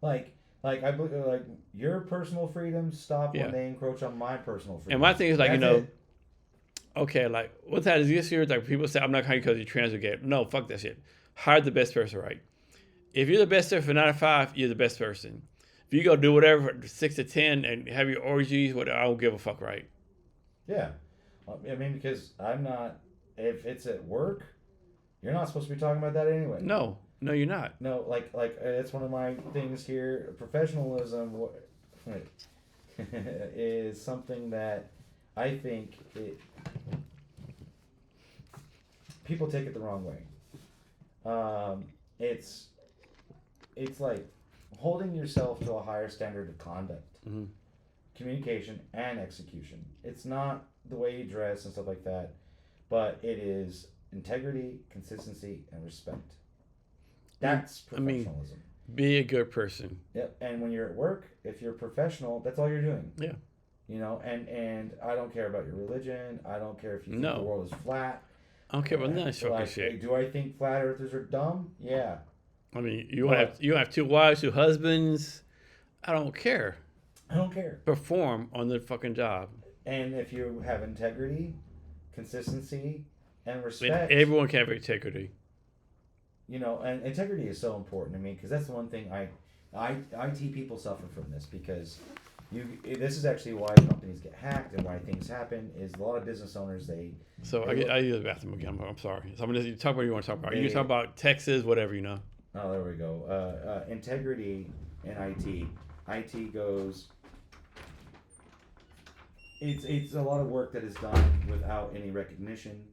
like I believe, like, your personal freedoms stop when they encroach on my personal freedom. And my thing is like, okay, like, what's that is this year? Like, people say I'm not hiring because you're trans or gay. No, fuck that shit. Hire the best person, right? If you're the best there for 9 to 5, you're the best person. If you go do whatever from 6 to 10 and have your orgies, whatever, I don't give a fuck, right? Yeah. I mean, because I'm not. If it's at work, you're not supposed to be talking about that anyway. No, you're not. No, like it's one of my things here. Professionalism is something that I think people take it the wrong way. It's like holding yourself to a higher standard of conduct, Mm-hmm. communication, and execution. It's not the way you dress and stuff like that, but it is integrity, consistency, and respect. That's professionalism. Be a good person. Yep. And when you're at work, if you're professional, that's all you're doing. Yeah. You know, and I don't care about your religion. I don't care if you think No. the world is flat. I don't care about none of that fucking Like, shit. do I think flat earthers are dumb? Yeah. I mean, you have 2 wives, 2 husbands. I don't care. I don't care. Perform on the fucking job. And if you have integrity, consistency, and respect, Everyone can have integrity. you know, and integrity is so important to me because that's the one thing IT people suffer from this because this is actually why companies get hacked and why things happen is a lot of business owners I use the bathroom again. I'm sorry. So I'm gonna talk what you want to talk about. You can talk about Texas, whatever, you know. Oh, there we go. Integrity in IT. IT goes. It's a lot of work that is done without any recognition.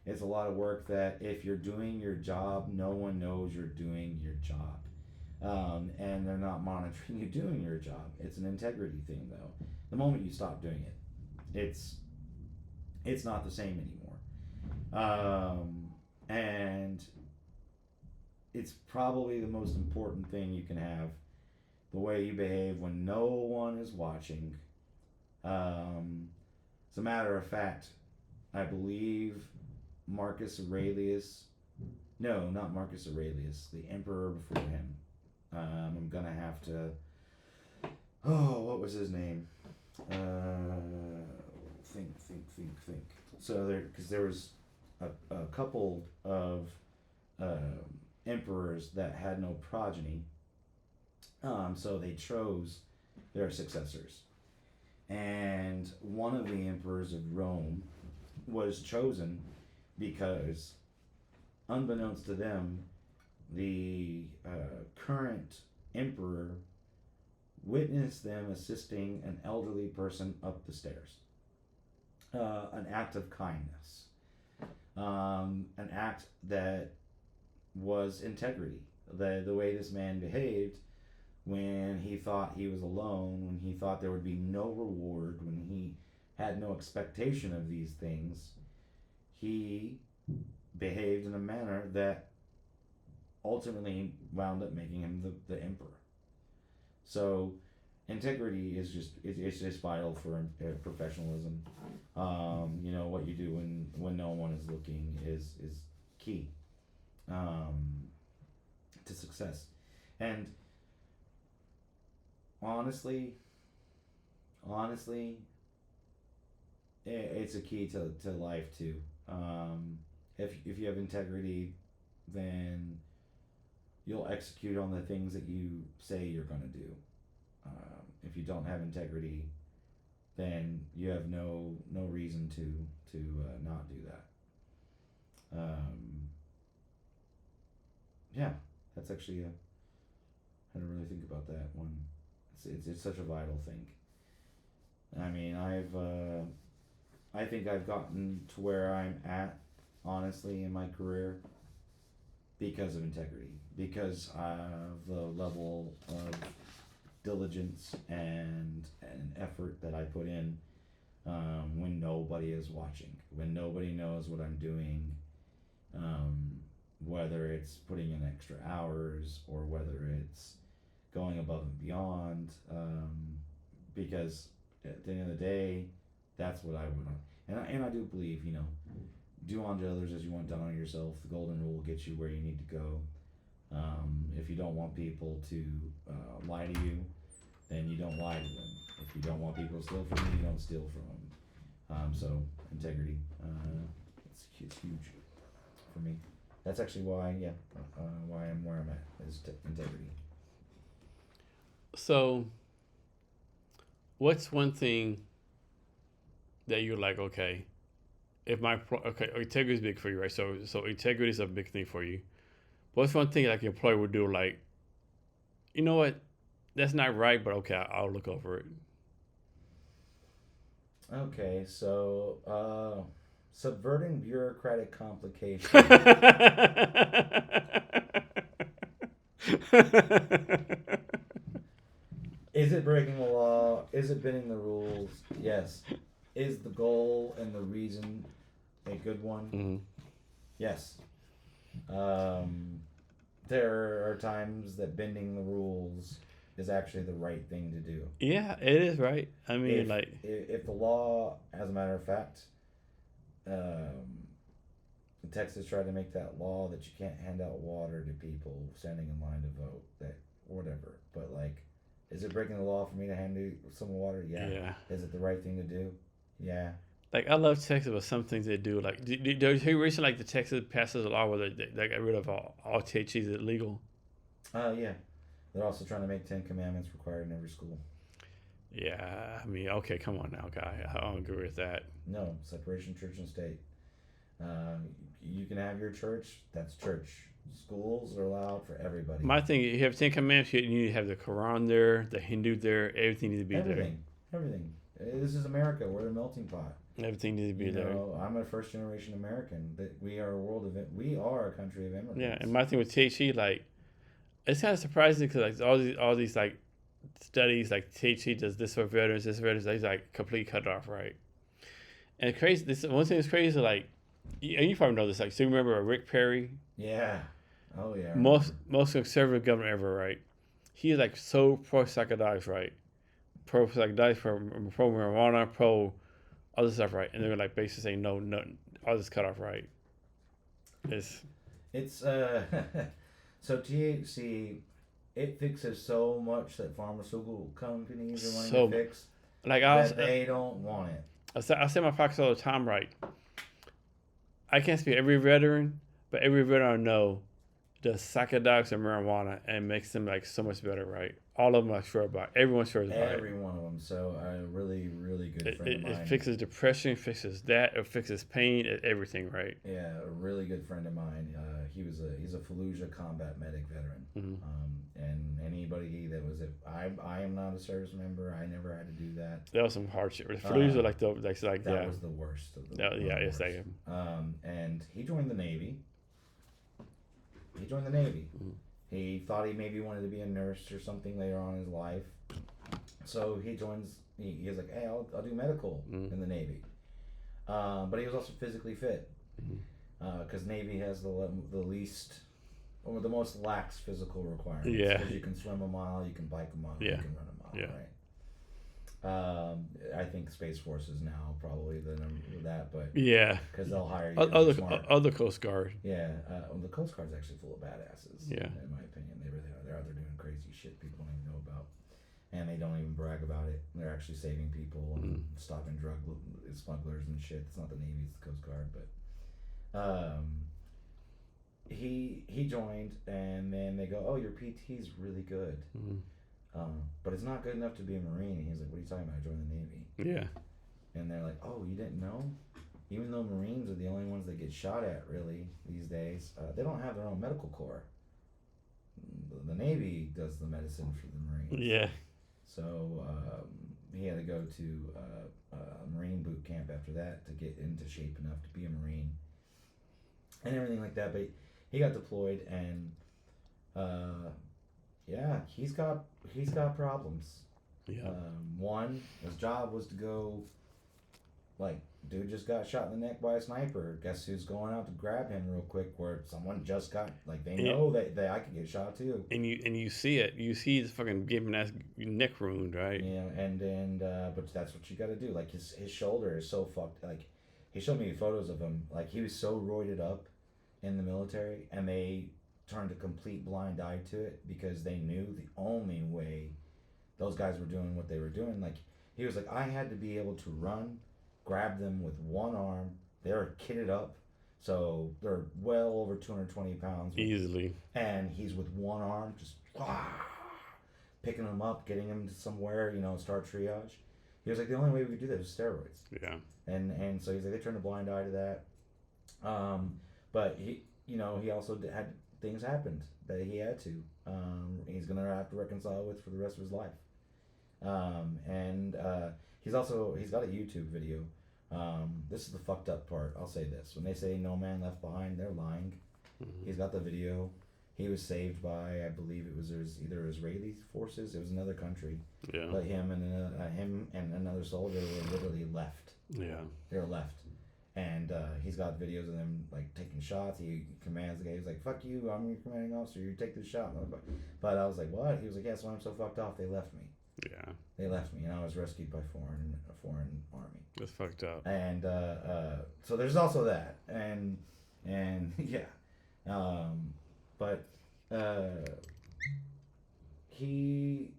It's a lot of work that if you're doing your job, no one knows you're doing your job. And they're not monitoring you doing your job. It's an integrity thing, though. The moment you stop doing it, it's not the same anymore. And it's probably the most important thing you can have. The way you behave when no one is watching. As a matter of fact, I believe Marcus Aurelius. No, not Marcus Aurelius. The emperor before him. I'm gonna have to. Oh, what was his name? Think. So there was a couple of emperors that had no progeny. So they chose their successors, and one of the emperors of Rome was chosen because, unbeknownst to them, the current emperor witnessed them assisting an elderly person up the stairs. An act of kindness. An act that was integrity. The way this man behaved when he thought he was alone, when he thought there would be no reward, when he had no expectation of these things, he behaved in a manner that ultimately wound up making him the emperor. So integrity is just vital for professionalism. You know, what you do when no one is looking is key to success. And honestly, it's a key to life too. If you have integrity, then you'll execute on the things that you say you're going to do. If you don't have integrity, then you have no reason to not do that. Yeah, that's actually I don't really think about that one. It's such a vital thing. I mean, I think I've gotten to where I'm at, honestly, in my career because of integrity, because of the level of diligence and effort that I put in when nobody is watching, when nobody knows what I'm doing, whether it's putting in extra hours or whether it's going above and beyond, because at the end of the day, that's what I want. And I do believe, you know, do unto others as you want done on yourself. The golden rule will get you where you need to go. If you don't want people to lie to you, then you don't lie to them. If you don't want people to steal from you, you don't steal from them. So integrity, it's huge for me. That's actually why, yeah, why I'm where I'm at is integrity. So, what's one thing that you're like, okay, if okay, integrity is big for you, right? So integrity is a big thing for you. What's one thing like an employer would do, like, you know what, that's not right, but okay, I'll look over it. Okay, so subverting bureaucratic complications. Is it breaking the law? Is it bending the rules? Yes. Is the goal and the reason a good one? Mm-hmm. Yes. Um, there are times that bending the rules is actually the right thing to do. Yeah, it is right. I mean, If like, if the law, as a matter of fact, um, Texas tried to make that law that you can't hand out water to people standing in line to vote, that whatever. But like, is it breaking the law for me to hand you some water? Yeah. yeah. Is it the right thing to do? Yeah. Like, I love Texas, but some things they do, like, do you hear recently, like, the Texas passes a law where they got rid of all THC is illegal? Yeah. They're also trying to make 10 Commandments required in every school. Yeah, I mean, okay, come on now, guy. I don't agree with that. No, separation church and state. You can have your church. That's church. Schools are allowed for everybody. My thing, you have 10 Commandments, you need to have the Quran there, the Hindu there, everything needs to be Everything. This is America. We're the melting pot. there. Everything needs to be there. I'm a first generation American. That we are a world of we are a country of immigrants. Yeah, and my thing with THC, like, it's kind of surprising because, like, all these like studies, like, THC does this for veterans, they like complete cut off, right? And it's crazy. This one thing that's crazy, like, and you probably know this, like, so you remember Rick Perry? Yeah. Oh yeah. Most conservative governor ever, right? He is like so pro psychedelics, right? Pro psychedelics, pro marijuana, pro all this stuff, right? And they're like basically saying no, all this cut off, right? It's so THC, it fixes so much that pharmaceutical companies are wanting to fix. Like, they don't want it. I say my pockets all the time, right? I can't speak every veteran, but every veteran I know does psychedelics and marijuana and makes them like so much better, right? All of them are sure about. Everyone's sure about it. Every one of them. So a really, really good friend of mine. It fixes depression, fixes that, it fixes pain, everything, right? Yeah, a really good friend of mine. He's a Fallujah combat medic veteran. Mm-hmm. And anybody that was I am not a service member. I never had to do that. That was some hard shit. Fallujah, that was the worst of the. Yeah, yes, I am. And he joined the Navy. Mm-hmm. He thought he maybe wanted to be a nurse or something later on in his life. So he joins. He was like, "Hey, I'll do medical in the Navy." But he was also physically fit because Navy has the least or the most lax physical requirements. Yeah. Because you can swim a mile, you can bike a mile, you can run a mile, right? I think Space Force is now probably the number that, but yeah, because they'll hire you. Other Coast Guard. Yeah, the Coast Guard's actually full of badasses. Yeah, in my opinion, they really are. They're out there doing crazy shit people don't even know about, and they don't even brag about it. They're actually saving people and stopping drug smugglers and shit. It's not the Navy, it's the Coast Guard, but he joined, and then they go, "Oh, your PT's really good." But it's not good enough to be a Marine. And he's like, "What are you talking about? I joined the Navy." Yeah. And they're like, "Oh, you didn't know?" Even though Marines are the only ones that get shot at, really, these days, they don't have their own medical corps. The Navy does the medicine for the Marines. Yeah. So he had to go to a Marine boot camp after that to get into shape enough to be a Marine and everything like that. But he got deployed, and yeah, he's got problems. Yeah. One, his job was to go, like, dude just got shot in the neck by a sniper. Guess who's going out to grab him real quick? Where someone just got, like, they know that I could get shot too. And you see it. You see his fucking giving ass neck wound, right? Yeah, and but that's what you got to do. Like his shoulder is so fucked. Like he showed me photos of him. Like he was so roided up in the military, and they turned a complete blind eye to it because they knew the only way those guys were doing what they were doing. Like he was like, I had to be able to run, grab them with one arm. They were kitted up, So they're well over 220 pounds. Easily. And he's with one arm, just picking them up, getting them to somewhere, start triage. He was like, the only way we could do that was steroids. Yeah. And so he's like, they turned a blind eye to that. But he also had things happened that he had to. He's gonna have to reconcile with for the rest of his life. He's got a YouTube video. This is the fucked up part. I'll say this: when they say "no man left behind," they're lying. Mm-hmm. He's got the video. He was saved by, I believe it was either Israeli forces. It was another country. Yeah. But him and another soldier were literally left. Yeah. They were left. And he's got videos of them like taking shots. He commands the guy. He's like, "Fuck you! I'm your commanding officer. You take this shot." But I was like, "What?" He was like, "Yeah, so I'm so fucked off. They left me. Yeah. They left me, and I was rescued by a foreign army." That's fucked up. And so there's also that, and yeah, but he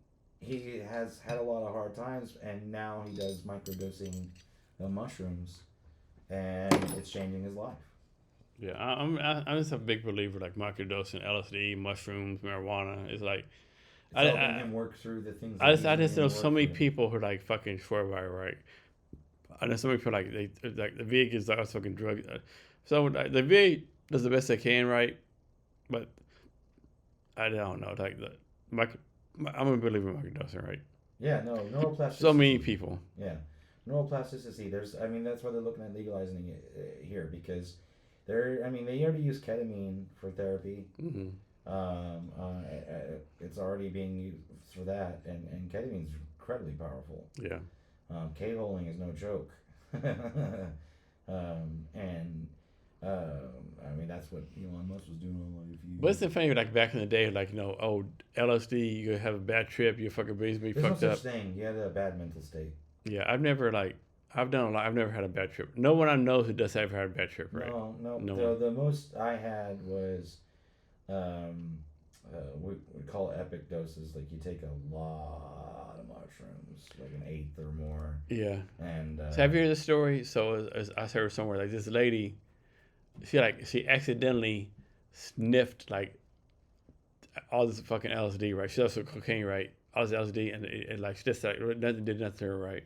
has had a lot of hard times, and now he does microdosing of mushrooms. And it's changing his life. Yeah, I'm just a big believer, like microdosing, LSD, mushrooms, marijuana. It's like it's helping him work through the things. I just know so many people who are like fucking swear by it, right? I know so many people like the VA is like fucking drug. So the VA does the best they can, right? But I don't know, I'm a believer in microdosing, right? Yeah, no, neuroplasticity. So many people. Yeah. Neuroplasticity. That's why they're looking at legalizing it here, because they already use ketamine for therapy. Mm-hmm. It's already being used for that, and ketamine's incredibly powerful. Yeah. K-holing is no joke. That's what Elon Musk was doing all life. But it's the thing, like back in the day, like LSD, you have a bad trip, you fucking basically fucked up. There's no such thing. You had a bad mental state. Yeah, I've never done a lot. I've never had a bad trip. No one I know who does ever had a bad trip, right? No. The most I had was, we call it epic doses. Like you take a lot of mushrooms, like an eighth or more. Yeah. And so have you heard the story? So as I heard somewhere, like this lady, she accidentally sniffed like all this fucking LSD, right? She also cocaine, right? All this LSD, and it like she just like nothing did nothing to her, right?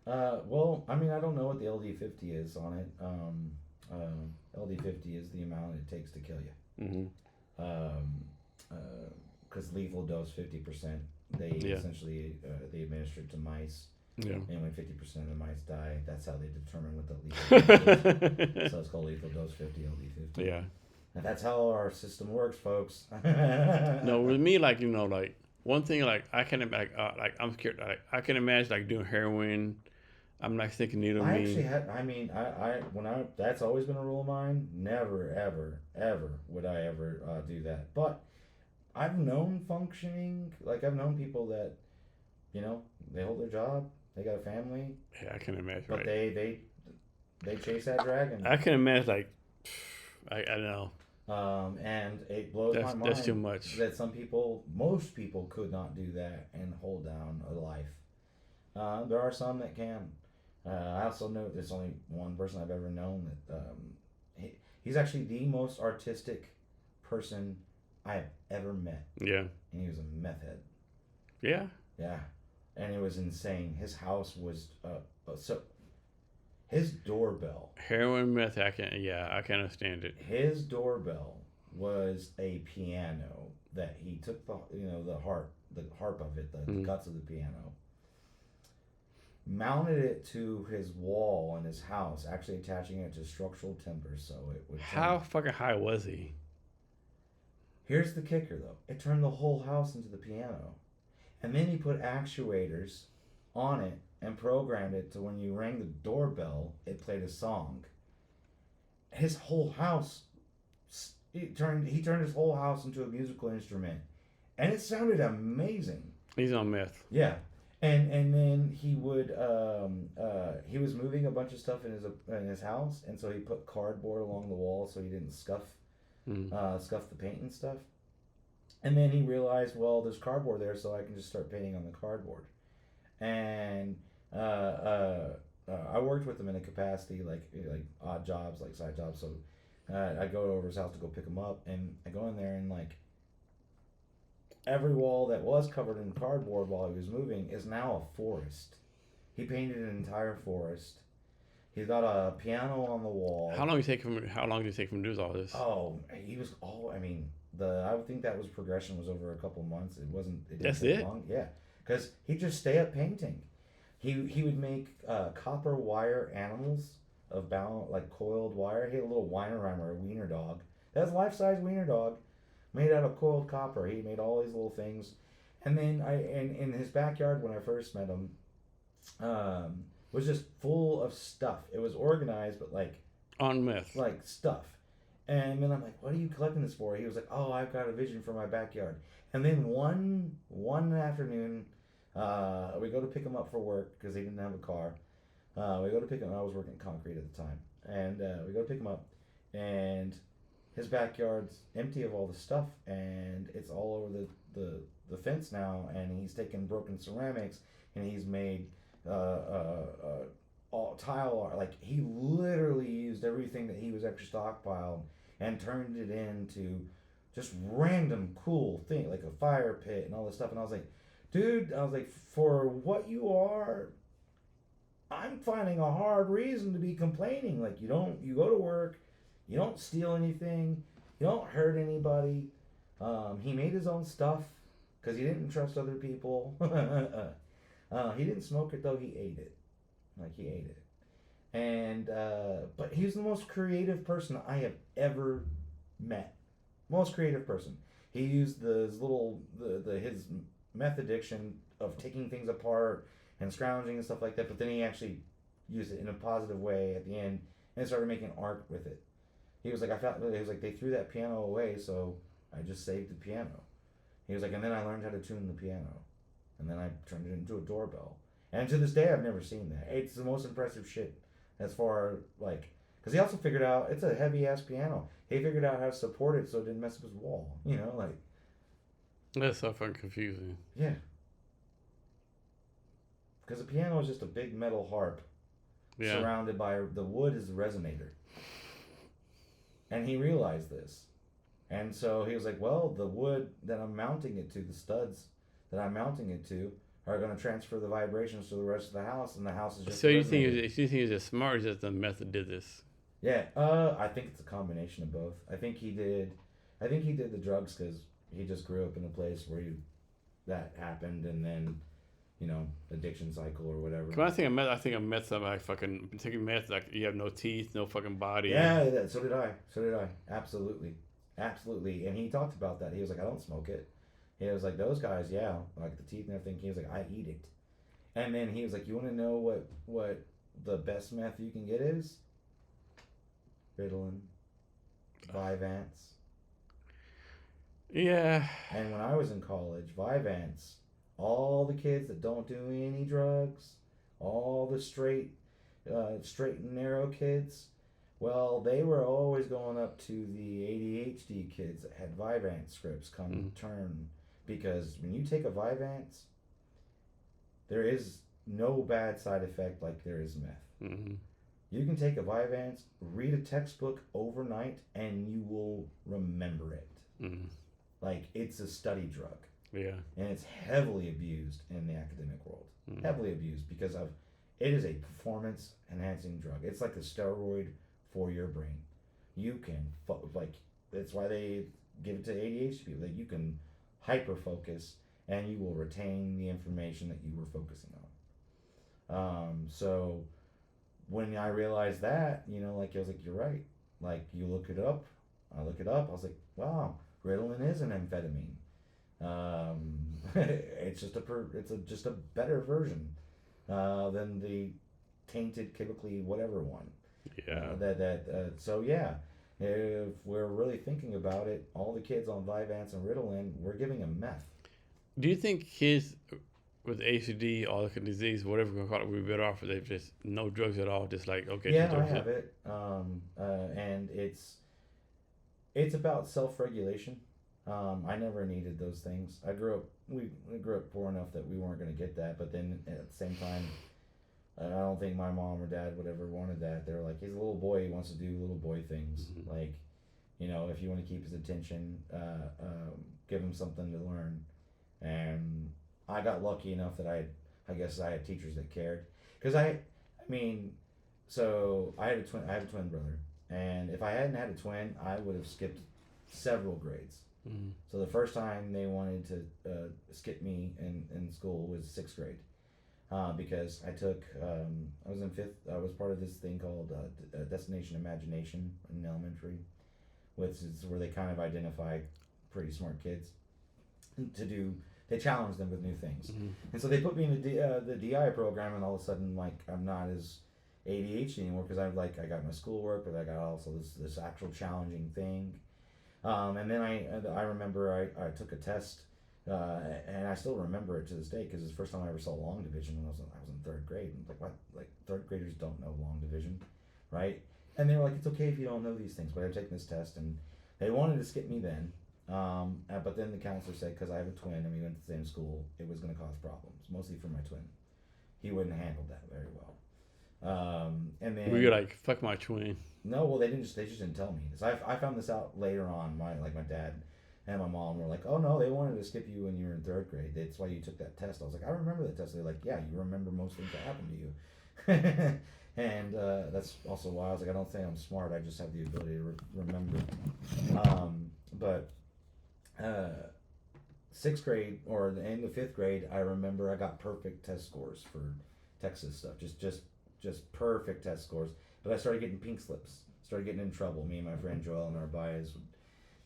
Well, I don't know what the LD50 is on it. LD50 is the amount it takes to kill you. Mm-hmm. Because lethal dose 50%. They essentially they administer it to mice. Yeah. And when 50% of the mice die, that's how they determine what the lethal dose is. So it's called lethal dose 50, LD50. Yeah. And that's how our system works, folks. No, with me, like one thing, like I can I'm scared. Like I can imagine like doing heroin. I'm not thinking needle. I actually had. That's always been a rule of mine. Never, ever would I ever do that. But I've known functioning. Like I've known people that, they hold their job. They got a family. Yeah, I can imagine. But right. they chase that dragon. I can imagine. Like, I don't know. And it blows my mind. That's too much. That most people could not do that and hold down a life. There are some that can. I also know there's only one person I've ever known that he's actually the most artistic person I have ever met. Yeah. And he was a meth head. Yeah. Yeah. And it was insane. His house was his doorbell. Heroin, meth, I can understand it. His doorbell was a piano that he took the harp of it, the guts of the piano, mounted it to his wall in his house, actually attaching it to structural timbers so it would. How fucking high was he? Here's the kicker, though. It turned the whole house into the piano, and then he put actuators on it and programmed it to when you rang the doorbell, it played a song. His whole house, he turned his whole house into a musical instrument, and it sounded amazing. He's on meth. Yeah, and then he would he was moving a bunch of stuff in his house, and so he put cardboard along the wall so he didn't scuff the paint and stuff. And then he realized, well, there's cardboard there, so I can just start painting on the cardboard. And I worked with him in a capacity like odd jobs, like side jobs. So I go over his house to go pick him up, and I go in there and like every wall that was covered in cardboard while he was moving is now a forest. He painted an entire forest. He's got a piano on the wall. How long did it take him to do all this? Oh, he was all. I mean, I would think that was progression was over a couple months. It wasn't. It didn't That's take it? long. Yeah, because he'd just stay up painting. He would make copper wire animals of like coiled wire. He had a little Weinerheimer, a wiener dog. That's a life-size wiener dog, made out of coiled copper. He made all these little things, and then in his backyard when I first met him, was just full of stuff. It was organized, but like On meth. like stuff. And then I'm like, "What are you collecting this for?" He was like, "Oh, I've got a vision for my backyard." And then one afternoon, we go to pick him up for work because he didn't have a car. We go to pick him. I was working concrete at the time, and we go to pick him up, and his backyard's empty of all the stuff, and it's all over the fence now. And he's taken broken ceramics, and he's made all tile art. Like he literally used everything that he was extra stockpiled and turned it into just random cool thing, like a fire pit and all this stuff. And I was like, dude, for what you are, I'm finding a hard reason to be complaining. Like you go to work, you don't steal anything, you don't hurt anybody. He made his own stuff because he didn't trust other people. He didn't smoke it though. He ate it. Like he ate it. And but he was the most creative person I have ever met. Most creative person. He used his meth addiction of taking things apart and scrounging and stuff like that, but then he actually used it in a positive way at the end and started making art with it. He was like, they threw that piano away, so I just saved the piano. He was like, and then I learned how to tune the piano. And then I turned it into a doorbell. And to this day, I've never seen that. It's the most impressive shit as far, like... Because he also figured out, it's a heavy-ass piano. He figured out how to support it so it didn't mess up his wall. You know, like... That's so fucking confusing. Yeah. Because a piano is just a big metal harp surrounded by... The wood is the resonator. And he realized this. And so he was like, well, the wood that I'm mounting it to, the studs that I'm mounting it to, are going to transfer the vibrations to the rest of the house, and the house is just... So you think he was just smart, or just the method did this? Yeah, I think it's a combination of both. I think he did the drugs because he just grew up in a place where that happened, and then, you know, addiction cycle or whatever. When I think of meth, I'm like fucking taking meth, like you have no teeth, no fucking body. Yeah, so did I. Absolutely. And he talked about that. He was like, I don't smoke it. He was like, those guys, yeah, like the teeth and everything. He was like, I eat it. And then he was like, you want to know what the best meth you can get is? Ritalin, Vyvanse. Yeah. And when I was in college, Vyvanse, all the kids that don't do any drugs, all the straight and narrow kids, well, they were always going up to the ADHD kids that had Vyvanse scripts come turn. Because when you take a Vyvanse, there is no bad side effect like there is meth. Mm-hmm. You can take a Vyvanse, read a textbook overnight, and you will remember it. Mm-hmm. Like, it's a study drug. Yeah. And it's heavily abused in the academic world. Mm-hmm. Heavily abused because it is a performance-enhancing drug. It's like a steroid for your brain. You can, that's why they give it to ADHD people. Like, you can hyper-focus, and you will retain the information that you were focusing on. So when I realized that, you know, like, I was like, you're right. Like, you look it up. I look it up. I was like, wow, Ritalin is an amphetamine. It's just a better version than the tainted chemically whatever one. Yeah. So yeah, if we're really thinking about it, all the kids on Vyvanse and Ritalin, we're giving them meth. Do you think kids with ACD, all the disease, whatever we're call it, we're better off if they just no drugs at all, just like okay. Yeah, I have it, and it's about self-regulation. I never needed those things. We grew up poor enough that we weren't going to get that, but then at the same time, And I don't think my mom or dad would ever wanted that. They were like, he's a little boy. He wants to do little boy things. Mm-hmm. Like, if you want to keep his attention, give him something to learn. And I got lucky enough that I guess I had teachers that cared. Because I mean, so I had a twin. I have a twin brother, and if I hadn't had a twin, I would have skipped several grades. Mm-hmm. So the first time they wanted to skip me in school was sixth grade, because I was in fifth. I was part of this thing called Destination Imagination in elementary, which is where they kind of identify pretty smart kids to do. They challenge them with new things, Mm-hmm. and so they put me in the DI program, and all of a sudden, like, I'm not as ADHD anymore because I got my schoolwork, but I got also this actual challenging thing. And then I remember I took a test, and I still remember it to this day because it's the first time I ever saw long division when I was in third grade. And like, what? Like, third graders don't know long division, right? And they were like, it's okay if you don't know these things, but I've taken this test, and they wanted to skip me then. But then the counselor said, because I have a twin and we went to the same school, it was going to cause problems, mostly for my twin. He wouldn't handle that very well. And then Were you like, fuck my twin? no, well, they just didn't tell me. So I found this out later on. My dad and my mom were like, oh no, they wanted to skip you when you were in third grade. That's why you took that test. I was like, I remember that test. They're like, yeah, you remember most things that happened to you. And that's also why I was like, I don't think I'm smart. I just have the ability to remember. But sixth grade or the end of fifth grade, I remember I got perfect test scores for Texas stuff. Just perfect test scores. But I started getting pink slips. Started getting in trouble. Me and my friend Joel and our bias,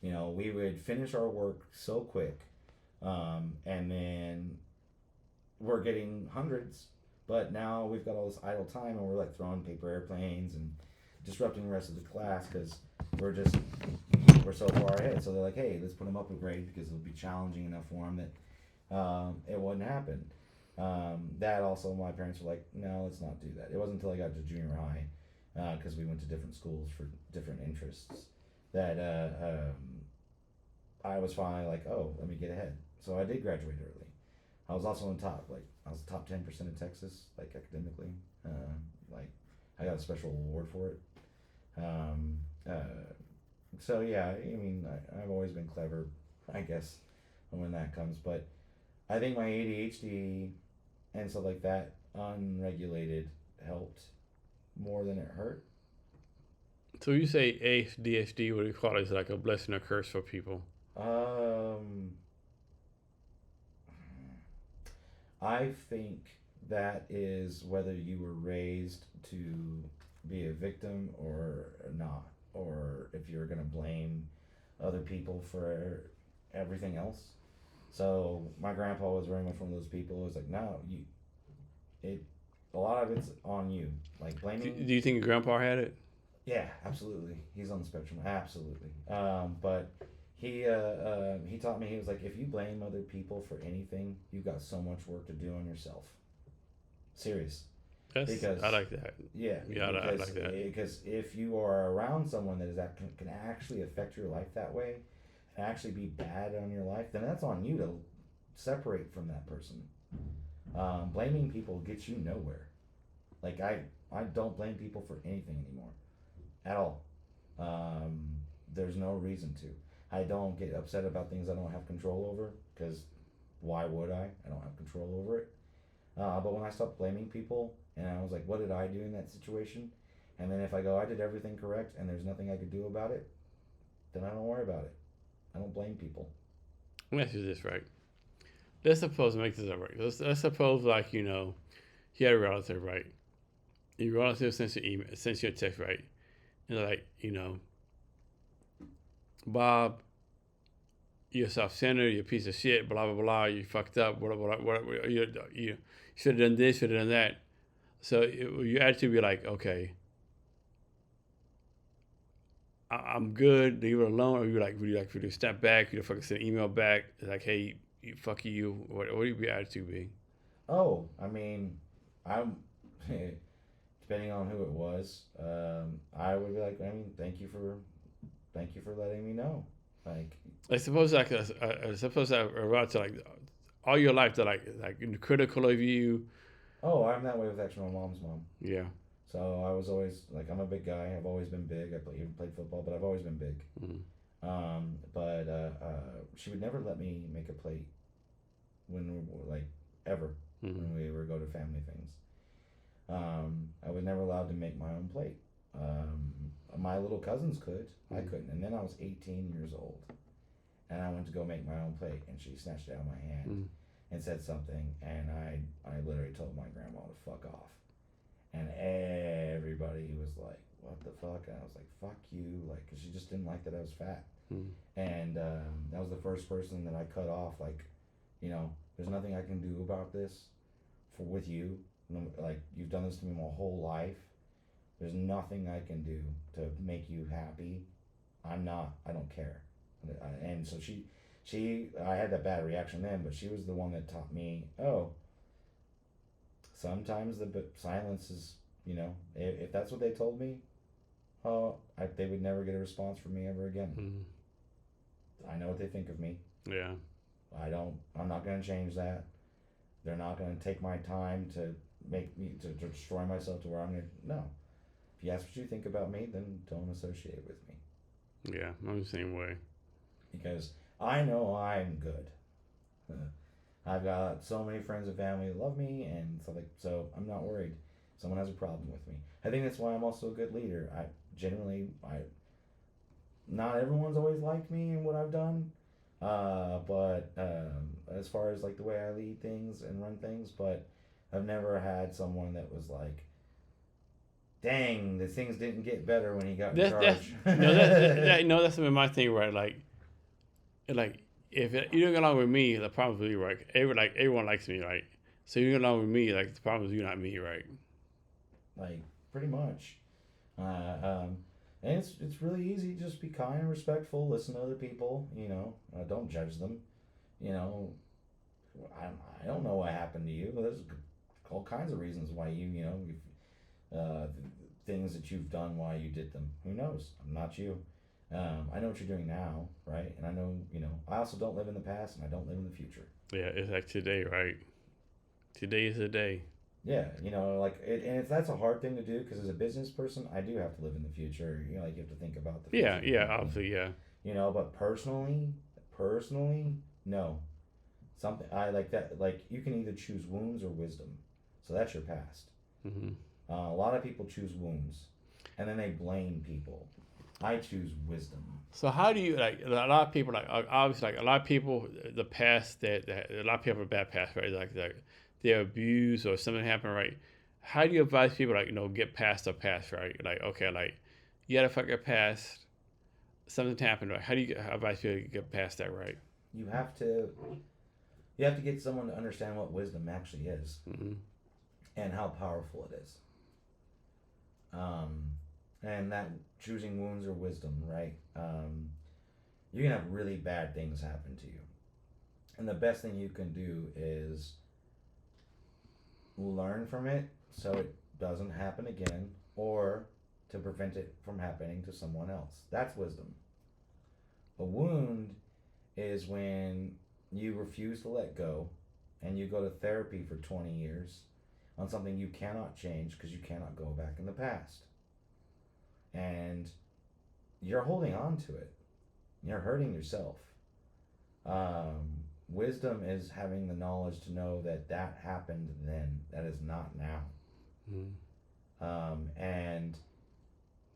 we would finish our work so quick, and then we're getting hundreds. But now we've got all this idle time, and we're like throwing paper airplanes and disrupting the rest of the class because we're so far ahead. So they're like, hey, let's put them up a grade because it'll be challenging enough for them that it wouldn't happen. That also, my parents were like, no, let's not do that. It wasn't until I got to junior high, because we went to different schools for different interests, that I was finally like, oh, let me get ahead. So I did graduate early. I was also on top, like, I was top 10% in Texas, like, academically. Like, I got a special award for it. So, yeah, I mean, I've always been clever, I guess, when that comes. But I think my ADHD and stuff like that, unregulated, helped more than it hurt. So you say ADHD, what do you call it? Is like a blessing or curse for people? I think that is whether you were raised to be a victim or not, or if you're gonna blame other people for everything else. So my grandpa was very much one of those people who was like, no, a lot of it's on you. Like, blaming. Do you think your grandpa had it? Yeah, absolutely. He's on the spectrum, absolutely. But he taught me, he was like, if you blame other people for anything, you've got so much work to do on yourself. Serious. Because I like that. Yeah, I like that. Because if you are around someone that can actually affect your life that way, and actually be bad on your life, then that's on you to separate from that person. Blaming people gets you nowhere. Like, I don't blame people for anything anymore, at all. There's no reason to. I don't get upset about things I don't have control over, because why would I? I don't have control over it. But when I stopped blaming people, and I was like, what did I do in that situation? And then if I go, I did everything correct, and there's nothing I could do about it, then I don't worry about it. I don't blame people. Let me ask you this, right? Let's suppose, make this up right. Let's suppose, like, you had a relative, right? Your relative sends you a text, right? And they're like, Bob, you're a self-centered, you're a piece of shit, blah, blah, blah, you fucked up, blah, blah, blah, blah, you should have done this, should have done that. So your attitude would be like, okay, I'm good, leave it alone, or would you step back, you fucking send an email back, like, hey, fuck you, what would your attitude be? Oh, I mean, I'm depending on who it was, I would be like, I mean, thank you for letting me know. Like, I suppose I relative, like all your life, they're like critical of you. Oh, I'm that way with actually my mom's mom. Yeah. So I was always like, I'm a big guy. I've always been big. Even played football, but I've always been big. Mm-hmm. But she would never let me make a plate when we were, like, ever, Mm-hmm. when we were go to family things. I was never allowed to make my own plate. My little cousins could. I couldn't. And then I was 18 years old, and I went to go make my own plate, and she snatched it out of my hand Mm-hmm. and said something, and I literally told my grandma to fuck off, and everybody was like, "What the fuck?" And I was like, "Fuck you," like, 'cause she just didn't like that I was fat, Mm-hmm. and that was the first person that I cut off. Like, there's nothing I can do about this with you. Like, you've done this to me my whole life. There's nothing I can do to make you happy. I don't care. And so I had that bad reaction then, but she was the one that taught me, oh, sometimes the silence is, if that's what they told me, they would never get a response from me ever again. Mm-hmm. I know what they think of me. Yeah. I'm not going to change that. They're not going to take my time to make me, to destroy myself to where I'm going to, no. If that's what you think about me, then don't associate with me. Yeah, I'm the same way. Because I know I'm good. I've got so many friends and family that love me, and so I'm not worried someone has a problem with me. I think that's why I'm also a good leader. Not everyone's always liked me and what I've done, but as far as like the way I lead things and run things, but I've never had someone that was like, dang, the things didn't get better when he got in charge. That's been my thing, right? Like if you don't get along with me, the problem is you, right? Everyone likes me, right? So you get along with me, like the problem is you, not me, right? Like, pretty much. And it's really easy. Just be kind and respectful. Listen to other people. Don't judge them. I don't know what happened to you. There's all kinds of reasons why uh, things that you've done, why you did them. Who knows? I'm not you. I know what you're doing now, right? And I know, I also don't live in the past, and I don't live in the future. Yeah, it's like today, right? Today is the day. Yeah, and that's a hard thing to do, because as a business person, I do have to live in the future. Like, you have to think about the future. Yeah, obviously, yeah. But personally, no. Something I like that. Like, you can either choose wounds or wisdom, so that's your past. Mm-hmm. A lot of people choose wounds, and then they blame people. I choose wisdom. So how do you, like, a lot of people, like, obviously, like, a lot of people, the past, that a lot of people have a bad past, right? Like they're abused or something happened, right? How do you advise people, like, get past the past, right? Like, okay, like, you gotta fuck your past, something happened, right? How do you advise people to get past that, right? You have to get someone to understand what wisdom actually is, Mm-hmm. and how powerful it is. And that choosing wounds or wisdom, right? You can have really bad things happen to you, and the best thing you can do is learn from it so it doesn't happen again, or to prevent it from happening to someone else. That's wisdom. A wound is when you refuse to let go, and you go to therapy for 20 years on something you cannot change because you cannot go back in the past. And you're holding on to it. You're hurting yourself. Wisdom is having the knowledge to know that happened then. That is not now. Mm-hmm. And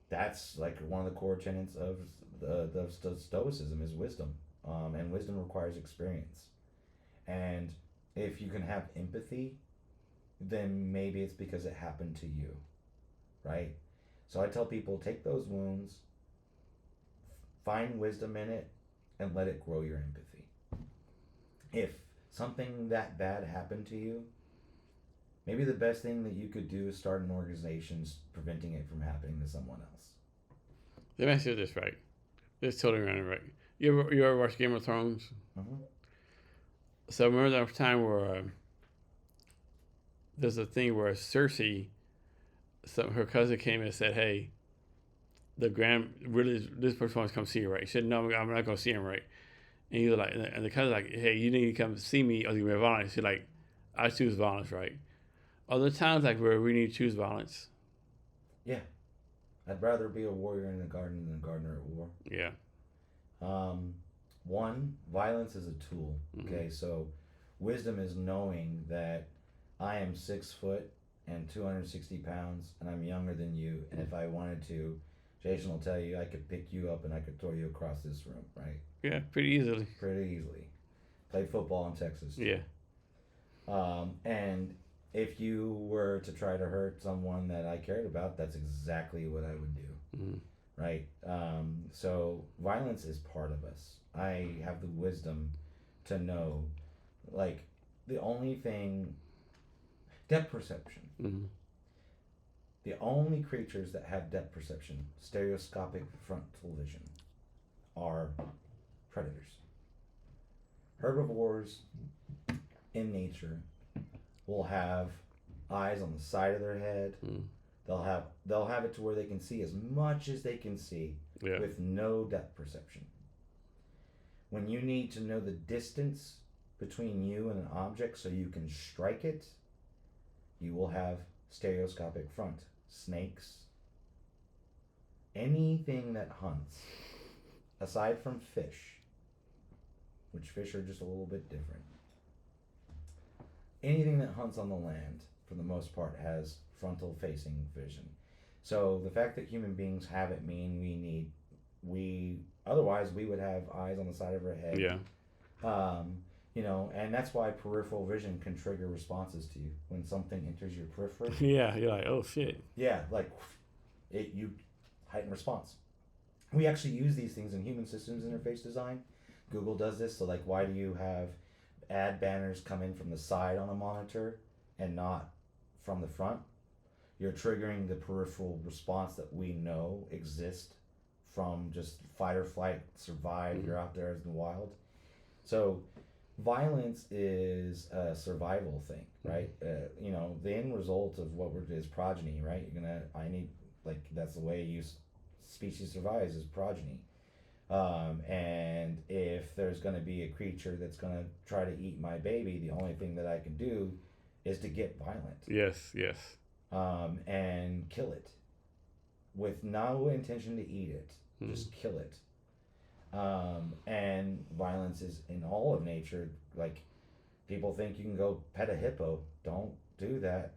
that's like one of the core tenets of the Stoicism is wisdom. And wisdom requires experience. And if you can have empathy, then maybe it's because it happened to you, right? So I tell people, take those wounds, find wisdom in it, and let it grow your empathy. If something that bad happened to you, maybe the best thing that you could do is start an organization preventing it from happening to someone else. Let me ask you this, right? It's totally random, right? You ever watch Game of Thrones? Mm-hmm. So remember that time where there's a thing where Cersei, her cousin came and said, "Hey, this person wants to come see you, right?" She said, "No, I'm not going to see him, right?" And he was like, and the cousin like, "Hey, you need to come see me, or you're gonna be violent." She's like, "I choose violence, right?" Other times, like where we need to choose violence. Yeah, I'd rather be a warrior in the garden than a gardener at war. Yeah. Um, One, violence is a tool. Okay, so wisdom is knowing that I am 6 foot and 260 pounds, and I'm younger than you. And if I wanted to, Jason will tell you I could pick you up and I could throw you across this room, right? Yeah, pretty easily. Pretty easily. Played football in Texas. Yeah. And if you were to try to hurt someone that I cared about, that's exactly what I would do. Right? So violence is part of us. I have the wisdom to know, like, the only thing, depth perception. The only creatures that have depth perception, stereoscopic frontal vision, are predators. Herbivores in nature will have eyes on the side of their head. They'll have it to where they can see as much as they can see with no depth perception. When you need to know the distance between you and an object so you can strike it, you will have stereoscopic front. Snakes, anything that hunts, aside from fish, which fish are just a little bit different. Anything that hunts on the land, for the most part, has frontal facing vision. So the fact that human beings have it otherwise we would have eyes on the side of our head. Yeah. And that's why peripheral vision can trigger responses to you when something enters your periphery. Yeah, you're like, oh shit. Yeah, like you heighten response. We actually use these things in human systems interface design. Google does this. So like, why do you have ad banners come in from the side on a monitor and not from the front? You're triggering the peripheral response that we know exists from just fight or flight, survive. You're out there in the wild. So violence is a survival thing, right? The end result of what is progeny, right? That's the way species survives, is progeny. And if there's going to be a creature that's going to try to eat my baby, the only thing that I can do is to get violent. Yes. And kill it with no intention to eat it. Just kill it. And violence is in all of nature. Like, people think you can go pet a hippo. Don't do that.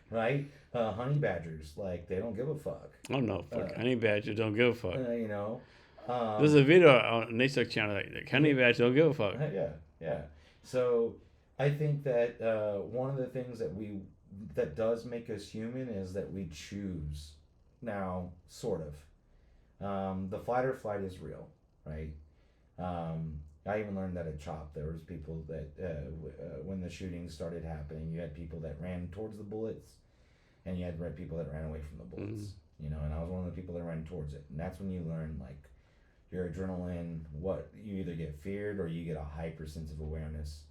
Right? Honey badgers, like, they don't give a fuck. Oh no, honey badgers don't give a fuck. There's a video on Nature Channel like honey badgers don't give a fuck. Yeah. So I think that one of the things that does make us human is that we choose. Now, sort of. The fight or flight is real, right? I even learned that at CHOP. There was people that, when the shootings started happening, you had people that ran towards the bullets, and you had people that ran away from the bullets. And I was one of the people that ran towards it. And that's when you learn, like, your adrenaline, you either get feared or you get a hyper sense of awareness.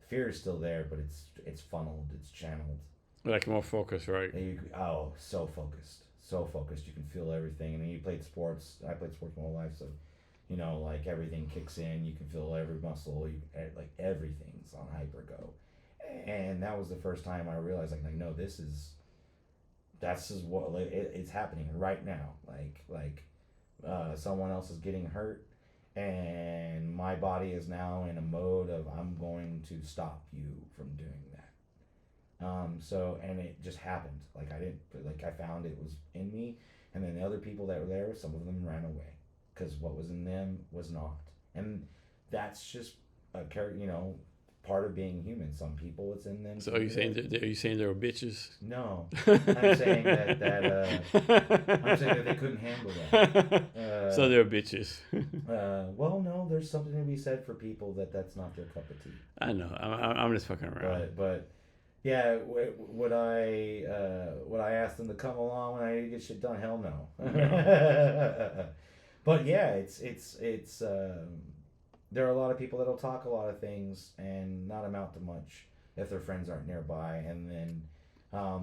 Fear is still there, but it's funneled, it's channeled. Like more focused, right? So focused. So focused. You can feel everything. And then you played sports. I played sports my whole life, so like, everything kicks in. You can feel every muscle. Like, everything's on hyper go. And that was the first time I realized, like no, this is what, like, it's happening right now. Like someone else is getting hurt, and my body is now in a mode of, I'm going to stop you from doing that. And it just happened. I found it was in me, and then the other people that were there, some of them ran away because what was in them was not. And that's just a part of being human. Some people, it's in them. So are you saying they were bitches? No, I'm saying that they couldn't handle that. So they're bitches. Well, no, there's something to be said for people that's not their cup of tea. I know. I'm just fucking around. But yeah, would I ask them to come along when I need to get shit done? Hell no. But yeah, it's there are a lot of people that'll talk a lot of things and not amount to much if their friends aren't nearby, and then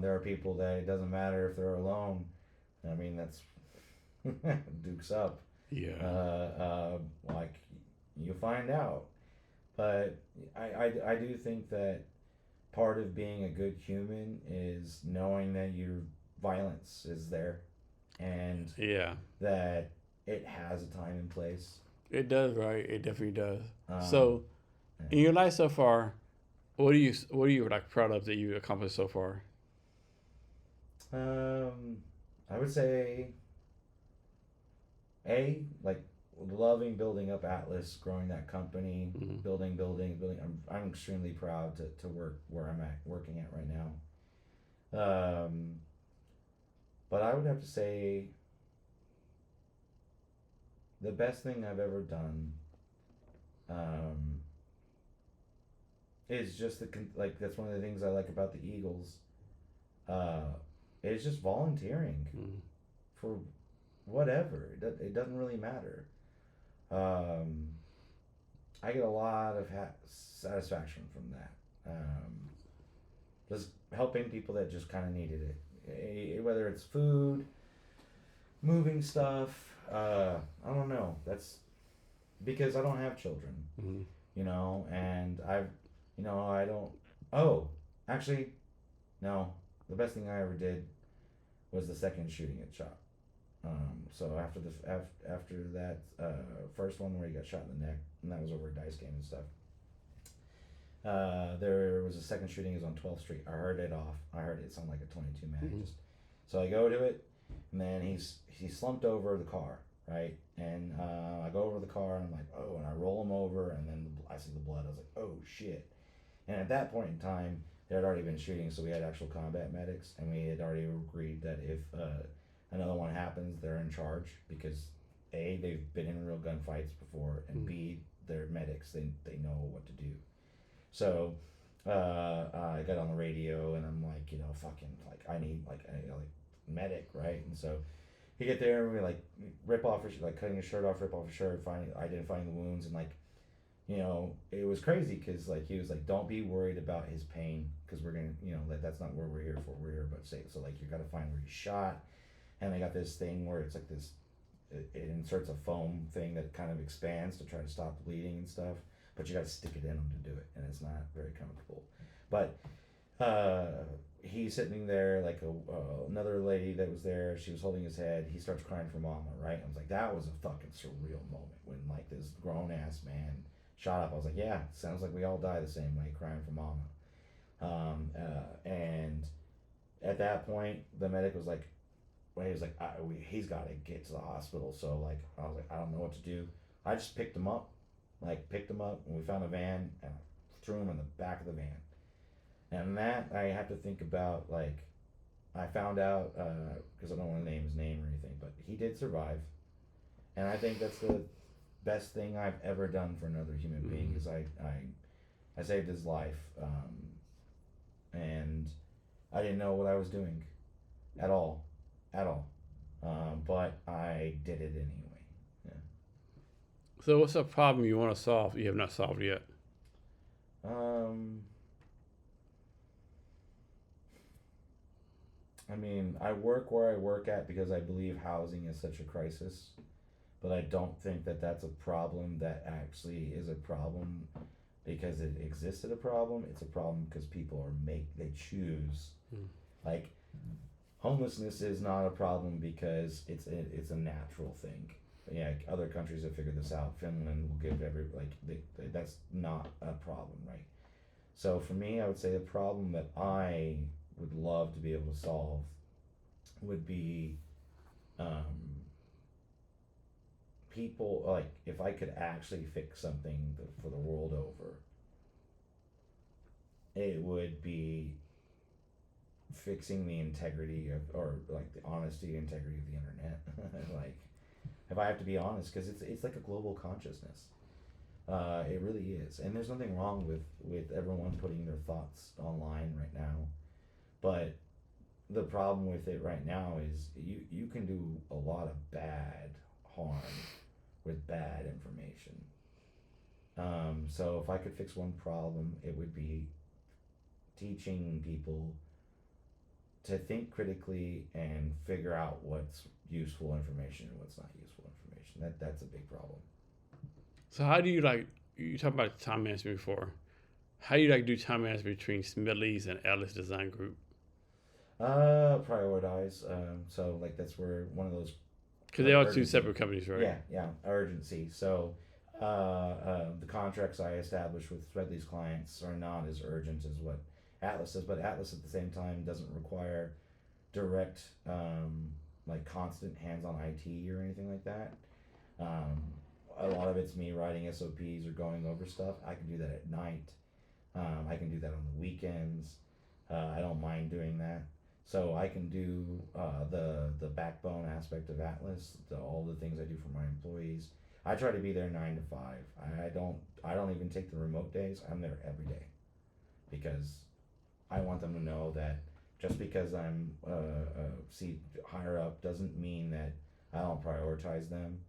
there are people that it doesn't matter if they're alone. I mean, that's dukes up. Yeah. Like, you find out. But I do think that part of being a good human is knowing that your violence is there and Yeah, that it has a time and place. it does, right? It definitely does. Um, So, in your life so far, what are you like proud of that you accomplished so far? um, I would say like loving building up Atlas, growing that company, Mm-hmm. building. I'm extremely proud to work where I'm at, working at right now. But I would have to say the best thing I've ever done um, is just like that's one of the things I like about the Eagles. Uh, it's just volunteering Mm-hmm. for whatever. It doesn't really matter. Um, I get a lot of satisfaction from that. Just helping people that just kind of needed it. Whether it's food, moving stuff. I don't know. That's because I don't have children, Mm-hmm. and I don't. Oh, actually, no. The best thing I ever did was the second shooting at shot. So after that first one where he got shot in the neck, and that was over a dice game and stuff. There was a second shooting. It was on 12th Street. I heard it off. I heard it sound like a 22 mag. Mm-hmm. So I go to it, and then he slumped over the car, right? And I go over the car, and I'm like, oh, and I roll him over, and then I see the blood. I was like, oh shit. And at that point in time, there had already been shooting, so we had actual combat medics, and we had already agreed that if another one happens, they're in charge because A, they've been in real gunfights before, and B, they're medics. They know what to do. So I got on the radio and I'm like, fucking like I need like like medic, right? And so he get there and we like rip off his like cutting his shirt off, rip off his shirt, identifying the wounds and like it was crazy because like he was like, don't be worried about his pain because we're gonna that's not what we're here for. We're here about to save. So like you got to find where he's shot, and they got this thing where it's like this it inserts a foam thing that kind of expands to try to stop the bleeding and stuff. But you got to stick it in him to do it, and it's not very comfortable. But he's sitting there like another lady that was there. She was holding his head. He starts crying for mama, right? I was like, that was a fucking surreal moment when like this grown ass man shot up. I was like, yeah, sounds like we all die the same way, crying for mama. And at that point, the medic was like, he was like, he's got to get to the hospital. So like, I was like, I don't know what to do. I just picked him up, and we found a van, and I threw him in the back of the van. And that I have to think about, like, I found out because I don't want to name his name or anything, but he did survive, and I think that's the best thing I've ever done for another human being is I saved his life, and I didn't know what I was doing, at all, but I did it anyway. Yeah. So, what's a problem you want to solve you have not solved yet? Um, I mean, I work where I work at because I believe housing is such a crisis, but I don't think that that's a problem that actually is a problem because it existed a problem. It's a problem because people they choose. Like homelessness is not a problem because it's a natural thing. Yeah, other countries have figured this out. Finland will give that's not a problem, right? So for me, I would say the problem that I would love to be able to solve would be um, people like if I could actually fix something for the world over, it would be fixing the integrity of or like the honesty integrity of the internet. Like if I have to be honest, because it's like a global consciousness. It really is, and there's nothing wrong with everyone putting their thoughts online right now, but the problem with it right now is you can do a lot of bad harm with bad information. So if I could fix one problem, it would be teaching people to think critically and figure out what's useful information and what's not useful information. That's a big problem. So, how do you like you talked about time management before. How do you like do time management between Smedley's and Atlas Design Group? Prioritize. So like that's where one of those Because they are two urgency. separate companies, right? Yeah, urgency. So the contracts I establish with Smedley's clients are not as urgent as what Atlas is, but Atlas at the same time doesn't require direct, like constant hands-on IT or anything like that. Um, a lot of it's me writing SOPs or going over stuff. I can do that at night. I can do that on the weekends. I don't mind doing that. So I can do the backbone aspect of Atlas, all the things I do for my employees. I try to be there 9 to 5. I don't even take the remote days. I'm there every day because I want them to know that just because I'm seat higher up doesn't mean that I don't prioritize them.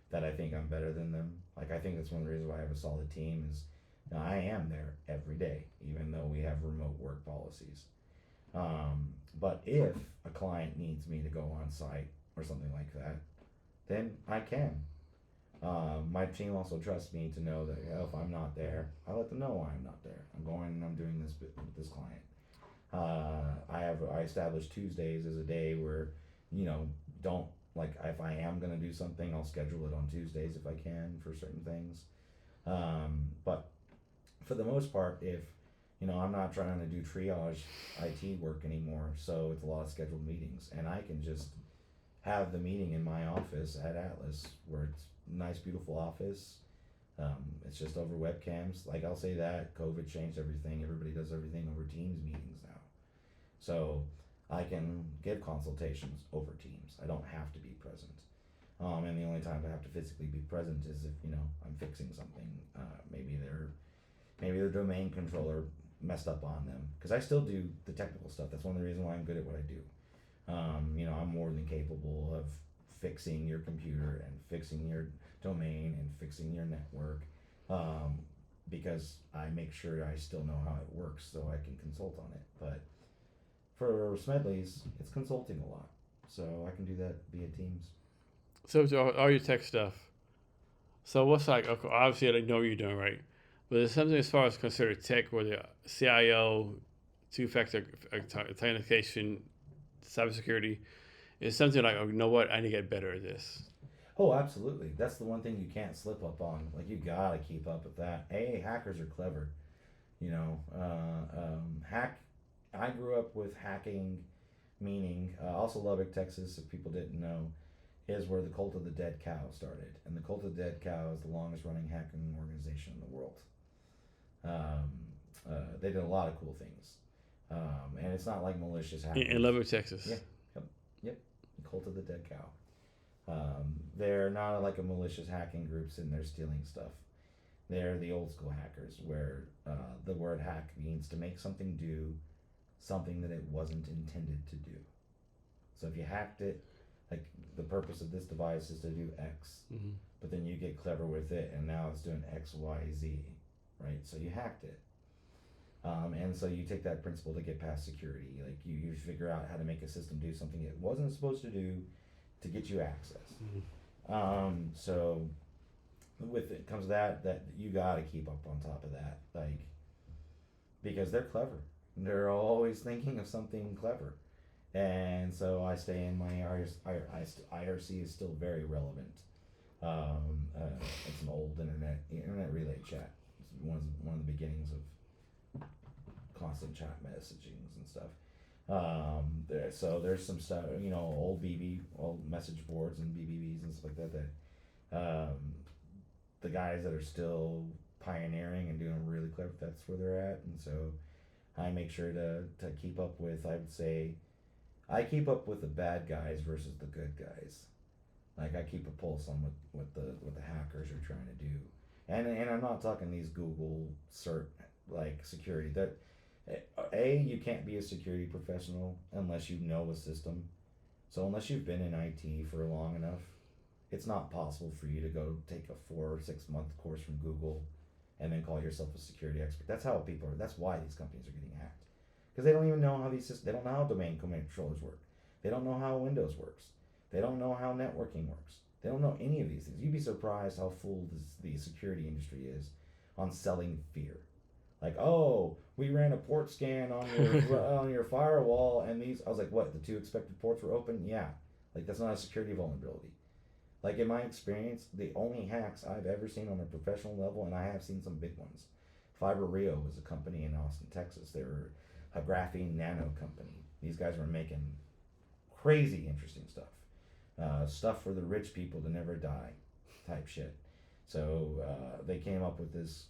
That I think I'm better than them. Like I think that's one of the reasons why I have a solid team is I am there every day, even though we have remote work policies. But if a client needs me to go on site or something like that, then I can. My team also trusts me to know that if I'm not there, I let them know why I'm not there. I'm going and I'm doing this with this client. I established Tuesdays as a day where, don't like if I am gonna do something, I'll schedule it on Tuesdays if I can for certain things. But for the most part, if I'm not trying to do triage IT work anymore, so it's a lot of scheduled meetings, and I can just have the meeting in my office at Atlas, where it's a nice, beautiful office. It's just over webcams. Like I'll say that COVID changed everything. Everybody does everything over Teams meetings now, so I can give consultations over Teams. I don't have to be present. And the only time I have to physically be present is if I'm fixing something. Maybe their domain controller messed up on them, because I still do the technical stuff. That's one of the reasons why I'm good at what I do. I'm more than capable of fixing your computer and fixing your domain and fixing your network, because I make sure I still know how it works so I can consult on it. But for Smedley's, it's consulting a lot, so I can do that via Teams. So to all your tech stuff. So what's like? Okay, obviously, I know what you're doing, right? But there's something as far as considered tech, where the CIO, two-factor authentication, cybersecurity, is something like, oh, you know what? I need to get better at this. Oh, absolutely. That's the one thing you can't slip up on. Like you gotta keep up with that. Hey, hackers are clever. Hack. I grew up with hacking, meaning also Lubbock, Texas. If people didn't know, is where the Cult of the Dead Cow started, and the Cult of the Dead Cow is the longest running hacking organization in the world. Um, they did a lot of cool things, and it's not like malicious hackers. In Lubbock, Texas. Yeah, yep. The Cult of the Dead Cow. They're not like a malicious hacking group sitting there stealing stuff. They're the old school hackers, where the word hack means to make something do something that it wasn't intended to do. So if you hacked it, like the purpose of this device is to do X, Mm-hmm. but then you get clever with it and now it's doing X, Y, Z, right? So you hacked it. And so you take that principle to get past security. Like you figure out how to make a system do something it wasn't supposed to do to get you access. Mm-hmm. So with it comes that you got to keep up on top of that, like, because they're clever. They're always thinking of something clever. And so I stay in my IRC is still very relevant. It's an old internet relay chat. It's one of the beginnings of constant chat messagings and stuff. So there's some stuff, old message boards and BBBs and stuff like that. The guys that are still pioneering and doing really clever, that's where they're at. And so I make sure to keep up with, I would say, I keep up with the bad guys versus the good guys. Like I keep a pulse on what the hackers are trying to do, and I'm not talking these Google cert like security. That you can't be a security professional unless you know a system. So unless you've been in IT for long enough, it's not possible for you to go take a 4 or 6 month course from Google, and then call yourself a security expert. That's how people are. That's why these companies are getting hacked. Because they don't even know how these systems, they don't know how domain controllers work. They don't know how Windows works. They don't know how networking works. They don't know any of these things. You'd be surprised how full the security industry is on selling fear. Like, oh, we ran a port scan on your on your firewall, and these. I was like, what? The two expected ports were open? Yeah. Like, that's not a security vulnerability. Like, in my experience, the only hacks I've ever seen on a professional level, and I have seen some big ones. Fiber Rio was a company in Austin, Texas. They were a graphene nano company. These guys were making crazy interesting stuff. Stuff for the rich people to never die type shit. So they came up with this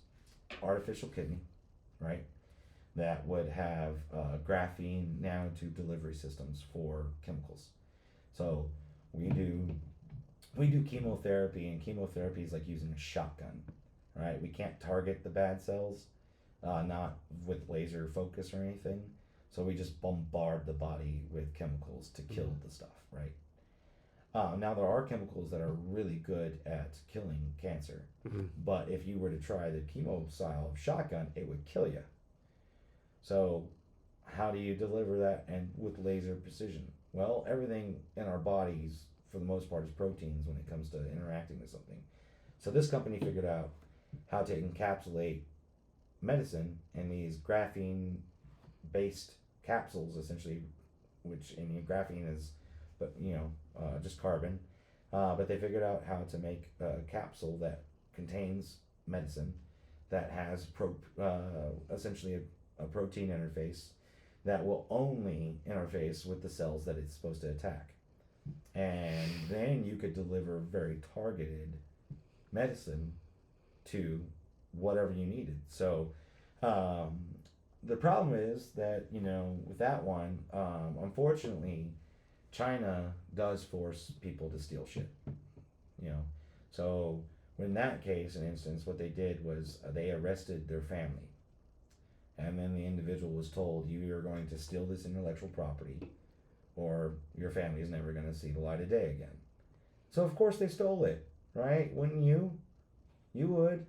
artificial kidney, right? That would have graphene nanotube delivery systems for chemicals. So we do chemotherapy, and chemotherapy is like using a shotgun, right? We can't target the bad cells, not with laser focus or anything. So we just bombard the body with chemicals to kill the stuff, right? Now there are chemicals that are really good at killing cancer, but if you were to try the chemo style of shotgun, it would kill you. So how do you deliver that and with laser precision? Well, everything in our bodies, for the most part, is proteins when it comes to interacting with something. So this company figured out how to encapsulate medicine in these graphene-based capsules, essentially, which graphene is, but just carbon. But they figured out how to make a capsule that contains medicine that has essentially a protein interface that will only interface with the cells that it's supposed to attack. And then you could deliver very targeted medicine to whatever you needed. So the problem is that, with that one, unfortunately, China does force people to steal shit. So in that case, an instance, what they did was they arrested their family. And then the individual was told, you are going to steal this intellectual property, or your family is never going to see the light of day again. So of course they stole it, right? Wouldn't you? You would.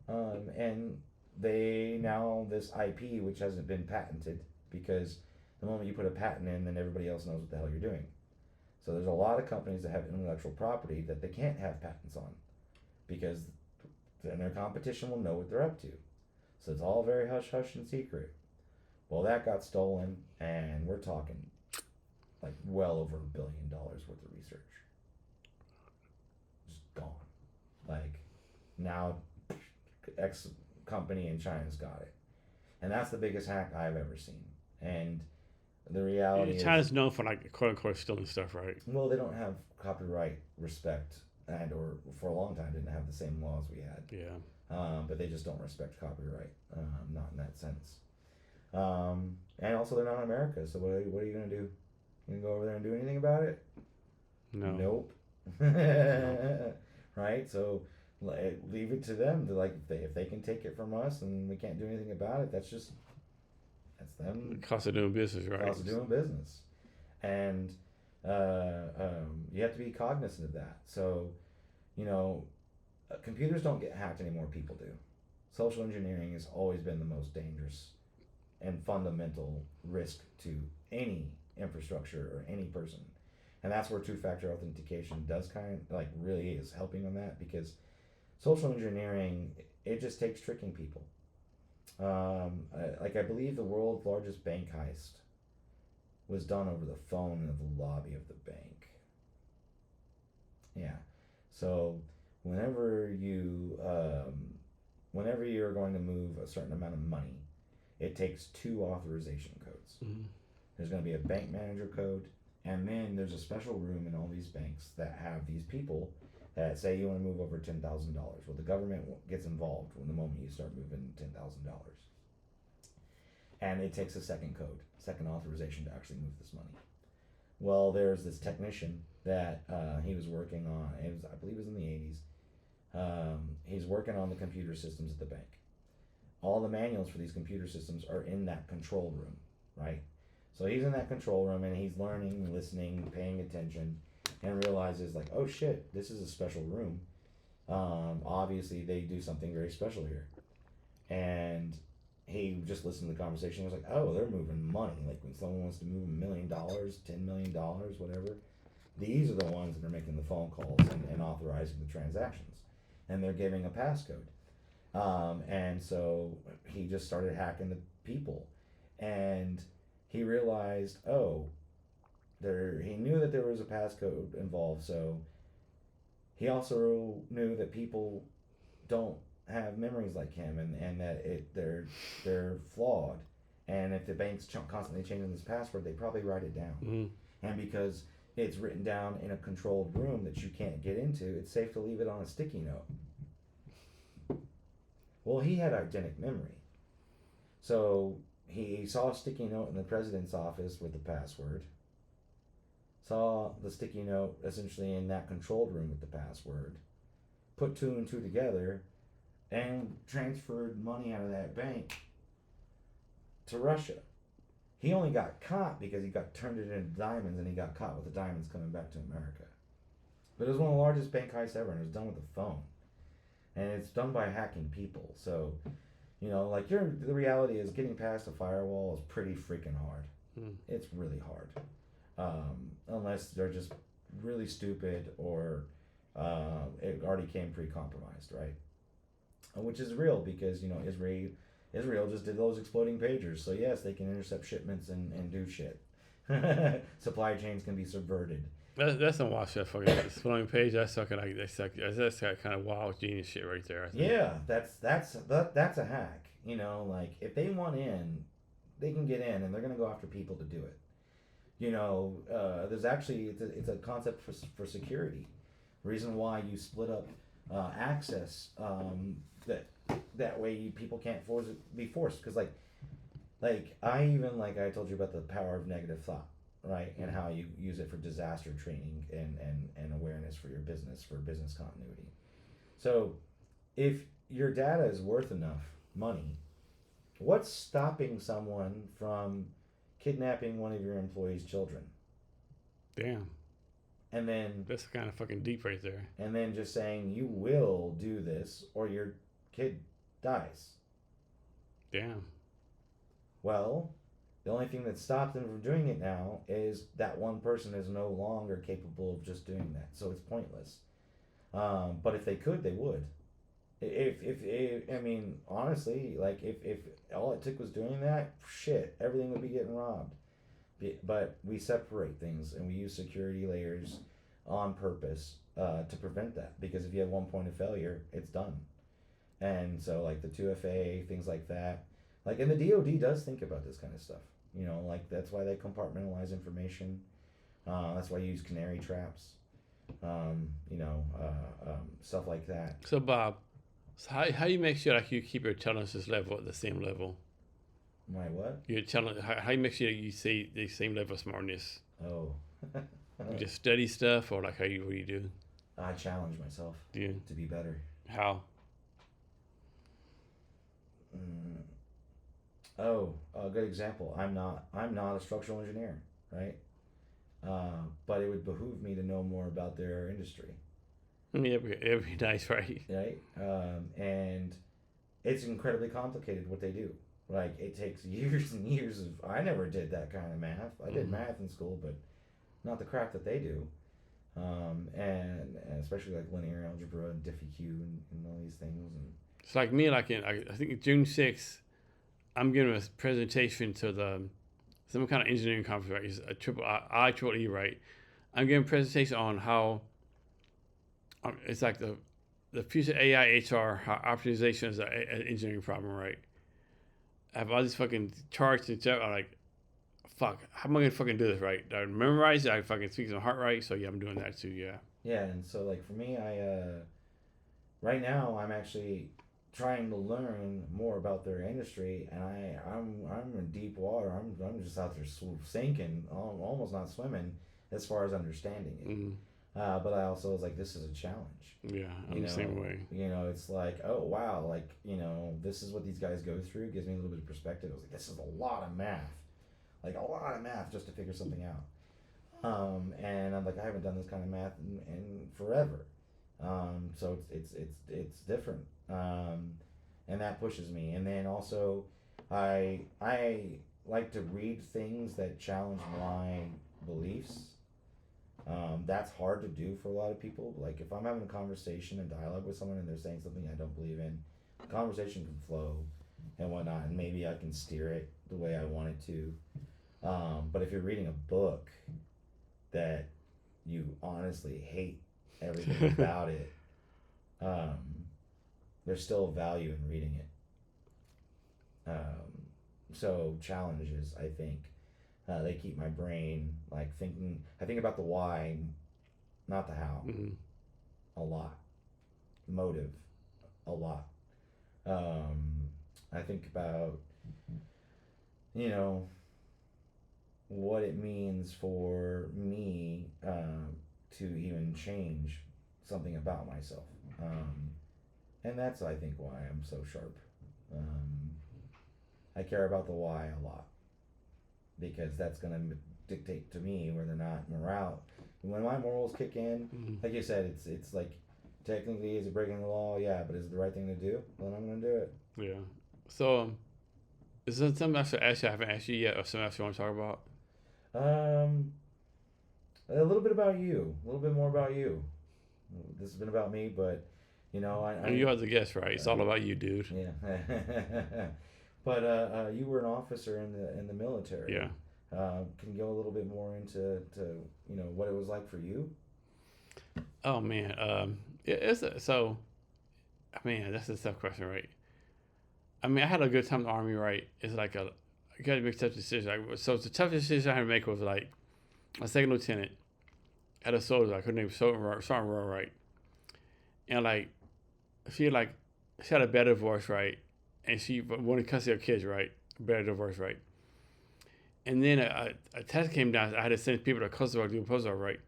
And they now, this IP, which hasn't been patented, because the moment you put a patent in, then everybody else knows what the hell you're doing. So there's a lot of companies that have intellectual property that they can't have patents on, because then their competition will know what they're up to. So it's all very hush-hush and secret. Well, that got stolen, and we're talking like well over $1 billion worth of research. Just gone. Like, now X company in China's got it. And that's the biggest hack I've ever seen. And the reality is, China's known for like quote unquote stealing stuff, right? well, they don't have copyright respect, or for a long time didn't have the same laws we had. Yeah. But they just don't respect copyright, not in that sense. And also they're not in America, so what are you going to do? You going to go over there and do anything about it? No. Nope. Right? So leave it to them. To, like, if they can take it from us and we can't do anything about it, that's them. The cost of doing business, right? Cost of doing business. And you have to be cognizant of that. So, computers don't get hacked anymore, people do. Social engineering has always been the most dangerous and fundamental risk to any infrastructure or any person. And that's where two-factor authentication does kind of, like, really is helping on that, because social engineering, it just takes tricking people. I believe the world's largest bank heist was done over the phone in the lobby of the bank. Yeah. So whenever you're going to move a certain amount of money, it takes 2 authorization codes. Mm-hmm. There's going to be a bank manager code, and then there's a special room in all these banks that have these people that say you want to move over $10,000. Well, the government gets involved when the moment you start moving $10,000. And it takes a second code, second authorization to actually move this money. Well, there's this technician that he was working on, I believe it was in the 80s. He's working on the computer systems at the bank. All the manuals for these computer systems are in that control room, right? So he's in that control room and he's learning, listening, paying attention, and realizes, like, oh shit, this is a special room. Obviously they do something very special here. And he just listened to the conversation. He was like, oh, they're moving money. Like, when someone wants to move $1 million, $10 million, whatever, these are the ones that are making the phone calls and authorizing the transactions. And they're giving a passcode. And so he just started hacking the people, and he realized, oh, he knew that there was a passcode involved, so he also knew that people don't have memories like him, and that they're flawed, and if the bank's constantly changing this password, they probably write it down, Mm-hmm. and because it's written down in a controlled room that you can't get into, it's safe to leave it on a sticky note. Well, he had eidetic memory, so he saw a sticky note in the president's office with the password, saw the sticky note essentially in that controlled room with the password, put two and two together, and transferred money out of that bank to Russia. He only got caught because he got turned it into diamonds, and he got caught with the diamonds coming back to America. But it was one of the largest bank heists ever, and it was done with a phone. And it's done by hacking people. So, like the reality is getting past a firewall is pretty freaking hard. Mm. It's really hard. Unless they're just really stupid or it already came pre-compromised, right? Which is real because Israel just did those exploding pagers, so yes, they can intercept shipments and do shit. Supply chains can be subverted. That's some wild shit. Fucking exploding page. That's fucking like that's that kind of wild genius shit right there. I think. Yeah, that's a hack. Like if they want in, they can get in, and they're gonna go after people to do it. There's actually it's a concept for security. Reason why you split up access, that way people can't be forced, because I told you about the power of negative thought, right, and how you use it for disaster training and awareness for your business, for business continuity. So if your data is worth enough money, what's stopping someone from kidnapping one of your employees' children? Damn. And then That's kind of fucking deep right there. and then just saying you will do this or your kid dies. Damn. Well, the only thing that stops them from doing it now is that one person is no longer capable of just doing that, so it's pointless. But if they could, they would. If I mean, honestly, like if all it took was doing that, shit, everything would be getting robbed. But we separate things and we use security layers on purpose to prevent that, because if you have one point of failure, it's done. And so like the 2FA, things like that, and the DoD does think about this kind of stuff. That's why they compartmentalize information. That's why you use canary traps. Stuff like that. So Bob, so how do you make sure like you keep your tolerances level at the same level? My what? You're telling how you make sure you see the same level of smartness. Oh. You just study stuff, or like what do you do? I challenge myself Do you? to be better. How? Oh, a good example. I'm not a structural engineer, right? But it would behoove me to know more about their industry, I mean, it'd be nice, right? right? And it's incredibly complicated what they do. Like it takes years and years of. I never did that kind of math. I did math in school, but not the crap that they do. And especially like linear algebra and Diffie-Q and all these things. And It's like me, like I think June 6th, I'm giving a presentation to some kind of engineering conference, right? It's a IEEE, right? I'm giving a presentation on how it's like the future AI HR, how optimization is an engineering problem, right? I have all these fucking charts and stuff. I'm like, fuck, how am I gonna fucking do this, right? I memorize it, I fucking speak some heart, right? So yeah, I'm doing that too, yeah. yeah, and so like for me, right now I'm actually trying to learn more about their industry, and I'm in deep water. I'm just out there sinking, almost not swimming as far as understanding it. Mm. But I also was like, this is a challenge. Yeah, I'm the same way. It's like, oh wow, this is what these guys go through. It gives me a little bit of perspective. I was like, this is a lot of math, just to figure something out. And I'm like, I haven't done this kind of math in forever. So it's different. And that pushes me. And then also, I like to read things that challenge my beliefs. That's hard to do for a lot of people. Like if I'm having a conversation and dialogue with someone and they're saying something I don't believe in, conversation can flow and whatnot, and maybe I can steer it the way I want it to. But if you're reading a book that you honestly hate everything about it, um, there's still value in reading it. So challenges, I think, they keep my brain like thinking. I think about the why, not the how, a lot. Motive, a lot. I think about, you know, what it means for me to even change something about myself. And that's, I think, why I'm so sharp. I care about the why a lot because that's going to dictate to me whether or not morale. When my morals kick in, like you said, it's like technically is it breaking the law? Yeah, but is it the right thing to do? Then I'm going to do it. Yeah. So, is there something I should ask you I haven't asked you yet, or something else you want to talk about? A little bit about you, a little bit more about you. This has been about me, but you know, And you are the guest, right? It's all about you, dude. Yeah. But you were an officer in the military. Yeah. Can you go a little bit more into you know what it was like for you? Oh man, man, that's a tough question, right? I mean, I had a good time in the army, right? It's like you got to make tough decisions. Like, so the toughest decision I had to make was like a second lieutenant had a soldier, like her name was Sergeant Rowe, right? And like she had a bad divorce, right? And she wanted custody of kids, right? Bad divorce, right? And then a test came down. I had to send people to Kosovo to do a postdoc, right?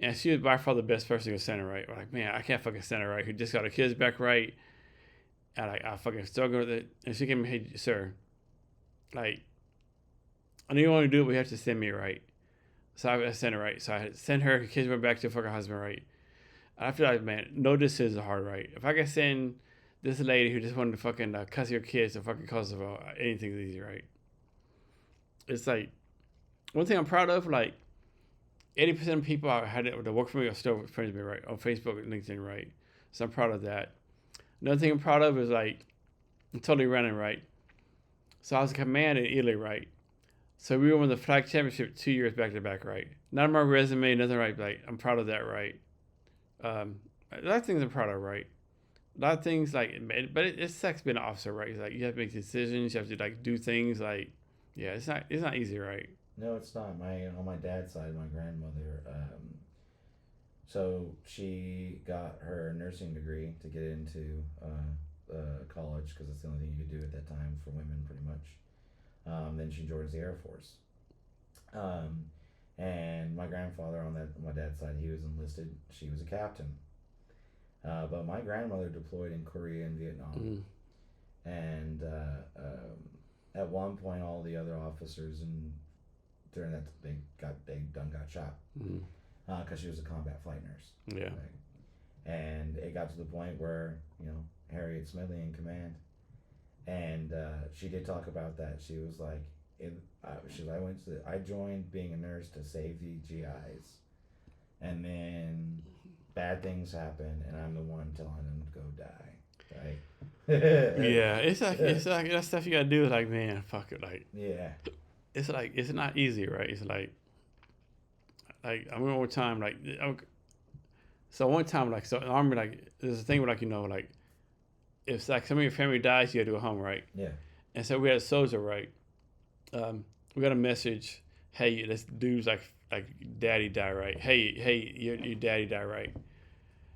And she was by far the best person to send her, right? I'm like, man, I can't fucking send her, right? Who just got her kids back, right? And I fucking struggled with it. And she came, hey, sir, like, I know you want to do it, but you have to send me, right? So I sent her, right? So I sent her kids went back to her fucking husband, right? And I feel like, man, no decisions are hard, right? If I could send this lady who just wanted to fucking cuss your kids to fucking Kosovo, anything's easy, right? It's like, one thing I'm proud of, like, 80% of people I had that work for me are still friends with me, right? On Facebook and LinkedIn, right? So I'm proud of that. Another thing I'm proud of is like, I'm totally running, right? So I was a command in Italy, right? So we won the flag championship 2 years back to back, right? Not on my resume, nothing, right? Like, I'm proud of that, right? A lot of things I'm proud of, right? A lot of things like, but it sucks being an officer, right? It's like you have to make decisions, you have to like do things, like, yeah, it's not easy, right? No, it's not. On my dad's side, my grandmother. So she got her nursing degree to get into college because it's the only thing you could do at that time for women, pretty much. Then she joins the Air Force. And my grandfather on my dad's side, he was enlisted. She was a captain. But my grandmother deployed in Korea and Vietnam. And at one point, all the other officers during that they got shot because she was a combat flight nurse. Yeah. Right? And it got to the point where Harriet Smedley in command, and she did talk about that. She was like, I joined being a nurse to save the GIs, and then bad things happen, and I'm the one telling them to go die. Right. Yeah, it's like that stuff you gotta do. Like, man, fuck it. Like, yeah. It's like it's not easy, right? It's like I remember one time, like, so one time, like, so in the army, like, there's a thing where, like, like, if like some of your family dies, you gotta go home, right? Yeah. And so we had a soldier, right? We got a message, hey, this dude's like daddy died, right? Hey, your daddy died, right?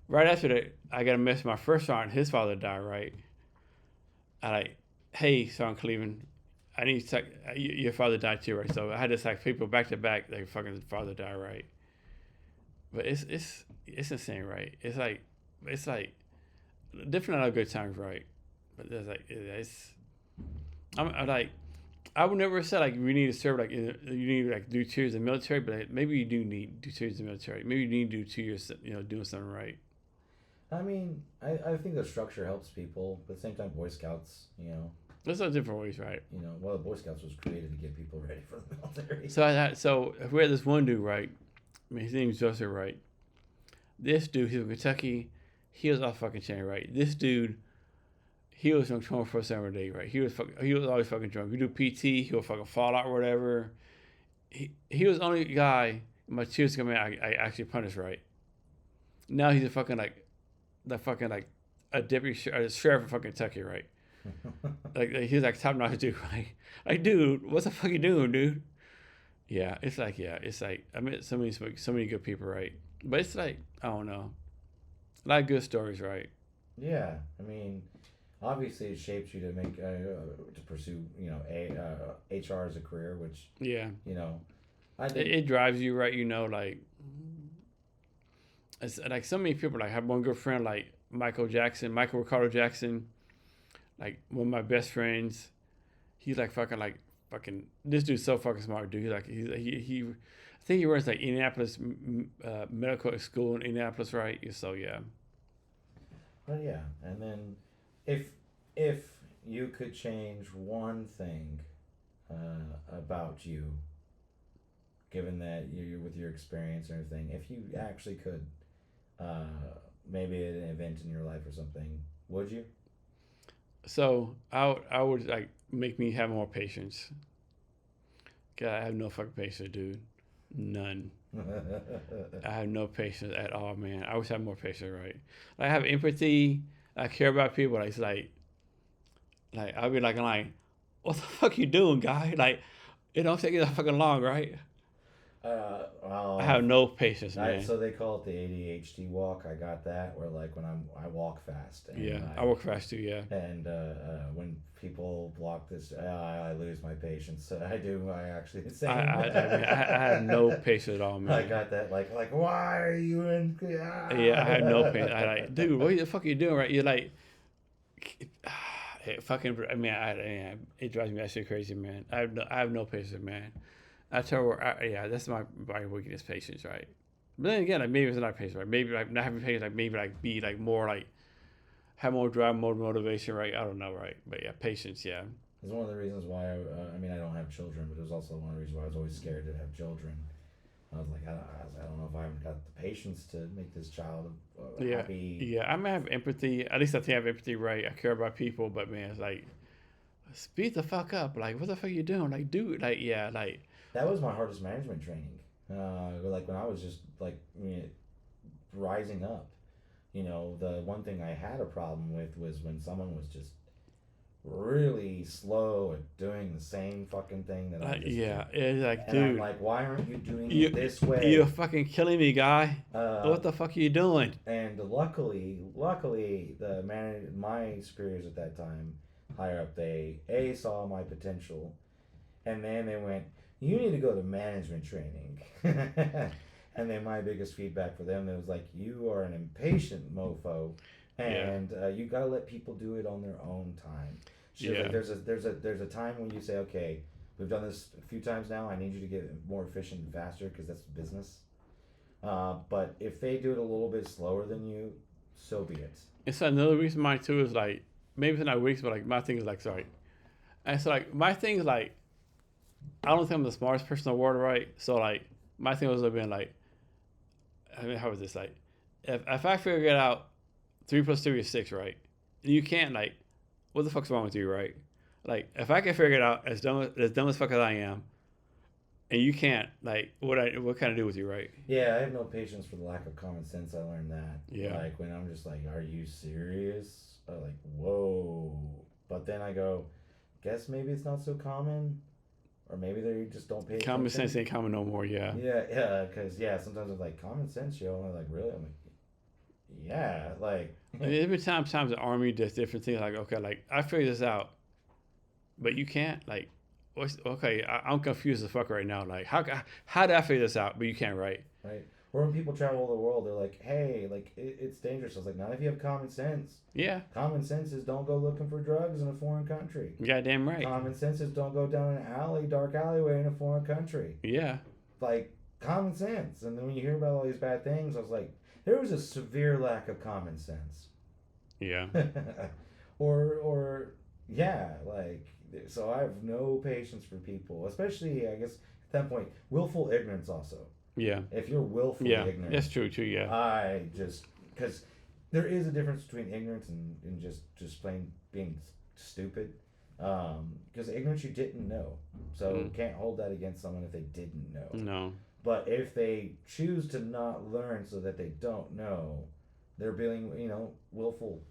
Right after that, I got a message. My first sergeant, his father died, right? I like, hey, Sergeant Cleveland, I need to your father died too, right? So I had to people back to back, like fucking father died, right? But it's insane, right? It's like different out of good times, right? But there's like I'm like I would never say like we need to serve like you need to like do 2 years in the military, but like, maybe you do need to do 2 years in the military. Maybe you need to do 2 years, doing something right. I mean, I think the structure helps people, but at the same time, Boy Scouts, There's no different ways, right? The Boy Scouts was created to get people ready for the military. So we had this one dude, right? I mean, his name is Joseph, right? This dude, he's from Kentucky. He was off fucking chain, right? This dude, he was drunk 24/7 every day, right? He was always fucking drunk. We do PT, he'll fucking fall out or whatever. He was the only guy in my tears coming. I actually punished, right? Now he's a fucking like a deputy a sheriff of fucking Kentucky, right? like he's like top notch dude, right? Like, dude, what the fuck you doing, dude? Yeah, it's like I met so many good people, right? But it's like I don't know, a lot of good stories, right? Yeah, I mean, obviously it shapes you to make to pursue HR as a career, which Yeah, you know I it think. drives you, right? Like it's like so many people. Like I have one good friend, like Michael Ricardo Jackson, like one of my best friends. He's like fucking this dude's so fucking smart, dude. I think he works like Indianapolis medical school in Indianapolis, right? So yeah. But yeah, and then if if you could change one thing about you, given that you're with your experience and everything, if you actually could, uh, maybe an event in your life or something, would you? So I would like make me have more patience. God, I have no fucking patience, dude. None. I have no patience at all, man. I wish I had more patience, right? Like, I have empathy. I care about people. Like, it's like I'll be like, what the fuck you doing, guy? Like, it don't take you that fucking long, right? I Well, have no patience, I, man. so they call it the ADHD walk. I got that. Where like when I walk fast Yeah, and I work fast too. Yeah, when people block this, I lose my patience. I do. I actually the I same. I I, mean, I have no patience at all, I man. got that. Like why are you in? Yeah, I Ah! have no patience. I like, dude, what the fuck are you doing, right? You're like, it fucking. I mean, it drives me actually crazy, man. I have no patience, man. I tell her, yeah, that's my weakness, patience, right? But then again, like maybe it's not patience, right? Maybe like not having patience, like maybe like be like more like have more drive, more motivation, right? I don't know, right? But yeah, patience, yeah, It's one of the reasons why I mean I don't have children, but it was also one of the reasons why I was always scared to have children. I was like I don't know if I've got the patience to make this child yeah, happy. yeah. I may have empathy. At least I think I have empathy, right? I care about people, but man, it's like speed the fuck up. Like, what the fuck you doing? Like, dude, like, yeah, like, That was my hardest management training. Like when I was just like rising up. The one thing I had a problem with was when someone was just really slow at doing the same fucking thing that I just did. yeah. It's like, And I'm dude, like, why aren't you doing it you this you're way? fucking killing me, guy. Uh, What the fuck are you doing? and luckily, my superiors at that time, higher up, they saw my potential, and then they went, "You need to go to management training." And then my biggest feedback for them was like, "You are an impatient mofo, Yeah, and you got to let people do it on their own time." She was like, yeah. "There's a time when you say, okay, we've done this a few times now. I need you to get more efficient and faster because that's business. But if they do it a little bit slower than you, so be it." It's another reason mine too is like maybe it's not weeks, but like my thing is like sorry. And so like my thing is like I don't think I'm the smartest person in the world, right? So like my thing was being like, I mean, how was this like? If I figure it out, 3 + 3 is 6, right? And you can't like, what the fuck's wrong with you, right? Like if I can figure it out as dumb as fuck as I am, and you can't, like, what can I do with you, right? Yeah, I have no patience for the lack of common sense. I learned that. Yeah, Like when I'm just like, "Are you serious?" Like, whoa. But then I go, guess maybe it's not so common, or maybe they just don't pay common sense attention. ain't common no more. Yeah, Yeah, because sometimes I'm like common sense, yo. And I'm like, really? I'm like, yeah, like, I mean, every times the army does different things. Like okay, like I figured this out, but you can't. Like, okay? I'm confused as fuck right now. Like how did I figure this out? But you can't, right? right? Or when people travel the world, they're like, hey, like it's dangerous. I was like, not if you have common sense. Yeah, Common sense is don't go looking for drugs in a foreign country. goddamn right. Common sense is don't go down an dark alleyway in a foreign country. Yeah, Like common sense. And then when you hear about all these bad things, I was like, there was a severe lack of common sense. yeah, or yeah, like so I have no patience for people, especially I guess at that point, willful ignorance also. yeah, If you're willfully yeah. ignorant, That's true too. Yeah, I just because there is a difference between ignorance and just plain being stupid. Because ignorance you didn't know, so can't hold that against someone if they didn't know. No. But if they choose to not learn so that they don't know, they're being, willful.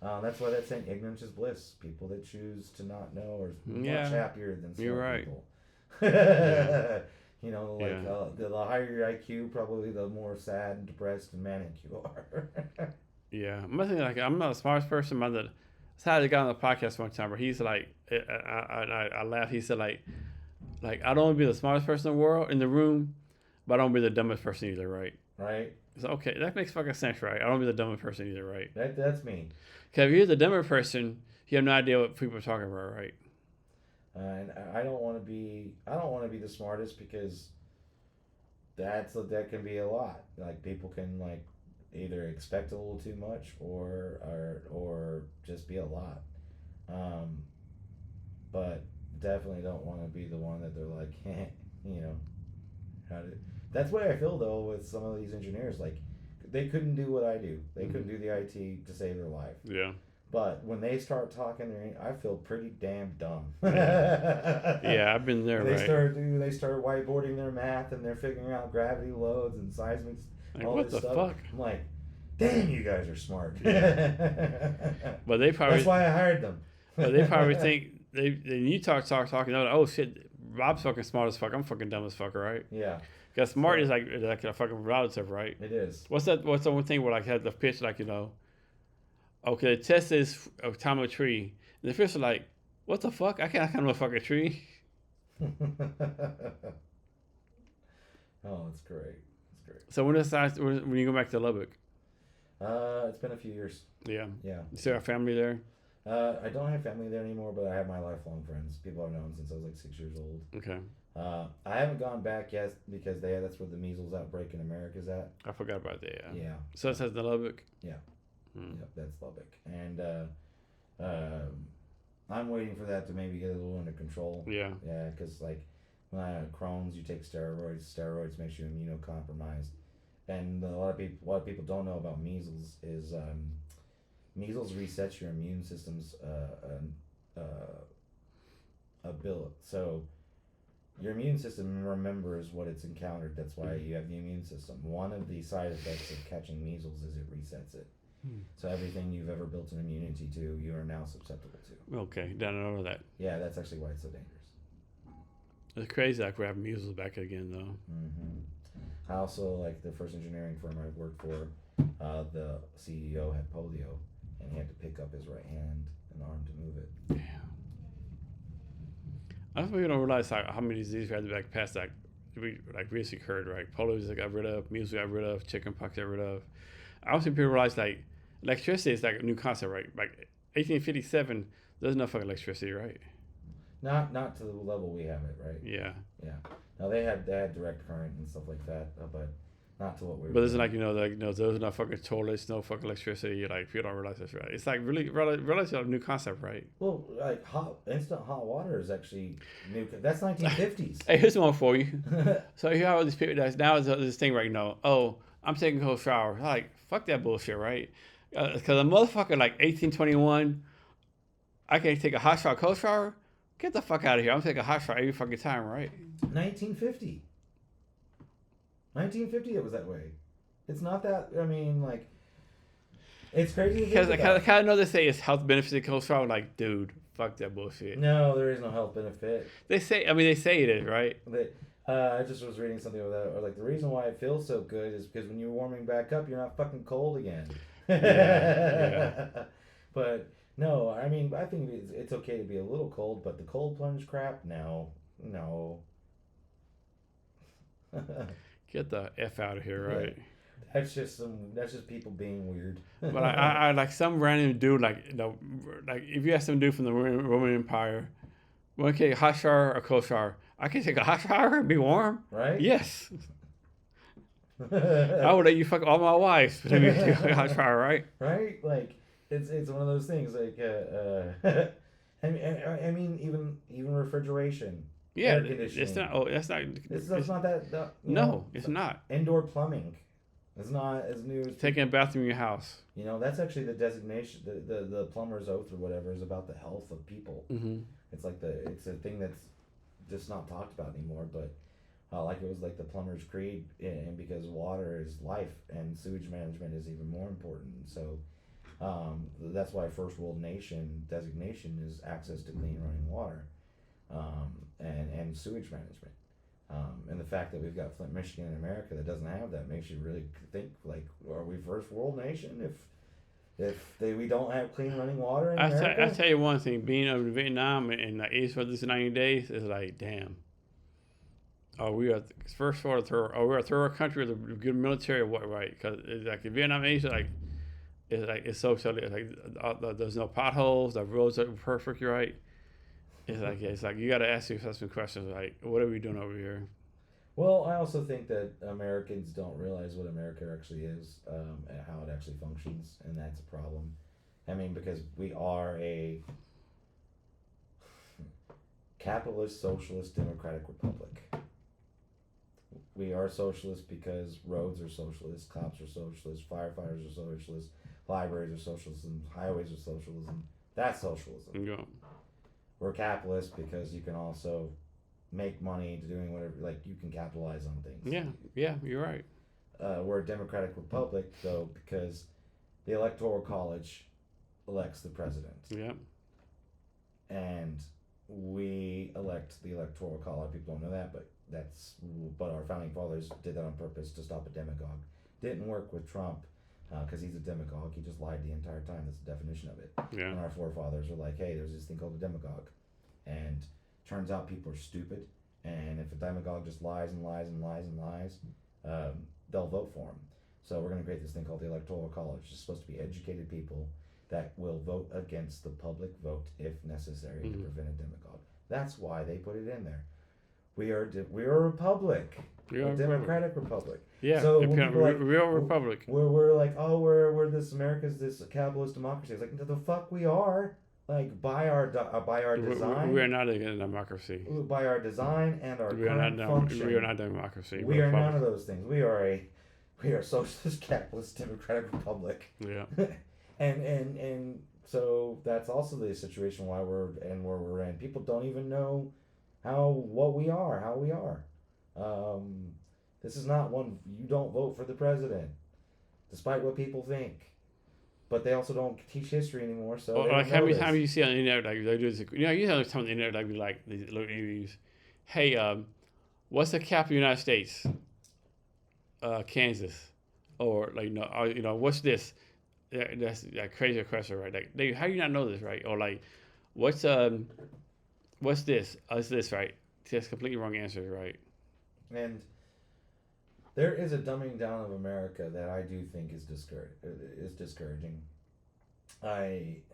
That's why that's saying ignorance is bliss. People that choose to not know are much happier than smart You're right. people. Yeah. The higher your IQ, probably the more sad and depressed and manic you are. Yeah. I'm thinking, like, I'm not the smartest person, but I had a guy on the podcast one time where he's like, I laughed. He said, like, I don't want to be the smartest person in the room, but I don't want to be the dumbest person either, right? Right. So, okay, that makes fucking sense, right? I don't want to be the dumbest person either, right? That's me. Because if you're the dumber person, you have no idea what people are talking about, right? And I don't want to be the smartest, because that can be a lot. Like, people can, like, either expect a little too much or just be a lot. But definitely don't want to be the one that they're like, that's what I feel though with some of these engineers. Like, they couldn't do what I do. They couldn't do the IT to save their life. Yeah. But when they start talking, I feel pretty damn dumb. Yeah, I've been there. They start whiteboarding their math, and they're figuring out gravity loads and seismic, like, all what this the stuff. fuck? I'm like, damn, you guys are smart. But they probably. That's why I hired them. But they probably think you talking. They're like, oh shit, Rob's fucking smart as fuck. I'm fucking dumb as fuck, right? Yeah. Because smart is like a fucking relative, right? It is. What's the one thing where, like, had the pitch, like, okay, the test is a time of a tree. And the fish are like, what the fuck? I can't climb a fucking tree. Oh, that's great. That's great. So when you go back to Lubbock? It's been a few years. Yeah. Yeah. You still have family there? I don't have family there anymore, but I have my lifelong friends. People I've known since I was like 6 years old. Okay. I haven't gone back yet because that's where the measles outbreak in America's at. I forgot about that. Yeah. Yeah. So it says the Lubbock. Yeah. Yep, that's Lubbock, and I'm waiting for that to maybe get a little under control. Yeah. Yeah, because like Crohn's, you take steroids. Steroids makes you immunocompromised, and a lot of people don't know about measles is measles resets your immune system's ability. So your immune system remembers what it's encountered. That's why you have the immune system. One of the side effects of catching measles is it resets it. So everything you've ever built an immunity to, you are now susceptible to. Okay, didn't know that. Yeah, that's actually why it's so dangerous. It's crazy, like, we have measles back again, though. I also, like, the first engineering firm I worked for, the CEO had polio, and he had to pick up his right hand and arm to move it. Yeah. I don't think we don't realize how many diseases we had to past that recently occurred, right? Polio got rid of, measles got rid of, chickenpox got rid of. I don't think people realize, like, electricity is like a new concept, right? Like 1857, there's no fucking electricity, right? Not to the level we have it, right? Yeah. Yeah. No, they had direct current and stuff like that, but not to what we were. But it's like, there's no fucking toilets, no fucking electricity. Like, people don't realize this, right? It's like really realize a new concept, right? Well, like instant hot water is actually new. That's 1950s. Hey, here's one for you. So you have all these people that now is this thing right now. Oh, I'm taking a cold shower. Like, fuck that bullshit, right? Because a motherfucker like 1821, I can't take a hot shower, cold shower. Get the fuck out of here! I'm taking a hot shower every fucking time, right? 1950. 1950, it was that way. It's not that. I mean, like, it's crazy. Because I kind of know they say it's health benefits of cold shower. Like, dude, fuck that bullshit. No, there is no health benefit. They say it is, right? I just was reading something about that. Or like, the reason why it feels so good is because when you're warming back up, you're not fucking cold again. Yeah. But no, I mean, I think it's okay to be a little cold, but the cold plunge crap, no. Get the F out of here, right? That's just people being weird. But I like some random dude, like if you ask some dude from the Roman Empire, want to take a hot shower or cold shower? I can take a hot shower and be warm. Right? Yes. I would let you fuck all my wives. Let me take a hot shower, right? Right? Like, it's one of those things. Like, I mean, even refrigeration. Yeah, air conditioning. it's not. Oh, that's not. It's not that. No, it's not. Indoor plumbing. It's not as new as Taking a bathroom in your house. You know, that's actually the designation. The plumber's oath or whatever is about the health of people. Mm-hmm. It's like it's a thing that's just not talked about anymore. But like it was like the plumber's creed, and because water is life, and sewage management is even more important. So that's why first world nation designation is access to clean running water, and sewage management. And the fact that we've got Flint, Michigan in America that doesn't have that makes you really think, like, are we first world nation if we don't have clean running water in America? I tell you one thing, being over in Vietnam and like 80 for this 90 days is like, damn. Oh, we are first world third. Oh, we're a third country with a good military or what, right? Because it's like in Vietnam, Asia, it's so like there's no potholes, the roads are perfect, right? It's like you got to ask yourself some questions like, what are we doing over here? Well, I also think that Americans don't realize what America actually is, and how it actually functions, and that's a problem. I mean, because we are a capitalist, socialist, democratic republic. We are socialist because roads are socialist, cops are socialist, firefighters are socialist, libraries are socialism, highways are socialism. That's socialism. Yeah. We're capitalist because you can also make money doing whatever, like you can capitalize on things. Yeah, you're right. We're a democratic republic though because the electoral college elects the president. Yeah. And we elect the electoral college. People don't know that, but our founding fathers did that on purpose to stop a demagogue. Didn't work with Trump because he's a demagogue. He just lied the entire time. That's the definition of it. Yeah. And our forefathers were like, hey, there's this thing called a demagogue. And turns out people are stupid. And if a demagogue just lies and lies and lies and lies, they'll vote for him. So we're going to create this thing called the Electoral College. It's supposed to be educated people that will vote against the public vote if necessary to prevent a demagogue. That's why they put it in there. We are a republic. A democratic republic. Yeah, so real republic. We're like, oh, we're this America's this capitalist democracy. It's like, the fuck we are. Like by our design. We are not a democracy. By our design and our current function. We are not democracy. We are none of those things. We are a socialist, capitalist, democratic republic. Yeah. and so that's also the situation where we're in. People don't even know how we are. This is not one. You don't vote for the president, despite what people think. But they also don't teach history anymore, so. Well, like how many times you see on the internet, like they do this, you know, some on the internet, like be like these little interviews. Hey, what's the capital of the United States? Kansas, or like what's this? That's that crazy question, right? Like, how do you not know this, right? Or like, what's this? It's this, right? That's completely wrong answers, right? And there is a dumbing down of America that I do think is discouraging. Like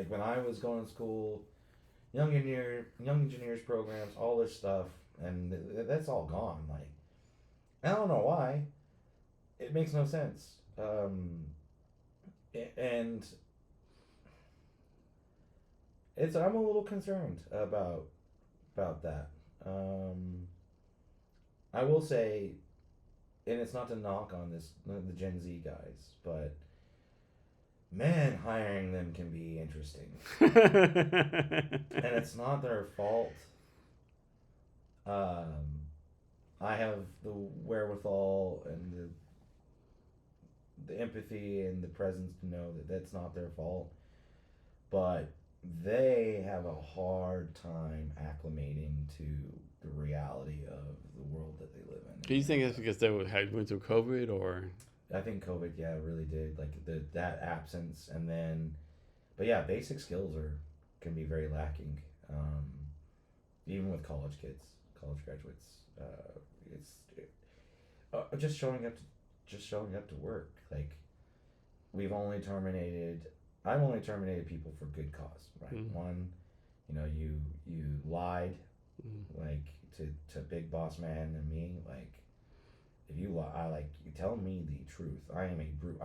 when I was going to school, young engineers programs, all this stuff, and that's all gone. Like, I don't know why. It makes no sense. And I'm a little concerned about that. I will say, and it's not to knock on the Gen Z guys, but man, hiring them can be interesting. And it's not their fault. I have the wherewithal and the empathy and the presence to know that that's not their fault, but they have a hard time acclimating to the reality of the world that they live in. Do you think it's because they went through COVID, or? I think COVID, yeah, really did. Like that absence, and then, but yeah, basic skills can be very lacking. Even with college graduates, it's just showing up to work. Like, I've only terminated people for good cause, right? Mm-hmm. One, you lied, like to big boss man and me, like if you lie, you tell me the truth. I am a brute.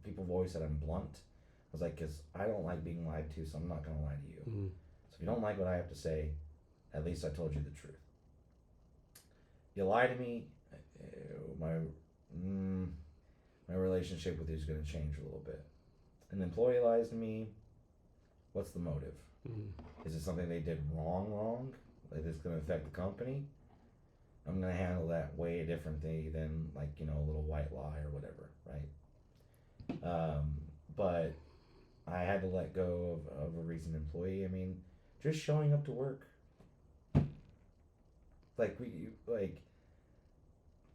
People have always said I'm blunt. I was like, because I don't like being lied to, so I'm not gonna lie to you. Mm-hmm. So if you don't like what I have to say, at least I told you the truth. You lie to me, my relationship with you is going to change a little bit. An employee lies to me. What's the motive? Mm-hmm. Is it something they did wrong? Like it's going to affect the company? I'm going to handle that way differently than like, you know, a little white lie or whatever, right? But I had to let go of a recent employee. I mean, just showing up to work. Like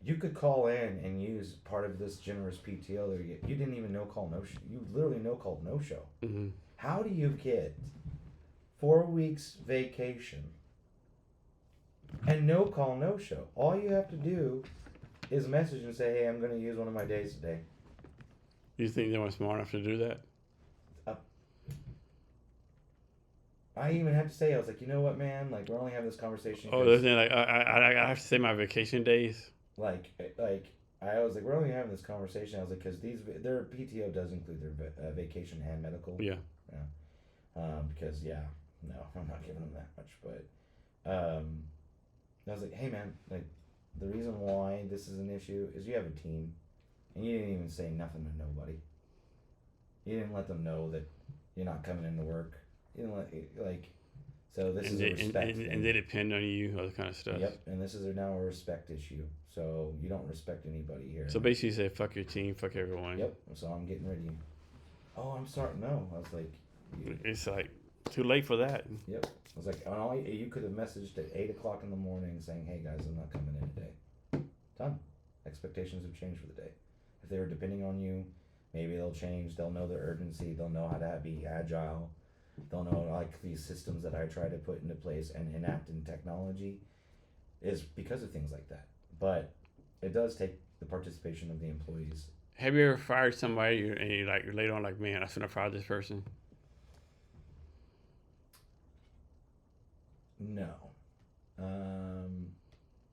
you could call in and use part of this generous PTO that you didn't even no call no show. You literally no call no show. Mm-hmm. How do you get 4 weeks vacation and no call no show? All you have to do is message and say, "Hey, I'm going to use one of my days today." You think they were smart enough to do that? I even had to say, I was like, you know what, man? Like, we're only having this conversation. Oh, there's like I have to say my vacation days. Like I was like, we're only having this conversation. I was like, because their PTO does include their vacation and medical. Yeah. Because no, I'm not giving them that much. But I was like, hey, man, like the reason why this is an issue is you have a team, and you didn't even say nothing to nobody. You didn't let them know that you're not coming into work. You know, like, so this is a respect thing. And they depend on you, all that kind of stuff. Yep, and this is now a respect issue. So you don't respect anybody here. So basically, you say fuck your team, fuck everyone. Yep. So I'm getting rid of you. Oh, I'm sorry. No, I was like, it's like too late for that. Yep. I was like, you could have messaged at 8:00 in the morning saying, "Hey guys, I'm not coming in today." Done. Expectations have changed for the day. If they were depending on you, maybe they'll change. They'll know the urgency. They'll know how to be agile. They'll know like these systems that I try to put into place and enact in technology is because of things like that. But it does take the participation of the employees. Have you ever fired somebody and you like later on like, man, I shouldn't have fired this person? No.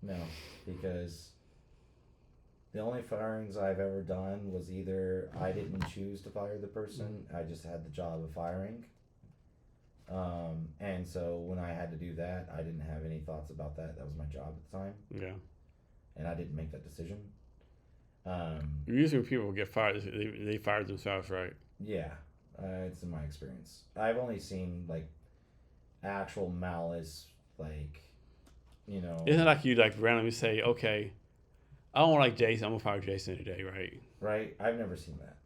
No, because the only firings I've ever done was either I didn't choose to fire the person, I just had the job of firing. And so when I had to do that, I didn't have any thoughts about that. That was my job at the time. Yeah. And I didn't make that decision. Usually when people get fired, they fire themselves, right? Yeah, it's in my experience. I've only seen like actual malice, like, you know. Isn't it like you like randomly say, okay, I don't like Jason, I'm gonna fire Jason today, right? Right. I've never seen that.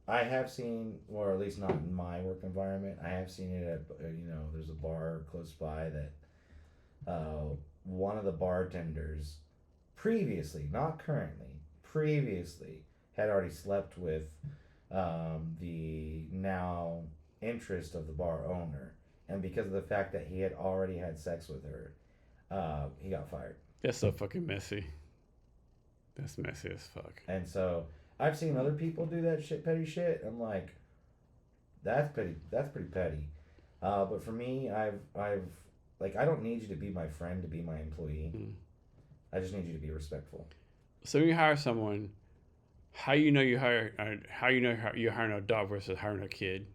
I have seen, or at least not in my work environment, I have seen it at, there's a bar close by that one of the bartenders previously, not currently, previously had already slept with the now interest of the bar owner. And because of the fact that he had already had sex with her, he got fired. That's so fucking messy. That's messy as fuck. And so I've seen other people do that petty shit. I'm like, that's pretty petty. But for me, I've like, I don't need you to be my friend to be my employee. I just need you to be respectful. So when you hire someone, how you know you're hiring a dog versus hiring a kid?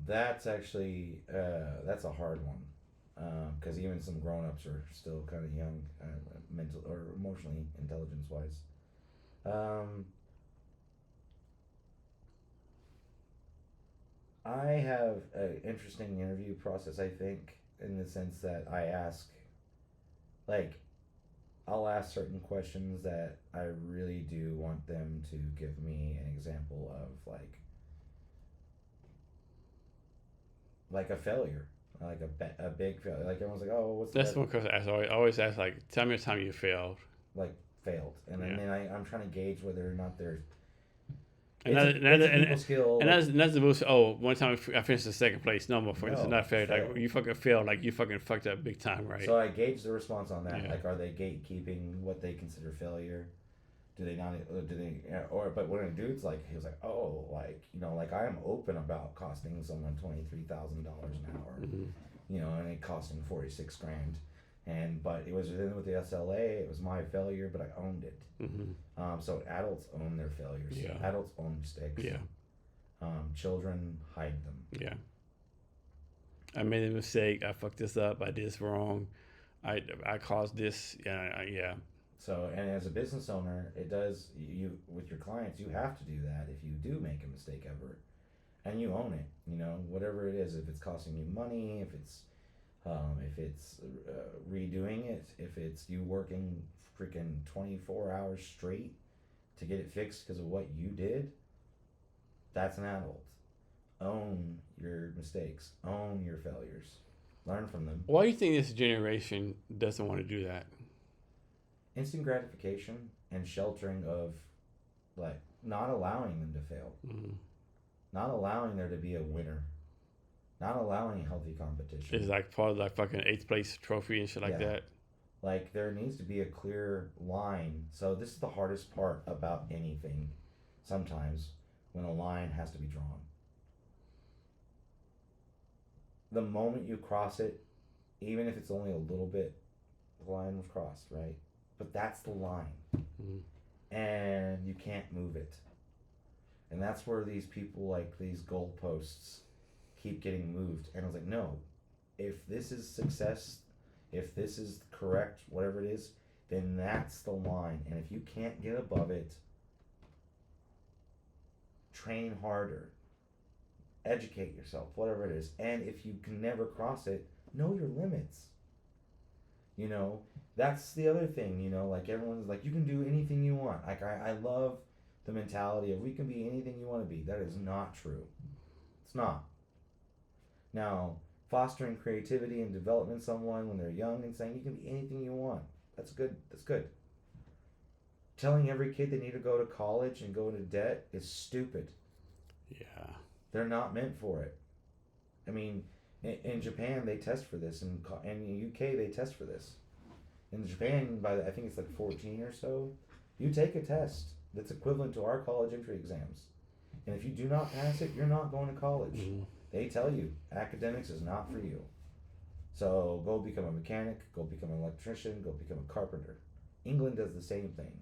That's actually that's a hard one. Because even some grown-ups are still kind of young, mental or emotionally intelligence-wise. I have an interesting interview process, I think, in the sense that I ask, like, I'll ask certain questions that I really do want them to give me an example of, like a failure. Like a big failure. Like everyone's like, oh, what's That's one question I always ask. Like, tell me a time you failed. Like failed, and then I'm trying to gauge whether or not they're. And it's a skill. And that's the most. Oh, one time I finished in second place. No more. It's not fair. Failed. Like you fucking failed. Like you fucking fucked up big time, right? So I gauge the response on that. Yeah. Like, are they gatekeeping what they consider failure? Do they not? Do they? But when a dude's like, he was like, oh, like, like I am open about costing someone $23,000 an hour, and it costing 46 grand, but it was with the SLA. It was my failure, but I owned it. So adults own their failures. Yeah. Adults own mistakes. Yeah. Children hide them. Yeah. I made a mistake. I fucked this up. I did this wrong. I caused this. Yeah. So, and as a business owner, it does you with your clients. You have to do that if you do make a mistake ever, and you own it. You know, whatever it is, if it's costing you money, if it's redoing it, if it's you working freaking 24 hours straight to get it fixed because of what you did, that's an adult. Own your mistakes. Own your failures. Learn from them. Why do you think this generation doesn't want to do that? Instant gratification and sheltering of, like, not allowing them to fail, not allowing there to be a winner, not allowing healthy competition. It's like part of like fucking 8th place trophy and shit like that. Like, there needs to be a clear line. So this is the hardest part about anything sometimes, when a line has to be drawn. The moment you cross it, even if it's only a little bit, the line was crossed, right? But that's the line. And you can't move it. And that's where these people, like, these goalposts keep getting moved. And I was like, no, if this is success, if this is correct, whatever it is, then that's the line. And if you can't get above it, train harder, educate yourself, whatever it is. And if you can never cross it, know your limits. You know, that's the other thing, you know, like, everyone's like, you can do anything you want. Like, I love the mentality of we can be anything you want to be. That is not true. It's not. Now, fostering creativity and developing someone when they're young and saying you can be anything you want, that's good. That's good. Telling every kid they need to go to college and go into debt is stupid. Yeah. They're not meant for it. I mean, in Japan they test for this, and in the UK they test for this. In Japan, I think it's like 14 or so, you take a test that's equivalent to our college entry exams, and if you do not pass it, you're not going to college. They tell you academics is not for you. So go become a mechanic, go become an electrician, go become a carpenter. England does the same thing.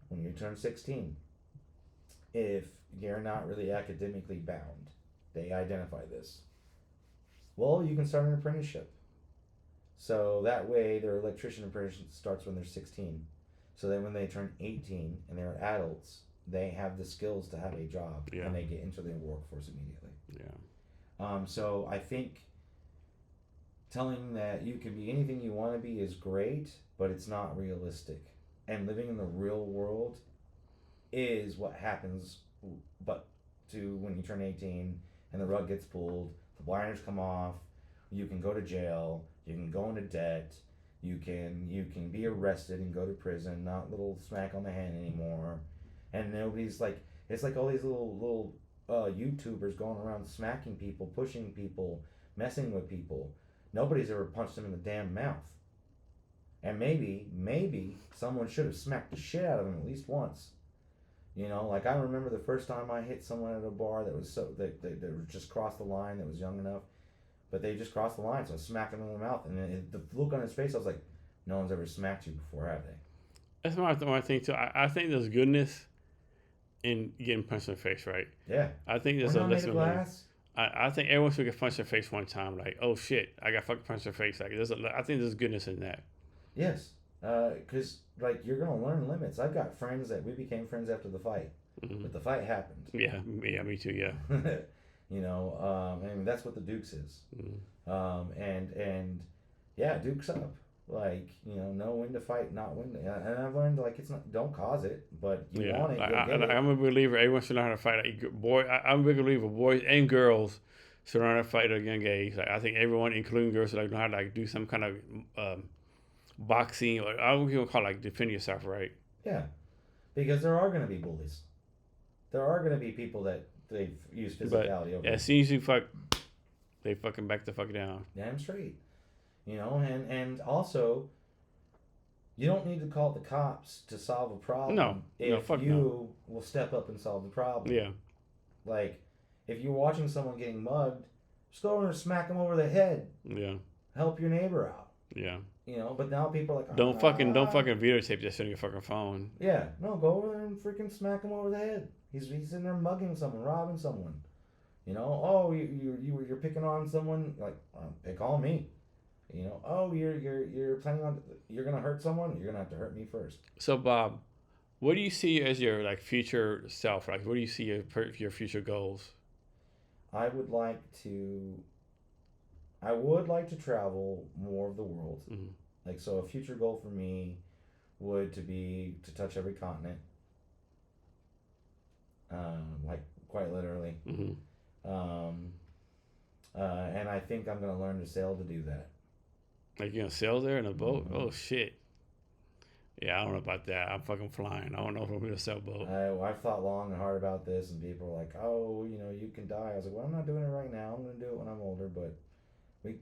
When you turn 16, if you're not really academically bound, they identify this. Well, you can start an apprenticeship. So that way their electrician apprenticeship starts when they're 16. So then when they turn 18 and they're adults, they have the skills to have a job, and they get into the workforce immediately. So I think telling that you can be anything you want to be is great, but it's not realistic. And living in the real world is what happens, but to when you turn 18 and the rug gets pulled, the blinders come off, you can go to jail, you can go into debt, you can be arrested and go to prison, not little smack on the hand anymore. And nobody's like, it's like all these little YouTubers going around smacking people, pushing people, messing with people. Nobody's ever punched them in the damn mouth. And maybe someone should have smacked the shit out of them at least once. You know, like, I remember the first time I hit someone at a bar that was they just crossed the line, that was young enough, but they just crossed the line, so I smacked him in the mouth, and the look on his face, I was like, no one's ever smacked you before, have they? That's what I think too. I think there's goodness in getting punched in the face, right? Yeah. I think there's We're a not made lesson of learned. glass. I think everyone should get punched in the face one time, like, oh shit, I got fucking punched in the face. Like, I think there's goodness in that. Yes, because, like, you're gonna learn limits. I've got friends that we became friends after the fight, but the fight happened. Yeah, me too. Yeah. You know, and that's what the Dukes is. And yeah, Dukes up. Like, you know when to fight, not when to. And I've learned, like, it's not, don't cause it, but you want it, you'll get it. I'm a believer. Everyone should learn how to fight. I'm a big believer. Boys and girls should learn how to fight at a young age. Like, I think everyone, including girls, should, like, know how to, like, do some kind of boxing, or I don't even call it, like, defend yourself, right? Yeah, because there are going to be bullies. There are going to be people that they've used physicality over. As soon as you they fucking back the fuck down. Damn straight. You know, and also, you don't need to call the cops to solve a problem. No, will step up and solve the problem. Yeah. Like, if you're watching someone getting mugged, just go over and smack them over the head. Yeah. Help your neighbor out. Yeah. You know, but now people are like, don't fucking videotape that shit on your fucking phone. Yeah. No, go over there and freaking smack him over the head. He's in there mugging someone, robbing someone. You know, oh, you're picking on someone, like, pick on me. You know, oh, you're planning on you're gonna hurt someone. You're gonna have to hurt me first. So Bob, what do you see as your like future self? Like, what do you see your future goals? I would like to. I would like to travel more of the world. Mm-hmm. Like so, a future goal for me would to be to touch every continent. Like quite literally. Mm-hmm. Um, and I think I'm gonna learn to sail to do that. Like you gonna sail there in a boat? Mm-hmm. Oh shit. Yeah, I don't know about that. I'm fucking flying. I don't know if I'm gonna sailboat. I've thought long and hard about this, and people are like, "Oh, you know, you can die." I was like, "Well, I'm not doing it right now. I'm going to do it when I'm older." But we,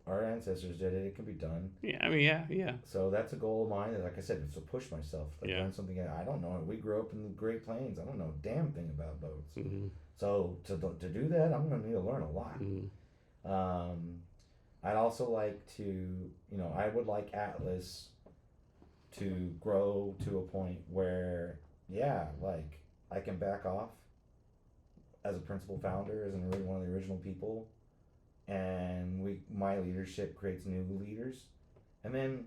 our ancestors did it. It can be done. Yeah, I mean, yeah. So that's a goal of mine. And like I said, it's to push myself. Like Yeah. learn something I don't know. We grew up in the Great Plains. I don't know a damn thing about boats. Mm-hmm. So to do that, I'm going to need to learn a lot. Mm-hmm. I'd also like to, I would like Atlas to grow to a point where, yeah, like I can back off as a principal founder, as one of the original people, and my leadership creates new leaders, and then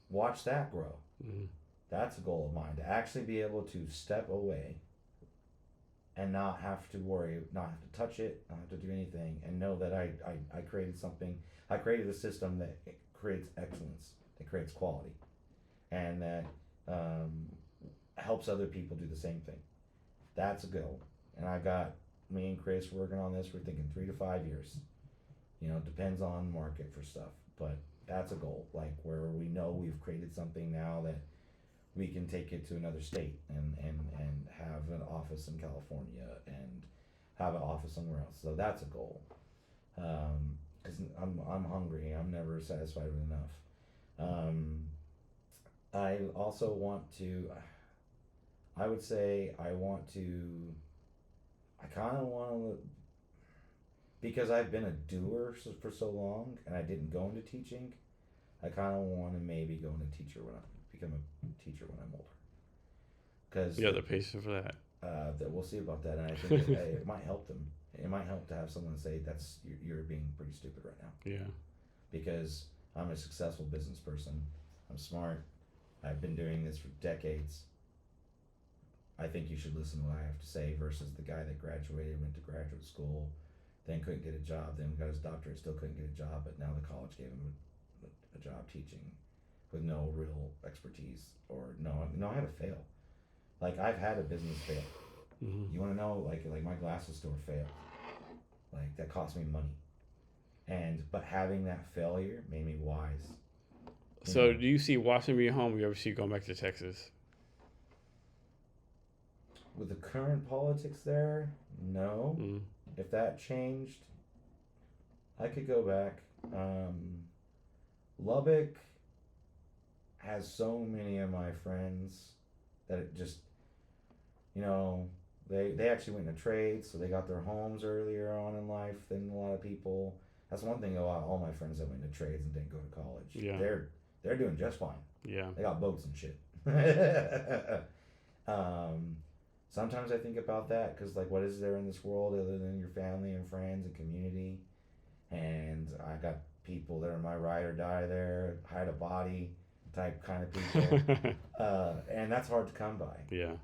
watch that grow. Mm-hmm. That's a goal of mine, to actually be able to step away and not have to worry, not have to touch it, not have to do anything, and know that I created something. I created a system that creates excellence, that creates quality, and that helps other people do the same thing. That's a goal. And I got me and Chris working on this. We're thinking 3 to 5 years. It depends on market for stuff, but that's a goal. Like where we know we've created something now that we can take it to another state and have an office in California and have an office somewhere else. So that's a goal. Because I'm hungry. I'm never satisfied with enough. I also want to. I would say I want to. I kind of want to, because I've been a doer for so long and I didn't go into teaching. I kind of want to maybe go into become a teacher when I'm older. Because You have the patience for that. that we'll see about that, and I think it might help them. It might help to have someone say that's you're being pretty stupid right now. Yeah. Because I'm a successful business person. I'm smart. I've been doing this for decades. I think you should listen to what I have to say versus the guy that graduated, went to graduate school, then couldn't get a job, then got his doctorate, still couldn't get a job, but now the college gave him a job teaching with no real expertise or I had to fail. Like I've had a business fail. Mm-hmm. You want to know, like my glasses store failed. Like that cost me money. But having that failure made me wise. So do you see Washington being home? Or you ever see you going back to Texas? With the current politics there, no. Mm-hmm. If that changed, I could go back. Lubbock has so many of my friends that it just, they actually went into trades, so they got their homes earlier on in life than a lot of people. That's one thing about all my friends that went into trades and didn't go to college. Yeah. They're doing just fine. Yeah. They got boats and shit. Sometimes I think about that because, like, what is there in this world other than your family and friends and community? And I got people that are my ride or die there, hide a body type kind of people. And that's hard to come by. Yeah.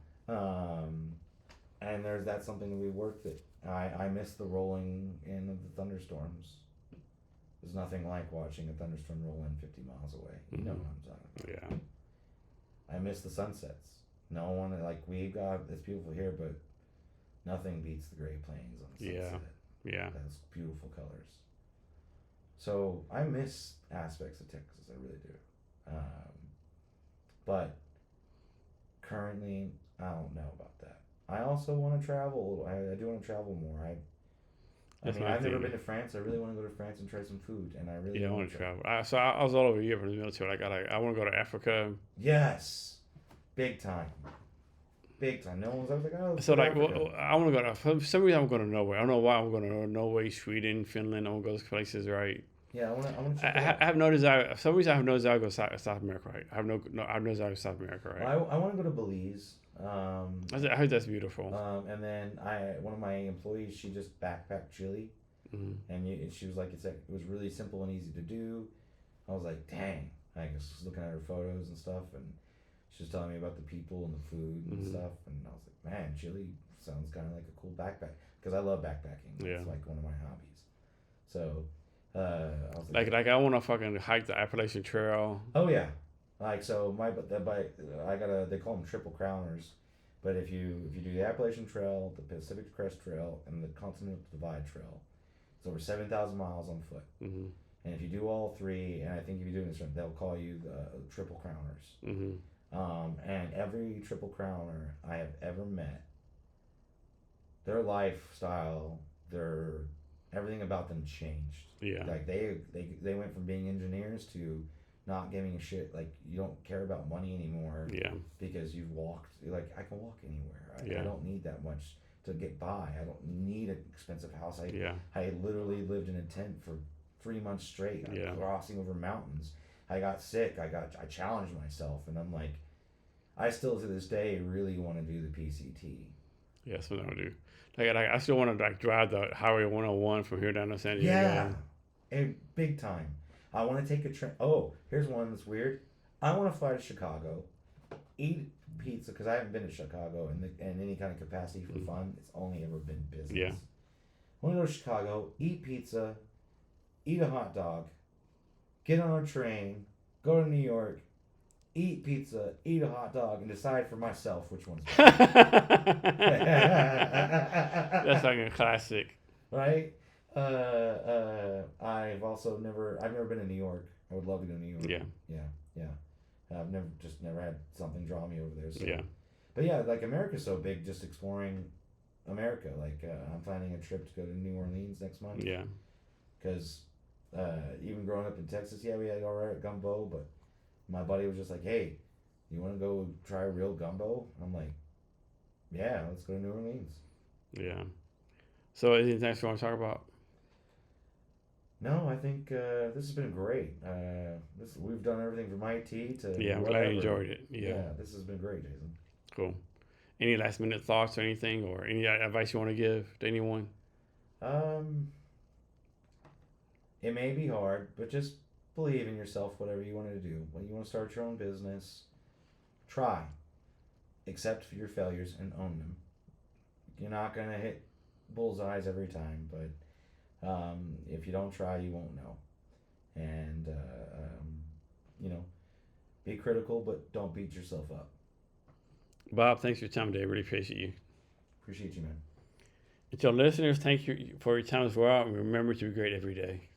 And that's something that we worked at. I miss the rolling in of the thunderstorms. There's nothing like watching a thunderstorm roll in 50 miles away. You know what I'm talking about. Yeah. I miss the sunsets. No one, like, we got, it's beautiful here, but nothing beats the Great Plains on the sunset. Yeah. That's beautiful colors. So I miss aspects of Texas, I really do. But currently, I don't know about that. I also want to travel. I do want to travel more. I've never been to France. I really want to go to France and try some food, and I really I want to travel. I was all over Europe in the military. I want to go to Africa. Yes, big time. No one's. I was like, oh. So like, I want to go to. For some reason, I'm going to Norway. I don't know why I'm going to Norway, Sweden, Finland. I want to go those places, right? Yeah, I want to. I have no desire. For some reason, I have no desire to go to South America, right? I have no desire to South America, right? I want to go to Belize. I heard that's beautiful. And then one of my employees, she just backpacked Chile, Mm-hmm. and she was like, it was really simple and easy to do. I was like, dang. I was just looking at her photos and stuff, and she was telling me about the people and the food and stuff, and I was like, man, Chile sounds kind of like a cool backpack, because I love backpacking. Yeah. It's like one of my hobbies. So I was like I want to fucking hike the Appalachian Trail. oh yeah, like so I gotta, they call them triple crowners, but if you do the Appalachian Trail, the Pacific Crest Trail, and the Continental Divide Trail, it's over 7,000 miles on foot. Mm-hmm. And if you do all three, and I think if you do this, they'll call you the triple crowners. Mm-hmm. And every triple crowner I have ever met, their lifestyle, their everything about them changed. Yeah. Like they went from being engineers to not giving a shit. Like, you don't care about money anymore. Yeah. Because you've walked. Like, I can walk anywhere. Yeah. I don't need that much to get by. I don't need an expensive house. Yeah. I literally lived in a tent for 3 months straight. Yeah. Crossing over mountains. I got sick. I challenged myself, and I'm like, I still to this day really want to do the PCT. Yeah, that's what I would do. Like I still want to like drive the Highway 101 from here down to San Diego. Yeah, and big time. I want to take a train. Oh, here's one that's weird. I want to fly to Chicago, eat pizza, because I haven't been to Chicago in any kind of capacity for fun. It's only ever been business. Yeah. I want to go to Chicago, eat pizza, eat a hot dog, get on a train, go to New York, eat pizza, eat a hot dog, and decide for myself which one's better. That's like a classic. Right? I've never been to New York. I would love to go to New York. Yeah. Yeah. I've never had something draw me over there. So. Yeah. But yeah, like, America's so big, just exploring America. Like, I'm planning a trip to go to New Orleans next month. Yeah. Because even growing up in Texas, yeah, we had all right gumbo, but my buddy was just like, hey, you want to go try real gumbo? I'm like, yeah, let's go to New Orleans. Yeah. So anything else you want to talk about? No, I think this has been great. We've done everything from IT to Yeah, I'm whatever. glad you enjoyed it. Yeah. This has been great, Jason. Cool. Any last minute thoughts or anything, or any advice you want to give to anyone? It may be hard, but just believe in yourself, whatever you want to do. When you want to start your own business, try. Accept your failures and own them. You're not going to hit bullseyes every time, but if you don't try, you won't know. And, be critical, but don't beat yourself up. Bob, thanks for your time today. Really appreciate you. Appreciate you, man. And to our listeners, thank you for your time as well. And remember to be great every day.